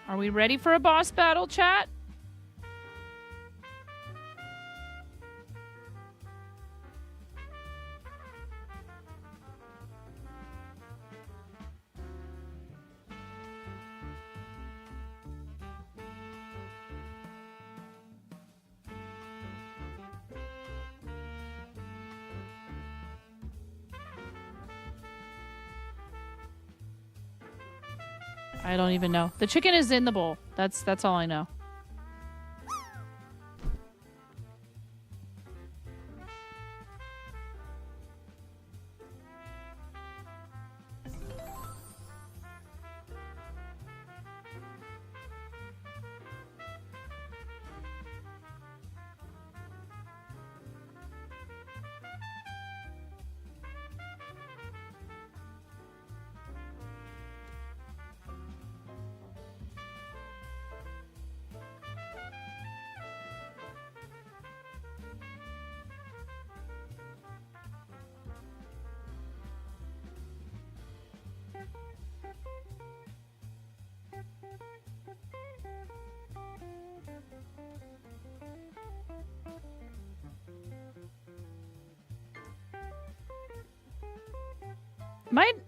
Are we ready for a boss battle, chat? I don't even know. The chicken is in the bowl. That's all I know.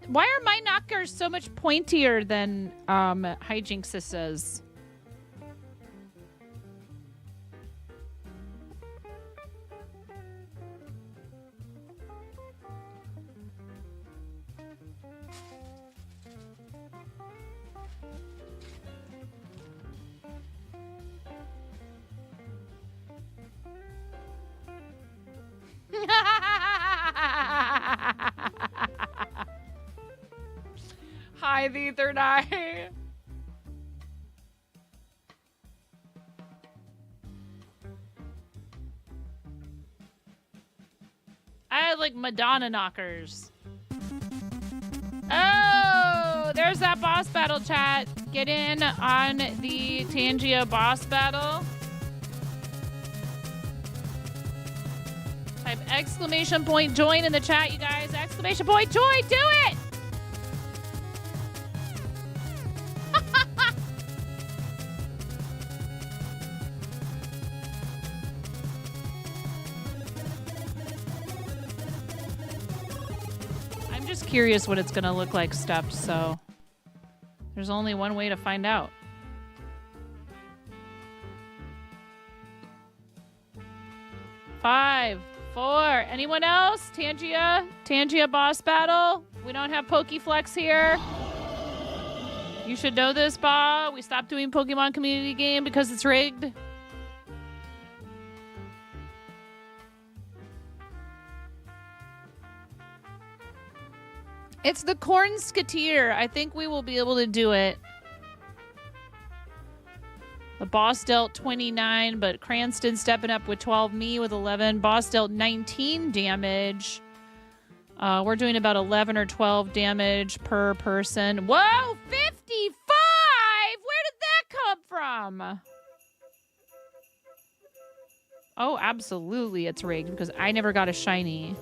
Why are my knockers so much pointier than Hijinx's? Hi, the third eye. I had like Madonna knockers. Oh, there's that boss battle, chat. Get in on the Tangia boss battle. Type exclamation point join in the chat, you guys. Exclamation point join. Do it. Curious what it's gonna look like stuffed, so there's only one way to find out. Five, four. Anyone else? Tangia boss battle. We don't have Pokeflex here. You should know this, Ba. We stopped doing Pokemon community game because it's rigged. It's the Corn Skateer. I think we will be able to do it. The boss dealt 29, but Cranston stepping up with 12, me with 11. Boss dealt 19 damage. We're doing about 11 or 12 damage per person. Whoa, 55! Where did that come from? Oh, absolutely it's rigged because I never got a shiny.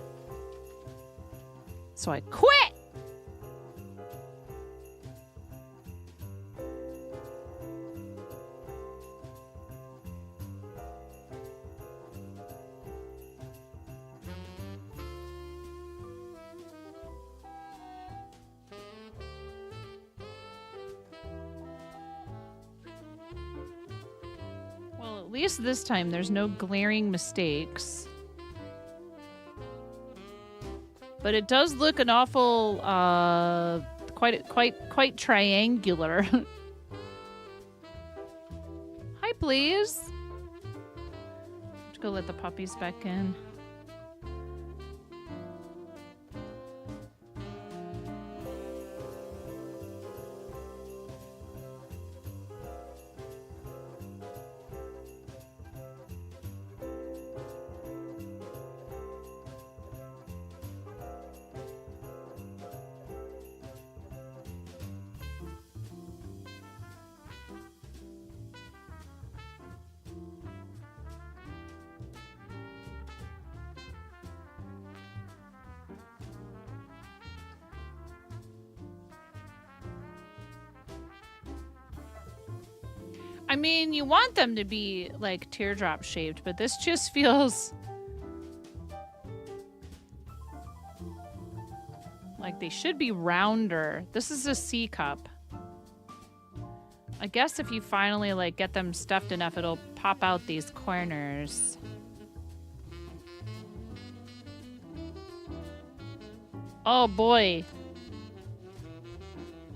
So I quit! Well, at least this time there's no glaring mistakes. But it does look an awful, quite triangular. Hi, please. Let's go let the puppies back in. I mean, you want them to be like teardrop shaped, but this just feels like they should be rounder. This is a C cup. I guess if you finally like get them stuffed enough, it'll pop out these corners. Oh boy.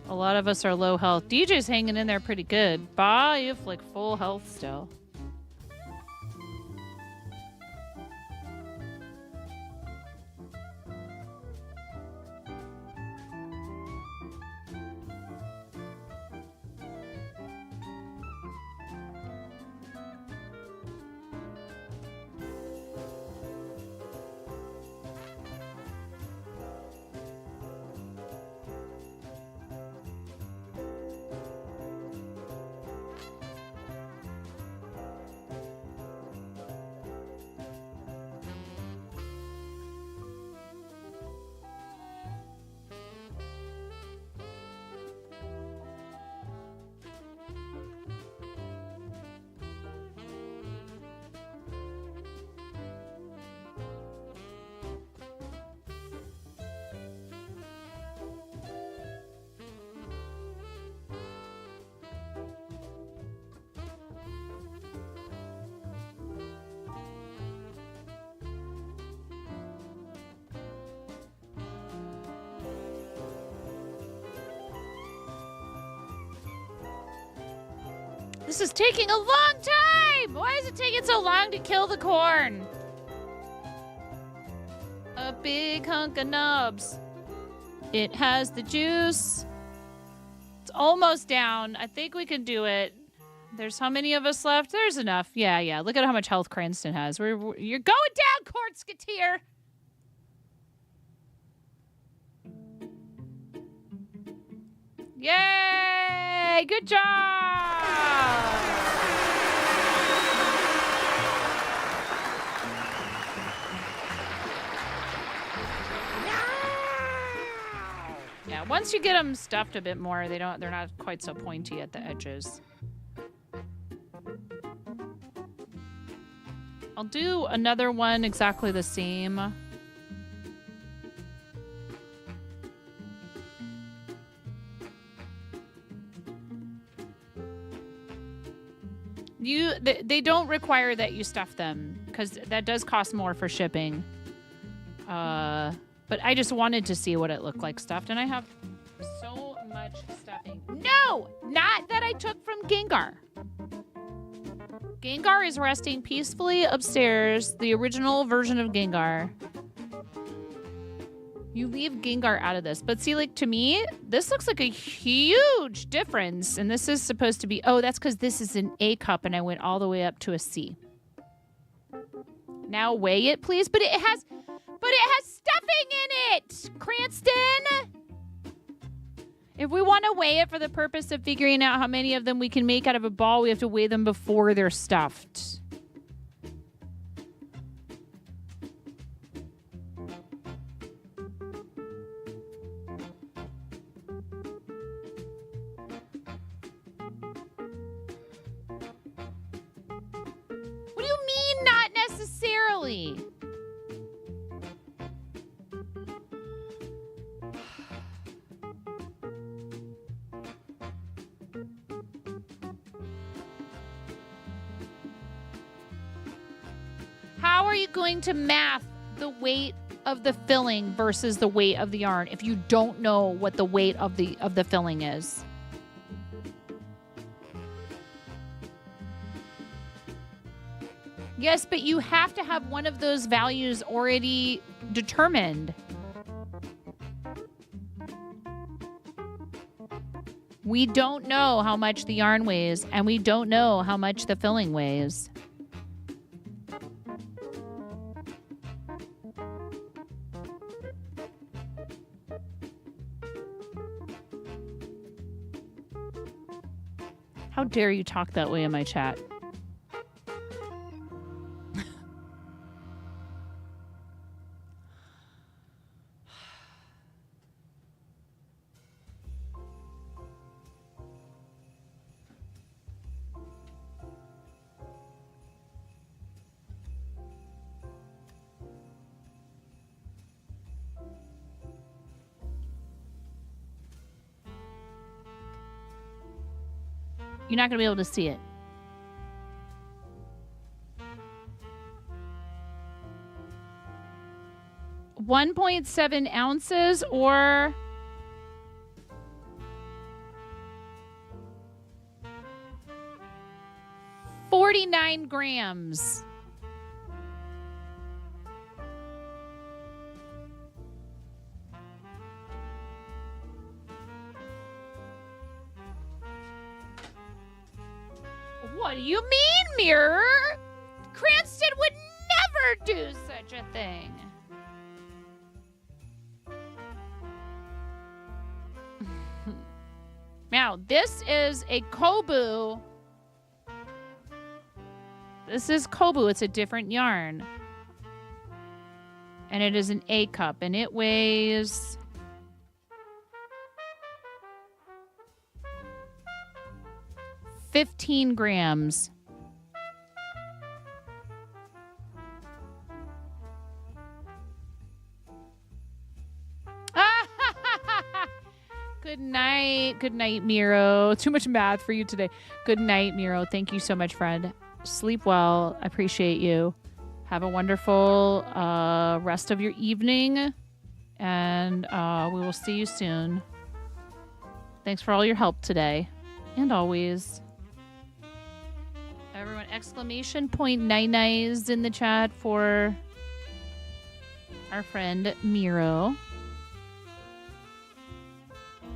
A lot of us are low health. DJ's hanging in there pretty good. Bah, you have like full health still. This is taking a long time! Why is it taking so long to kill the corn? A big hunk of nubs. It has the juice. It's almost down. I think we can do it. There's how many of us left? There's enough. Yeah. Look at how much health Cranston has. You're going down, Cordsketeer! Yay! Good job! Yeah, once you get them stuffed a bit more, they're not quite so pointy at the edges. I'll do another one exactly the same. They don't require that you stuff them because that does cost more for shipping. But I just wanted to see what it looked like stuffed, and I have so much stuffing. No, not that I took from Gengar. Gengar is resting peacefully upstairs, the original version of Gengar. You leave Gengar out of this. But see, like, to me, this looks like a huge difference. And this is supposed to be... Oh, that's because this is an A cup, and I went all the way up to a C. Now weigh it, please. But it has stuffing in it, Cranston! If we want to weigh it for the purpose of figuring out how many of them we can make out of a ball, we have to weigh them before they're stuffed. What do you mean, not necessarily? How are you going to math the weight of the filling versus the weight of the yarn if you don't know what the weight of the filling is? Yes, but you have to have one of those values already determined. We don't know how much the yarn weighs, and we don't know how much the filling weighs. How dare you talk that way in my chat? You're not going to be able to see it. $1.7 ounces or 49 grams. What do you mean, Mirror? Cranston would never do such a thing. Now, this is a Kobu. This is Kobu. It's a different yarn. And it is an A cup, and it weighs... $15 grams. Good night. Good night, Miro. Too much math for you today. Good night, Miro. Thank you so much, friend. Sleep well. I appreciate you. Have a wonderful rest of your evening. And we will see you soon. Thanks for all your help today. And always. Everyone, exclamation point nice in the chat for our friend Miro.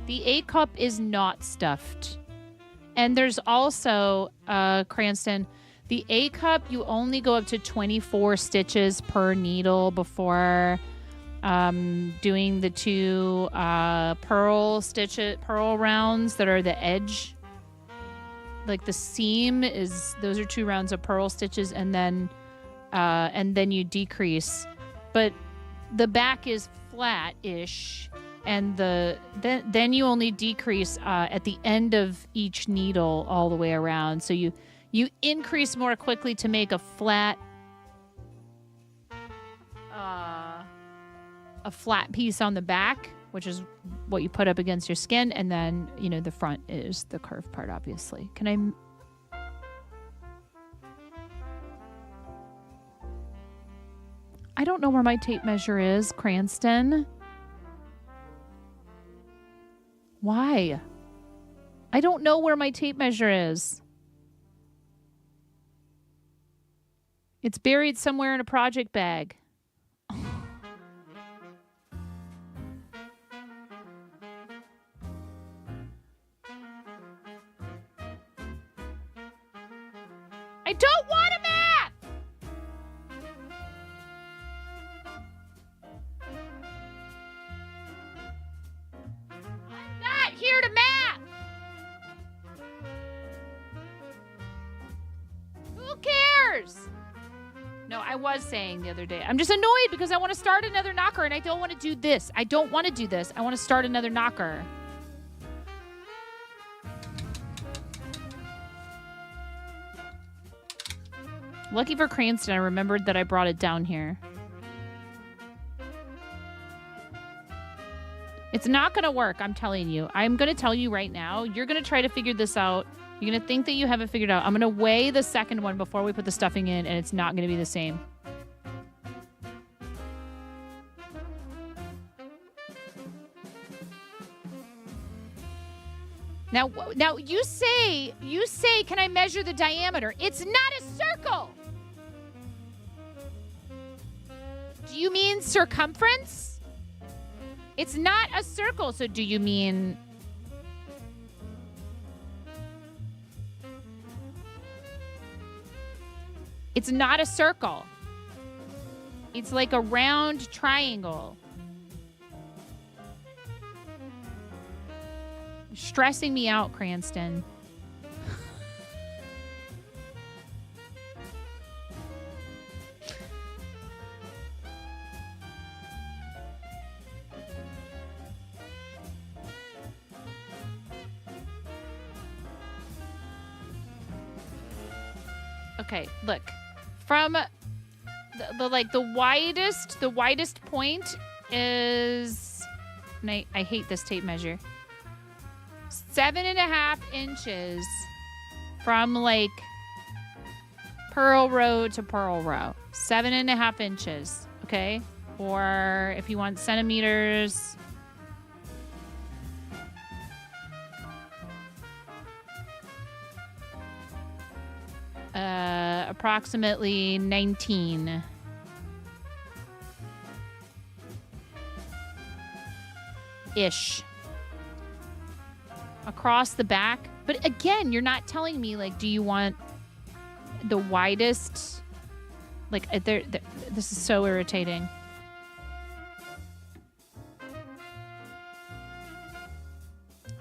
The A cup is not stuffed. And there's also, Cranston, the A cup, you only go up to 24 stitches per needle before doing the two pearl rounds that are the edge. Like the seam is, those are 2 rounds of pearl stitches, and then you decrease. But the back is flat-ish, and then you only decrease at the end of each needle all the way around. So you increase more quickly to make a flat piece on the back, which is what you put up against your skin, and then, you know, the front is the curved part, obviously. I don't know where my tape measure is, Cranston. Why? I don't know where my tape measure is. It's buried somewhere in a project bag. I don't want a map! I'm not here to map! Who cares? No, I was saying the other day. I'm just annoyed because I want to start another knocker and I don't want to do this. I don't want to do this. I want to start another knocker. Lucky for Cranston, I remembered that I brought it down here. It's not going to work, I'm telling you. I'm going to tell you right now. You're going to try to figure this out. You're going to think that you have it figured out. I'm going to weigh the second one before we put the stuffing in, and it's not going to be the same. Now you say, can I measure the diameter? It's not a circle. Do you mean circumference? It's not a circle, so do you mean... It's not a circle. It's like a round triangle. You're stressing me out, Cranston. Okay, look. From the widest point is, and I hate this tape measure, 7.5 inches from like purl row to purl row. 7.5 inches, okay? Or if you want centimeters, approximately 19. Ish. Across the back. But again, you're not telling me, like, do you want the widest? Like, this is so irritating.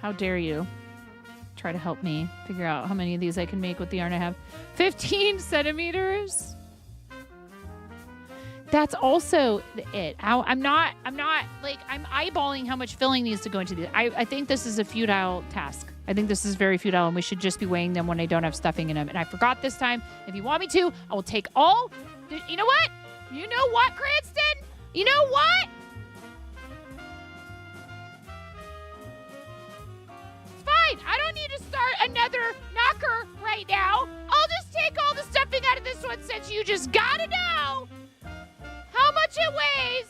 How dare you try to help me figure out how many of these I can make with the yarn I have. 15 centimeters. That's also it. I'm not like, I'm eyeballing how much filling needs to go into these. I think this is a futile task. I think this is very futile, and we should just be weighing them when I don't have stuffing in them. And I forgot this time. If you want me to, I will take all. You know what? You know what, Cranston? You know what? It's fine. I don't need to start another knocker right now. I'll just take all the stuffing out of this one since you just gotta know how much it weighs.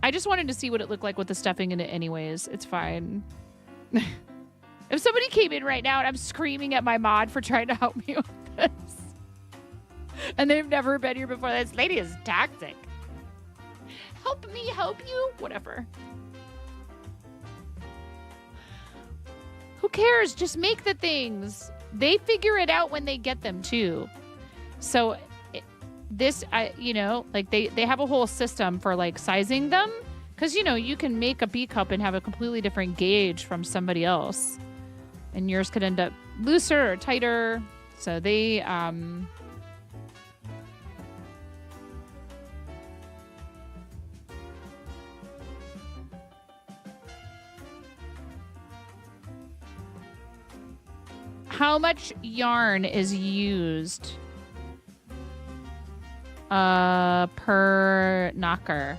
I just wanted to see what it looked like with the stuffing in it anyways. It's fine. If somebody came in right now and I'm screaming at my mod for trying to help me with this, and they've never been here before, this lady is toxic. Help me help you? Whatever. Who cares? Just make the things. They figure it out when they get them too. So you know, like they have a whole system for like sizing them, because you know you can make a B cup and have a completely different gauge from somebody else, and yours could end up looser or tighter. So they how much yarn is used per knocker?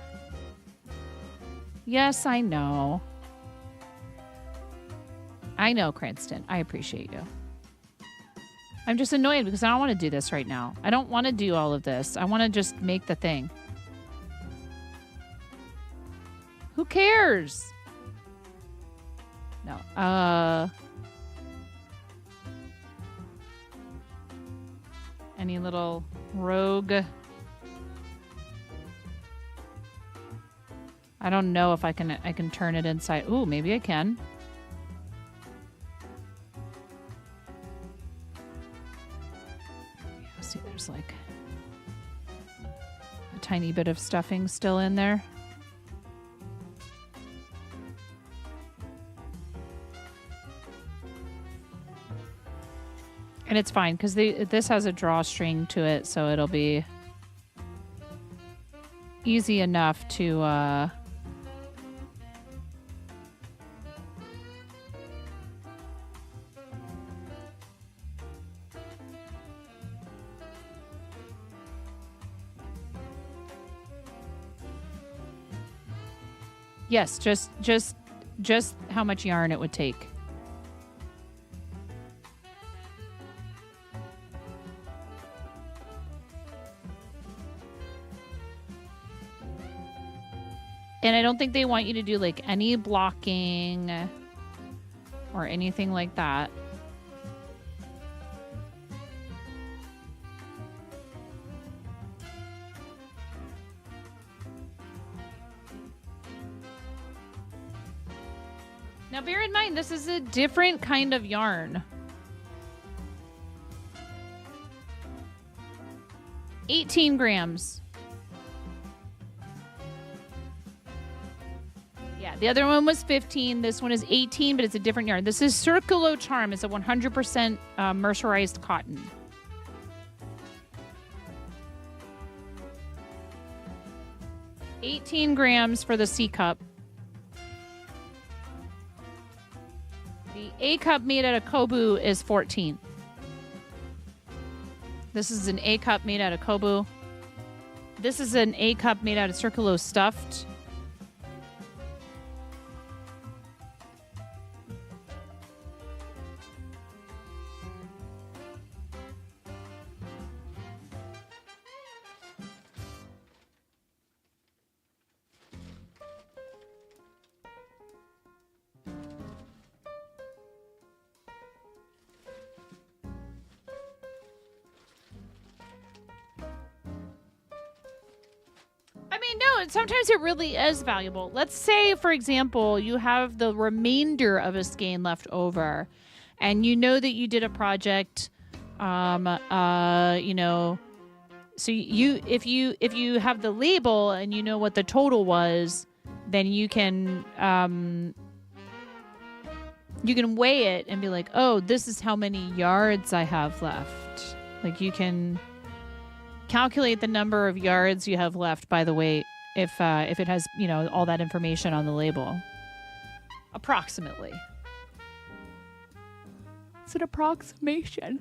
Yes, I know. I know, Cranston. I appreciate you. I'm just annoyed because I don't want to do this right now. I don't want to do all of this. I want to just make the thing. Who cares? No. Any little rogue? I don't know if I can turn it inside. Ooh, maybe I can. See, there's like a tiny bit of stuffing still in there. And it's fine because this has a drawstring to it, so it'll be easy enough to yes, just how much yarn it would take. And I don't think they want you to do like any blocking or anything like that. Now bear in mind, this is a different kind of yarn. 18 grams. Yeah, the other one was 15. This one is 18, but it's a different yarn. This is Circulo Charm. It's a 100% mercerized cotton. $18 grams for the C cup. The A cup made out of Kobu is 14. This is an A cup made out of Kobu. This is an A cup made out of Circulo stuffed. mean, no, sometimes it really is valuable. Let's say, for example, you have the remainder of a skein left over and you know that you did a project, you know, so if you have the label and you know what the total was, then you can weigh it and be like, oh, this is how many yards I have left. Like you can calculate the number of yards you have left by the weight if it has, you know, all that information on the label. Approximately. It's an approximation.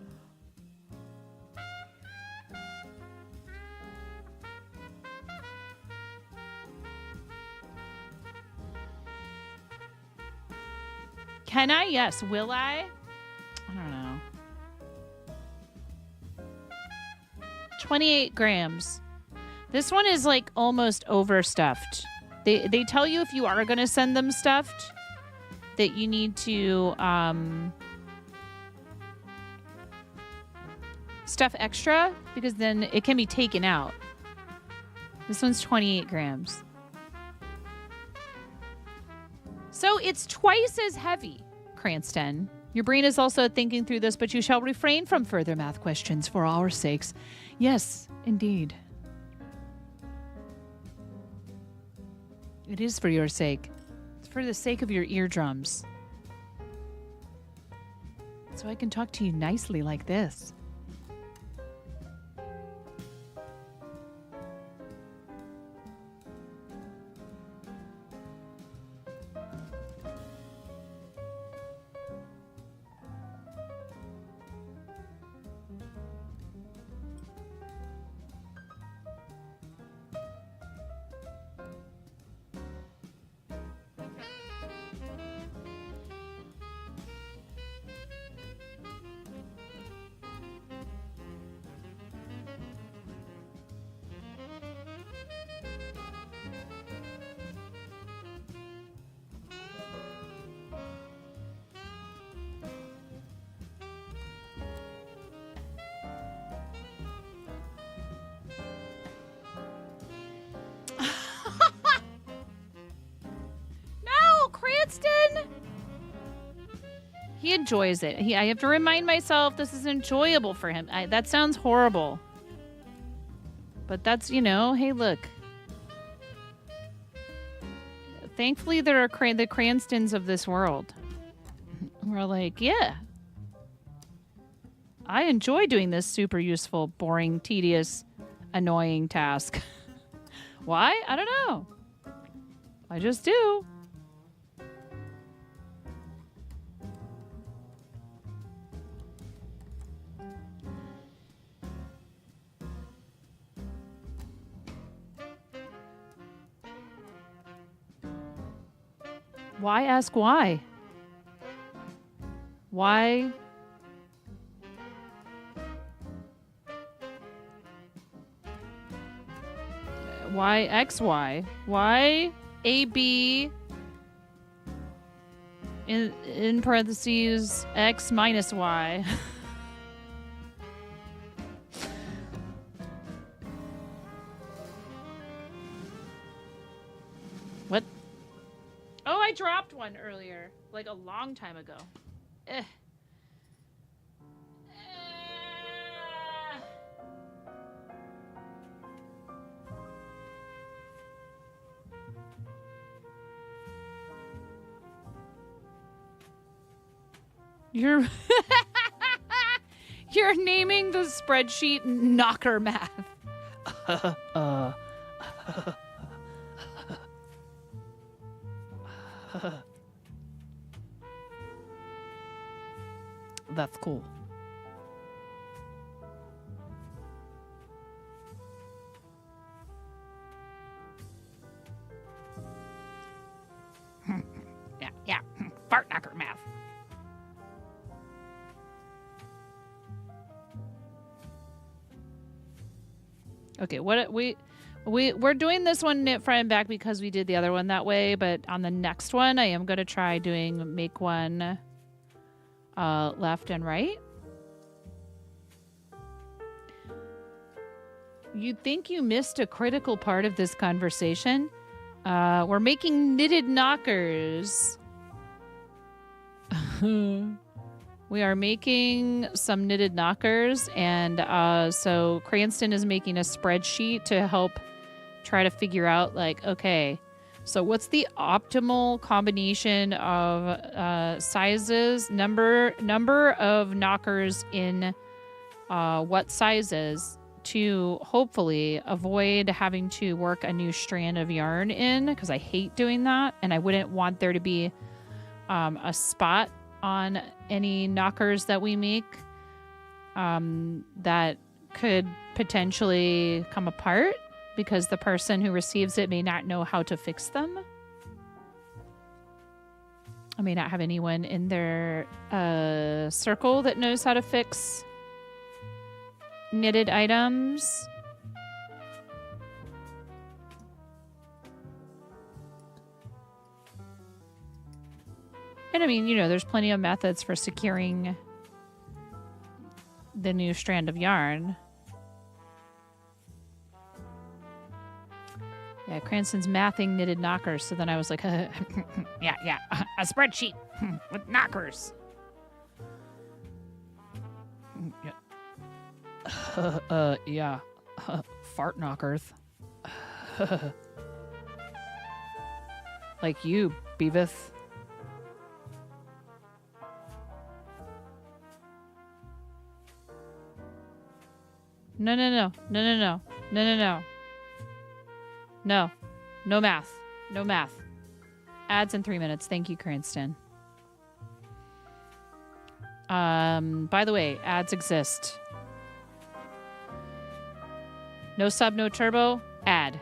Can I? Yes. Will I? I don't know. 28 grams. This one is like almost overstuffed. They tell you if you are going to send them stuffed that you need to stuff extra because then it can be taken out. This one's 28 grams. So it's twice as heavy, Cranston. Your brain is also thinking through this, but you shall refrain from further math questions for our sakes. Yes, indeed. It is for your sake. It's for the sake of your eardrums. So I can talk to you nicely like this. He enjoys it. I have to remind myself this is enjoyable for him. That sounds horrible. But that's, you know, hey, look. Thankfully, there are the Cranstons of this world. We're like, yeah. I enjoy doing this super useful, boring, tedious, annoying task. Why? I don't know. I just do. Why ask why? Why? Why XY? Why AB in parentheses X minus Y? What? Oh, I dropped one earlier, like a long time ago. Eh. You're naming the spreadsheet knocker math. That's cool. Yeah. Fart knocker math. Okay, we're doing this one knit front and back because we did the other one that way, but on the next one I am going to try doing make one left and right. You think you missed a critical part of this conversation? We're making knitted knockers. We are making some knitted knockers, and so Cranston is making a spreadsheet to help try to figure out, like, okay, so what's the optimal combination of sizes, number of knockers in what sizes to hopefully avoid having to work a new strand of yarn in, because I hate doing that, and I wouldn't want there to be a spot on any knockers that we make that could potentially come apart because the person who receives it may not know how to fix them. I may not have anyone in their circle that knows how to fix knitted items. And I mean, you know, there's plenty of methods for securing the new strand of yarn. Yeah, Cranston's mathing knitted knockers. So then I was like, yeah, a spreadsheet with knockers. Yeah, fart knockers. Like you, Beavis. No. No math. No math. Ads in 3 minutes. Thank you, Cranston. By the way, ads exist. No sub, no turbo. Ad.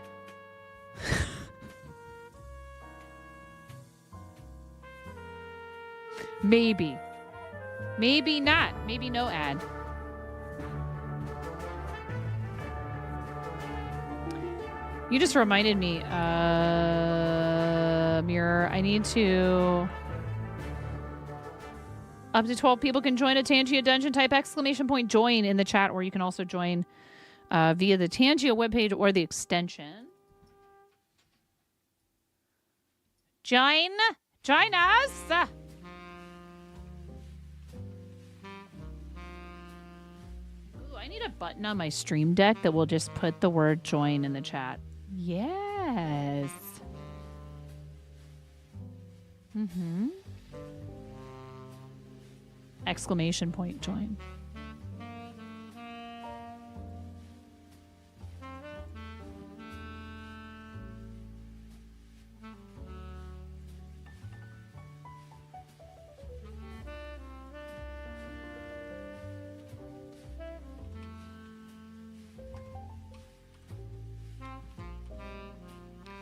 Maybe. Maybe not. Maybe no ad. You just reminded me, Mirror, I need to... Up to 12 people can join a Tangia dungeon. Type !join in the chat, or you can also join via the Tangia webpage or the extension. Join us! Ooh, I need a button on my stream deck that will just put the word join in the chat. Yes. Mm-hmm. !join.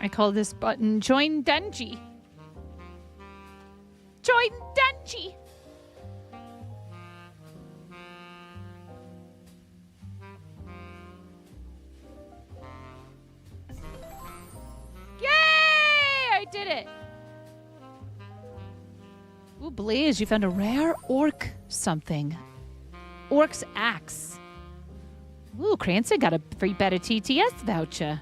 I call this button Join Dungy. Join Dungy. Yay! I did it. Ooh, Blaze, you found a rare orc something. Orc's axe. Ooh, Cranston got a free better TTS voucher.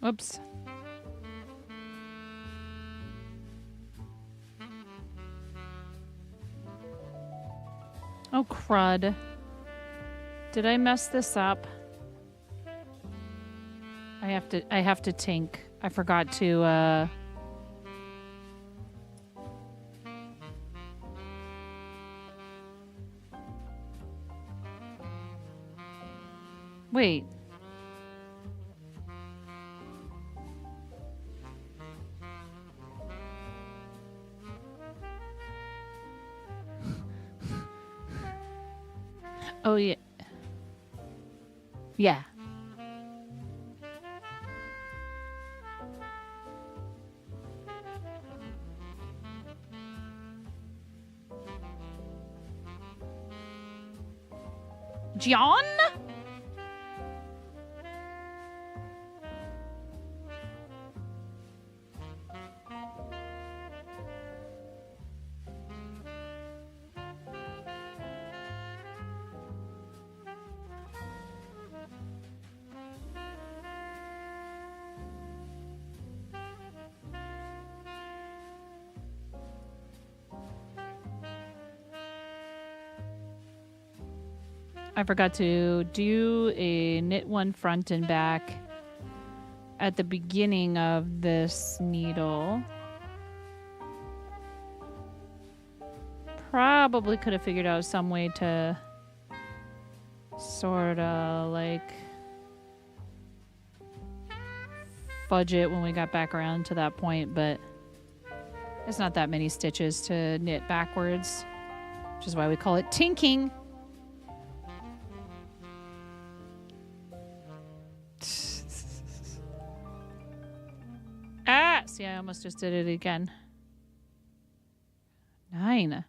Oops. Oh, crud. Did I mess this up? I have to tink. I forgot to, Wait. Oh, yeah. Yeah. John? I forgot to do a knit one front and back at the beginning of this needle. Probably could have figured out some way to sort of like fudge it when we got back around to that point, but there's not that many stitches to knit backwards, which is why we call it tinking. Ah, see, I almost just did it again. 9.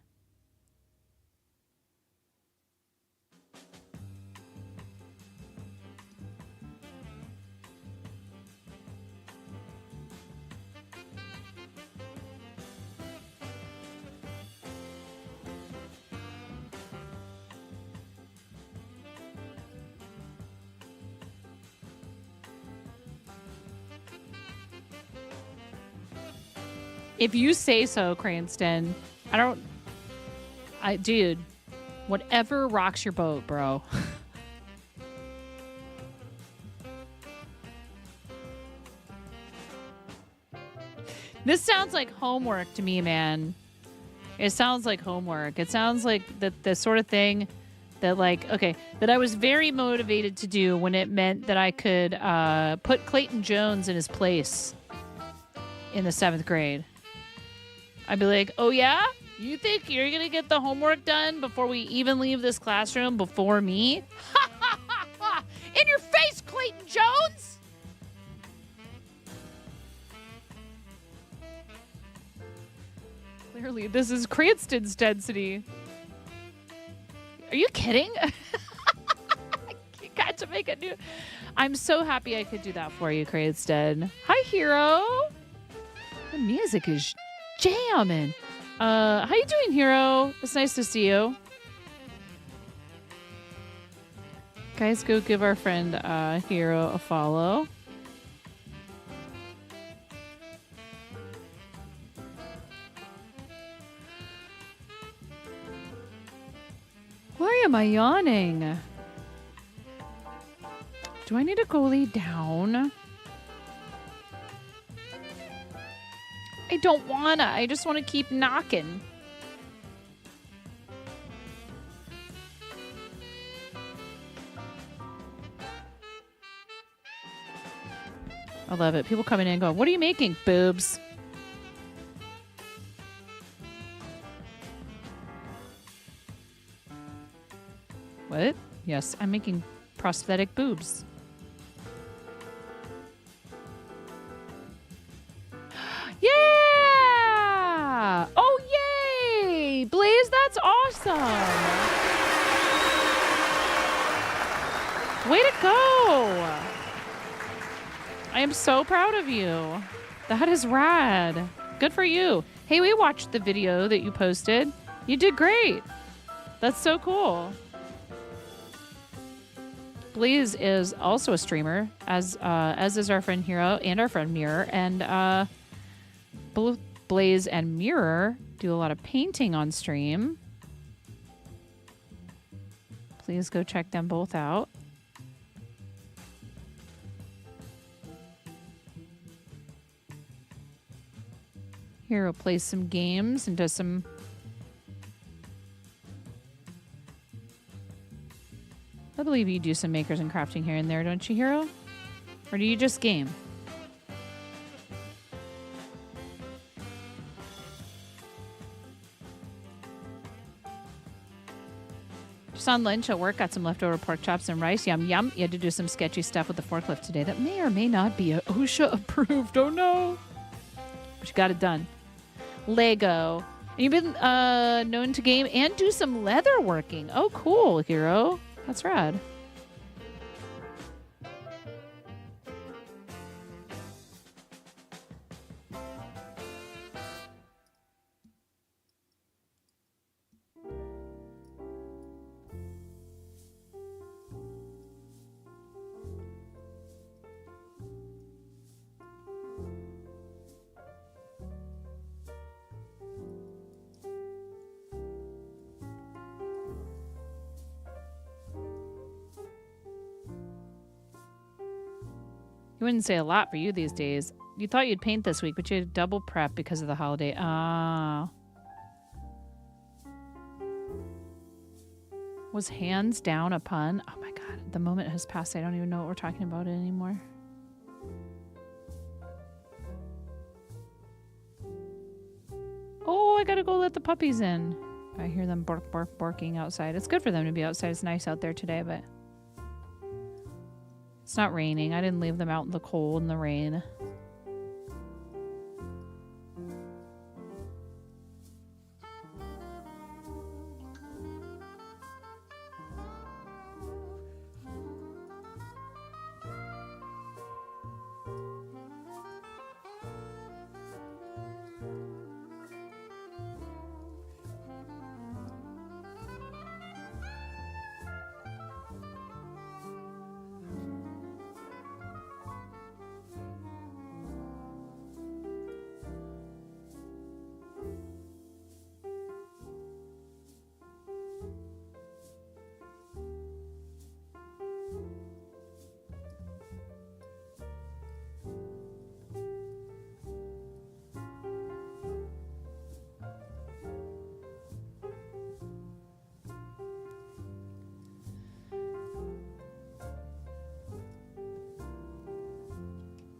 If you say so, Cranston. Dude, whatever rocks your boat, bro. This sounds like homework to me, man. It sounds like homework. It sounds like the sort of thing that, like, okay, that I was very motivated to do when it meant that I could put Clayton Jones in his place in the 7th grade. I'd be like, oh yeah? You think you're going to get the homework done before we even leave this classroom before me? Ha ha ha ha! In your face, Clayton Jones! Clearly, this is Cranston's density. Are you kidding? You got to make a new... I'm so happy I could do that for you, Cranston. Hi, Hero. The music is jamming. How you doing, Hero? It's nice to see you. Guys, go give our friend Hero a follow. Why am I yawning? Do I need to go lay down? I don't wanna. I just want to keep knocking. I love it. People coming in going, what are you making, boobs? What? Yes, I'm making prosthetic boobs. Yeah! Oh, yay! Blaze, that's awesome! Way to go! I am so proud of you. That is rad. Good for you. Hey, we watched the video that you posted. You did great. That's so cool. Blaze is also a streamer, as is our friend Hero and our friend Mirror. And both Blaze and Mirror do a lot of painting on stream. Please go check them both out. Hero plays some games and does some... I believe you do some makers and crafting here and there, don't you, Hero? Or do you just game? Just on lunch at work, got some leftover pork chops and rice. Yum, yum. You had to do some sketchy stuff with the forklift today that may or may not be OSHA approved. Oh, no. But you got it done. Lego. You've been known to game and do some leather working. Oh, cool, Hero. That's rad. You wouldn't say a lot for you these days. You thought you'd paint this week, but you had double prep because of the holiday. Ah. Was hands down a pun? Oh my god, the moment has passed. I don't even know what we're talking about anymore. Oh, I gotta go let the puppies in. I hear them barking outside. It's good for them to be outside. It's nice out there today, but it's not raining. I didn't leave them out in the cold and the rain.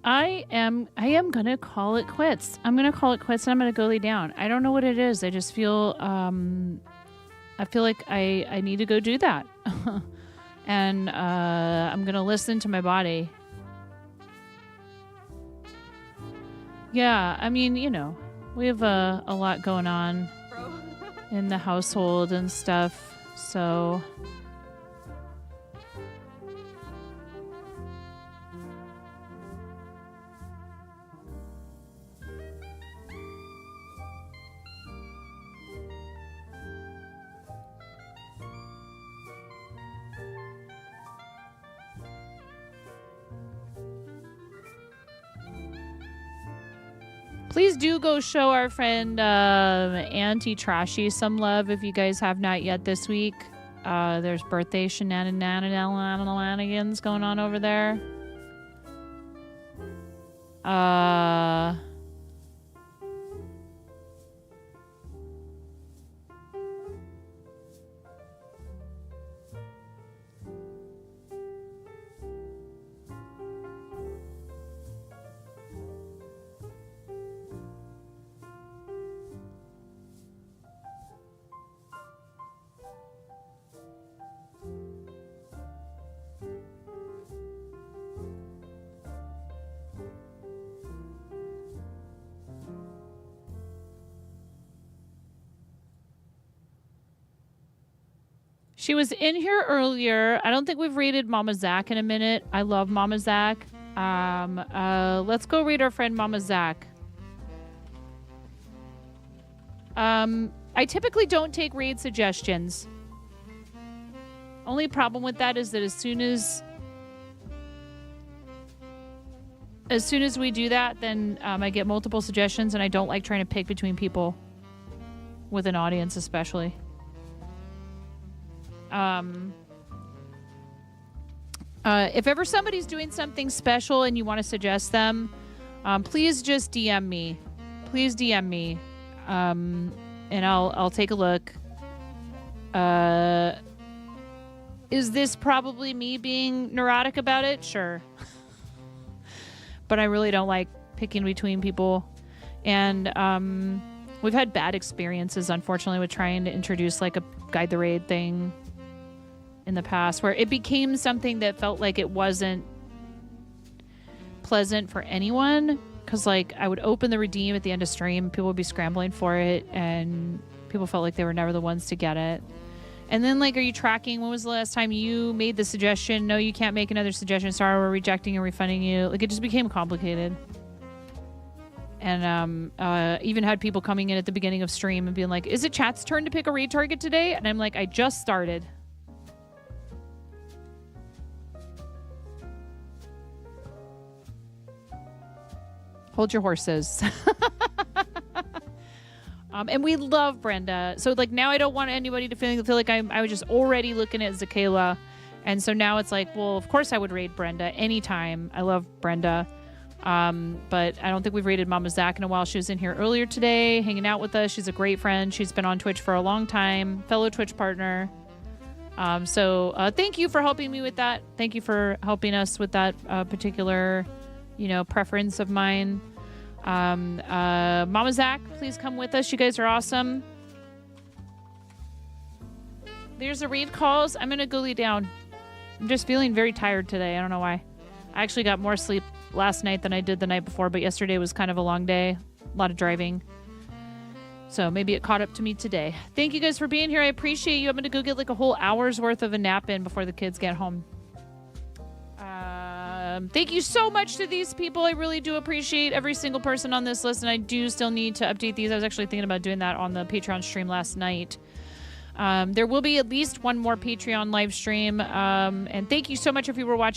I am gonna call it quits. I'm gonna call it quits and I'm gonna go lay down. I don't know what it is. I just feel I feel like I need to go do that. And I'm gonna listen to my body. Yeah, I mean, you know, we have a lot going on in the household and stuff, so please do go show our friend Auntie Trashy some love if you guys have not yet this week. There's birthday shenanigans going on over there. She was in here earlier. I don't think we've rated Mama Zach in a minute. I love Mama Zach. Let's go read our friend Mama Zach. I typically don't take raid suggestions. Only problem with that is that as soon as we do that, then I get multiple suggestions, and I don't like trying to pick between people with an audience, especially. If ever somebody's doing something special and you want to suggest them, please just DM me. Please DM me, and I'll take a look. Is this probably me being neurotic about it? Sure. But I really don't like picking between people. And we've had bad experiences, unfortunately, with trying to introduce like a Guide the Raid thing in the past, where it became something that felt like it wasn't pleasant for anyone. Because like I would open the redeem at the end of stream, people would be scrambling for it, and people felt like they were never the ones to get it. And then, like, are you tracking? When was the last time you made the suggestion? No, you can't make another suggestion. Sorry, we're rejecting and refunding you. Like, it just became complicated. And even had people coming in at the beginning of stream and being like, is it chat's turn to pick a raid target today? And I'm like, I just started. Hold your horses. And we love Brenda. So, like, now I don't want anybody to feel like I was just already looking at Zakayla And so now it's like, well, of course I would raid Brenda anytime. I love Brenda. But I don't think we've raided Mama Zach in a while. She was in here earlier today, hanging out with us. She's a great friend. She's been on Twitch for a long time, fellow Twitch partner. So thank you for helping me with that. Thank you for helping us with that particular, preference of mine. Mama Zach, please come with us. You guys are awesome. There's the raid calls. I'm going to go lay down. I'm just feeling very tired today. I don't know why. I actually got more sleep last night than I did the night before, but yesterday was kind of a long day. A lot of driving. So maybe it caught up to me today. Thank you guys for being here. I appreciate you. I'm going to go get like a whole hour's worth of a nap in before the kids get home. Thank you so much to these people. I really do appreciate every single person on this list, and I do still need to update these. I was actually thinking about doing that on the Patreon stream last night. There will be at least one more Patreon live stream. And thank you so much if you were watching.